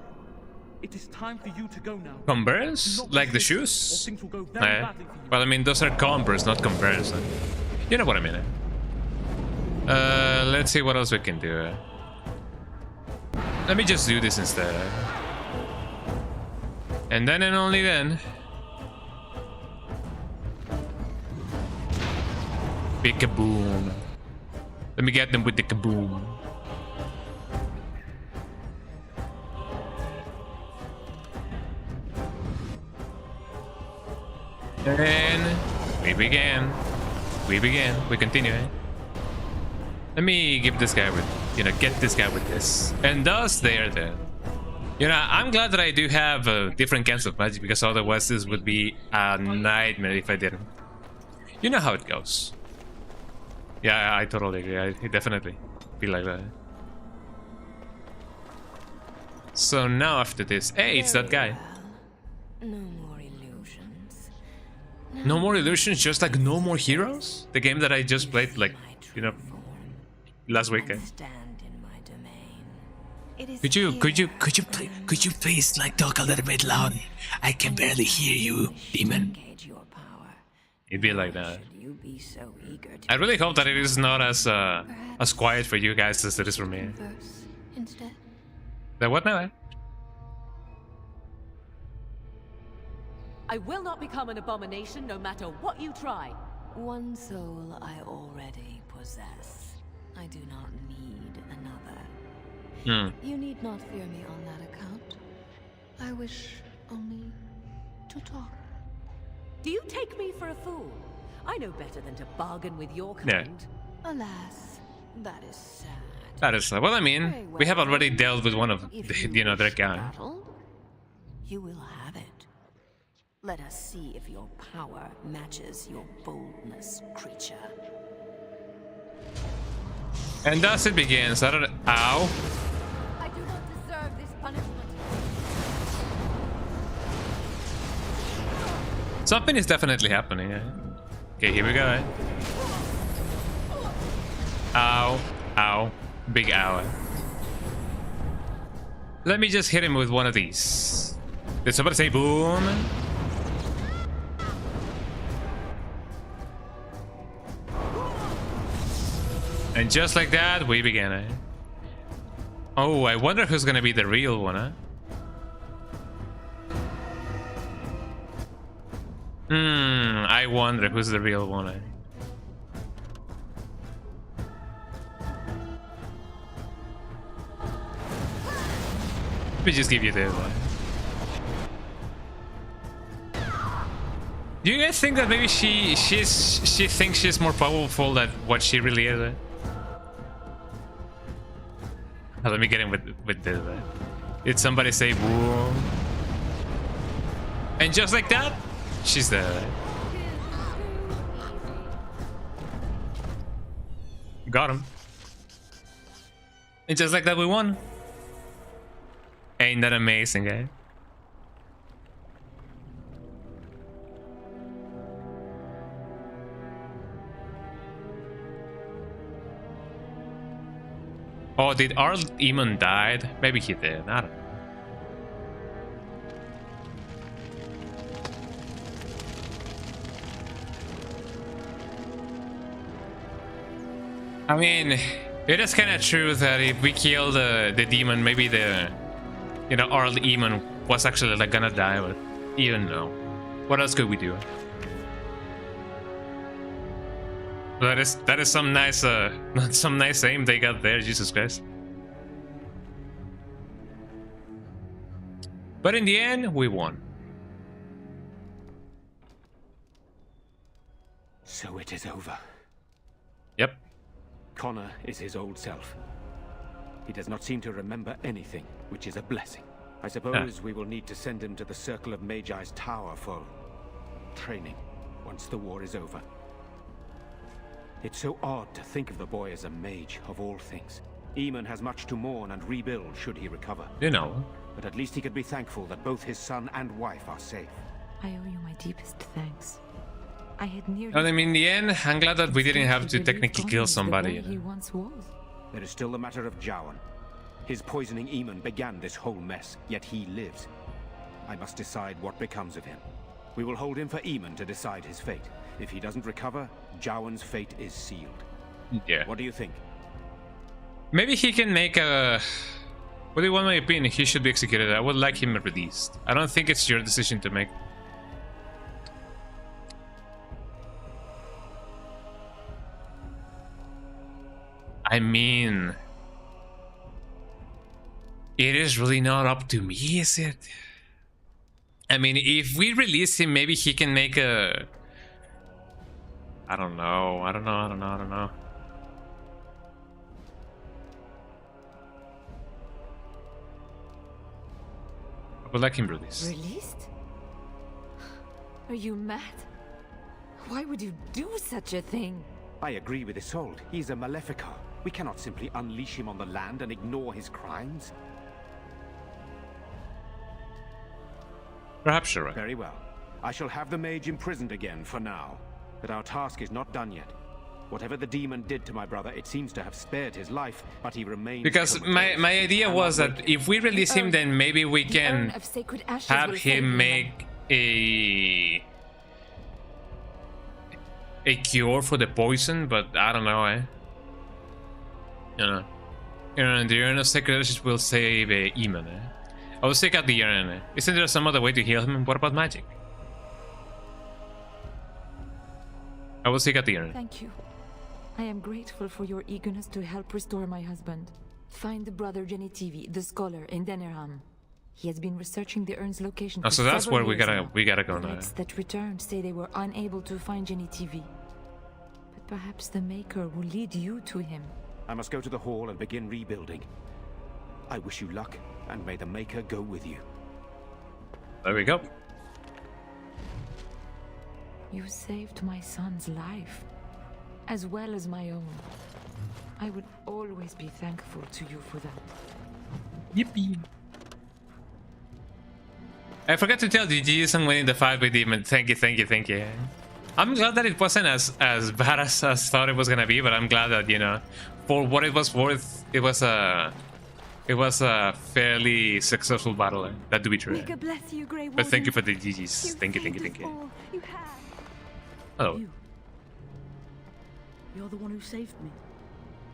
It is time for you to go now. Converse? Like the shoes? Well, I mean, those are Converse, not Converse. You know what I mean. Let's see what else we can do. Let me just do this instead. And then and only then. Big kaboom. Let me get them with the kaboom. And we begin. We continue. Let me give this guy with, get this guy with this. And thus they are there. I'm glad that I do have different kinds of magic, because otherwise this would be a nightmare if I didn't. You know how it goes. Yeah, I totally agree. I definitely feel like that. So now after this, hey, it's that guy. No more illusions. No more illusions, just like No More Heroes? The game that I just played, like, last weekend. Could you please like talk a little bit loud? I can barely hear you, demon. It'd be like that. I really hope that it is not as quiet for you guys as it is for me. The what now? I will not become an abomination no matter what you try. One soul I already possess. I do not need another. You need not fear me on that account. I wish only to talk. Do you take me for a fool? I know better than to bargain with your kind. Yeah. Alas, that is sad. That is sad. Well, I mean, we have already dealt with one of their gang. You will have it. Let us see if your power matches your boldness, creature. And thus it begins. I don't know. Ow. I do not deserve this punishment. Something is definitely happening. Okay, here we go. Ow. Ow. Big ow. Let me just hit him with one of these. Did somebody say boom? And just like that, we begin. Oh, I wonder who's gonna be the real one, I wonder who's the real one. Let me just give you this one. Do you guys think that maybe she thinks she's more powerful than what she really is? Let me get in with this. Did somebody say boom? And just like that, she's there. Got him. And just like that, we won. Ain't that amazing, eh? Oh, did Arl Eamon died? Maybe he did. I don't know. I mean, it is kind of true that if we kill the demon, maybe the Arl Eamon was actually like gonna die, but even no. What else could we do? That is some nice aim they got there, Jesus Christ. But in the end, we won. So it is over. Yep. Connor is his old self. He does not seem to remember anything, which is a blessing. I suppose we will need to send him to the Circle of Magi's tower for training once the war is over. It's so odd to think of the boy as a mage, of all things. Eamon has much to mourn and rebuild should he recover. But at least he could be thankful that both his son and wife are safe. I owe you my deepest thanks. I had nearly... I mean, in the end, I'm glad that we didn't have to technically kill somebody. He once was. There is still the matter of Jowan. His poisoning Eamon began this whole mess, yet he lives. I must decide what becomes of him. We will hold him for Eamon to decide his fate. If he doesn't recover, Jowan's fate is sealed. Yeah. What do you think? Maybe he can make a... What do you want my opinion? He should be executed. I would like him released. I don't think it's your decision to make. I mean... It is really not up to me, is it? I mean, if we release him, maybe he can make a... I don't know. I don't know. I would like him released. Released? Are you mad? Why would you do such a thing? I agree with Isolde. He's a Maleficar. We cannot simply unleash him on the land and ignore his crimes. Perhaps you're right. Very well. I shall have the mage imprisoned again for now. But our task is not done yet. Whatever the demon did to my brother, it seems to have spared his life, but he remains... Because my idea was that if we release him, then maybe we can have him make a cure for the poison, but I don't know, eh? You know, the urn of sacred ashes will save Eamon, eh? I will take out the urn, eh? Isn't there some other way to heal him? What about magic? I will take out the urn. Thank you. I am grateful for your eagerness to help restore my husband. Find Brother Genitivi, the scholar, in Denerham. He has been researching the urn's location for so that's where we gotta go now. Knights that returned say they were unable to find Genitivi. But perhaps the Maker will lead you to him. I must go to the hall and begin rebuilding. I wish you luck, and may the Maker go with you. There we go. You saved my son's life, as well as my own. I would always be thankful to you for that. Yippee. I forgot to tell GG's on winning the fight with Demon. Thank you. I'm glad that it wasn't as bad as I thought it was gonna be, but I'm glad that, you know, for what it was worth, it was a fairly successful battle. That do be true. Bless you, Grey But thank you for the GG's. Thank you. Hello. You're the one who saved me.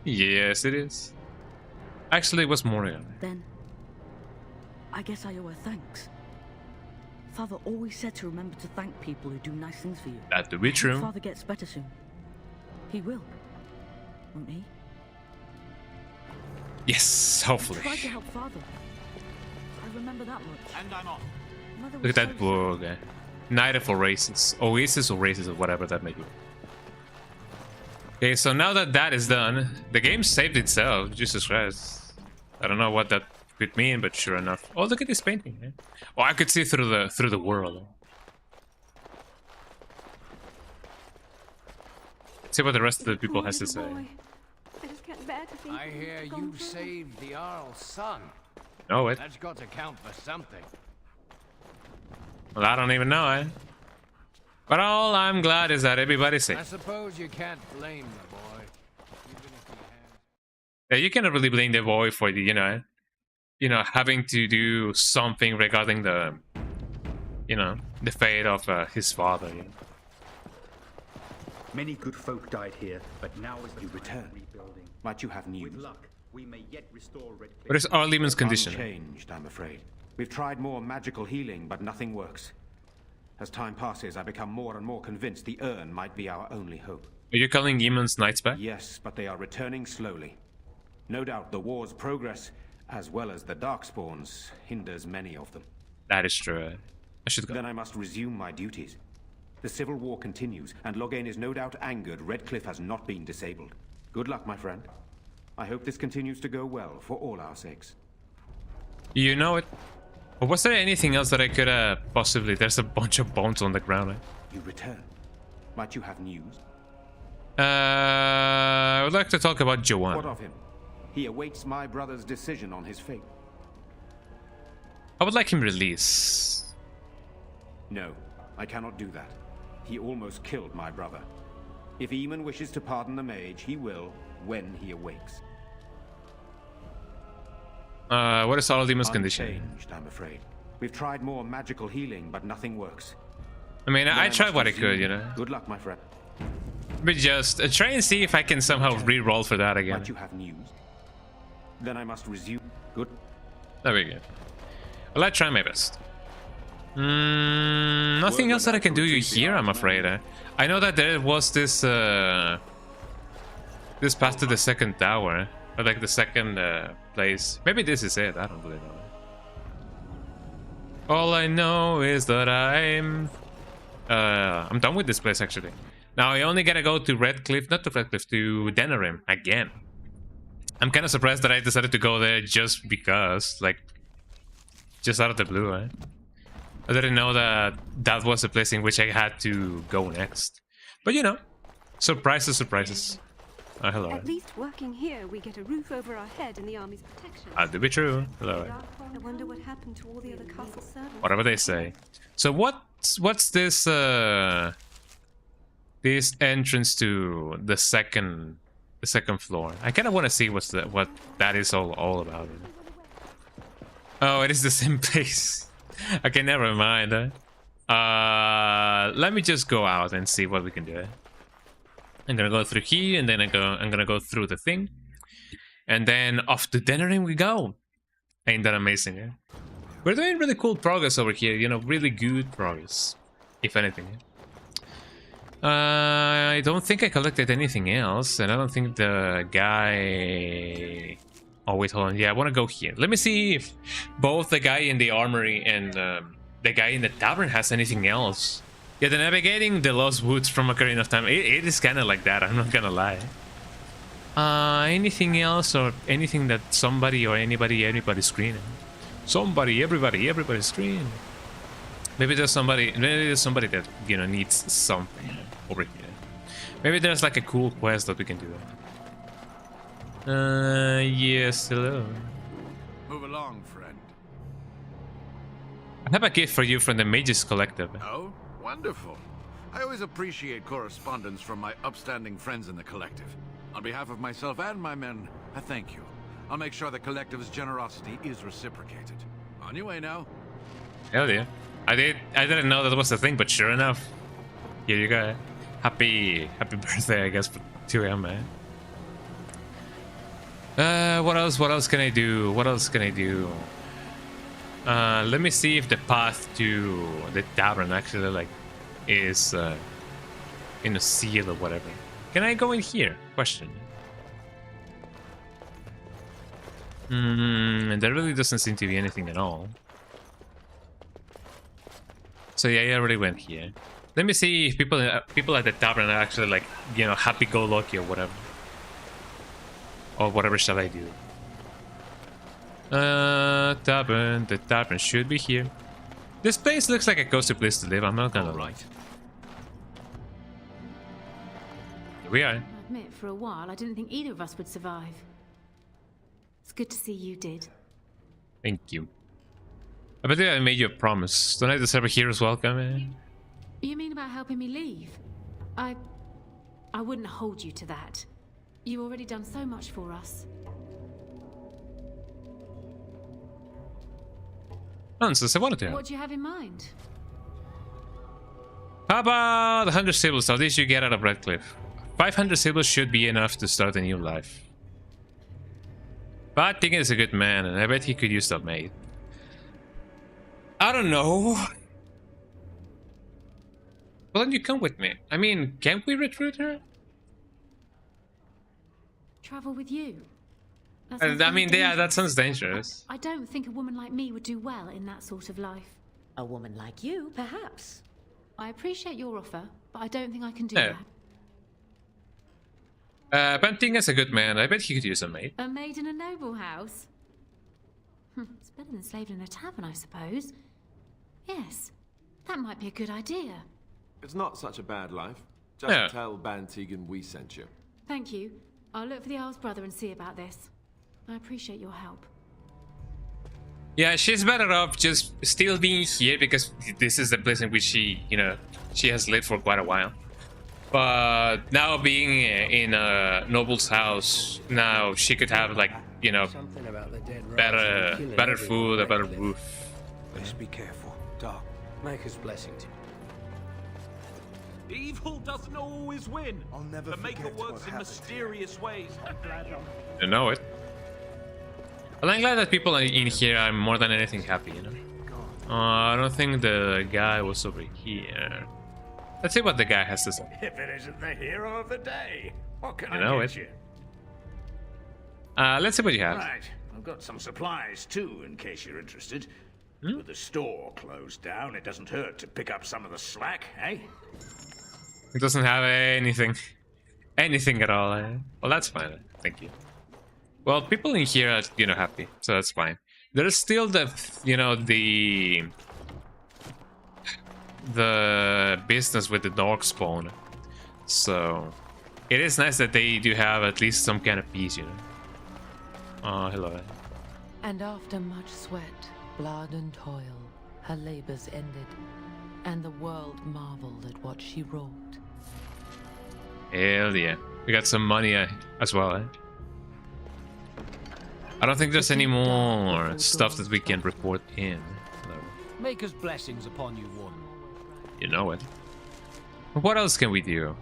Yes, it is. Actually, it was Morrigan. Then, I guess I owe her thanks. Father always said to remember to thank people who do nice things for you. That do be true. Father gets better soon. He will, won't he? Yes, hopefully. I tried to help Father. I remember that much. And I'm off. Look at that book. Night of Oasis. Oasis or Races or whatever that may be. Okay, so now that that is done, the game saved itself. Jesus Christ. I don't know what that could mean, but sure enough. Oh, look at this painting. Eh? Oh, I could see through the world. Let's see what the rest of the people has to say. I hear you saved the Earl's son. Know it. That's got to count for something. Well, I don't even know, eh? But all I'm glad is that everybody's safe. I suppose you can't blame the boy. Even if he has... Yeah, you cannot really blame the boy for the, you know, having to do something regarding the, the fate of his father. You know? Many good folk died here, but now is the return. Might you have news? With luck, we may yet restore Redcliffe. What is Arlemon's condition? Unchanged, I'm afraid. We've tried more magical healing, but nothing works. As time passes, I become more and more convinced the urn might be our only hope. Are you calling Eamon's knights back? Yes, but they are returning slowly. No doubt the war's progress, as well as the Darkspawns, hinders many of them. That is true. I should go. Then I must resume my duties. The civil war continues, and Loghain is no doubt angered Redcliffe has not been disabled. Good luck, my friend. I hope this continues to go well for all our sakes. You know it. But was there anything else that I could possibly... There's a bunch of bones on the ground. Eh? You return. Might you have news? I would like to talk about Jowan. What of him? He awaits my brother's decision on his fate. I would like him released. No, I cannot do that. He almost killed my brother. If Eamon wishes to pardon the mage, he will, when he awakes. What is all demons' condition? Unchanged, I'm afraid. We've tried more magical healing, but nothing works. I mean, I tried what I could, you know. Good luck, my friend. But just try and see if I can somehow re-roll for that again. But you have news. Then I must resume. Good. There we go. Well, I try my best. Nothing else that I can do here, I'm afraid. I know that there was this this path to the second tower, or like the second place. Maybe this is it. I don't really know. All I know is that I'm done with this place actually. Now I only gotta go to Redcliffe, not to Redcliffe, to Denerim again. I'm kind of surprised that I decided to go there just because, like, just out of the blue, eh? I didn't know that that was the place in which I had to go next. But you know, surprises, surprises. Hello. At least working here, we get a roof over our head and the army's protection. To be true. Hello. I wonder what happened to all the other castle servants. Whatever they say. So what's this this entrance to the second floor? I kind of want to see what that is all about. Oh, it is the same place. Okay, never mind. Let me just go out and see what we can do. I'm gonna go through here, and then I'm gonna go through the thing, and then off to Denerim we go. Ain't that amazing? Eh? We're doing really cool progress over here. You know, really good progress, if anything. I don't think I collected anything else, and I don't think the guy... Oh, wait, hold on. Yeah, I want to go here. Let me see if both the guy in the armory and the guy in the tavern has anything else. Yeah, the navigating the Lost Woods from Ocarina of Time. It is kind of like that, I'm not gonna lie. Anything else or anything that somebody or anybody's screening? Everybody's screening. Maybe there's somebody that, you know, needs something over here. Maybe there's like a cool quest that we can do. Yes, hello. Move along, friend. I have a gift for you from the Mages Collective. Oh, wonderful. I always appreciate correspondence from my upstanding friends in the Collective. On behalf of myself and my men, I thank you. I'll make sure the Collective's generosity is reciprocated. On your way now. Hell yeah. I didn't know that was the thing, but sure enough. Here you go. Happy birthday, I guess, to him, man. What else can I do? Let me see if the path to the tavern actually, like, is in a seal or whatever. Can I go in here? Question. And there really doesn't seem to be anything at all. So yeah, I already went here. Let me see if people at the tavern are actually, like, you know, happy-go-lucky or whatever. Or whatever shall I do? Tavern. The tavern should be here. This place looks like a cozy place to live, I'm not gonna lie. Here we are. I admit, for a while, I didn't think either of us would survive. It's good to see you did. Thank you. I bet I made you a promise. Don't I deserve a hero's welcome? Eh? You mean about helping me leave? I wouldn't hold you to that. You've already done so much for us. Nonsense, I wanted to help. What do you have in mind? How about 100 silvers? At least you get out of Redcliffe. 500 silvers should be enough to start a new life. But Tegan is a good man, and I bet he could use that maid. I don't know. Well, then you come with me. I mean, can't we recruit her? Travel with you? I mean, yeah, that sounds dangerous. I don't think a woman like me would do well in that sort of life. A woman like you, perhaps. I appreciate your offer, but I don't think I can do that. Banting is a good man. I bet he could use a maid. A maid in a noble house? It's better than slaving in a tavern, I suppose. Yes, that might be a good idea. It's not such a bad life. Just tell Bantigan we sent you. Thank you. I'll look for the Earl's brother and see about this. I appreciate your help. Yeah, she's better off just still being here because this is the place in which she, you know, she has lived for quite a while. But now being in a noble's house, now she could have, like, you know, better food, a better roof. Best be careful. Doc, Maker's blessing to you. Evil doesn't always win. I'll never the Maker works in mysterious ways. You know it. Well, I'm glad that people in here are more than anything happy, you know? I don't think the guy was over here. Let's see what the guy has to say. If it isn't the hero of the day, what can You I know get it. you? Let's see what you have. Right, I've got some supplies too, in case you're interested. With the store closed down, it doesn't hurt to pick up some of the slack, eh? It doesn't have anything. Anything at all. Well, that's fine. Thank you. Well, people in here are, you know, happy, so that's fine. There's still the, you know, the business with the dog spawn. So it is nice that they do have at least some kind of peace, you know. Oh, hello. And after much sweat, blood and toil, her labors ended, and the world marveled at what she wrought. Hell yeah. We got some money as well, eh? I don't think there's any more stuff that we can report in. No. Maker's blessings upon you, one. You know it. What else can we do?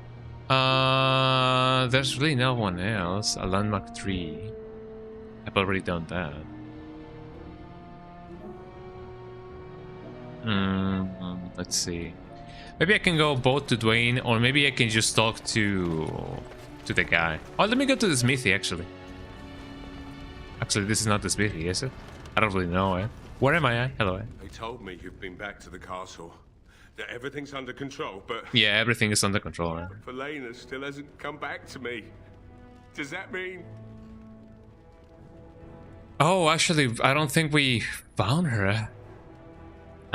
There's really no one else. A landmark 3. I've already done that. Let's see. Maybe I can go both to Dwayne, or maybe I can just talk to the guy. Oh, let me go to the smithy, actually. Actually, this is not the smithy, is it? I don't really know, eh? Where am I at? Hello, eh? They told me you've been back to the castle. That everything's under control, but... Yeah, everything is under control, eh? Felena still hasn't come back to me. Does that mean... Oh, actually, I don't think we found her.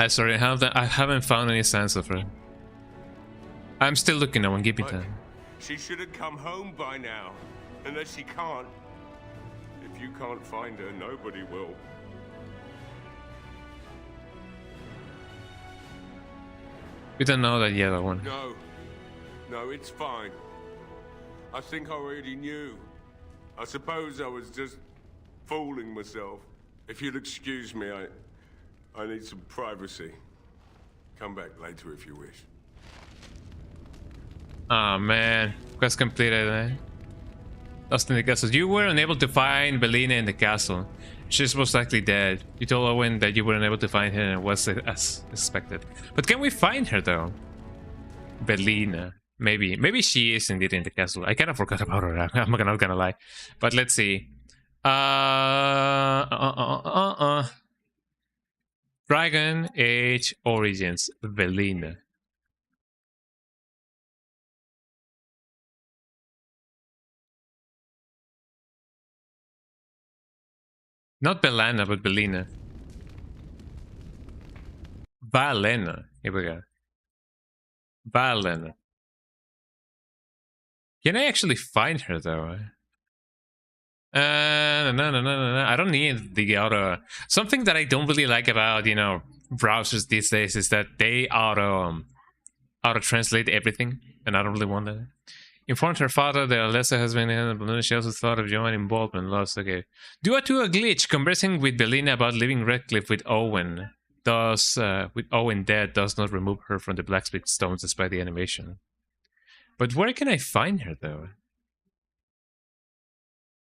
Sorry, I haven't found any signs of her. I'm still looking, no one give me time. She should have come home by now. Unless she can't. If you can't find her, nobody will. We don't know that yet, one. No, it's fine. I think I already knew. I suppose I was just fooling myself. If you'll excuse me, I need some privacy. Come back later if you wish. Oh man, quest completed, eh? Lost in the castle. You were unable to find Belina in the castle. She's most likely dead. You told Owen that you weren't able to find her and it was as expected. But can we find her though? Belina. Maybe she is indeed in the castle. I kind of forgot about her. I'm not gonna lie. But let's see. Dragon Age Origins. Belina. Not Belana, but Belina. Valena. Here we go. Valena. Can I actually find her though? No. I don't need the auto. Something that I don't really like about, you know, browsers these days is that they auto translate everything, and I don't really want that. Informed her father that Alessa has been in the she also thought of joining involvement lost. Okay. Due to a glitch, conversing with Belina about leaving Redcliffe with Owen with Owen dead does not remove her from the blacksmith stones despite the animation. But where can I find her though?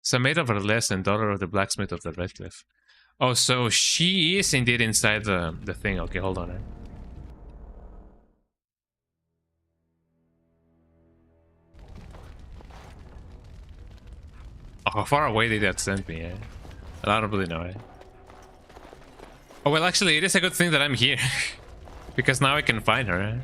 So maid of Alessa and daughter of the blacksmith of the Redcliffe. Oh, so she is indeed inside the thing. Okay, hold on. Oh, how far away did that send me? Eh? I don't really know. Eh? Oh well, actually, it is a good thing that I'm here because now I can find her. Eh?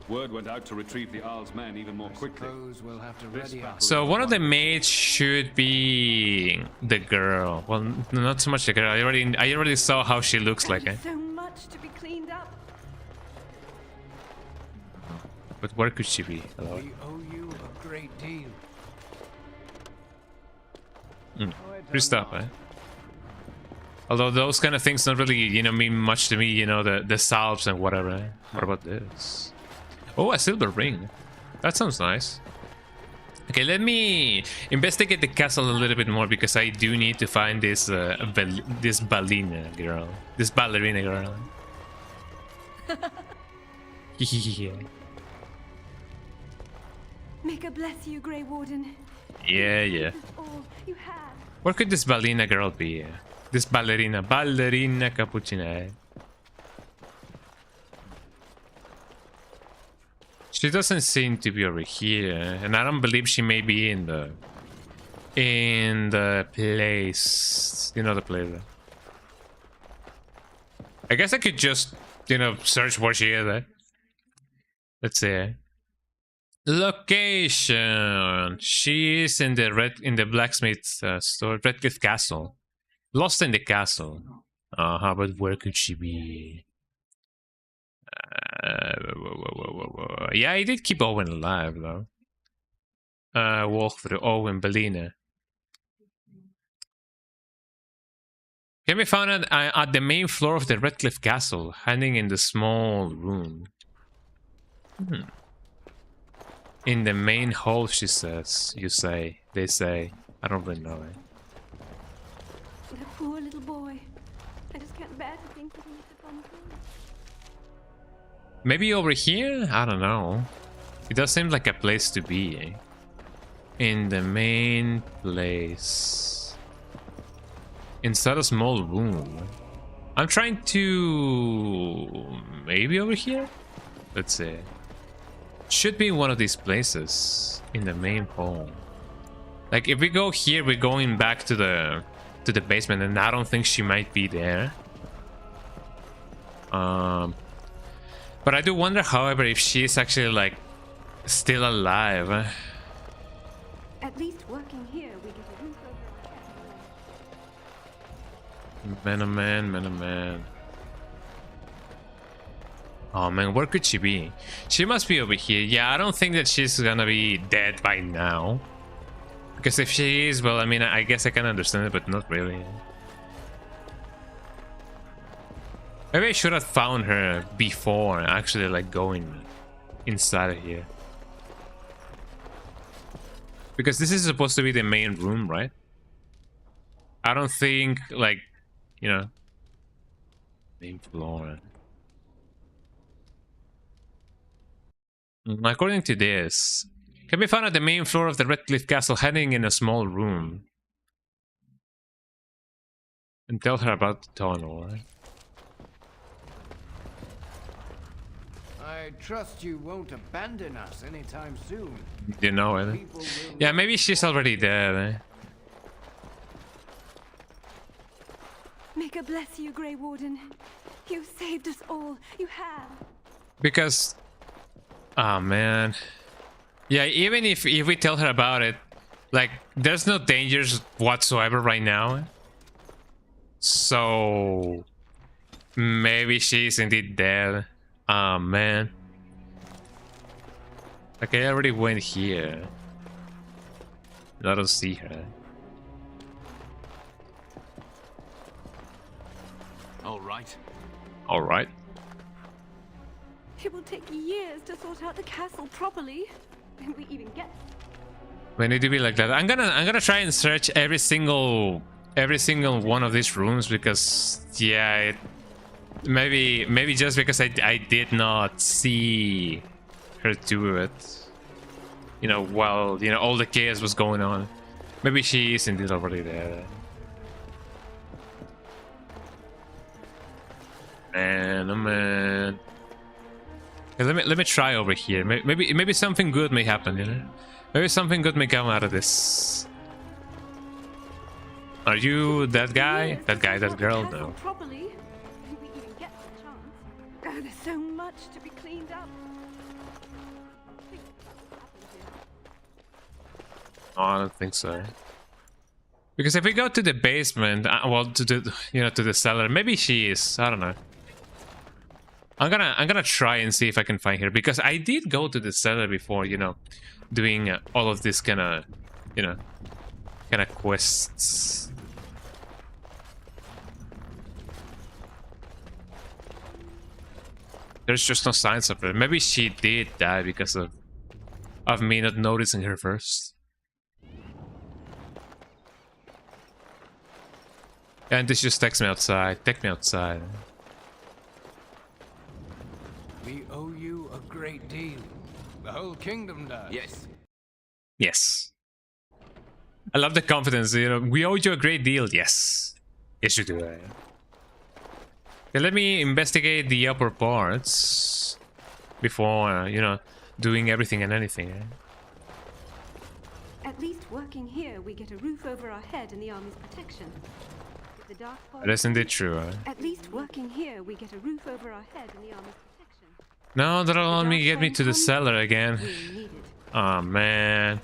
Word went out to retrieve the Arl's men even more quickly. We'll have to ready up. So one of the maids should be the girl. Well, not so much the girl. I already saw how she looks like. Eh? So much to be cleaned up. But where could she be? Hello. We owe you a great deal. Good stuff, eh? Although those kind of things don't really, you know, mean much to me, you know, the salves and whatever. Eh? What about this? Oh, a silver ring. That sounds nice. Okay, let me investigate the castle a little bit more because I do need to find this this ballerina girl. This ballerina girl. Yeah. May God bless you, Grey Warden. Yeah. That's all you have. Where could this ballerina girl be? This ballerina cappuccina. She doesn't seem to be over here, and I don't believe she may be in the place. You know the place. I guess I could just, you know, search where she is. Let's see. Location. She is in the blacksmith store, Redcliffe Castle. Lost in the castle. But where could she be? Yeah, I did keep Owen alive though. Walk through Owen, Bellina. Can be found at the main floor of the Redcliffe Castle, hiding in the small room. In the main hall, she says. You say. They say. I don't really know it. The poor little boy. I just can't bear to think that he must have gone through. Maybe over here? I don't know. It does seem like a place to be. Eh? In the main place. Inside a small room. I'm trying to... Maybe over here? Let's see. Should be one of these places. In the main hall. Like if we go here, we're going back to the basement, and I don't think she might be there. But I do wonder, however, if she's actually like still alive. At least working here, we get a roof over our heads. Man. Oh man, where could she be? She must be over here. Yeah, I don't think that she's gonna be dead by now. Because if she is, well, I mean, I guess I can understand it, but not really. Maybe I should have found her before actually like going inside of here. Because this is supposed to be the main room, right? I don't think like, you know, main floor. According to this, can be found at the main floor of the Redcliffe Castle, hiding in a small room. And tell her about the tunnel, right? I trust you won't abandon us anytime soon. You know it. Yeah, maybe she's already dead. Eh? May God bless you, Grey Warden. You saved us all. You have. Because... Oh, man. Yeah, even if we tell her about it, like, there's no dangers whatsoever right now. So... Maybe she's indeed dead. Oh, man. Like, I already went here. I don't see her. All right. It will take years to sort out the castle properly. If we even get. We need to be like that. I'm gonna try and search every single one of these rooms because yeah, maybe just because I did not see her do it. You know, while you know all the chaos was going on. Maybe she is indeed already there. Man, oh man. Okay, let me try over here. Maybe something good may happen, you know? Maybe something good may come out of this. Are you that guy? That girl? No. Properly, if we even get the chance. Oh, there's so much to be cleaned up. Oh, I don't think so. Because if we go to the basement, well, to the cellar, maybe she is. I don't know. I'm gonna try and see if I can find her because I did go to the cellar before, you know, doing all of this kind of quests. There's just no signs of her. Maybe she did die because of of me not noticing her first. And this just text me outside. Take me outside. We owe you a great deal. The whole kingdom does. Yes. Yes. I love the confidence, you know. We owe you a great deal. Yes. Yes, you do. Okay, let me investigate the upper parts before, you know, doing everything and anything. At least working here, we get a roof over our head and the army's protection. If the dark That is indeed true. At least working here, we get a roof over our head and the army's protection. No, that'll only get me to the cellar again. Oh man.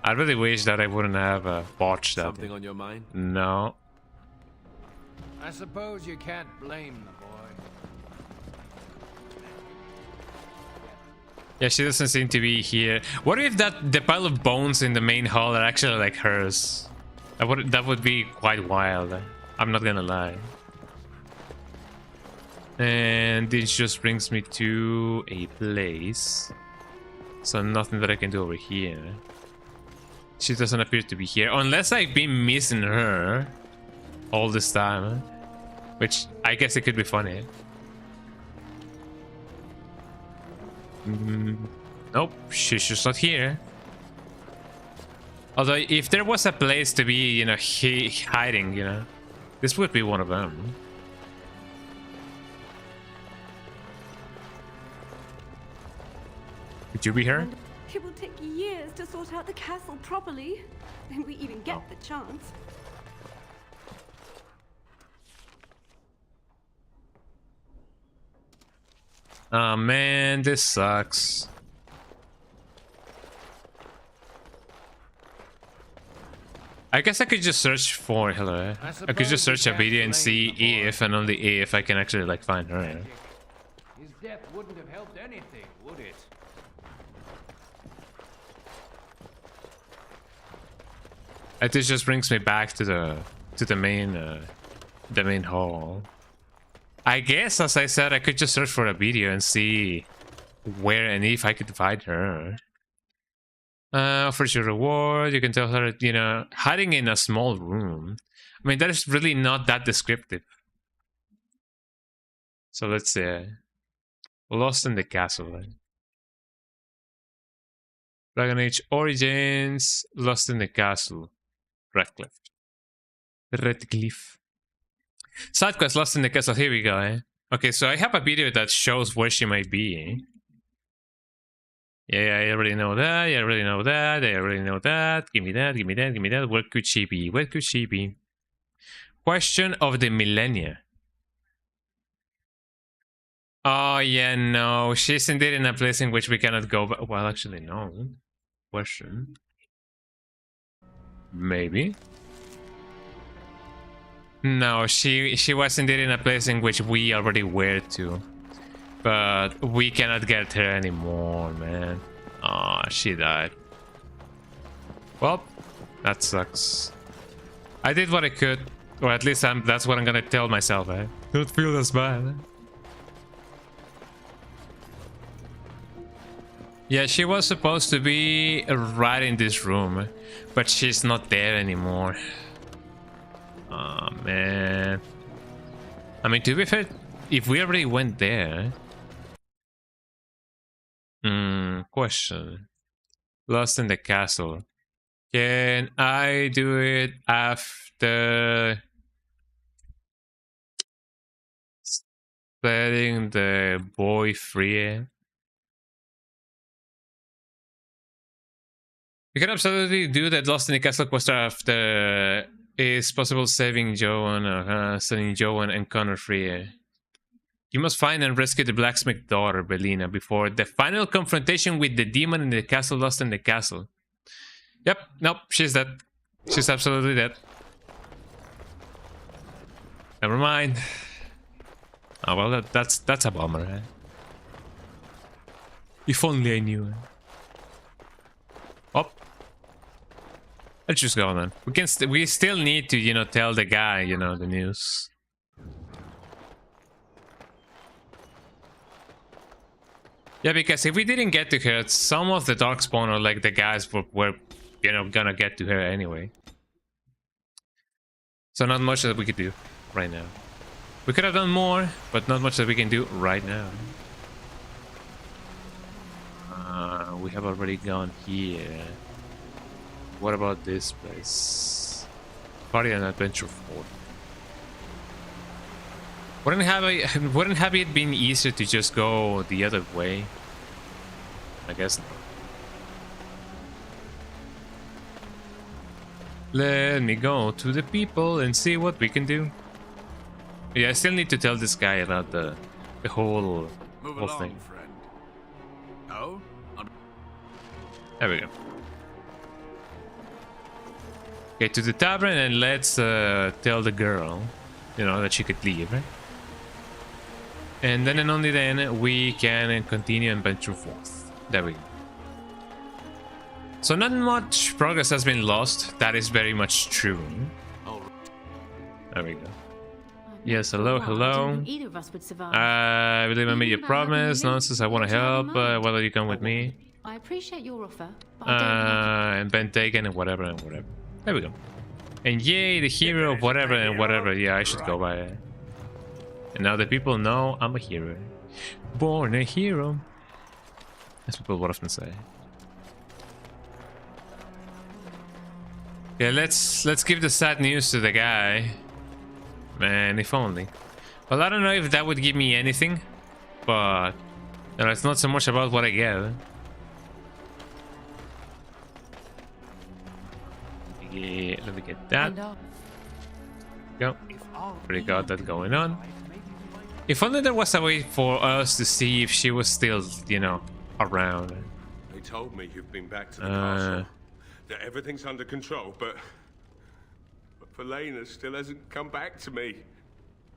I really wish that I wouldn't have botched that. Something on your mind? No. I suppose you can't blame the boy. Yeah, she doesn't seem to be here. What if the pile of bones in the main hall are actually like hers? That would be quite wild. I'm not gonna lie. And this just brings me to a place. So nothing that I can do over here. She doesn't appear to be here. Unless I've been missing her all this time. Which I guess it could be funny. Nope, she's just not here. Although if there was a place to be, you know, hiding, you know, this would be one of them. Could you be her? It will take years to sort out the castle properly, and we even get the chance. Oh man, this sucks. I guess I could just search for her. I could just search a video and see if and only if I can actually like find her. His death wouldn't have helped anything, would it? This just brings me back to the main hall. I guess, as I said, I could just search for a video and see where and if I could find her. Offers your reward. You can tell her, you know, hiding in a small room. I mean, that is really not that descriptive. So let's see. Lost in the castle. Right? Dragon Age Origins. Lost in the castle. Redcliffe. Side quest, Lost in the castle. Here we go. Eh? Okay, so I have a video that shows where she might be. Eh? Yeah, I already know that. I already know that. I already know that. Give me that. Give me that. Give me that. Where could she be? Where could she be? Question of the millennia. Oh yeah, no. She's indeed in a place in which we cannot go. Well, actually, no. Question. Maybe. No, she was indeed in a place in which we already were to. But we cannot get her anymore, man. Oh, she died. Well, that sucks. I did what I could. Or at least that's what I'm gonna tell myself, eh? Don't feel as bad. Yeah, she was supposed to be right in this room. But she's not there anymore. Oh, man. I mean, to be fair, if we already went there... question. Lost in the castle. Can I do it after... setting the boy free? You can absolutely do that. Lost in the castle quest after... Is possible saving Joan, setting Joan and Connor free. You must find and rescue the blacksmith daughter, Belina, before the final confrontation with the demon in the castle. Lost in the castle. Yep, nope, she's dead. She's absolutely dead. Never mind. Oh well, that's a bummer. Eh? If only I knew. Oh. Let's just go then. We still need to, you know, tell the guy, you know, the news. Yeah, because if we didn't get to her, some of the Darkspawn or like the guys were you know, gonna get to her anyway. So not much that we could do right now. We could have done more, but not much that we can do right now. We have already gone here. What about this place? Party and Adventure Fort. Wouldn't have it been easier to just go the other way? I guess not. Let me go to the people and see what we can do. Yeah, I still need to tell this guy about the whole thing. Friend. Oh? There we go. Okay, to the tavern and let's tell the girl, you know, that she could leave, right? And then and only then we can continue and venture forth. There we go. So not much progress has been lost. That is very much true. There we go. Yes, hello, hello. Either of us would survive. I believe I made your promise. Nonsense, I want to help. Whether you come with me. I appreciate your offer, but I don't have and Ben taken and whatever and whatever. There we go. And yay, the hero of whatever and whatever. Yeah, I should go by it. And now the people know I'm a hero. Born a hero. As people would often say. Yeah, let's give the sad news to the guy. Man, if only. Well, I don't know if that would give me anything, but you know, it's not so much about what I get. Yeah, let me get that. Go. Already got that going on. If only there was a way for us to see if she was still, you know, around. They told me you've been back to the castle. That everything's under control, but Felena still hasn't come back to me.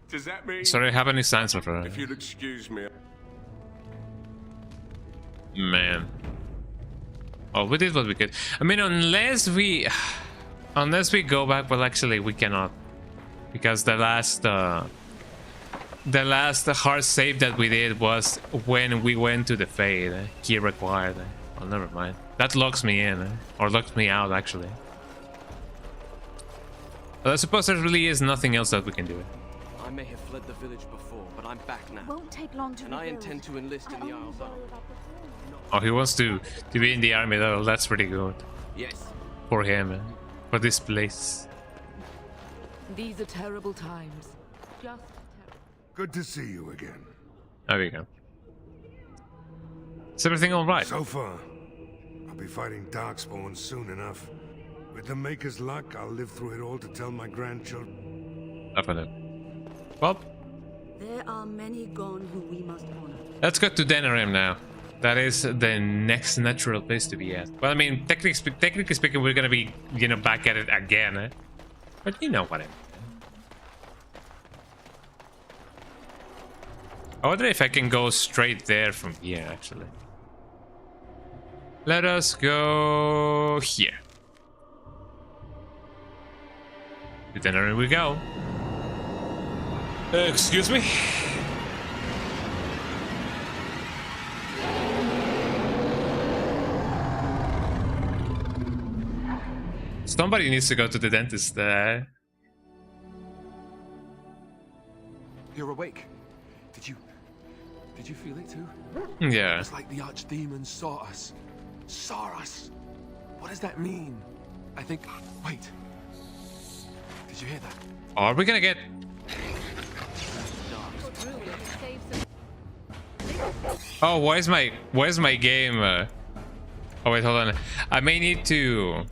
Does that mean... Sorry, I have any signs of her. If you'll excuse me. Man. Oh, we did what we could. I mean, unless we go back, well, actually, we cannot. Because the last hard save that we did was when we went to the Fade. Key required. Well, never mind. That locks me in, or locks me out, actually. But I suppose there really is nothing else that we can do. I may have fled the village before, but I'm back now. Won't take long to and I intend to enlist in the Isles Army. Oh, he wants to be in the army, though. That's pretty good. Yes. For him, for this place. These are terrible times. Just good to see you again. There we go. Is everything all right? So far. I'll be fighting Darkspawn soon enough. With the Maker's luck, I'll live through it all to tell my grandchildren. Up and up. Bob? There are many gone who we must honor. Let's go to Denerim now. That is the next natural place to be at. Well, I mean, technically speaking, we're gonna be, you know, back at it again. But you know what I mean. I wonder if I can go straight there from here, actually. Let us go here. To Denerim we go. Excuse me? Somebody needs to go to the dentist there. You're awake. Did you feel it too? Yeah. It's like the archdemon saw us. Saw us. What does that mean? I think... Wait. Did you hear that? Are we gonna get... Oh, where's my game? Oh wait, hold on. I may need to...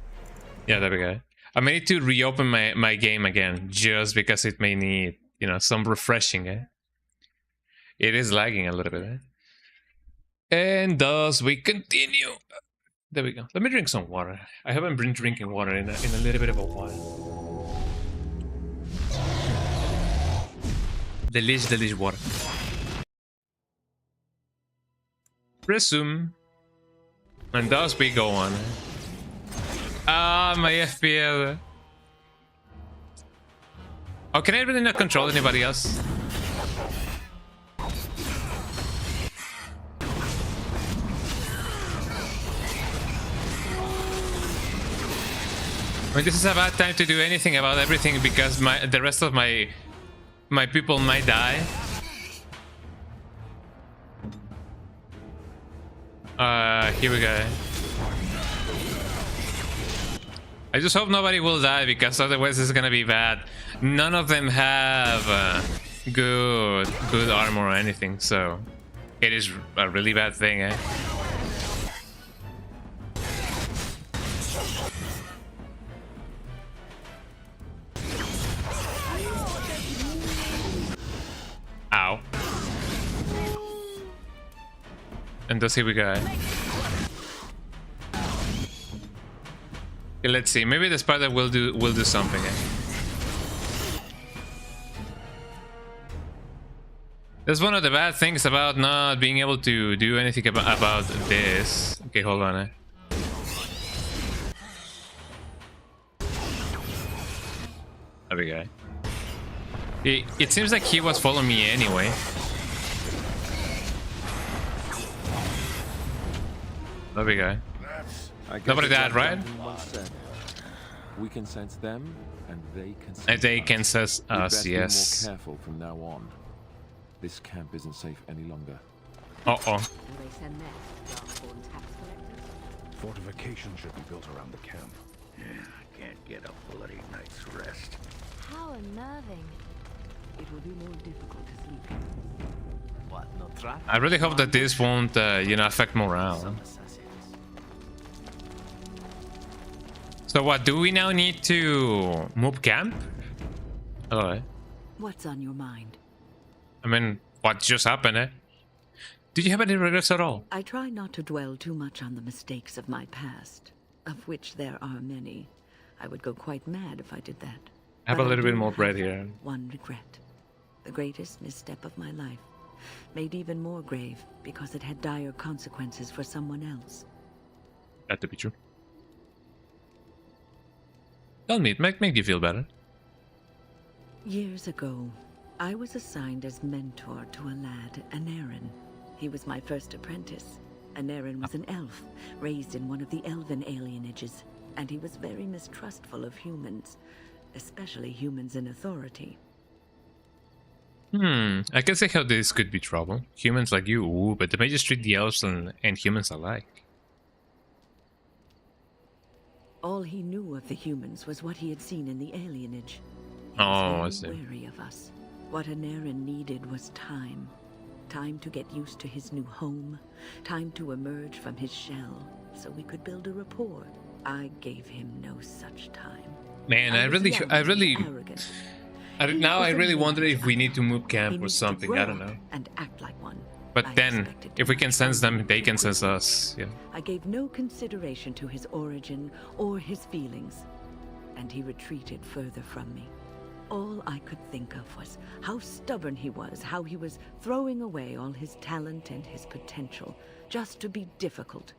Yeah, there we go. I may need to reopen my game again, just because it may need, you know, some refreshing. It is lagging a little bit. And thus we continue. There we go. Let me drink some water. I haven't been drinking water in a little bit of a while. Delish water. Resume. And thus we go on. Ah, my FPL. Oh, can I really not control anybody else? I mean, this is a bad time to do anything about everything because the rest of my people might die. Here we go. I just hope nobody will die because otherwise it's gonna be bad. None of them have good armor or anything, so it is a really bad thing, eh? Ow. And thus here we go. Okay, let's see. Maybe the spider will do something. That's one of the bad things about not being able to do anything about this. Okay, hold on. There we go. It seems like he was following me anyway. There we go. Nobody died, right? We can sense them, and they can sense us. Yes. Be more careful from now on. This camp isn't safe any longer. Uh-oh. Fortification should be built around the camp. Yeah, I can't get a bloody night's rest. How unnerving. It will be more difficult to sleep. What, no trap? I really hope that this won't, affect morale. So what, do we now need to move camp? Hello. What's on your mind? I mean, what just happened, eh? Did you have any regrets at all? I try not to dwell too much on the mistakes of my past, of which there are many. I would go quite mad if I did that. I have a little bit more bread here. One regret. The greatest misstep of my life. Made even more grave because it had dire consequences for someone else. That to be true. Tell me, it make you feel better. Years ago, I was assigned as mentor to a lad, Anarin. He was my first apprentice. Anarin was an elf, raised in one of the elven alienages, and he was very mistrustful of humans, especially humans in authority. I can see how this could be trouble. Humans like you, ooh, but the mages treat the elves and humans alike. All he knew of the humans was what he had seen in the alienage. He I was see. very wary of us. What Anarin needed was time. Time to get used to his new home. Time to emerge from his shell, so we could build a rapport. I gave him no such time. Man, I really wonder if we need to move camp or something. I don't know. And act like one. But then, if we can sense them, they can sense us. Yeah. I gave no consideration to his origin or his feelings, and he retreated further from me. All I could think of was how stubborn he was, how he was throwing away all his talent and his potential just to be difficult.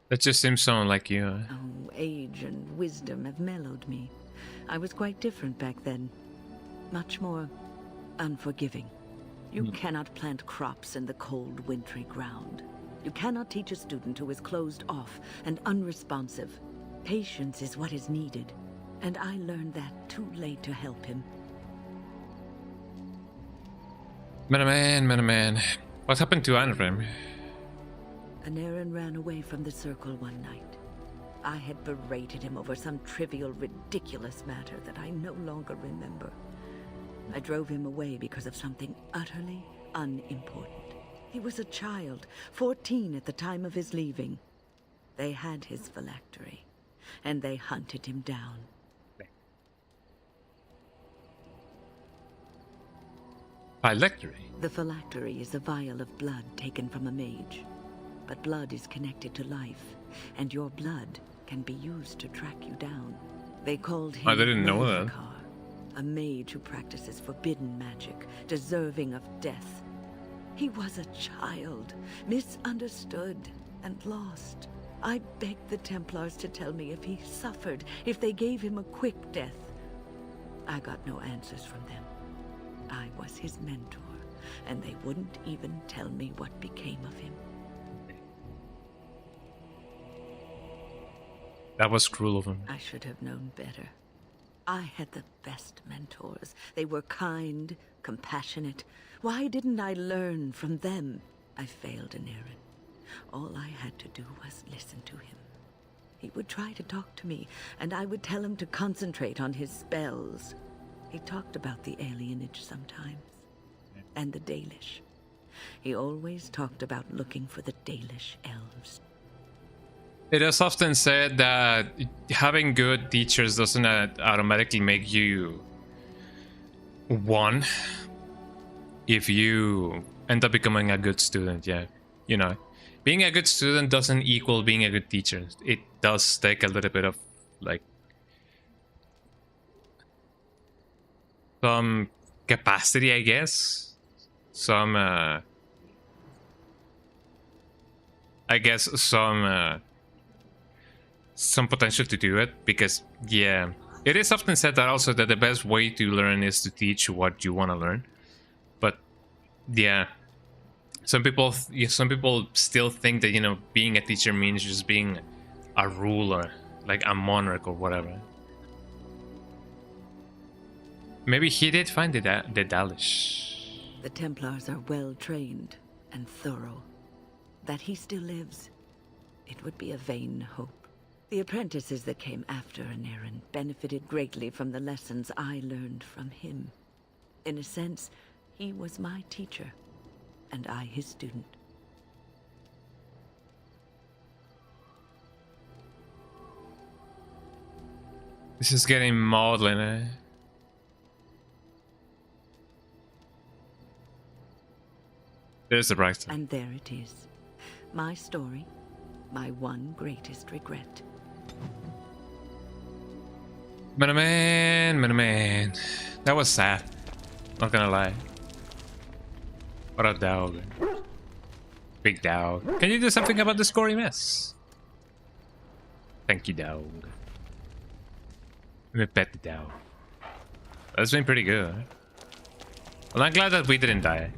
That just seems so unlike you. Oh, age and wisdom have mellowed me. I was quite different back then. Much more unforgiving. You cannot plant crops in the cold, wintry ground. You cannot teach a student who is closed off and unresponsive. Patience is what is needed, and I learned that too late to help him. Man. What happened to Anrim? Anarin ran away from the circle one night. I had berated him over some trivial, ridiculous matter that I no longer remember. I drove him away because of something utterly unimportant. He was a child, 14 at the time of his leaving. They had his phylactery, and they hunted him down. Phylactery? The phylactery is a vial of blood taken from a mage. But blood is connected to life, and your blood can be used to track you down. They called him I didn't know that. A mage who practices forbidden magic, deserving of death. He was a child, misunderstood and lost. I begged the Templars to tell me if he suffered, if they gave him a quick death. I got no answers from them. I was his mentor, and they wouldn't even tell me what became of him. That was cruel of him. I should have known better. I had the best mentors. They were kind, compassionate. Why didn't I learn from them? I failed in Aaron. All I had to do was listen to him. He would try to talk to me, and I would tell him to concentrate on his spells. He talked about the alienage sometimes, and the Dalish. He always talked about looking for the Dalish elves. It is often said that having good teachers doesn't automatically make you one if you end up becoming a good student. Yeah, you know, being a good student doesn't equal being a good teacher. It does take a little bit of like some capacity, I guess, some some potential to do it, because yeah, it is often said that also that the best way to learn is to teach what you want to learn. But yeah, some people still think that, you know, being a teacher means just being a ruler, like a monarch or whatever. Maybe he did find the Dalish. The Templars are well trained and thorough. That he still lives, it would be a vain hope. The apprentices that came after Anarin benefited greatly from the lessons I learned from him. In a sense, he was my teacher, and I his student. This is getting maudlin, eh? There's the bright side. And there it is. My story, my one greatest regret. Man. That was sad. Not gonna lie. What a dog. Big dog. Can you do something about this gory mess? Thank you, dog. Let me pet the dog. That's been pretty good. Well, I'm glad that we didn't die.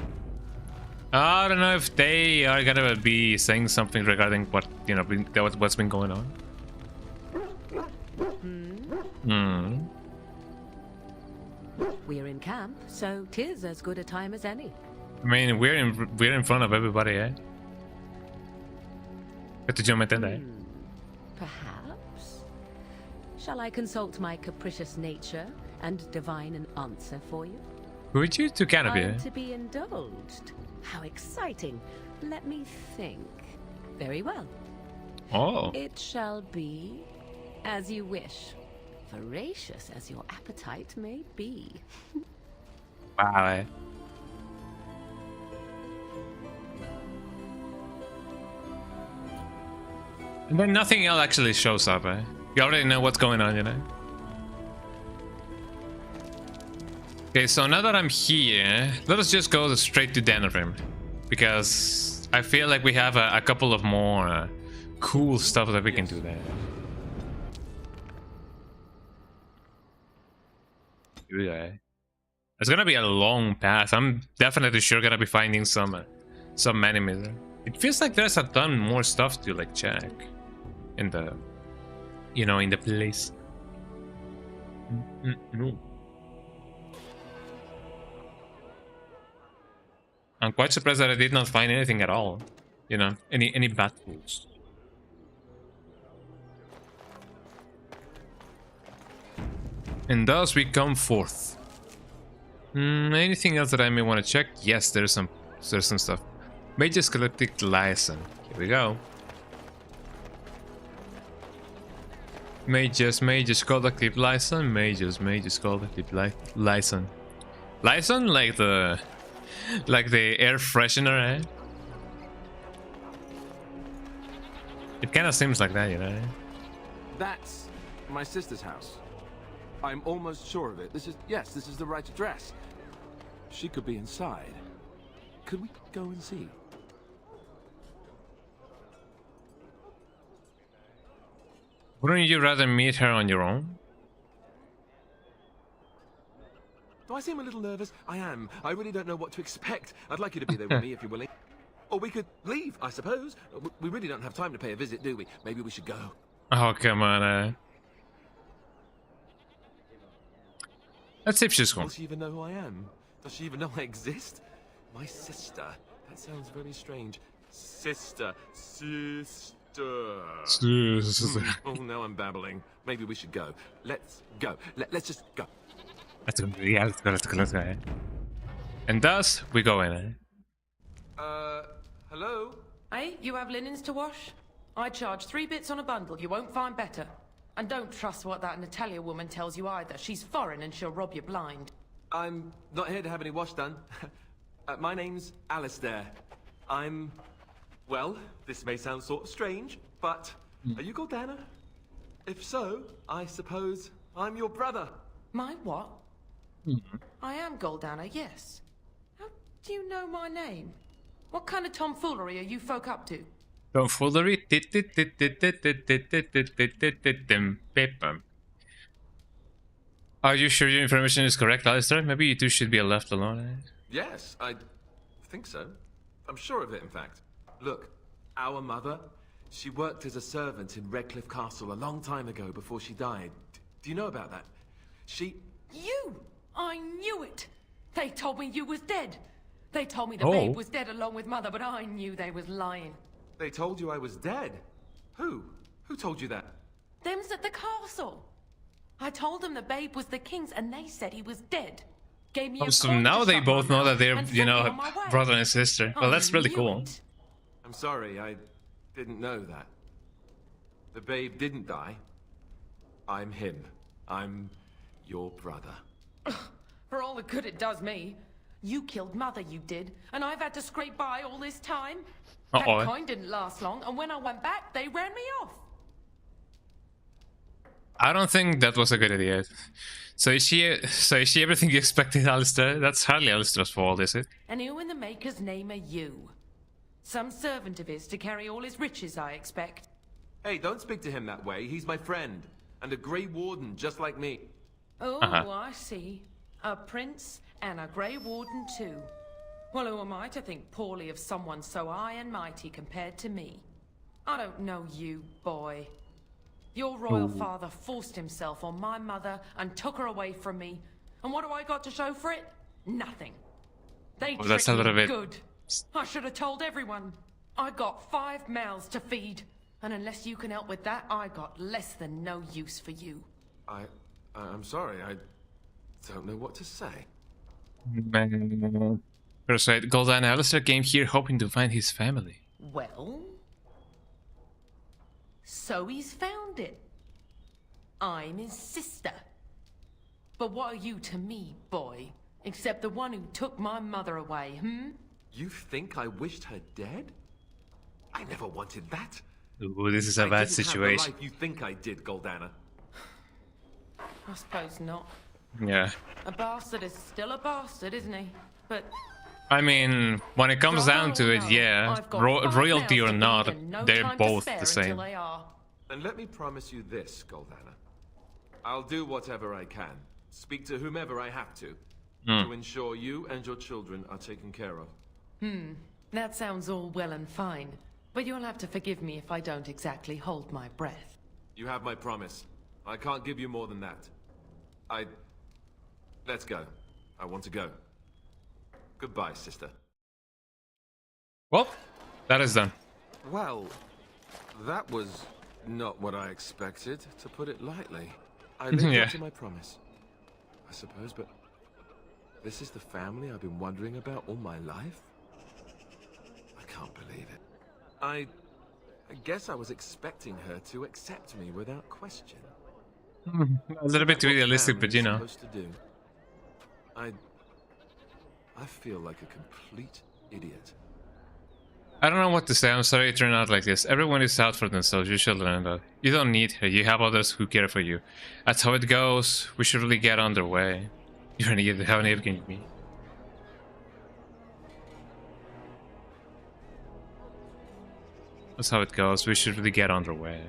I don't know if they are gonna be saying something regarding what, you know, what's been going on. We're in camp, so 'tis as good a time as any. I mean, we're in front of everybody, eh? Perhaps. Shall I consult my capricious nature and divine an answer for you? Would you to canopy? I'm to be indulged. How exciting. Let me think. Very well. Oh. It shall be as you wish. Voracious as your appetite may be. Wow, eh? And then nothing else actually shows up, eh? You already know what's going on, you know? Okay, so now that I'm here, let us just go straight to Denerim, because I feel like we have a couple of more cool stuff that we can do there. Yeah. It's gonna be a long path. I'm definitely sure gonna be finding some enemies there. It feels like there's a ton more stuff to like check in the, you know, in the place. I'm quite surprised that I did not find anything at all. You know, any bad tools. And thus we come forth. Anything else that I may want to check? Yes, there's some stuff. Mage's Collective License. Here we go. Mage's Collective License. Mage's Collective License. License like the air freshener, eh? It kind of seems like that, you know. That's my sister's house. I'm almost sure of it. This is the right address. She could be inside. Could we go and see? Wouldn't you rather meet her on your own? Do I seem a little nervous? I am. I really don't know what to expect. I'd like you to be there with me if you're willing. Or we could leave, I suppose. We really don't have time to pay a visit, do we? Maybe we should go. Oh, come on. Let's see if she's home. Does she even know who I am? Does she even know I exist? My sister. That sounds very strange. Sister. Oh, now I'm babbling. Maybe we should go. Let's go. Let's just go. Let's go. Yeah, let's go. And thus, we go in. Hello? Hey, you have linens to wash? I charge 3 bits on a bundle. You won't find better. And don't trust what that Natalia woman tells you either. She's foreign and she'll rob you blind. I'm not here to have any wash done. My name's Alistair. Well, this may sound sort of strange, but are you Goldana? If so, I suppose I'm your brother. My what? I am Goldana, yes. How do you know my name? What kind of tomfoolery are you folk up to? Tomfoolery? Are you sure your information is correct, Alistair? Maybe you two should be left alone. Yes, I think so. I'm sure of it, in fact. Look, our mother, she worked as a servant in Redcliffe Castle a long time ago before she died. Do you know about that? You! I knew it! They told me you was dead. They told me the babe was dead along with mother, but I knew they was lying. They told you I was dead? Who? Who told you that? Them's at the castle. I told them the babe was the king's and they said he was dead. Gave me so now they both know that they're, you know, brother and sister. Well, that's really cool. I'm sorry, I didn't know that. The babe didn't die. I'm him. I'm your brother. For all the good it does me. You killed mother, you did, and I've had to scrape by all this time. That kind didn't last long, and when I went back, they ran me off. I don't think that was a good idea. So is she everything you expected, Alistair? That's hardly Alistair's fault, is it? And who in the Maker's name are you? Some servant of his to carry all his riches, I expect. Hey, don't speak to him that way. He's my friend. And a Grey Warden, just like me. Oh, I see. A prince and a Grey Warden too. Well, who am I to think poorly of someone so high and mighty compared to me? I don't know you, boy. Your royal father forced himself on my mother and took her away from me. And what do I got to show for it? Nothing. They tricked me good. I should have told everyone. I got 5 mouths to feed. And unless you can help with that, I got less than no use for you. I'm sorry, I don't know what to say. Persuade Goldan Alistair came here hoping to find his family. Well, so he's found it. I'm his sister. But what are you to me, boy? Except the one who took my mother away, You think I wished her dead? I never wanted that. Ooh, this is a bad situation. Have the life you think I did, Goldana. I suppose not. Yeah. A bastard is still a bastard, isn't he? But I mean, when it comes down to it, yeah, royalty or not, they're both the same. And let me promise you this, Goldana. I'll do whatever I can, speak to whomever I have to ensure you and your children are taken care of. That sounds all well and fine, but you'll have to forgive me if I don't exactly hold my breath. You have my promise. I can't give you more than that. Let's go. I want to go. Goodbye, sister. Well, that is done. Well, that was not what I expected, to put it lightly. I lived up to my promise, I suppose, but this is the family I've been wondering about all my life? I can't believe it. I guess I was expecting her to accept me without question. A little bit too realistic, but you know. I feel like a complete idiot. I don't know what to say. I'm sorry it turned out like this. Everyone is out for themselves. You should learn that. You don't need her. You have others who care for you. That's how it goes. We should really get on their way. You're an idiot. How naive can you be? That's how it goes. We should really get on their way.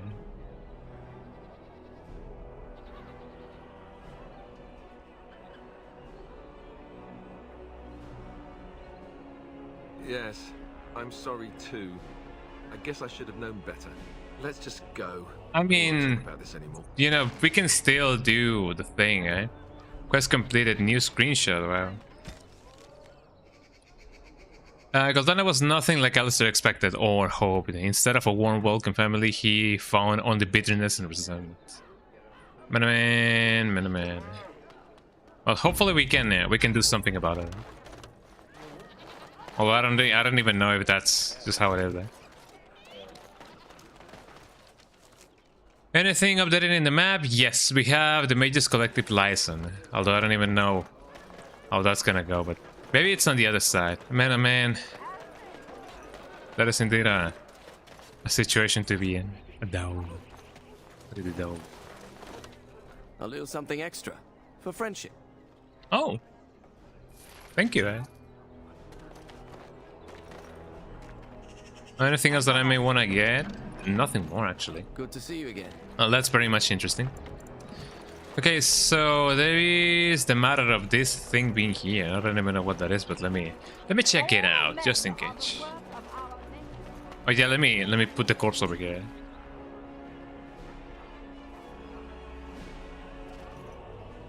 Yes, I'm sorry too. I guess I should have known better. Let's just go. I mean, about this anymore. you know, we can still do the thing, eh? Quest completed, new screenshot, wow. Goldana was nothing like Alistair expected or hoped. Instead of a warm welcome family, he found only bitterness and resentment. Man. Well, hopefully we can do something about it. Although I don't even know if that's just how it is. Eh? Anything updated in the map? Yes, we have the Mages Collective license. Although I don't even know how that's gonna go, but maybe it's on the other side. Man, oh man. That is indeed a situation to be in. A down. Really down. A little something extra for friendship. Oh. Thank you, eh? Anything else that I may want to get? Nothing more, actually. Good to see you again. Oh, that's very much interesting. Okay, so there is the matter of this thing being here. I don't even know what that is, but let me check it out just in case. Oh yeah, let me put the corpse over here.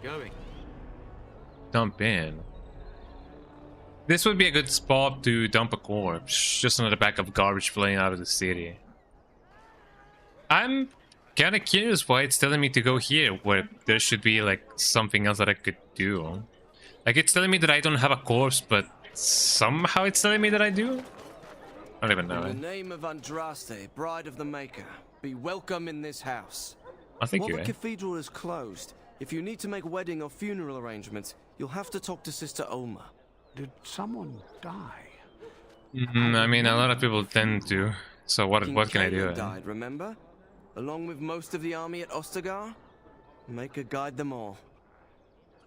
Going. Dump in. This would be a good spot to dump a corpse, just on the back of garbage flying out of the city. I'm kind of curious why it's telling me to go here, where there should be like something else that I could do. Like it's telling me that I don't have a corpse, but somehow it's telling me that I do. I don't even know. In the name of Andraste, Bride of the Maker, be welcome in this house. I think While you. the cathedral is closed, if you need to make wedding or funeral arrangements, you'll have to talk to Sister Olma. Did someone die? I mean, a lot of people tend to. So what can I do? Died, remember? Along with most of the army at Ostagar? Maker guide them all.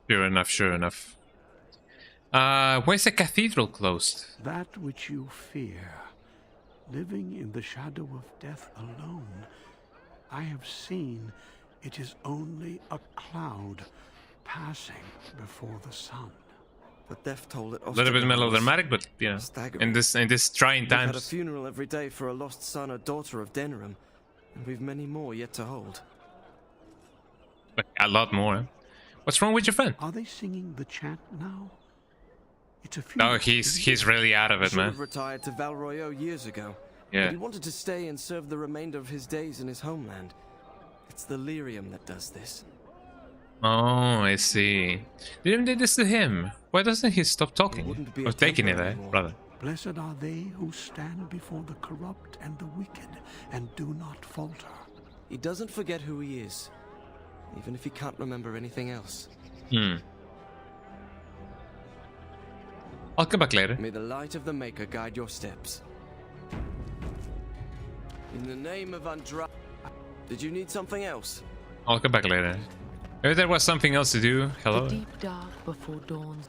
Sure enough. Where's the cathedral closed? That which you fear, living in the shadow of death alone, I have seen it is only a cloud passing before the sun. But death toll at Ostagar. A little bit melodramatic, but you know, in this trying times. We've had a funeral every day for a lost son or daughter of Denerim, and we've many more yet to hold. Like, a lot more. What's wrong with your friend? Are they singing the chant now? It's a funeral. Oh, he's really out of it, man. He retired to Valroyo years ago. Yeah. But he wanted to stay and serve the remainder of his days in his homeland. It's the lyrium that does this. Oh, I see. They didn't do this to him. Why doesn't he stop talking? Or taking it, eh, brother? Blessed are they who stand before the corrupt and the wicked and do not falter. He doesn't forget who he is, even if he can't remember anything else. I'll come back later. May the light of the Maker guide your steps. In the name of Andra... Did you need something else? I'll come back later. Maybe there was something else to do. Hello?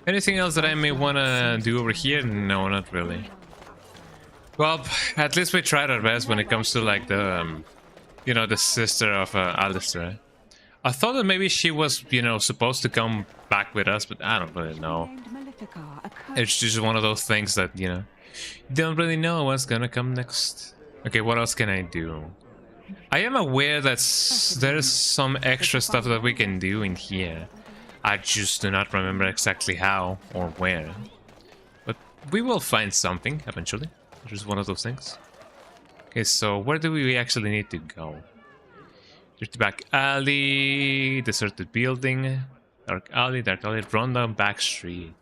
Anything else that I may want to do over here? No, not really. Well, at least we tried our best when it comes to like the, you know, the sister of Alistair. I thought that maybe she was, you know, supposed to come back with us, but I don't really know. It's just one of those things that, you know, you don't really know what's gonna come next. Okay, what else can I do? I am aware that there's some extra stuff that we can do in here. I just do not remember exactly how or where. But we will find something eventually. It's just one of those things. Okay, so where do we actually need to go? Dirty back alley, deserted building, dark alley, run down back street.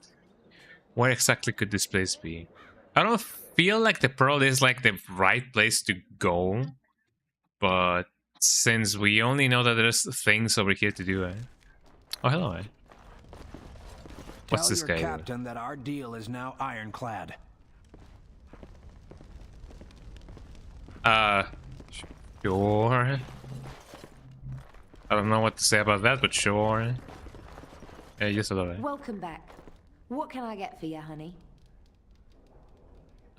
Where exactly could this place be? I don't feel like the Pearl is like the right place to go. But since we only know that there's things over here to do, eh? Oh, hello, eh? What's this guy? Tell your captain that our deal is now ironclad. Sure. I don't know what to say about that, but sure. Yeah, just a little. Welcome back. What can I get for you, honey?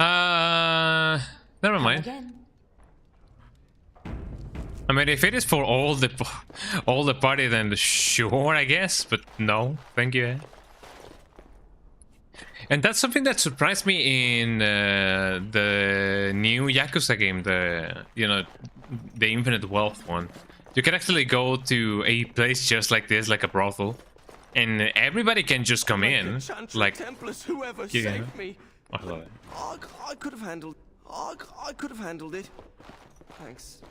Never mind. Again. I mean, if it is for all the party, then sure, I guess. But no, thank you. And that's something that surprised me in the new Yakuza game, the Infinite Wealth one. You can actually go to a place just like this, like a brothel, and everybody can just come in. Like, whoever saved me. I could have handled. I could have handled it. Thanks.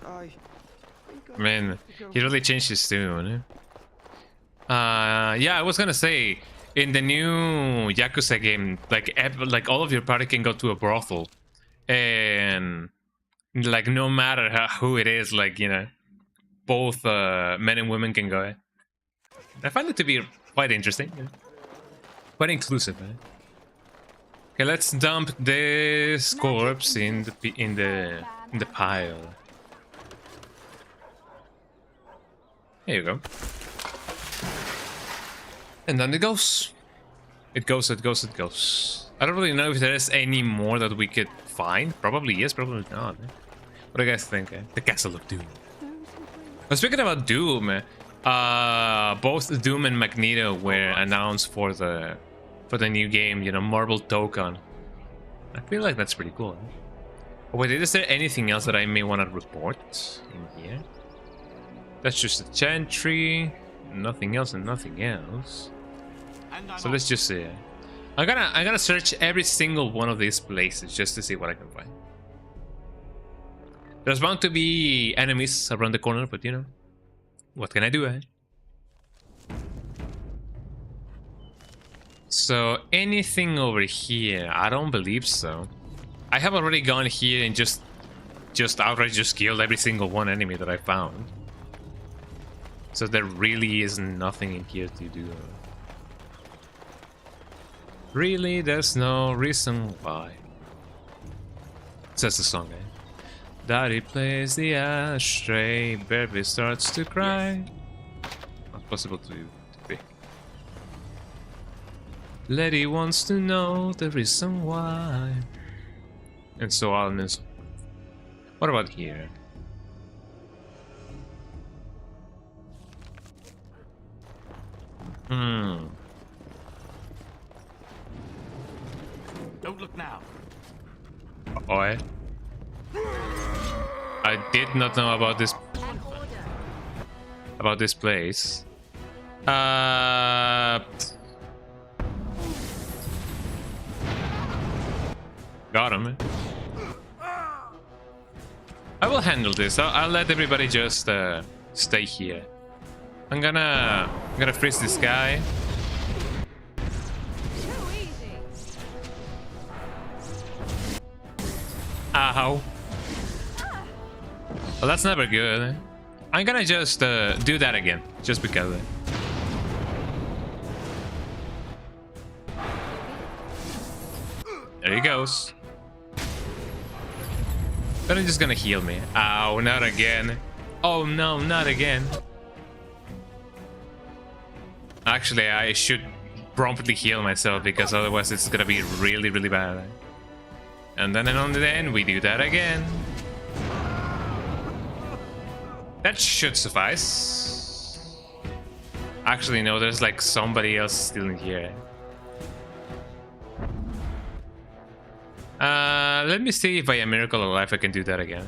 Man, he really changed his tune. Yeah, I was gonna say, in the new Yakuza game, like all of your party can go to a brothel, and like no matter who it is, like both men and women can go. I find it to be quite interesting, quite inclusive. Okay, let's dump this corpse in the pile. There you go. And then it goes. It goes. I don't really know if there is any more that we could find. Probably yes, probably not. What do you guys think? The Castle of Doom. But speaking about Doom, both Doom and Magneto were announced for the new game, Marvel Token. I feel like that's pretty cool. Wait, is there anything else that I may want to report in here? That's just a chantry, nothing else and nothing else. So let's just see. I'm gonna search every single one of these places just to see what I can find. There's bound to be enemies around the corner, but what can I do, eh? So anything over here? I don't believe so. I have already gone here and just outright just killed every single one enemy that I found. So there really is nothing in here to do. Really, there's no reason why. Says the song, eh? Daddy plays the ashtray, baby starts to cry. Not possible to pick. Letty wants to know the reason why. And so on and so forth. What about here? Don't look now. Oh, I did not know about this place. Got him. I will handle this. I'll let everybody just stay here. I'm gonna freeze this guy. Ow. Well, that's never good. I'm gonna just do that again, just because. There he goes. Then he's just gonna heal me. Ow, not again. Oh no, not again. Actually, I should promptly heal myself because otherwise it's gonna be really, really bad. And then on the end, we do that again. That should suffice. Actually, no, there's like somebody else still in here. Let me see if by a miracle of life I can do that again.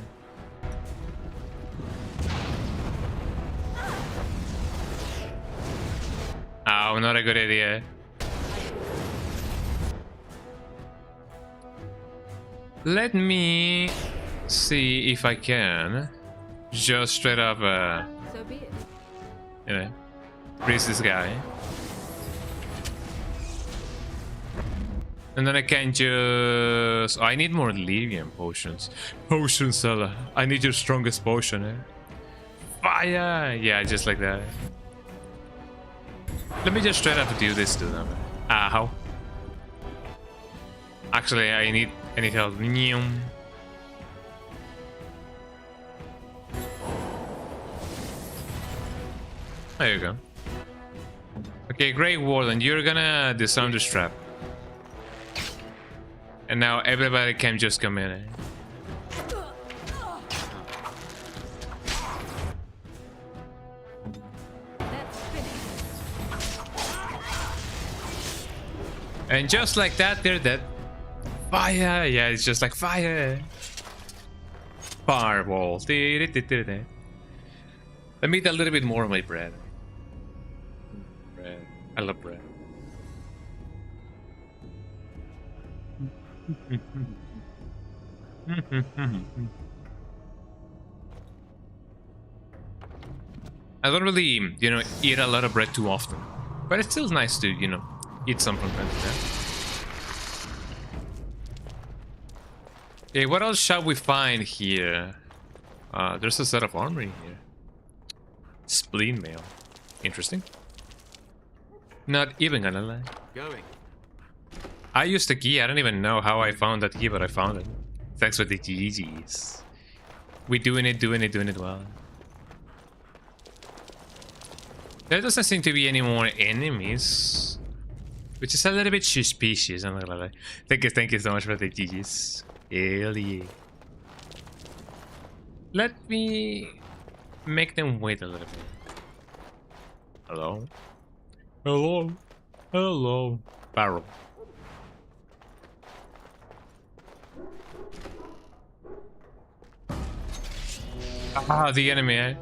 Oh, not a good idea. Let me see if I can just straight up So be it. freeze this guy. And then I can just... I need more Lyrium potions. Potion seller. I need your strongest potion, eh? Fire! Yeah, just like that. Let me just straight up do this to them. How? Actually, I need help. There you go. Okay, Grey Warden, you're gonna disarm the strap. And now everybody can just come in. And just like that, they're dead. Fire! Yeah, it's just like fire. Fireball. Let me eat a little bit more of my bread. Bread. I love bread. I don't really, you know, eat a lot of bread too often. But it's still nice to, you know, eat some from time to time. Okay, what else shall we find here? There's a set of armor in here. Spleen mail. Interesting. Not even gonna lie. Going. I used the key. I don't even know how I found that key, but I found it. Thanks for the GGs. We doing it well. There doesn't seem to be any more enemies, which is a little bit suspicious. I'm not gonna lie. Thank you so much for the GGs. Hell yeah. Let me make them wait a little bit. Hello? Hello? Hello? Barrel. Ah, the enemy, eh?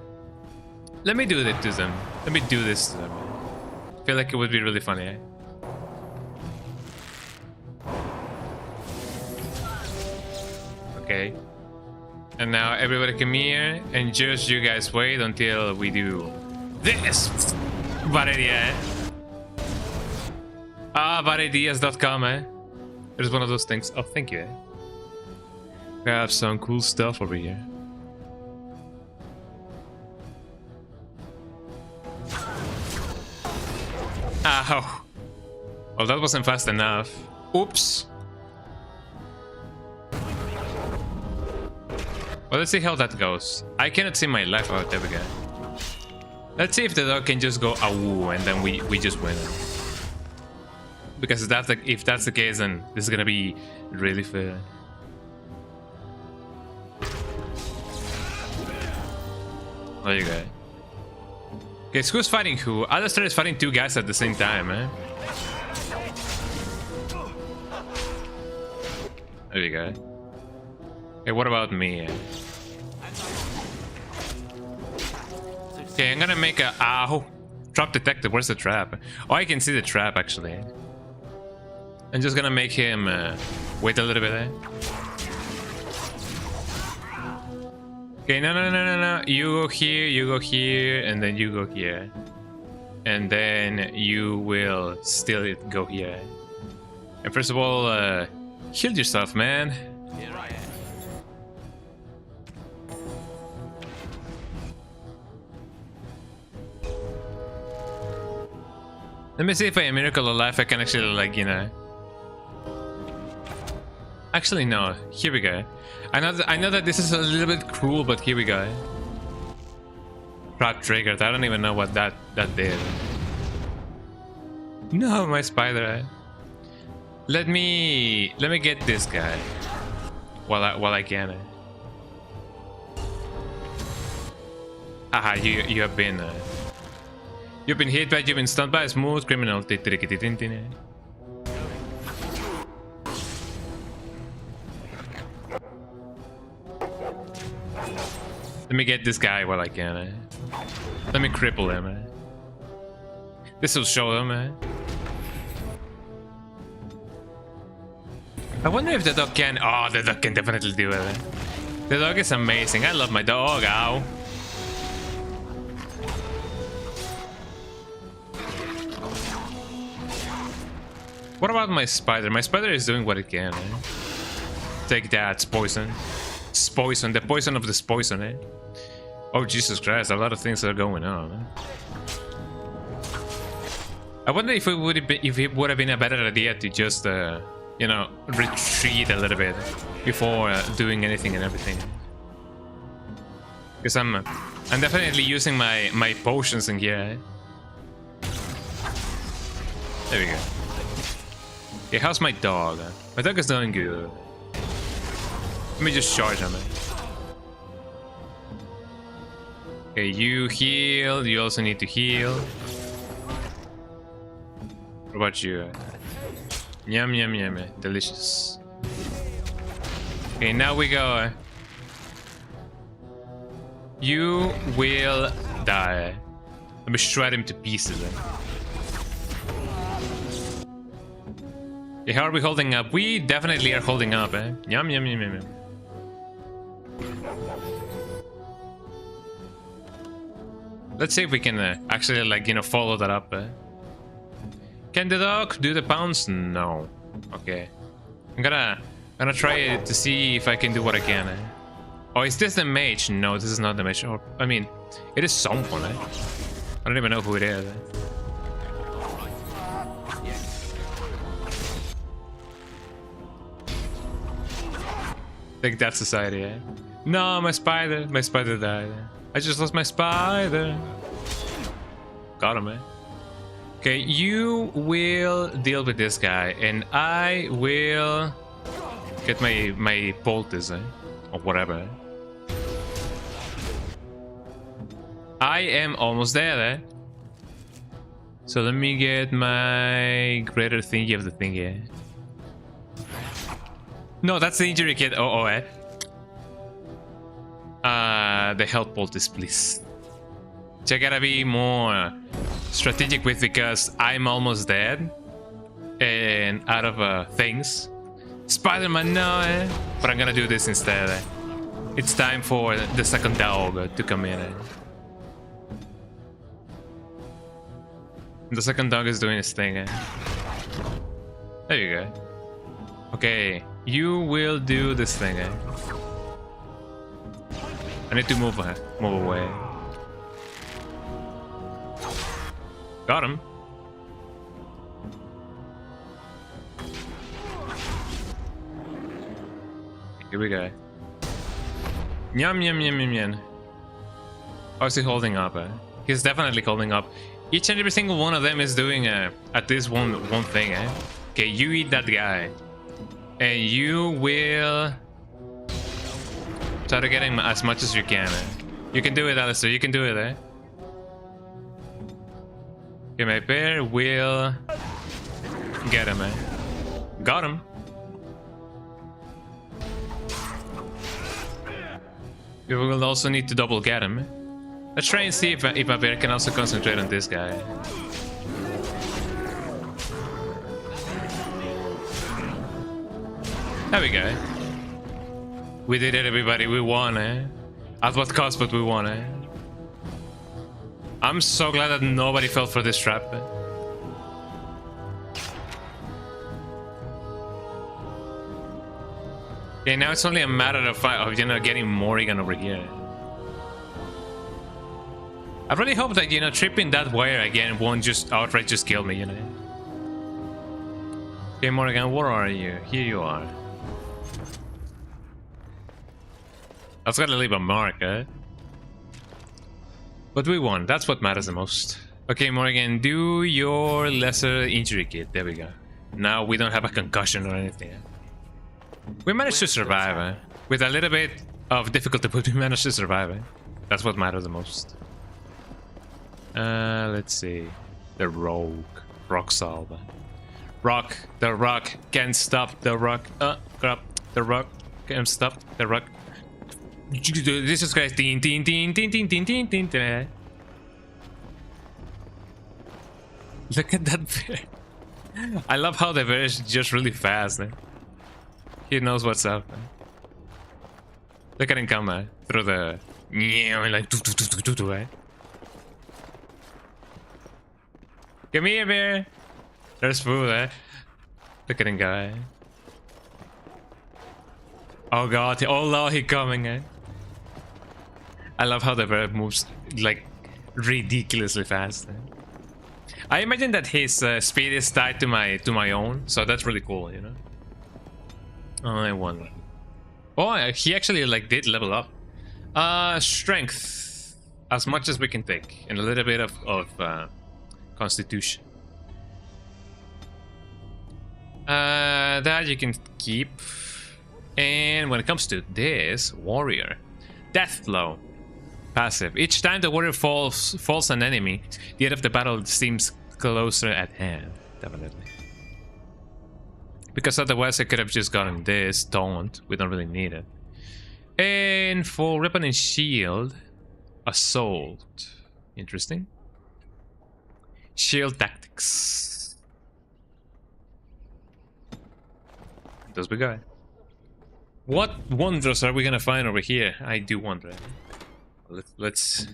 Let me do it to them. Let me do this to them. I feel like it would be really funny, eh? Okay. And now everybody come here and just you guys wait until we do this. Bad idea, eh? Ah, badideas.com, eh? It's one of those things. Oh, thank you, eh? We have some cool stuff over here. Ow. Well, that wasn't fast enough. Oops. Well, let's see how that goes. I cannot see my life. Oh, there we go. Let's see if the dog can just go awoo and then we just win. Because if that's the case, then this is gonna be really fair. There you go. Okay, so who's fighting who? Alistair is fighting two guys at the same time, eh? There you go. Hey, what about me? Okay, I'm gonna make a... Ow! Trap detected. Where's the trap? Oh, I can see the trap, actually. I'm just gonna make him wait a little bit, eh? Okay, no. You go here, and then you go here. And then you will still go here. And first of all, heal yourself, man. Here I am. Let me see if I am miracle alive. I can actually, like, you know. Actually, no. Here we go. I know that this is a little bit cruel, but here we go. Trap triggered. I don't even know what that did. No, my spider. Let me get this guy while I can. Aha, you have been you've been hit by, you've been stunned by a smooth criminal. Let me get this guy while I can. Let me cripple him. This will show them. I wonder if the dog can... Oh, the dog can definitely do it. The dog is amazing. I love my dog. Ow. What about my spider? My spider is doing what it can. Take that, it's poison. It's poison. The poison of this poison, eh? Oh, Jesus Christ, a lot of things are going on. I wonder if it would have been a better idea to just, you know, retreat a little bit before doing anything and everything. Because I'm definitely using my potions in here. Eh? There we go. Okay, how's my dog? My dog is doing good. Let me just charge him. Okay, you heal. You also need to heal. What about you? Yum, yum, yum. Delicious. Okay, now we go. You will die. Let me shred him to pieces. Yeah, how are we holding up? We definitely are holding up, eh? Yum, yum, yum, yum, yum. Let's see if we can actually, like, you know, follow that up, eh? Can the dog do the pounds? No. Okay. I'm gonna try to see if I can do what I can, eh? Oh, is this the mage? No, this is not the mage. Or, I mean, it is someone, eh? I don't even know who it is, eh? Think that's society, eh? No, my spider died. I just lost my spider. Got him, eh? Okay, you will deal with this guy, and I will get my poultice, eh? Or whatever, eh? I am almost there, eh? So let me get my greater thingy of the thingy, eh? No, that's the injury kit. Oh, eh? The health poultice, please. Which I gotta be more strategic with because I'm almost dead. And out of things. Spider-Man, no, eh? But I'm gonna do this instead, eh? It's time for the second dog to come in, eh? The second dog is doing his thing, eh? There you go. Okay, you will do this thing, eh? I need to move away. Got him. Here we go. Yum, yum, yum, yum, yum. How is he holding up, eh? He's definitely holding up. Each and every single one of them is doing at least one thing, eh? Okay, you eat that guy. And you will try to get him as much as you can, eh? You can do it, Alistair. You can do it, eh? Okay, my bear will get him, eh? Got him. We will also need to double get him, eh? Let's try and see if my bear can also concentrate on this guy. There we go. We did it, everybody. We won, eh? At what cost, but we won, eh? I'm so glad that nobody fell for this trap. Eh? Okay, now it's only a matter of you know, getting Morrigan over here. I really hope that, you know, tripping that wire again won't just outright just kill me, you know. Okay, Morrigan, where are you? Here you are. That's gotta leave a mark, eh? But we won. That's what matters the most. Okay, Morrigan, do your lesser injury kit. There we go. Now we don't have a concussion or anything. Eh? We managed to survive, eh? With a little bit of difficulty, but we managed to survive, eh? That's what matters the most. Let's see. The rogue. Rock solver. Rock. The rock can't stop the rock. Crap. The rock can't stop the rock. Jesus Christ. Look at that bear. I love how the bear is just really fast. Eh? He knows what's up. Eh? Look at him come through the... like... Right? Come here, bear. There's food, eh? Look at him go, eh? Oh god, oh no, he coming, eh? I love how the bear moves, like, ridiculously fast. Eh? I imagine that his speed is tied to my own, so that's really cool, you know? Only one. Oh, he actually, like, did level up. Strength. As much as we can take. And a little bit of Constitution. That you can keep. And when it comes to this, Warrior. Death Blow. Passive. Each time the warrior falls an enemy, the end of the battle seems closer at hand. Definitely. Because otherwise I could have just gotten this taunt. We don't really need it. And for weapon and shield, assault. Interesting. Shield tactics. Those we got. What wonders are we gonna find over here? I do wonder. Let's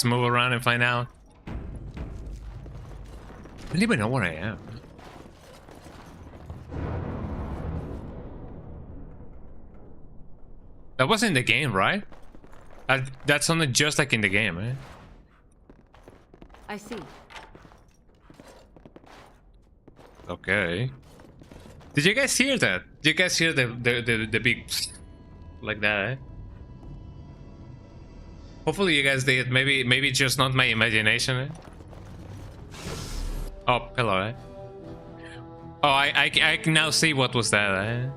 move around and find out. I don't even know where I am. That was in the game, right? That sounded just like in the game, eh? I see. Okay. Did you guys hear that? Did you guys hear the big like that, eh? Hopefully you guys did. Maybe it's just not my imagination, eh? Oh, hello, eh? Oh, I can now see what was that, eh?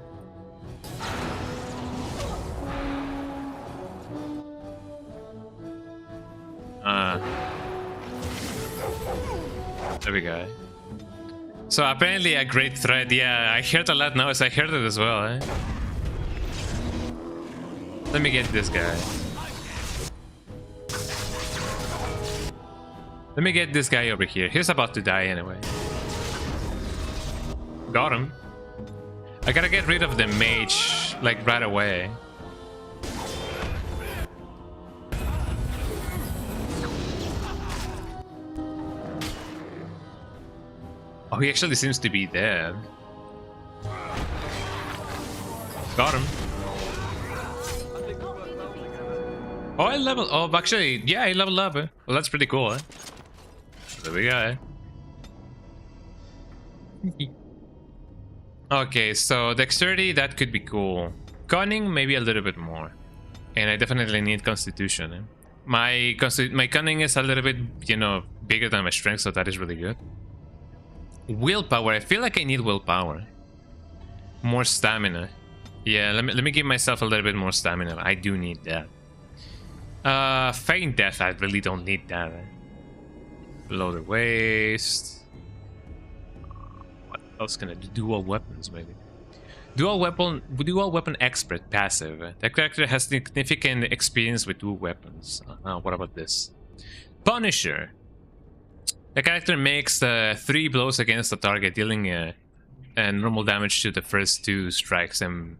There we go. So apparently a great threat. Yeah, I heard a lot noise. I heard it as well, eh? Let me get this guy. Let me get this guy over here. He's about to die anyway. Got him. I gotta get rid of the mage, like, right away. Oh, he actually seems to be dead. Got him. Oh, I leveled. Oh, actually, yeah, he leveled up. Eh? Well, that's pretty cool. Eh? There we go. Eh? Okay, so dexterity, that could be cool. Cunning, maybe a little bit more. And I definitely need constitution. Eh? My cunning is a little bit, you know, bigger than my strength, so that is really good. Willpower, I feel like I need willpower. More stamina. Yeah, let me give myself a little bit more stamina. I do need that. Feign death, I really don't need that. Eh? Below the waist. What else can I do? Dual weapons, maybe. Dual weapon expert passive. The character has significant experience with dual weapons. What about this? Punisher. The character makes 3 blows against the target, dealing normal damage to the first 2 strikes and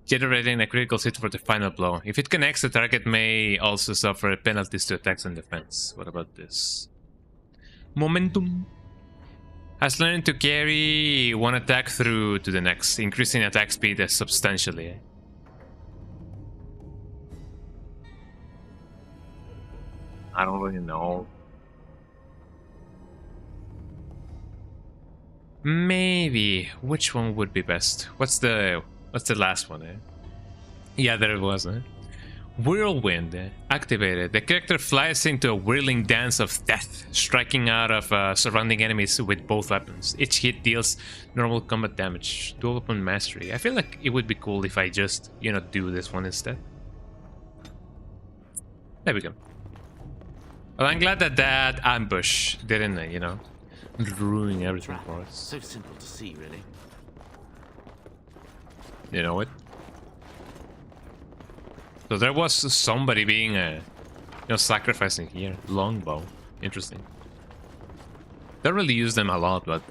generating a critical hit for the final blow. If it connects, the target may also suffer penalties to attacks and defense. What about this? Momentum. Has learned to carry 1 attack through to the next, increasing attack speed substantially. I don't really know. Maybe. Which one would be best? What's the last one, eh? Yeah, there it was, eh? Whirlwind activated. The character flies into a whirling dance of death, striking out of surrounding enemies with both weapons. Each hit deals normal combat damage. Dual weapon mastery. I feel like it would be cool if I just, you know, do this one instead. There we go. Well, I'm glad that ambush didn't, you know, ruining everything for us. So simple to see, really. You know what? So there was somebody being, you know, sacrificing here. Longbow. Interesting. Don't really use them a lot, but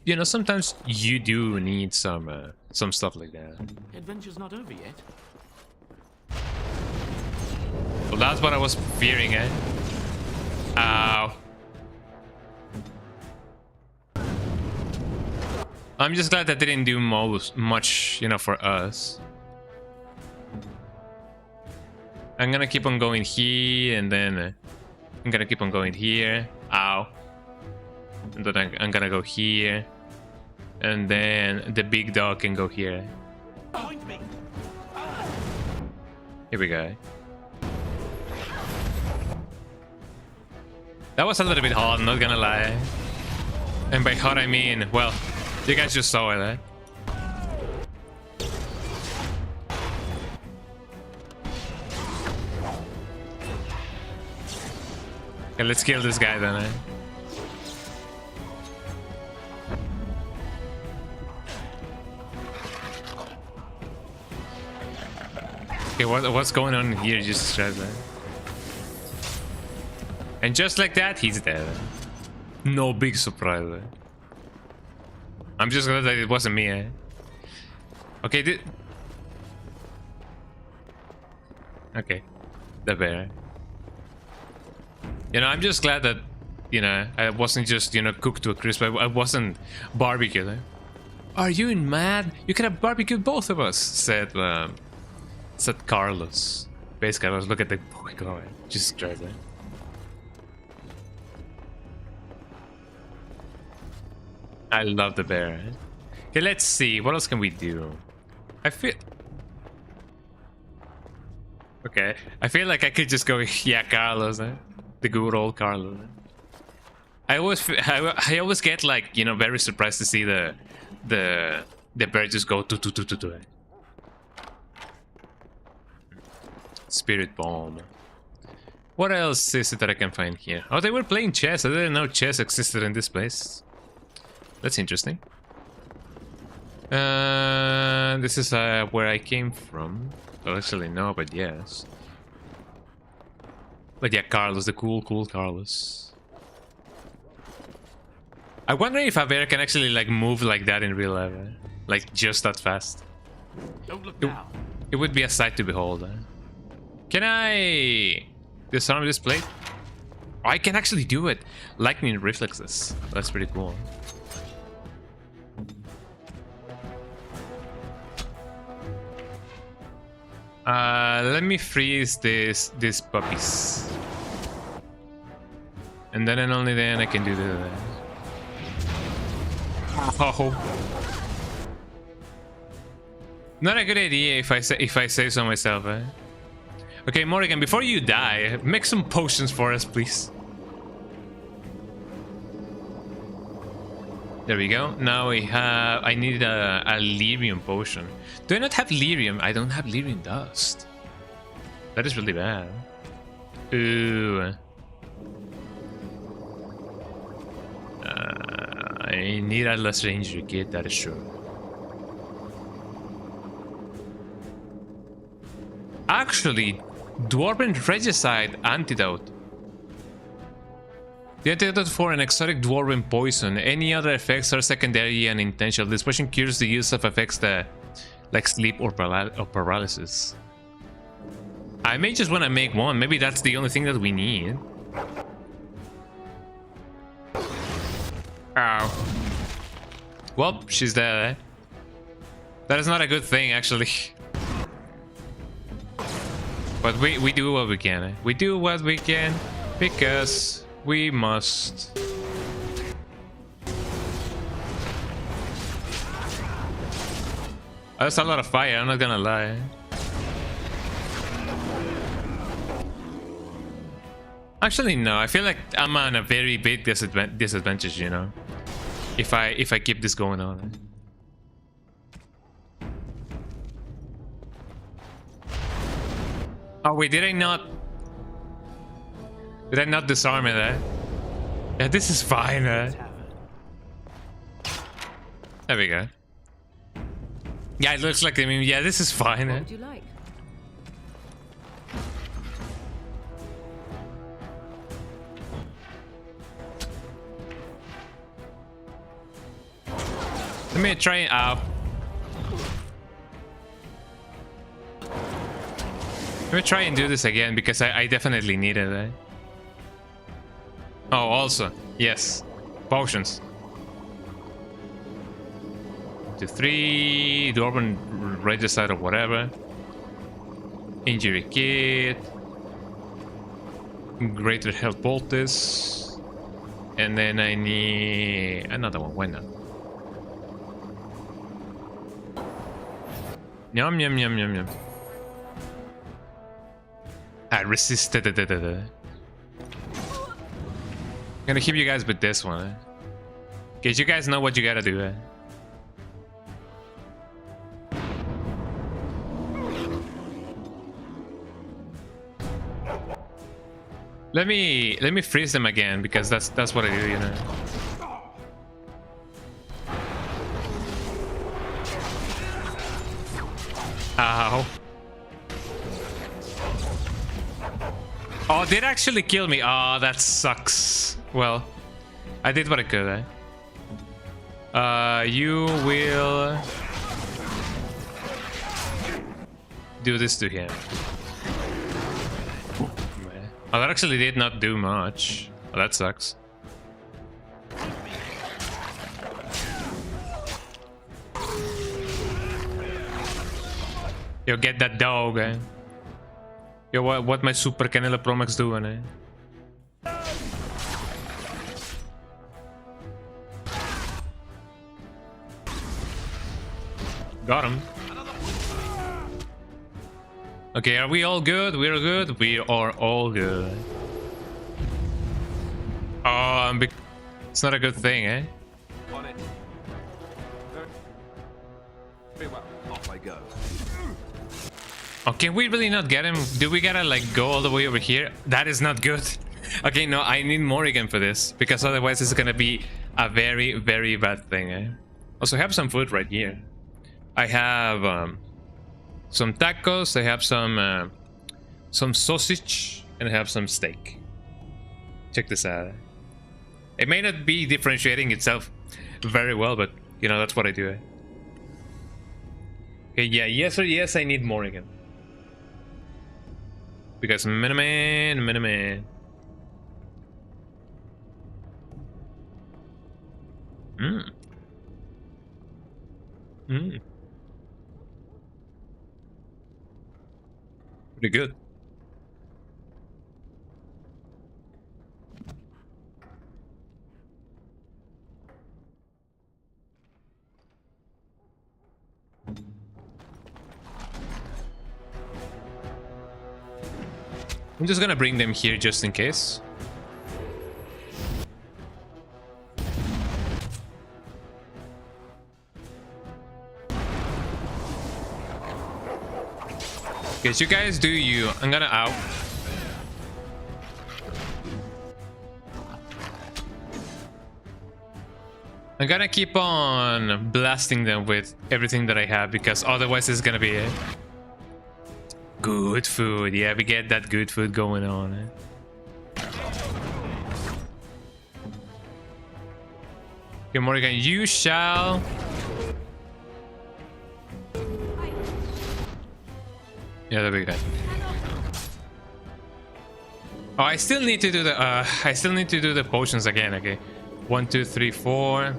you know, sometimes you do need some stuff like that. Adventure's not over yet. Well, that's what I was fearing, eh? Ow. I'm just glad that didn't do much, you know, for us. I'm gonna keep on going here, and then I'm gonna keep on going here. Ow. And then I'm gonna go here. And then the big dog can go here. Here we go. That was a little bit hard, not gonna lie. And by hard I mean, well, you guys just saw it, eh? Okay, let's kill this guy then, eh? Okay, what's going on here? Just describe that. And just like that, he's dead. No big surprise. I'm just glad that it wasn't me. Okay, okay, the bear. You know, I'm just glad that, you know, I wasn't just, you know, cooked to a crisp. I wasn't barbecued. Are you mad? You could have barbecued both of us, said Carlos. Basically, I was looking at the boy going, just try that. I love the bear. Okay, let's see. What else can we do? I feel... Okay, I feel like I could just go, yeah, Carlos, the good old Carlos. I always get, like, you know, very surprised to see the bear just go to. Spirit bomb. What else is it that I can find here? Oh, they were playing chess. I didn't know chess existed in this place. That's interesting. This is where I came from. Well, actually, no, but yes. But yeah, Carlos, the cool Carlos. I wonder if a bear can actually like move like that in real life, like just that fast. Don't look down. It would be a sight to behold. Can I disarm this plate? Oh, I can actually do it. Lightning reflexes. That's pretty cool. Let me freeze these puppies, and then and only then I can do the. Oh, not a good idea if I say so myself. Okay, Morrigan, before you die, make some potions for us, please. There we go. Now we have... I need a lyrium potion. Do I not have lyrium? I don't have lyrium dust. That is really bad. Ooh. I need a less ranger kit, that is true. Actually, Dwarven Regicide Antidote. The antidote for an exotic dwarven poison. Any other effects are secondary and intentional. This potion cures the use of effects that, like sleep or paralysis. I may just want to make one. Maybe that's the only thing that we need. Ow. Well, she's dead. That is not a good thing, actually. But we do what we can. We do what we can because we must. That's a lot of fire, I'm not gonna lie. Actually, no, I feel like I'm on a very big disadvantage, you know, if I keep this going on. Oh wait, did I not disarm it? Yeah, this is fine. There we go. Yeah, it looks like, I mean, yeah, this is fine. What would you like? Let me try it out. Let me try and do this again because I definitely need it. Oh, also, yes, potions. 2, 3, Dwarven Regicide or whatever. Injury kit. Greater health poultice. And then I need another one, why not? Yum yum yum yum yum. I resisted it. I'm gonna keep you guys with this one. Okay, you guys know what you gotta do. Let me freeze them again because that's what I do, you know. Ow. Oh, did actually kill me. Oh, that sucks. Well, I did what I could, eh? You will do this to him. Oh, that actually did not do much. Oh, that sucks. Yo, get that dog, eh? Yo, what my Super Canela Pro Max doing, eh? Got him. Okay, are we all good? We're good? We are all good. Oh, it's not a good thing, eh? On it. Very well. Off I go. Oh, can we really not get him? Do we gotta like go all the way over here? That is not good. Okay, no, I need Morrigan for this, because otherwise it's gonna be a very, very bad thing, eh? Also, I have some food right here. I have some tacos, I have some sausage, and I have some steak. Check this out. It may not be differentiating itself very well, but you know, that's what I do. Okay, yeah, yes or yes, I need Morrigan. Because Miniman. Pretty good. I'm just gonna bring them here just in case. Okay, so you guys do you. I'm gonna out. I'm gonna keep on blasting them with everything that I have, because otherwise it's gonna be it. Good food. Yeah, we get that good food going on. Okay, Morrigan, you shall... Yeah, there we go. Oh, I still need to do the potions again. Okay, 1, 2, 3, 4.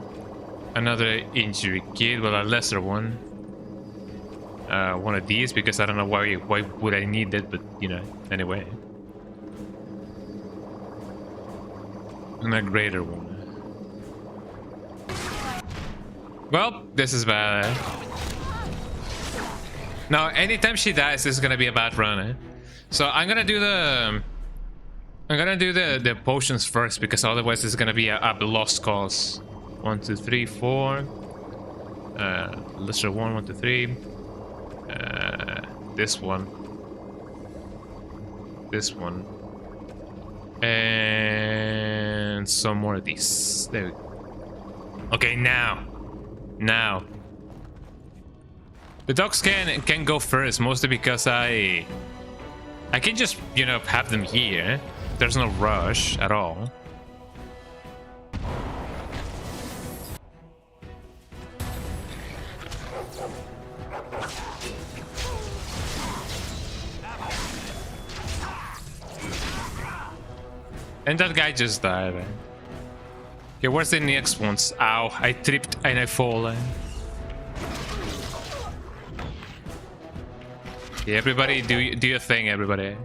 Another injury kit, well, a lesser one. One of these, because I don't know why would I need it, but you know, anyway. And a greater one. Well, this is bad. Now, anytime she dies, this is gonna be a bad run, eh? So I'm gonna do the potions first, because otherwise it's gonna be a lost cause. 1, 2, 3, 4. Lesser 1, 1, 2, 3. This one, and some more of these. There we go. Okay, now the dogs can go first, mostly because I can just, you know, have them here. There's no rush at all. And that guy just died. Okay, where's the next ones? Ow, I tripped and I fall. Okay, everybody do your thing, everybody.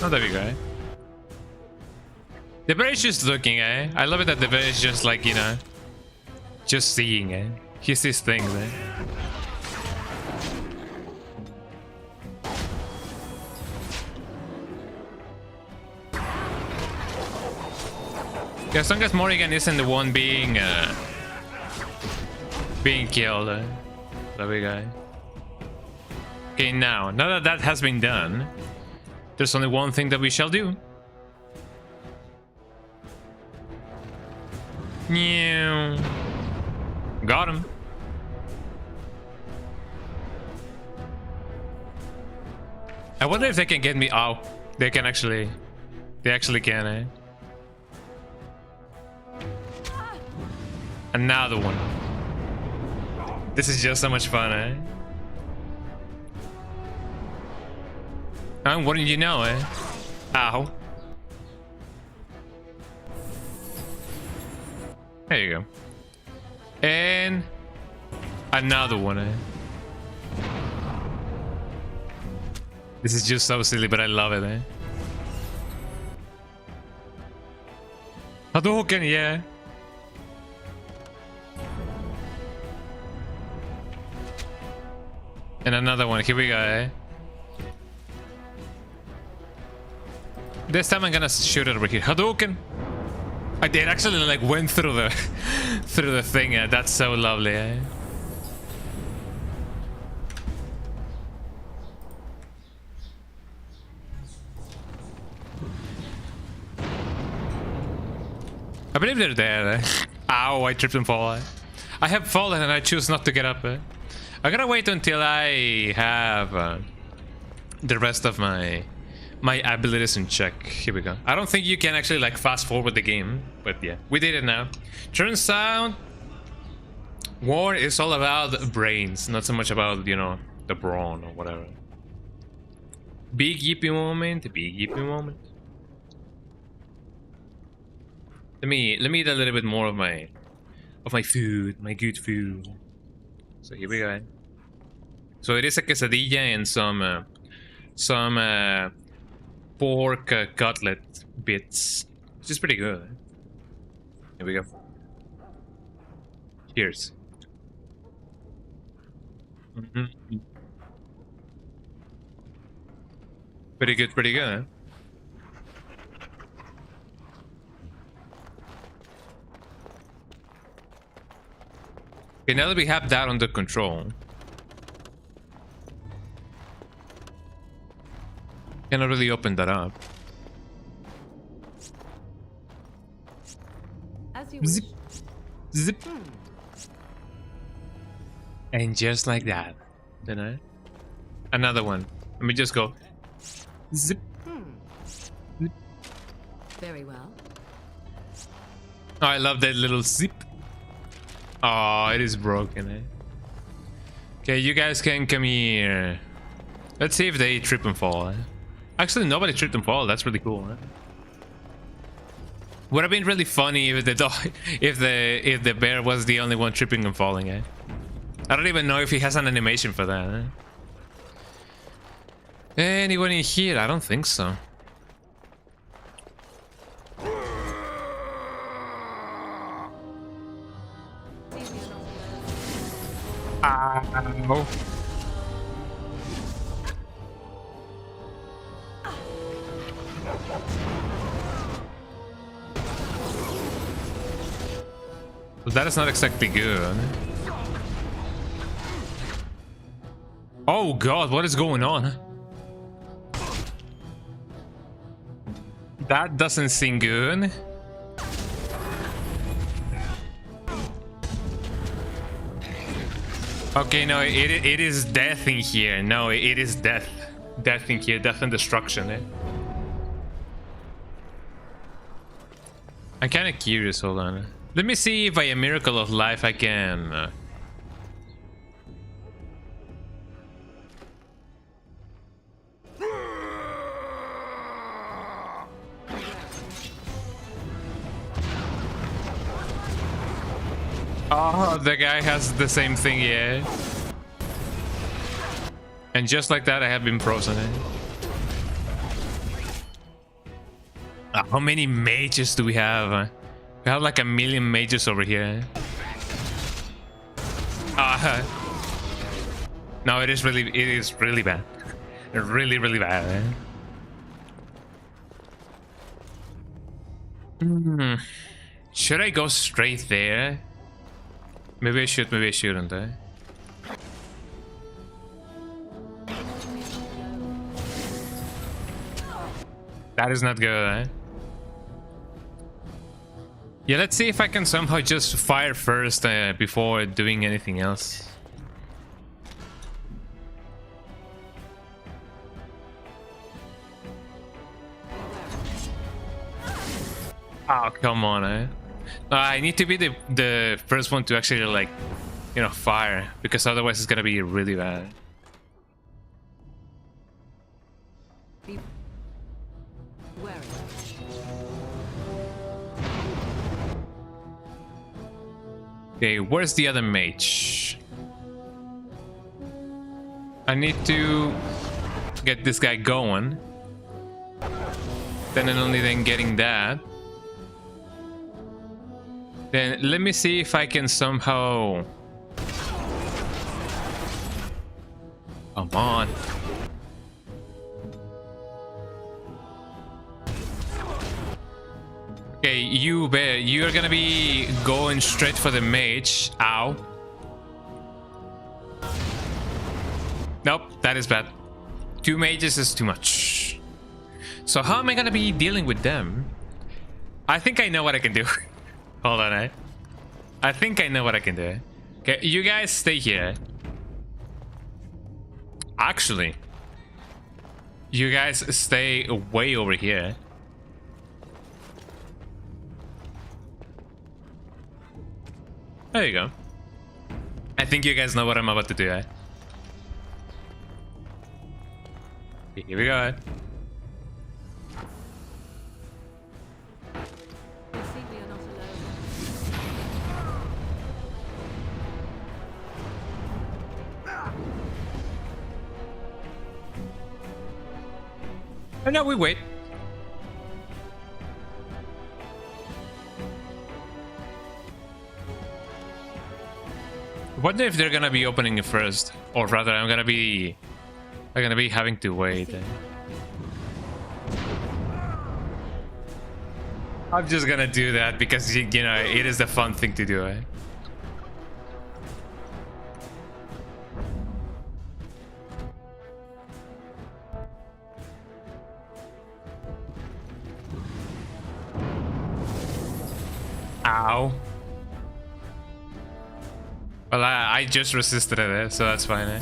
Oh, there we go. The bear is just looking, eh? I love it that the bear is just like, you know, just seeing, eh? He sees things, eh? As long as Morrigan isn't the one being killed. There we go. Okay, now that that has been done, there's only one thing that we shall do. Meow. Got him. I wonder if they can get me. Oh, they can actually. They actually can, eh? Another one. This is just so much fun, eh? And what did you know, eh? Ow. There you go. And another one, eh? This is just so silly, but I love it, eh? Hadouken, yeah. And another one. Here we go, eh? This time I'm gonna shoot it over here. Hadouken! I did actually like went through the through the thing. That's so lovely, eh? I believe they're there. Eh? Ow! I tripped and fall. Eh? I have fallen and I choose not to get up. Eh? I'm gonna wait until I have the rest of my abilities in check. Here we go. I don't think you can actually like fast forward the game, but yeah, we did it now. Turns out war is all about brains, not so much about, you know, the brawn or whatever. Big yippee moment, big yippee moment. Let me eat a little bit more of my food, my good food. So here we go. So it is a quesadilla and some pork cutlet bits, which is pretty good. Here we go. Cheers. Pretty good, pretty good, huh? Okay, now that we have that under control, cannot really open that up. As you Zip. Zip. And just like that, you know? Another one. Let me just go. Zip. Zip. Very well. Oh, I love that little zip. Oh, it is broken, eh? Okay, you guys can come here. Let's see if they trip and fall, eh? Actually, nobody tripped and fall. That's really cool, eh? Would have been really funny if the dog, if the bear was the only one tripping and falling, eh? I don't even know if he has an animation for that, eh? Anyone in here? I don't think so. Ow. Well, that is not exactly good. Oh god, what is going on? That doesn't seem good. Okay, no, it is death in here. No, it is death. Death in here, death and destruction, eh? I'm kind of curious, hold on. Let me see if by a miracle of life I can... Oh, the guy has the same thing, yeah. And just like that, I have been frozen. How many mages do we have? We have like 1,000,000 mages over here. No, it is really bad. Really, really bad. Should I go straight there? Maybe I should, maybe I shouldn't, eh? That is not good, eh? Yeah, let's see if I can somehow just fire first before doing anything else. Oh, come on, eh? I need to be the first one to actually, like, you know, fire, because otherwise it's gonna be really bad. Okay, where's the other mage? I need to get this guy going. Then and only then getting that. Then let me see if I can somehow... Come on. Okay, you bear, you're gonna be going straight for the mage. Ow. Nope, that is bad. 2 mages is too much. So how am I gonna be dealing with them? I think I know what I can do. Hold on, eh? I think I know what I can do. Okay, you guys stay here. Actually, you guys stay way over here. There you go. I think you guys know what I'm about to do, eh? Here we go. And now we wait. Wonder if they're gonna be opening it first, or rather, I'm gonna be having to wait. I'm just gonna do that because you know it is the fun thing to do, eh? Ow. Well, I just resisted it, eh? So that's fine, eh?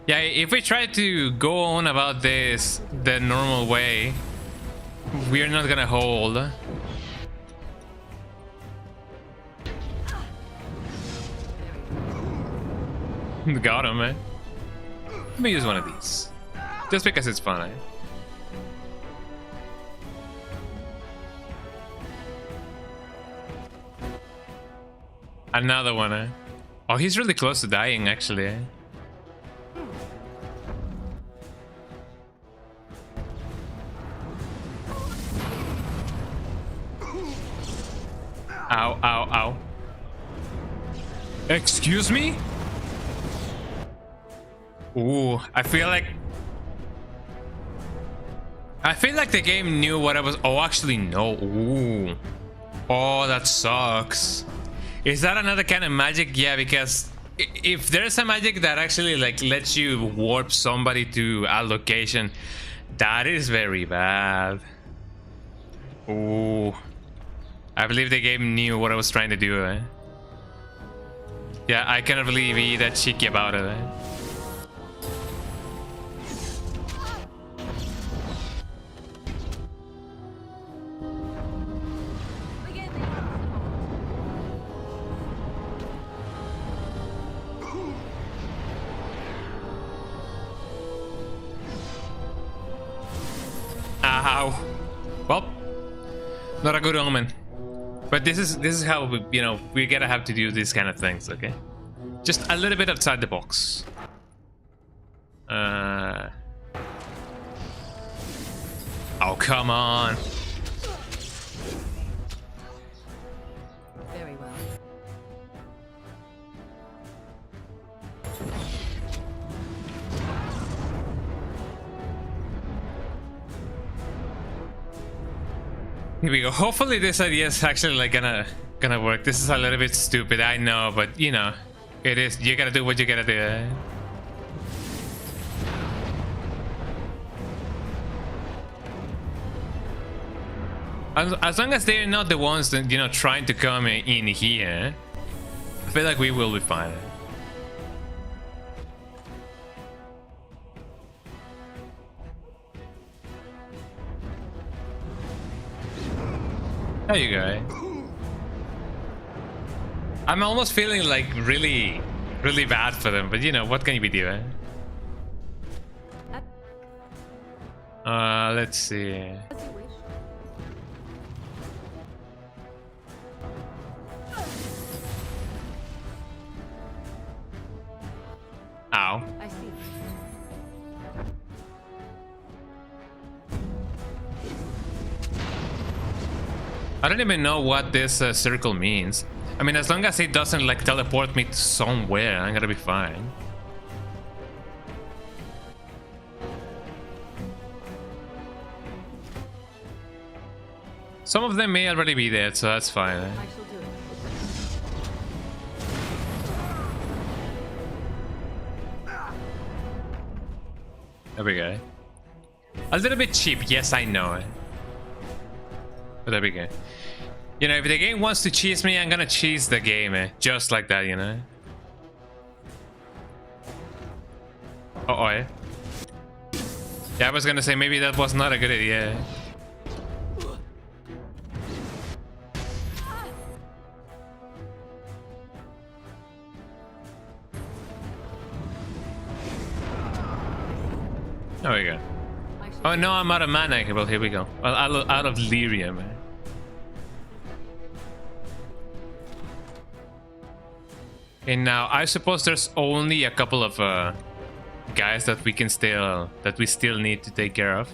Yeah, if we try to go on about this the normal way, we're not gonna hold. Got him, eh? Let me use one of these. Just because it's fun, eh? Another one, eh? Oh, he's really close to dying, actually, eh? Ow, ow, ow. Excuse me? Ooh, I feel like the game knew what I was... Oh, actually, no. Ooh. Oh, that sucks. Is that another kind of magic? Yeah, because if there's a magic that actually like lets you warp somebody to a location, that is very bad. Ooh. I believe the game knew what I was trying to do, eh? Yeah, I cannot really be that cheeky about it, eh? Ow. Well, not a good omen. But this is how we, you know, we gotta have to do these kind of things, okay? Just a little bit outside the box. Oh, come on. Very well. Here we go. Hopefully this idea is actually like gonna work. This is a little bit stupid, I know, but you know, it is. You gotta do what you gotta do. Eh? As long as they're not the ones that, you know, trying to come in here, I feel like we will be fine. There you go. I'm almost feeling like really bad for them, but you know, what can you be doing? Let's see. Ow. I see. I don't even know what this circle means. I mean, as long as it doesn't like teleport me to somewhere, I'm gonna be fine. Some of them may already be dead, so that's fine. I shall do it. There we go. A little bit cheap, yes, I know. But there we go. You know, if the game wants to cheese me, I'm gonna cheese the game, just like that, you know. Uh-oh. Yeah, I was gonna say maybe that was not a good idea. There we go. Oh no, I'm out of mana. Well, here we go. Well, out of lyrium. And now I suppose there's only a couple of guys that we still need to take care of.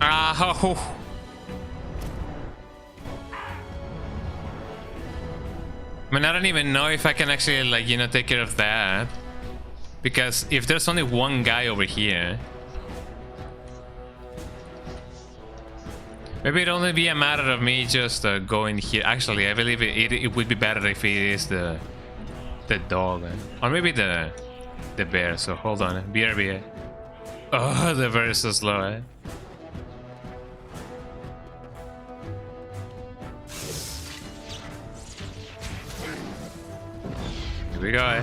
Oh. I mean, I don't even know if I can actually, like, you know, take care of that. Because if there's only one guy over here, maybe it'd only be a matter of me just going here. Actually, I believe it would be better if it is the dog. Or maybe the bear. So hold on. BRB. Oh, the bear is so slow, Here we go, I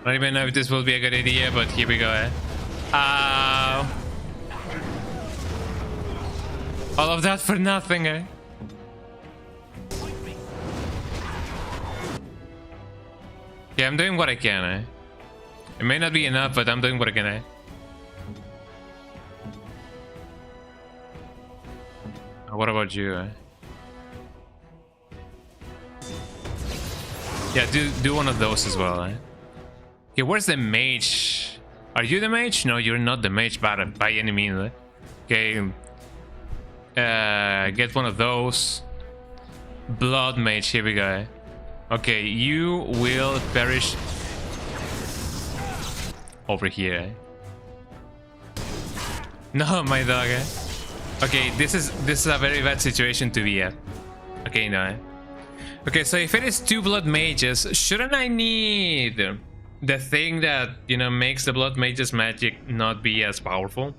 don't even know if this will be a good idea, but here we go, All of that for nothing, Yeah, I'm doing what I can, It may not be enough, but I'm doing what I can, What about you, Yeah, do one of those as well, Okay, where's the mage? Are you the mage? No, you're not the mage by any means. Okay. Get one of those. Blood mage, here we go. Okay, you will perish over here. No, my dog. Okay, this is a very bad situation to be at. Okay, no. Okay, so if it is 2 blood mages, shouldn't I need the thing that, you know, makes the blood mage's magic not be as powerful?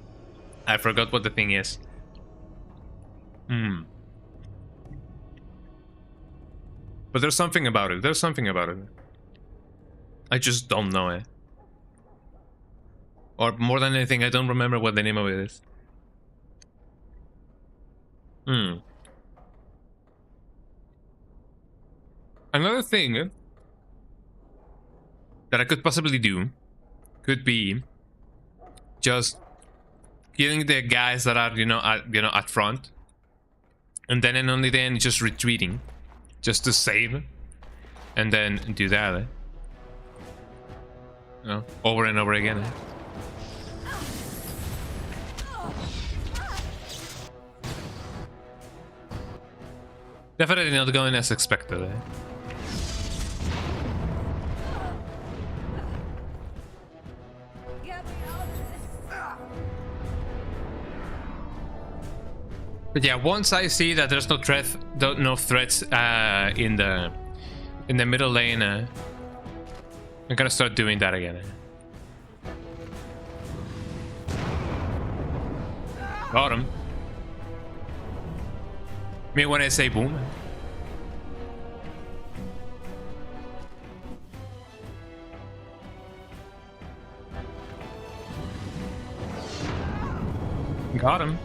I forgot what the thing is. But there's something about it. There's something about it. I just don't know it. Or more than anything, I don't remember what the name of it is. Another thing that I could possibly do could be just killing the guys that are, at front, and then and only then just retreating, just to save, and then do that, over and over again. Definitely not going as expected. But yeah, once I see that there's no threats in the middle lane, I'm gonna start doing that again. Got him. Me when I say boom. Got him.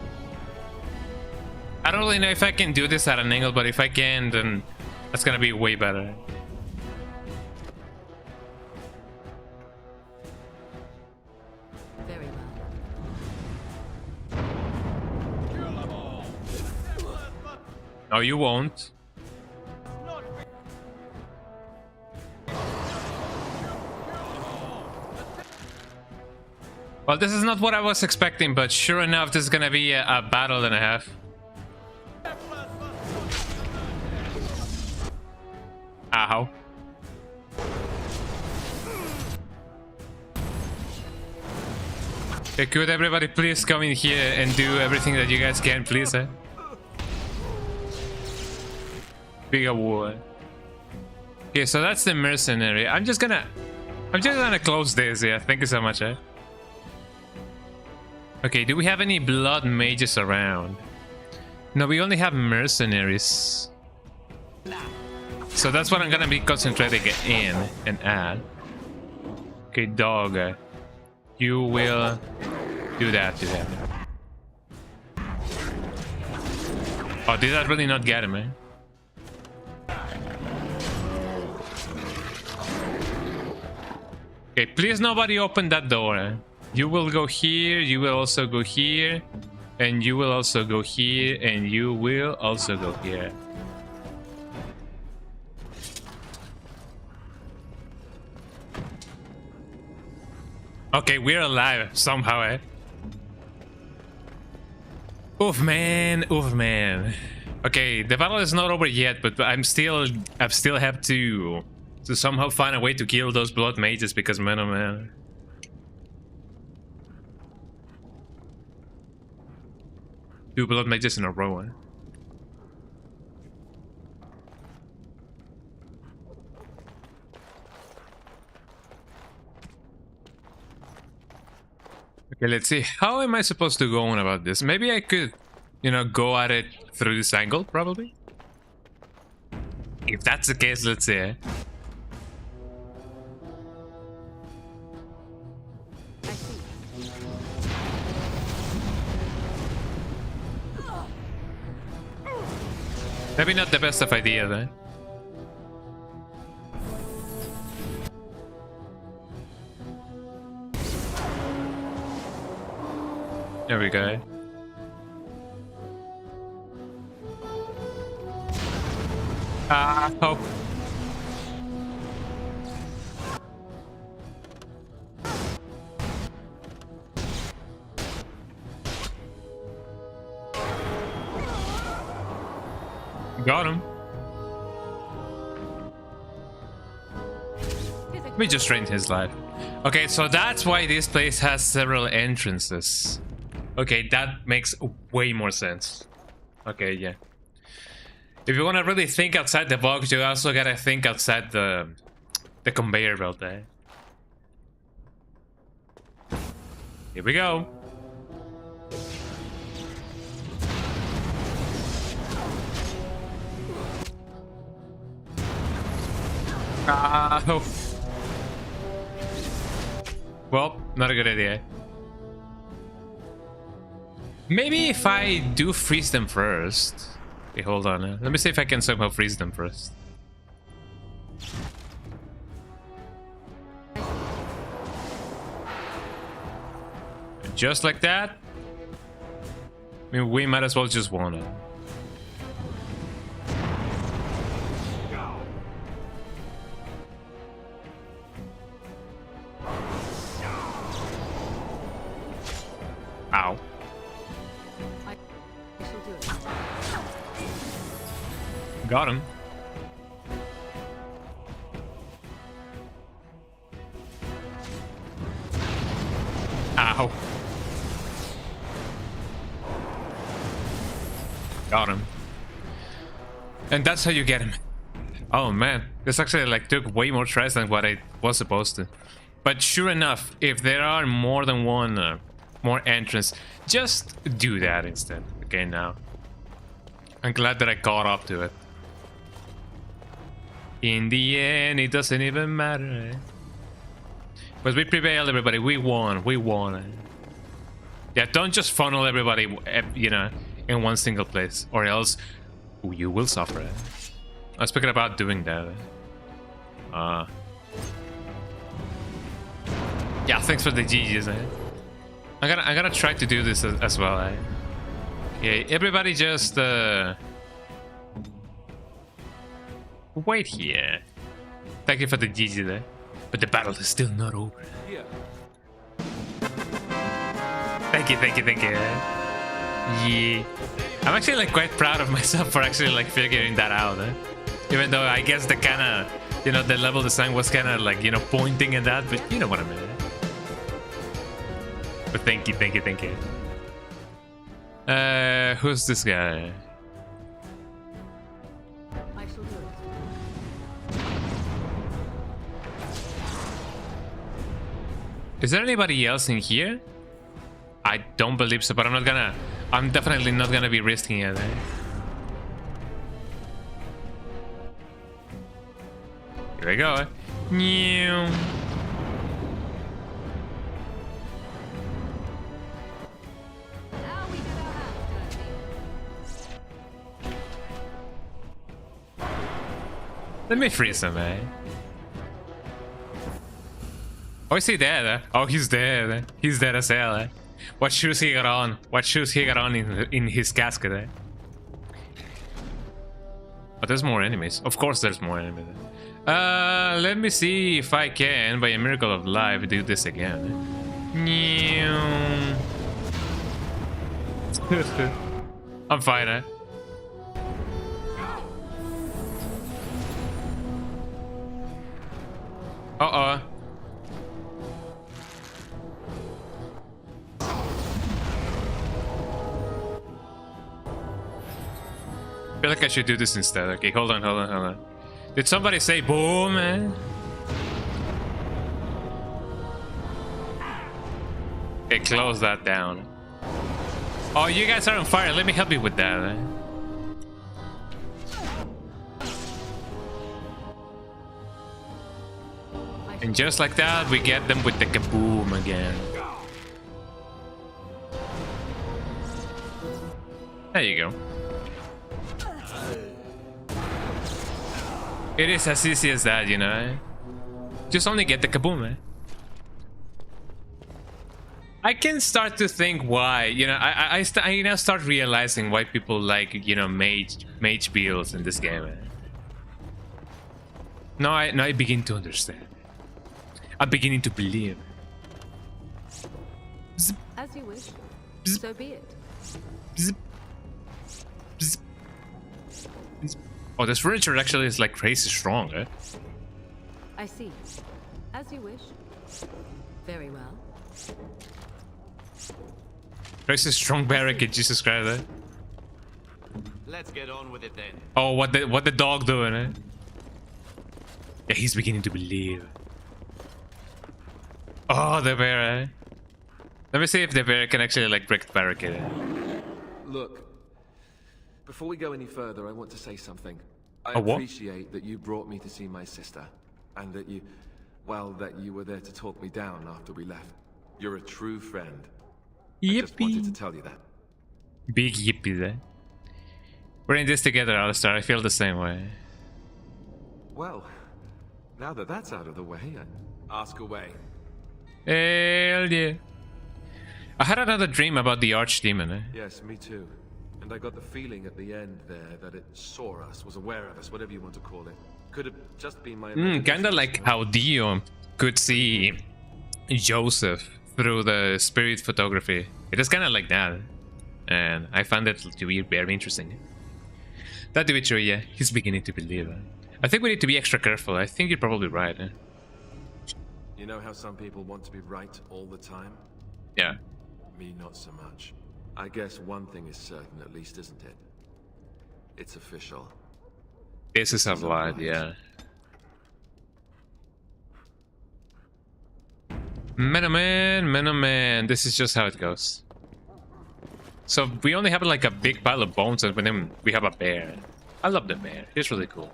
I don't really know if I can do this at an angle, but if I can, then that's gonna be way better. Very well. No, you won't. Well, this is not what I was expecting, but sure enough, this is gonna be a battle and a half. Ow. Okay, could everybody please come in here and do everything that you guys can, please, eh? Bigger war. Okay, so that's the mercenary. I'm just gonna close this, yeah. Thank you so much, eh? Okay, do we have any blood mages around? No, we only have mercenaries. So that's what I'm gonna be concentrating in and add. Okay, dog. You will do that to them. Oh, did that really not get him, eh? Okay, please nobody open that door, eh? You will go here, you will also go here, and you will also go here, and you will also go here. Okay, we're alive somehow, eh? Oof, man, oof, man. Okay, the battle is not over yet, but I still have to somehow find a way to kill those blood mages because, man, oh man. Two blood mages in a row, eh? Okay, let's see. How am I supposed to go on about this? Maybe I could, you know, go at it through this angle, probably? If that's the case, let's see, eh? Maybe not the best of ideas, eh? There we go. Oh. Got him. We just drained his life. Okay, so that's why this place has several entrances. Okay, that makes way more sense. Okay, yeah. If you want to really think outside the box, you also gotta think outside the conveyor belt there. Here we go. Oh. Well, not a good idea. Maybe if I do freeze them first. Okay, hold on. Let me see if I can somehow freeze them first. Just like that. I mean, we might as well just want it. Ow. Got him. Ow. Got him. And that's how you get him. Oh man, this actually like took way more tries than what I was supposed to. But sure enough, if there are more than one more entrance, just do that instead. Okay, now. I'm glad that I caught up to it. In the end, it doesn't even matter. But we prevailed, everybody. We won. We won. Yeah, don't just funnel everybody, you know, in one single place, or else you will suffer. I was speaking about doing that. Yeah, thanks for the GGs. I'm gonna try to do this as well. Okay, everybody just wait here. Thank you for the GG there. But the battle is still not over. Yeah. Thank you, thank you, thank you. Yeah. I'm actually like quite proud of myself for actually like figuring that out. Even though I guess the kinda, you know, the level design was kinda like, you know, pointing at that, but you know what I mean. But thank you, thank you, thank you. Who's this guy? I shall do it. Is there anybody else in here? I don't believe so, but I'm definitely not gonna be risking it. Here we go. New. Let me freeze him, eh? Oh, is he dead? Oh, he's dead. He's dead as hell, eh? What shoes he got on? What shoes he got on in his casket, eh? But there's more enemies. Of course there's more enemies. Let me see if I can, by a miracle of life, do this again. I'm fine, eh? Uh-oh. I feel like I should do this instead. Okay, hold on. Did somebody say boom, man? Okay, close that down. Oh, you guys are on fire. Let me help you with that, man. And just like that, we get them with the kaboom again. There you go. It is as easy as that, you know. Just only get the kaboom, eh? I can start to think why, you know. I now start realizing why people like, you know, mage builds in this game. Eh? Now I begin to understand. I'm beginning to believe. As you wish. So be it. Oh, this furniture actually is like crazy strong, eh? I see. As you wish. Very well. Crazy strong barricade, Jesus Christ, eh? Let's get on with it then. Oh, what the dog doing, eh? Yeah, he's beginning to believe. Oh, the bear, eh? Let me see if the bear can actually like break the barricade. Look, before we go any further, I want to say something. I A what? appreciate that you brought me to see my sister, and that you were there to talk me down after we left. You're a true friend. Yippee. I just wanted to tell you that. Big yippee, eh? We're in this together, Alistair. I feel the same way. Well, now that that's out of the way, ask away. Hell yeah. I had another dream about the archdemon, eh? Yes, me too. And I got the feeling at the end there that it saw us, was aware of us, whatever you want to call it. Could have just been my Kinda like how Dio could see Joseph through the spirit photography. It is kinda like that. And I found it to be very interesting. That to be true, yeah. He's beginning to believe. I think we need to be extra careful. I think you're probably right. Eh? You know how some people want to be right all the time? Yeah. Me, not so much. I guess one thing is certain, at least, isn't it? It's official. This is a lot, yeah. Man, this is just how it goes. So we only have like a big pile of bones, and then we have a bear. I love the bear. It's really cool.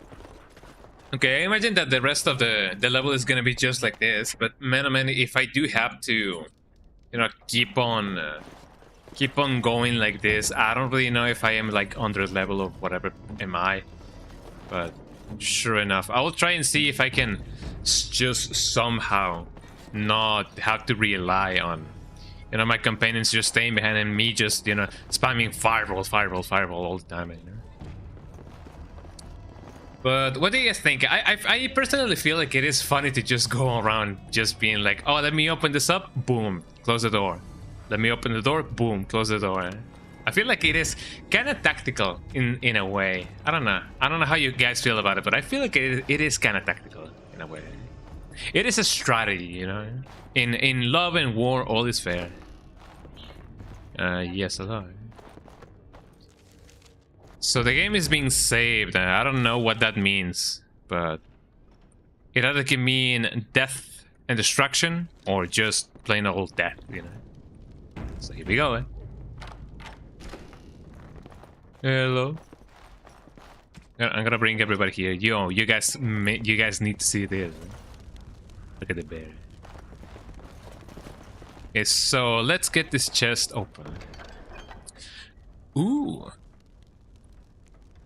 Okay, I imagine that the rest of the level is gonna be just like this, but man, if I do have to, you know, keep on going like this, I don't really know if I am like under level or whatever am I, but sure enough, I will try and see if I can just somehow not have to rely on, you know, my companions just staying behind and me just, you know, spamming fireball all the time, you know? But what do you guys think? I personally feel like it is funny to just go around just being like, oh, let me open this up, boom, close the door. Let me open the door, boom, close the door. I feel like it is kind of tactical in a way. I don't know how you guys feel about it, but I feel like it is kind of tactical in a way. It is a strategy, you know. In love and war, all is fair. Yes, hello. So the game is being saved. I don't know what that means, but it either can mean death and destruction or just plain old death, you know. So here we go, eh? Hello. I'm gonna bring everybody here. Yo, you guys need to see this. Look at the bear. Okay, so let's get this chest open. Ooh.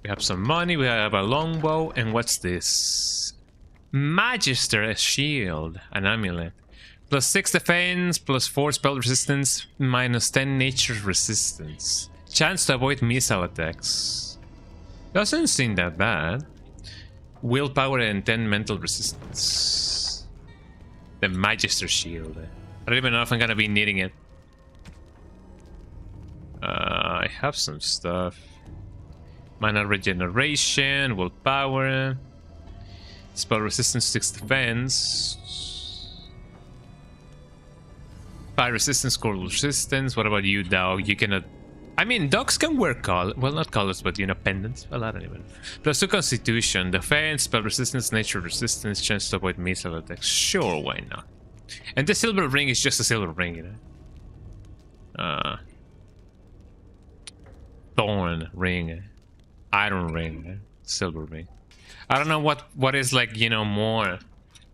We have some money, we have a longbow, and what's this? Magister, a shield, an amulet. Plus 6 defense, plus 4 spell resistance, minus 10 nature resistance. Chance to avoid missile attacks. Doesn't seem that bad. Willpower and 10 mental resistance. The Magister shield. I don't even know if I'm gonna be needing it. I have some stuff. Mana regeneration, willpower, spell resistance, 6 defense, 5 resistance, cold resistance. What about you, dog? You cannot. I mean, dogs can wear well, not collars, but you know, pendants. Well, I don't even. Plus 2 constitution, defense, spell resistance, nature resistance, chance to avoid missile attacks. Sure, why not? And the silver ring is just a silver ring, you know. Thorn ring. Iron ring, silver ring. I don't know what is like, you know, more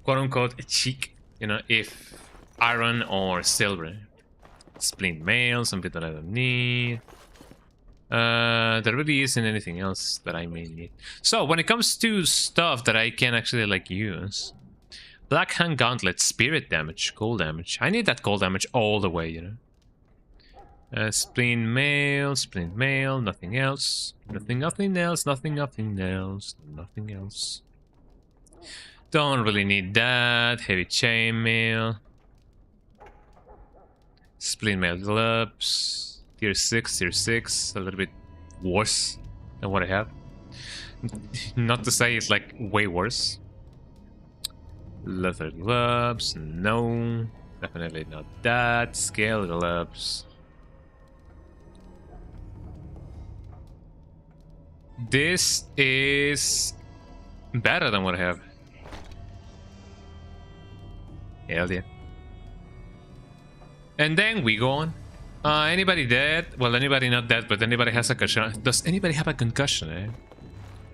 quote unquote cheek, you know, if iron or silver. Splint mail, something that I don't need. There really isn't anything else that I may need. So when it comes to stuff that I can actually like use, Black Hand Gauntlet, spirit damage, cold damage. I need that cold damage all the way, you know. Splint mail, nothing else. Nothing else. Don't really need that. Heavy chain mail. Splint mail gloves. Tier 6, a little bit worse than what I have. Not to say it's like way worse. Leather gloves, no. Definitely not that. Scale gloves. This is better than what I have. Hell yeah. And then we go on. Anybody dead? Well, anybody not dead, but anybody has a concussion. Does anybody have a concussion, eh?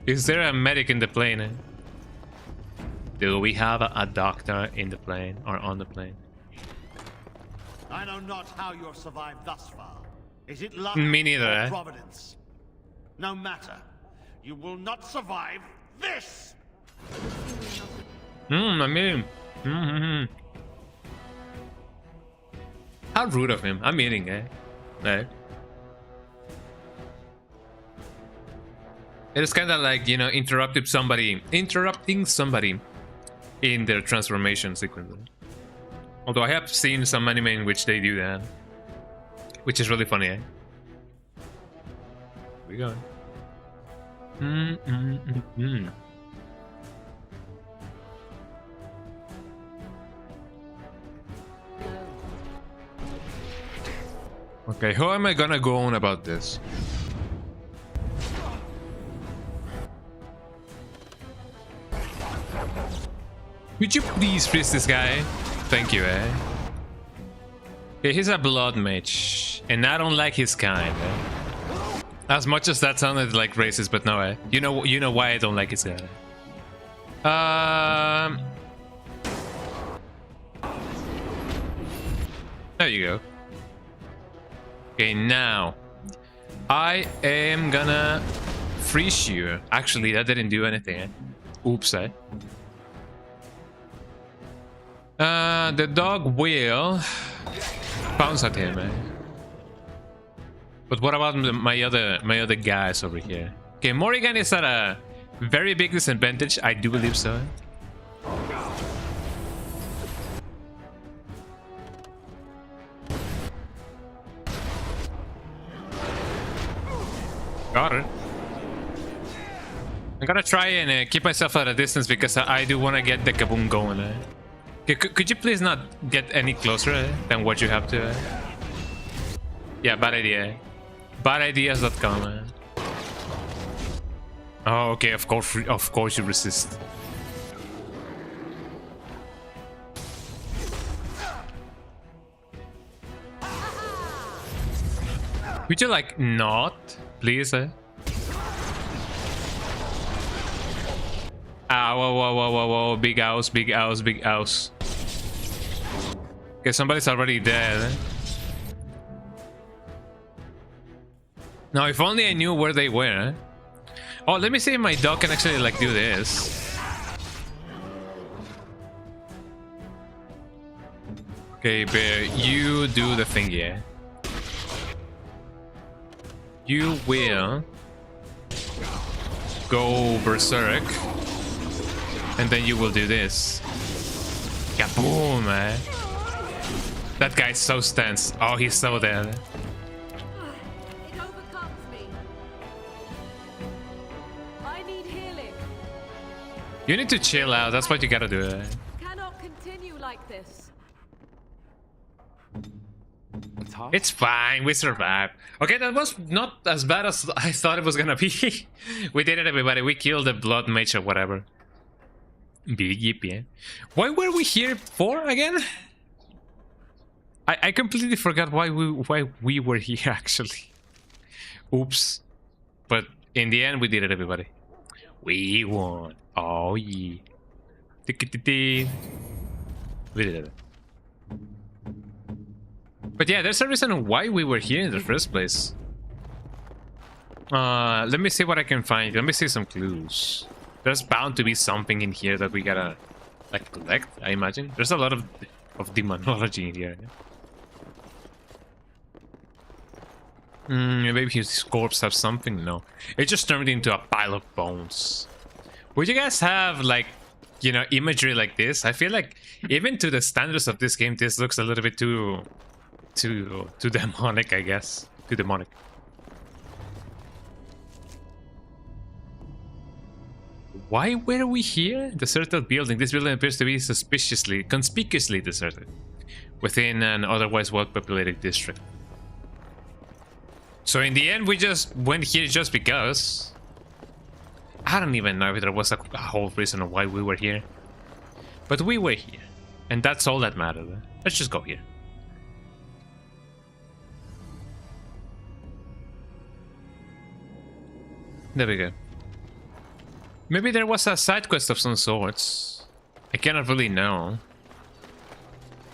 Is there a medic in the plane, eh? Do we have a doctor in the plane or on the plane? I know not how you have survived thus far. Is it luck Me neither, or eh? providence? No matter. You will not survive this! I mean... How rude of him. I'm eating, eh? Right. It is kind of like, you know, interrupting somebody in their transformation sequence. Although I have seen some anime in which they do that. Which is really funny, eh? Here we go. Okay, how am I gonna go on about this? Would you please freeze this guy? Thank you, eh? Okay, he's a blood mage, and I don't like his kind, eh? As much as that sounded like racist, but no, eh? You know why I don't like his kind. There you go. Okay, now I am gonna freeze you. Actually, that didn't do anything, eh? Oops, eh? The dog will bounce at him, eh? But what about my other guys over here? Okay, Morrigan is at a very big disadvantage. I do believe so. Got it. I'm gonna try and keep myself at a distance because I do want to get the kaboom going. Okay, could you please not get any closer than what you have to? Yeah, bad idea. Badideas.com. Oh, okay. Of course, you resist. Would you like not, please? Ah, whoa, big house. Okay, somebody's already dead. Now, if only I knew where they were. Oh, let me see if my dog can actually, like, do this. Okay, Bear, you do the thing, yeah. You will go berserk, and then you will do this. Kaboom, man. That guy's so tense. Oh, he's so dead. You need to chill out. That's what you gotta do. Cannot continue like this. It's fine. We survived. Okay, that was not as bad as I thought it was gonna be. We did it, everybody. We killed the blood mage or whatever. Big yippee. Why were we here for again? I completely forgot why we were here actually. Oops. But in the end, we did it, everybody. We won. Oh yeah. We did it. But yeah, there's a reason why we were here in the first place. Let me see what I can find. Let me see some clues. There's bound to be something in here that we gotta like collect, I imagine. There's a lot of demonology in here. Maybe his corpse have something? No. It just turned into a pile of bones. Would you guys have, like, you know, imagery like this? I feel like even to the standards of this game, this looks a little bit too demonic, I guess. Too demonic. Why were we here? Deserted building. This building appears to be conspicuously deserted within an otherwise well-populated district. So in the end, we just went here just because. I don't even know if there was a whole reason of why we were here. But we were here. And that's all that mattered. Let's just go here. There we go. Maybe there was a side quest of some sorts. I cannot really know.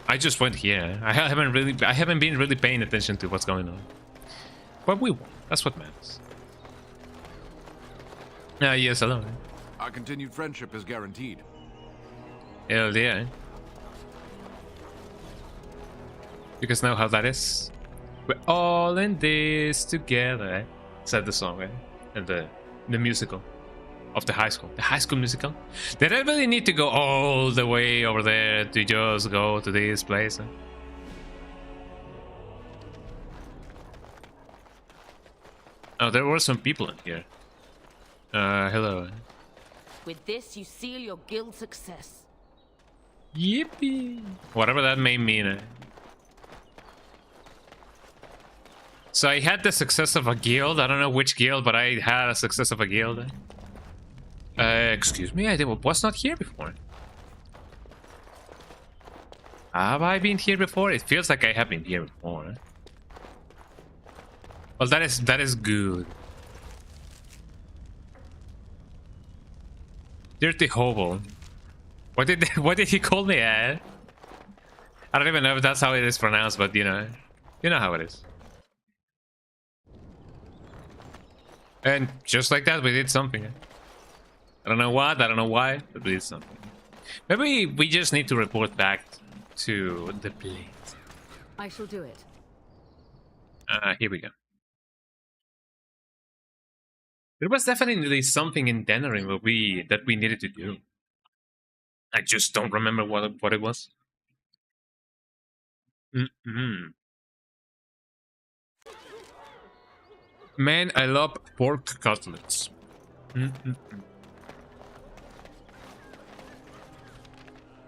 I just went here. I haven't been really paying attention to what's going on. But we won. That's what matters. Yes, hello. Our continued friendship is guaranteed. Hell yeah. You guys know how that is? We're all in this together. Said the song, right? And the musical of the high school. The high school musical. Did I really need to go all the way over there to just go to this place? Oh, there were some people in here. Hello. With this, you seal your guild success. Yippee! Whatever that may mean. So I had the success of a guild. I don't know which guild, but I had a success of a guild. Excuse me, I was not here before. Have I been here before? It feels like I have been here before. Well, that is good. Dirty hobo. What did he call me? I don't even know if that's how it is pronounced, but you know how it is. And just like that, we did something. I don't know what, I don't know why, but we did something. Maybe we just need to report back to the plate. I shall do it. Here we go. There was definitely something in Denerim that we needed to do. I just don't remember what it was. Man, I love pork cutlets.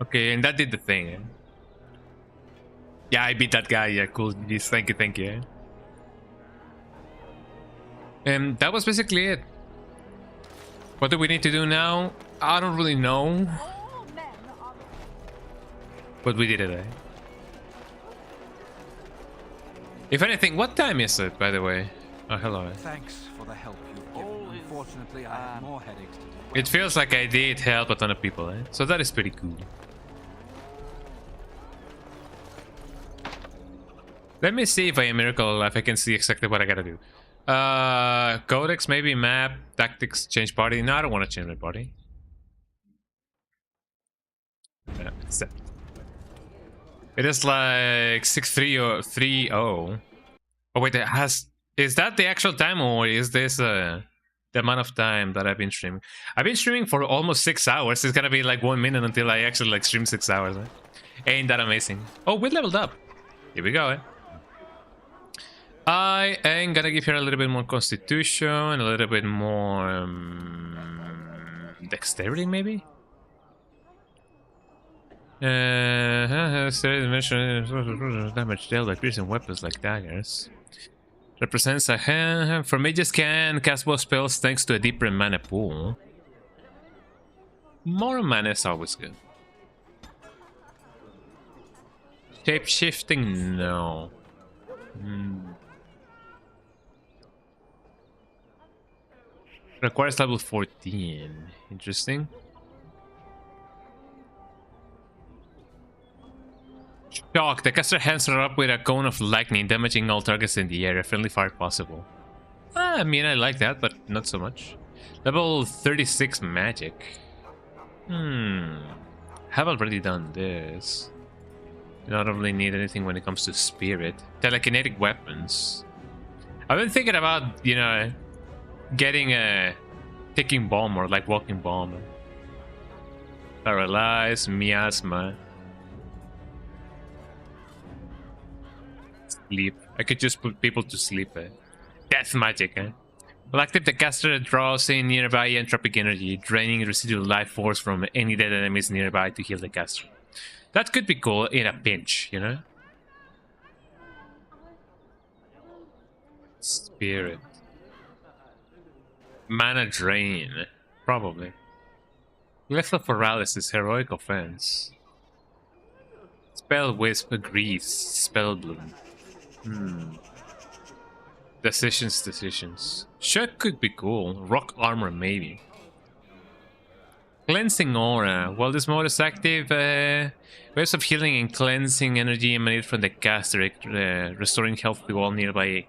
Okay, and that did the thing. Eh? Yeah, I beat that guy. Yeah, cool. Yes, thank you. And that was basically it. What do we need to do now? I don't really know. But we did it, eh? If anything, what time is it, by the way? Oh, hello. Thanks for the help you've given. Unfortunately, I have more headaches to do. It feels like I did help a ton of people, eh? So that is pretty cool. Let me see if I am Miracle Alive. I can see exactly what I gotta do. Codex, maybe map, tactics, change party. No, I don't want to change my party. Accept. It is like 6:30 or 3:0. Oh wait, is that the actual time, or is this the amount of time that I've been streaming? I've been streaming for almost 6 hours. It's gonna be like 1 minute until I actually like stream 6 hours. Eh? Ain't that amazing? Oh, we leveled up. Here we go. Eh? I am gonna give her a little bit more constitution, a little bit more dexterity, maybe. Damage dealt by piercing weapons like daggers. Represents a hand. For mages can cast both spells thanks to a deeper mana pool. More mana is always good. Shape shifting, no. Requires level 14. Interesting. Shock. The caster hands her up with a cone of lightning, damaging all targets in the area. Friendly fire possible. I mean, I like that, but not so much. Level 36 magic. Have already done this. I don't really need anything when it comes to spirit. Telekinetic weapons. I've been thinking about, you know, getting a ticking bomb or like walking bomb. Paralyze, miasma. Sleep. I could just put people to sleep. Eh? Death magic. Eh? Well, active the caster draws in nearby entropic energy, draining residual life force from any dead enemies nearby to heal the caster. That could be cool in a pinch, you know? Spirit. Mana drain. Probably. Left of paralysis, heroic offense. Spell wisp, grease, spell bloom. Decisions. Shock could be cool. Rock armor, maybe. Cleansing aura. While this mode is active, waves of healing and cleansing energy emanate from the caster, restoring health to all nearby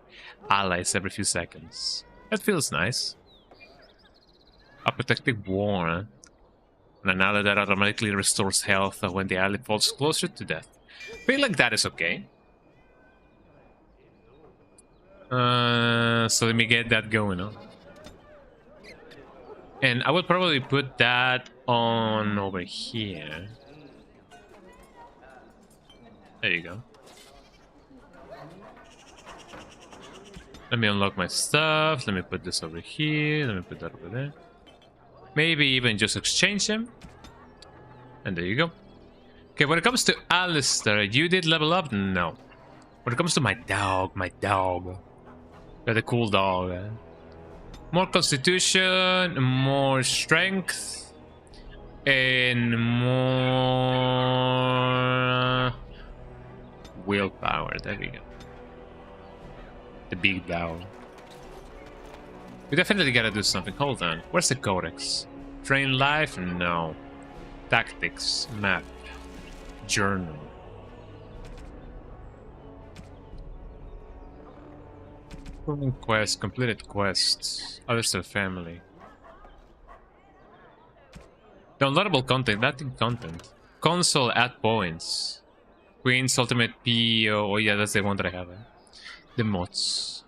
allies every few seconds. That feels nice. A protective ward. An ally that automatically restores health when the ally falls closer to death. Feel like that is okay. So let me get that going on. And I will probably put that on over here. There you go. Let me unlock my stuff. Let me put this over here. Let me put that over there. Maybe even just exchange them. And there you go. Okay, when it comes to Alistair, you did level up? No. When it comes to my dog. Got a cool dog. Eh? More constitution, more strength, and more willpower. There we go. The big down. We definitely gotta do something. Hold on. Where's the codex? Train life? No. Tactics. Map. Journal. Quest. Completed quests. Others to the family. Downloadable content. Nothing content. Console add points. Queen's Ultimate PO. Oh yeah, that's the one that I have. The mods.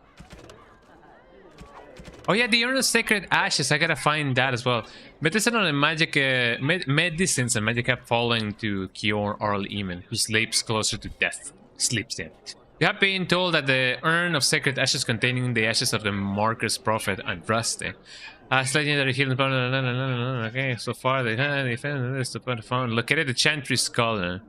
Oh yeah, the Urn of Sacred Ashes. I gotta find that as well. Medicinal and magic, medicines and magic have fallen to cure Arl Eamon, who sleeps closer to death. Sleeps dead. You have been told that the Urn of Sacred Ashes containing the ashes of the Marcus Prophet Andraste has legendary healing. Okay, so far they found this to found. Located the Chantry Scholar.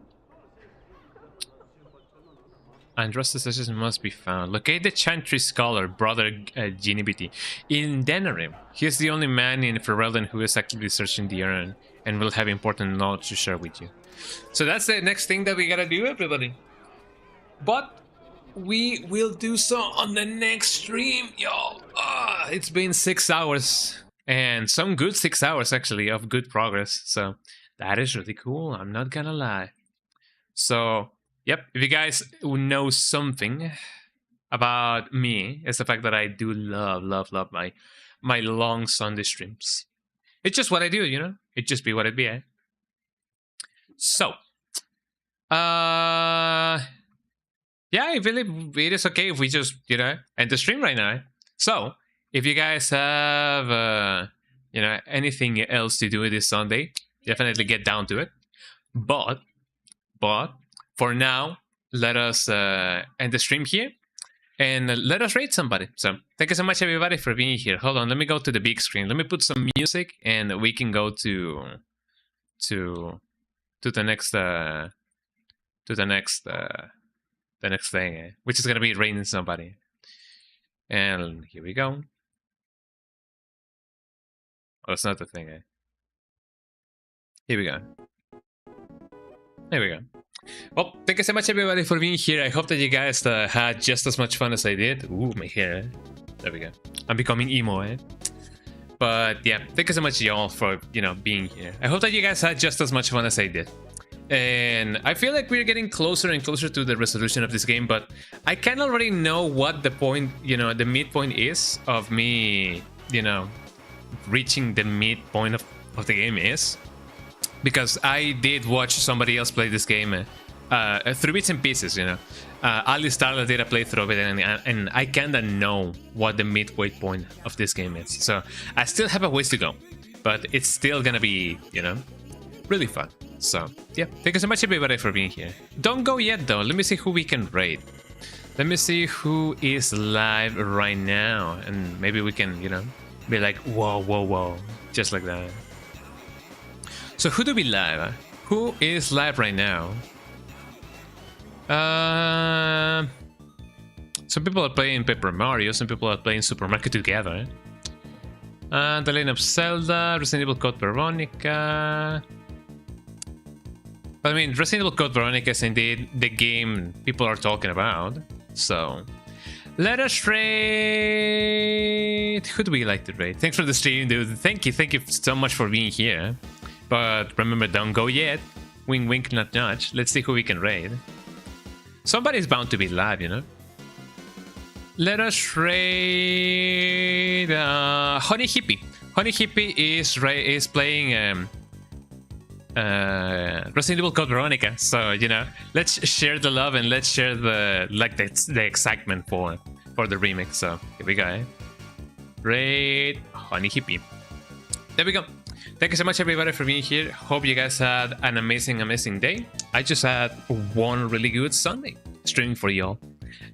Andraste's ashes must be found. Locate the Chantry Scholar, Brother Ginibity, in Denerim. He is the only man in Ferelden who is actively searching the urn and will have important knowledge to share with you. So that's the next thing that we gotta do, everybody. But we will do so on the next stream, y'all. It's been 6 hours, and some good 6 hours actually of good progress. So that is really cool. I'm not gonna lie. So. Yep, if you guys know something about me, it's the fact that I do love my long Sunday streams. It's just what I do, you know? It just be what it be, eh? So, yeah, I believe it is okay if we just, you know, end the stream right now. So, if you guys have, you know, anything else to do this Sunday, definitely get down to it. But, for now, let us end the stream here and let us raid somebody. So thank you so much, everybody, for being here. Hold on, let me go to the big screen. Let me put some music, and we can go to the next thing, which is gonna be raiding somebody. And here we go. Oh, it's not the thing. Here we go. There we go. Well, thank you so much, everybody, for being here. I hope that you guys had just as much fun as I did. Ooh, my hair. There we go. I'm becoming emo, eh? But yeah, thank you so much, y'all, for, you know, being here. I hope that you guys had just as much fun as I did. And I feel like we're getting closer and closer to the resolution of this game, but I can already know what the point, you know, the midpoint is of me, you know, reaching the midpoint of the game is. Because I did watch somebody else play this game through bits and pieces, you know. Ali Starla did a playthrough of it, and I kinda know what the midway point of this game is. So I still have a ways to go, but it's still gonna be, you know, really fun. So yeah, thank you so much, everybody, for being here. Don't go yet, though. Let me see who we can raid. Let me see who is live right now, and maybe we can, you know, be like, whoa, just like that. So who do we live? Who is live right now? Some people are playing Paper Mario, some people are playing Super Market together. The Legend of Zelda, Resident Evil Code Veronica. I mean, Resident Evil Code Veronica is indeed the game people are talking about. So, let us raid. Who do we like to raid? Thanks for the stream, dude. Thank you so much for being here. But remember, don't go yet. Wink, wink, nudge, nudge. Let's see who we can raid. Somebody's bound to be live, you know. Let us raid Honey Hippie. Honey Hippie is playing Resident Evil Code Veronica. So, you know, let's share the love and let's share the excitement for the remix. So here we go. Eh? Raid Honey Hippie. There we go. Thank you so much, everybody, for being here. Hope you guys had an amazing day. I just had one really good Sunday streaming for y'all,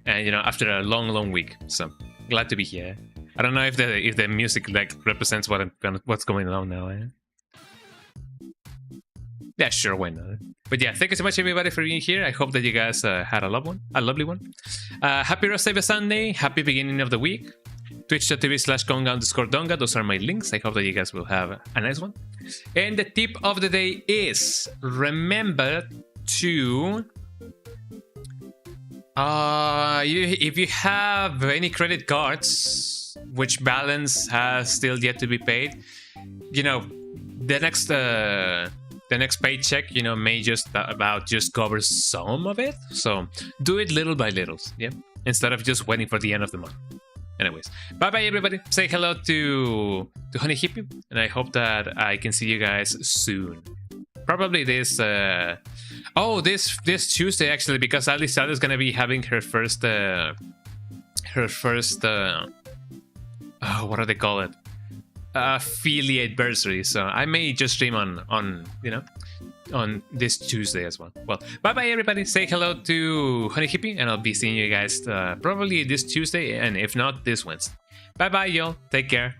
and you know, after a long week. So glad to be here. I don't know if the music like represents what's going on now. Eh? Yeah, sure, why not? But yeah, thank you so much, everybody, for being here. I hope that you guys had a lovely one. Happy rest of the Sunday. Happy beginning of the week. Twitch.tv/Konga_Donga. Those are my links. I hope that you guys will have a nice one. And the tip of the day is remember to If you have any credit cards, which balance has still yet to be paid, you know, the next paycheck, you know, may just cover some of it. So do it little by little, yeah, instead of just waiting for the end of the month. Anyways, bye bye everybody. Say hello to Honey Hippie, and I hope that I can see you guys soon. Probably this this Tuesday actually, because Alisada is gonna be having her first what do they call it? Affiliate bursary. So I may just stream on you know, on this Tuesday as well. Well, bye bye everybody. Say hello to Honey Hippie, and I'll be seeing you guys probably this Tuesday, and if not, this Wednesday. Bye bye y'all. Take care.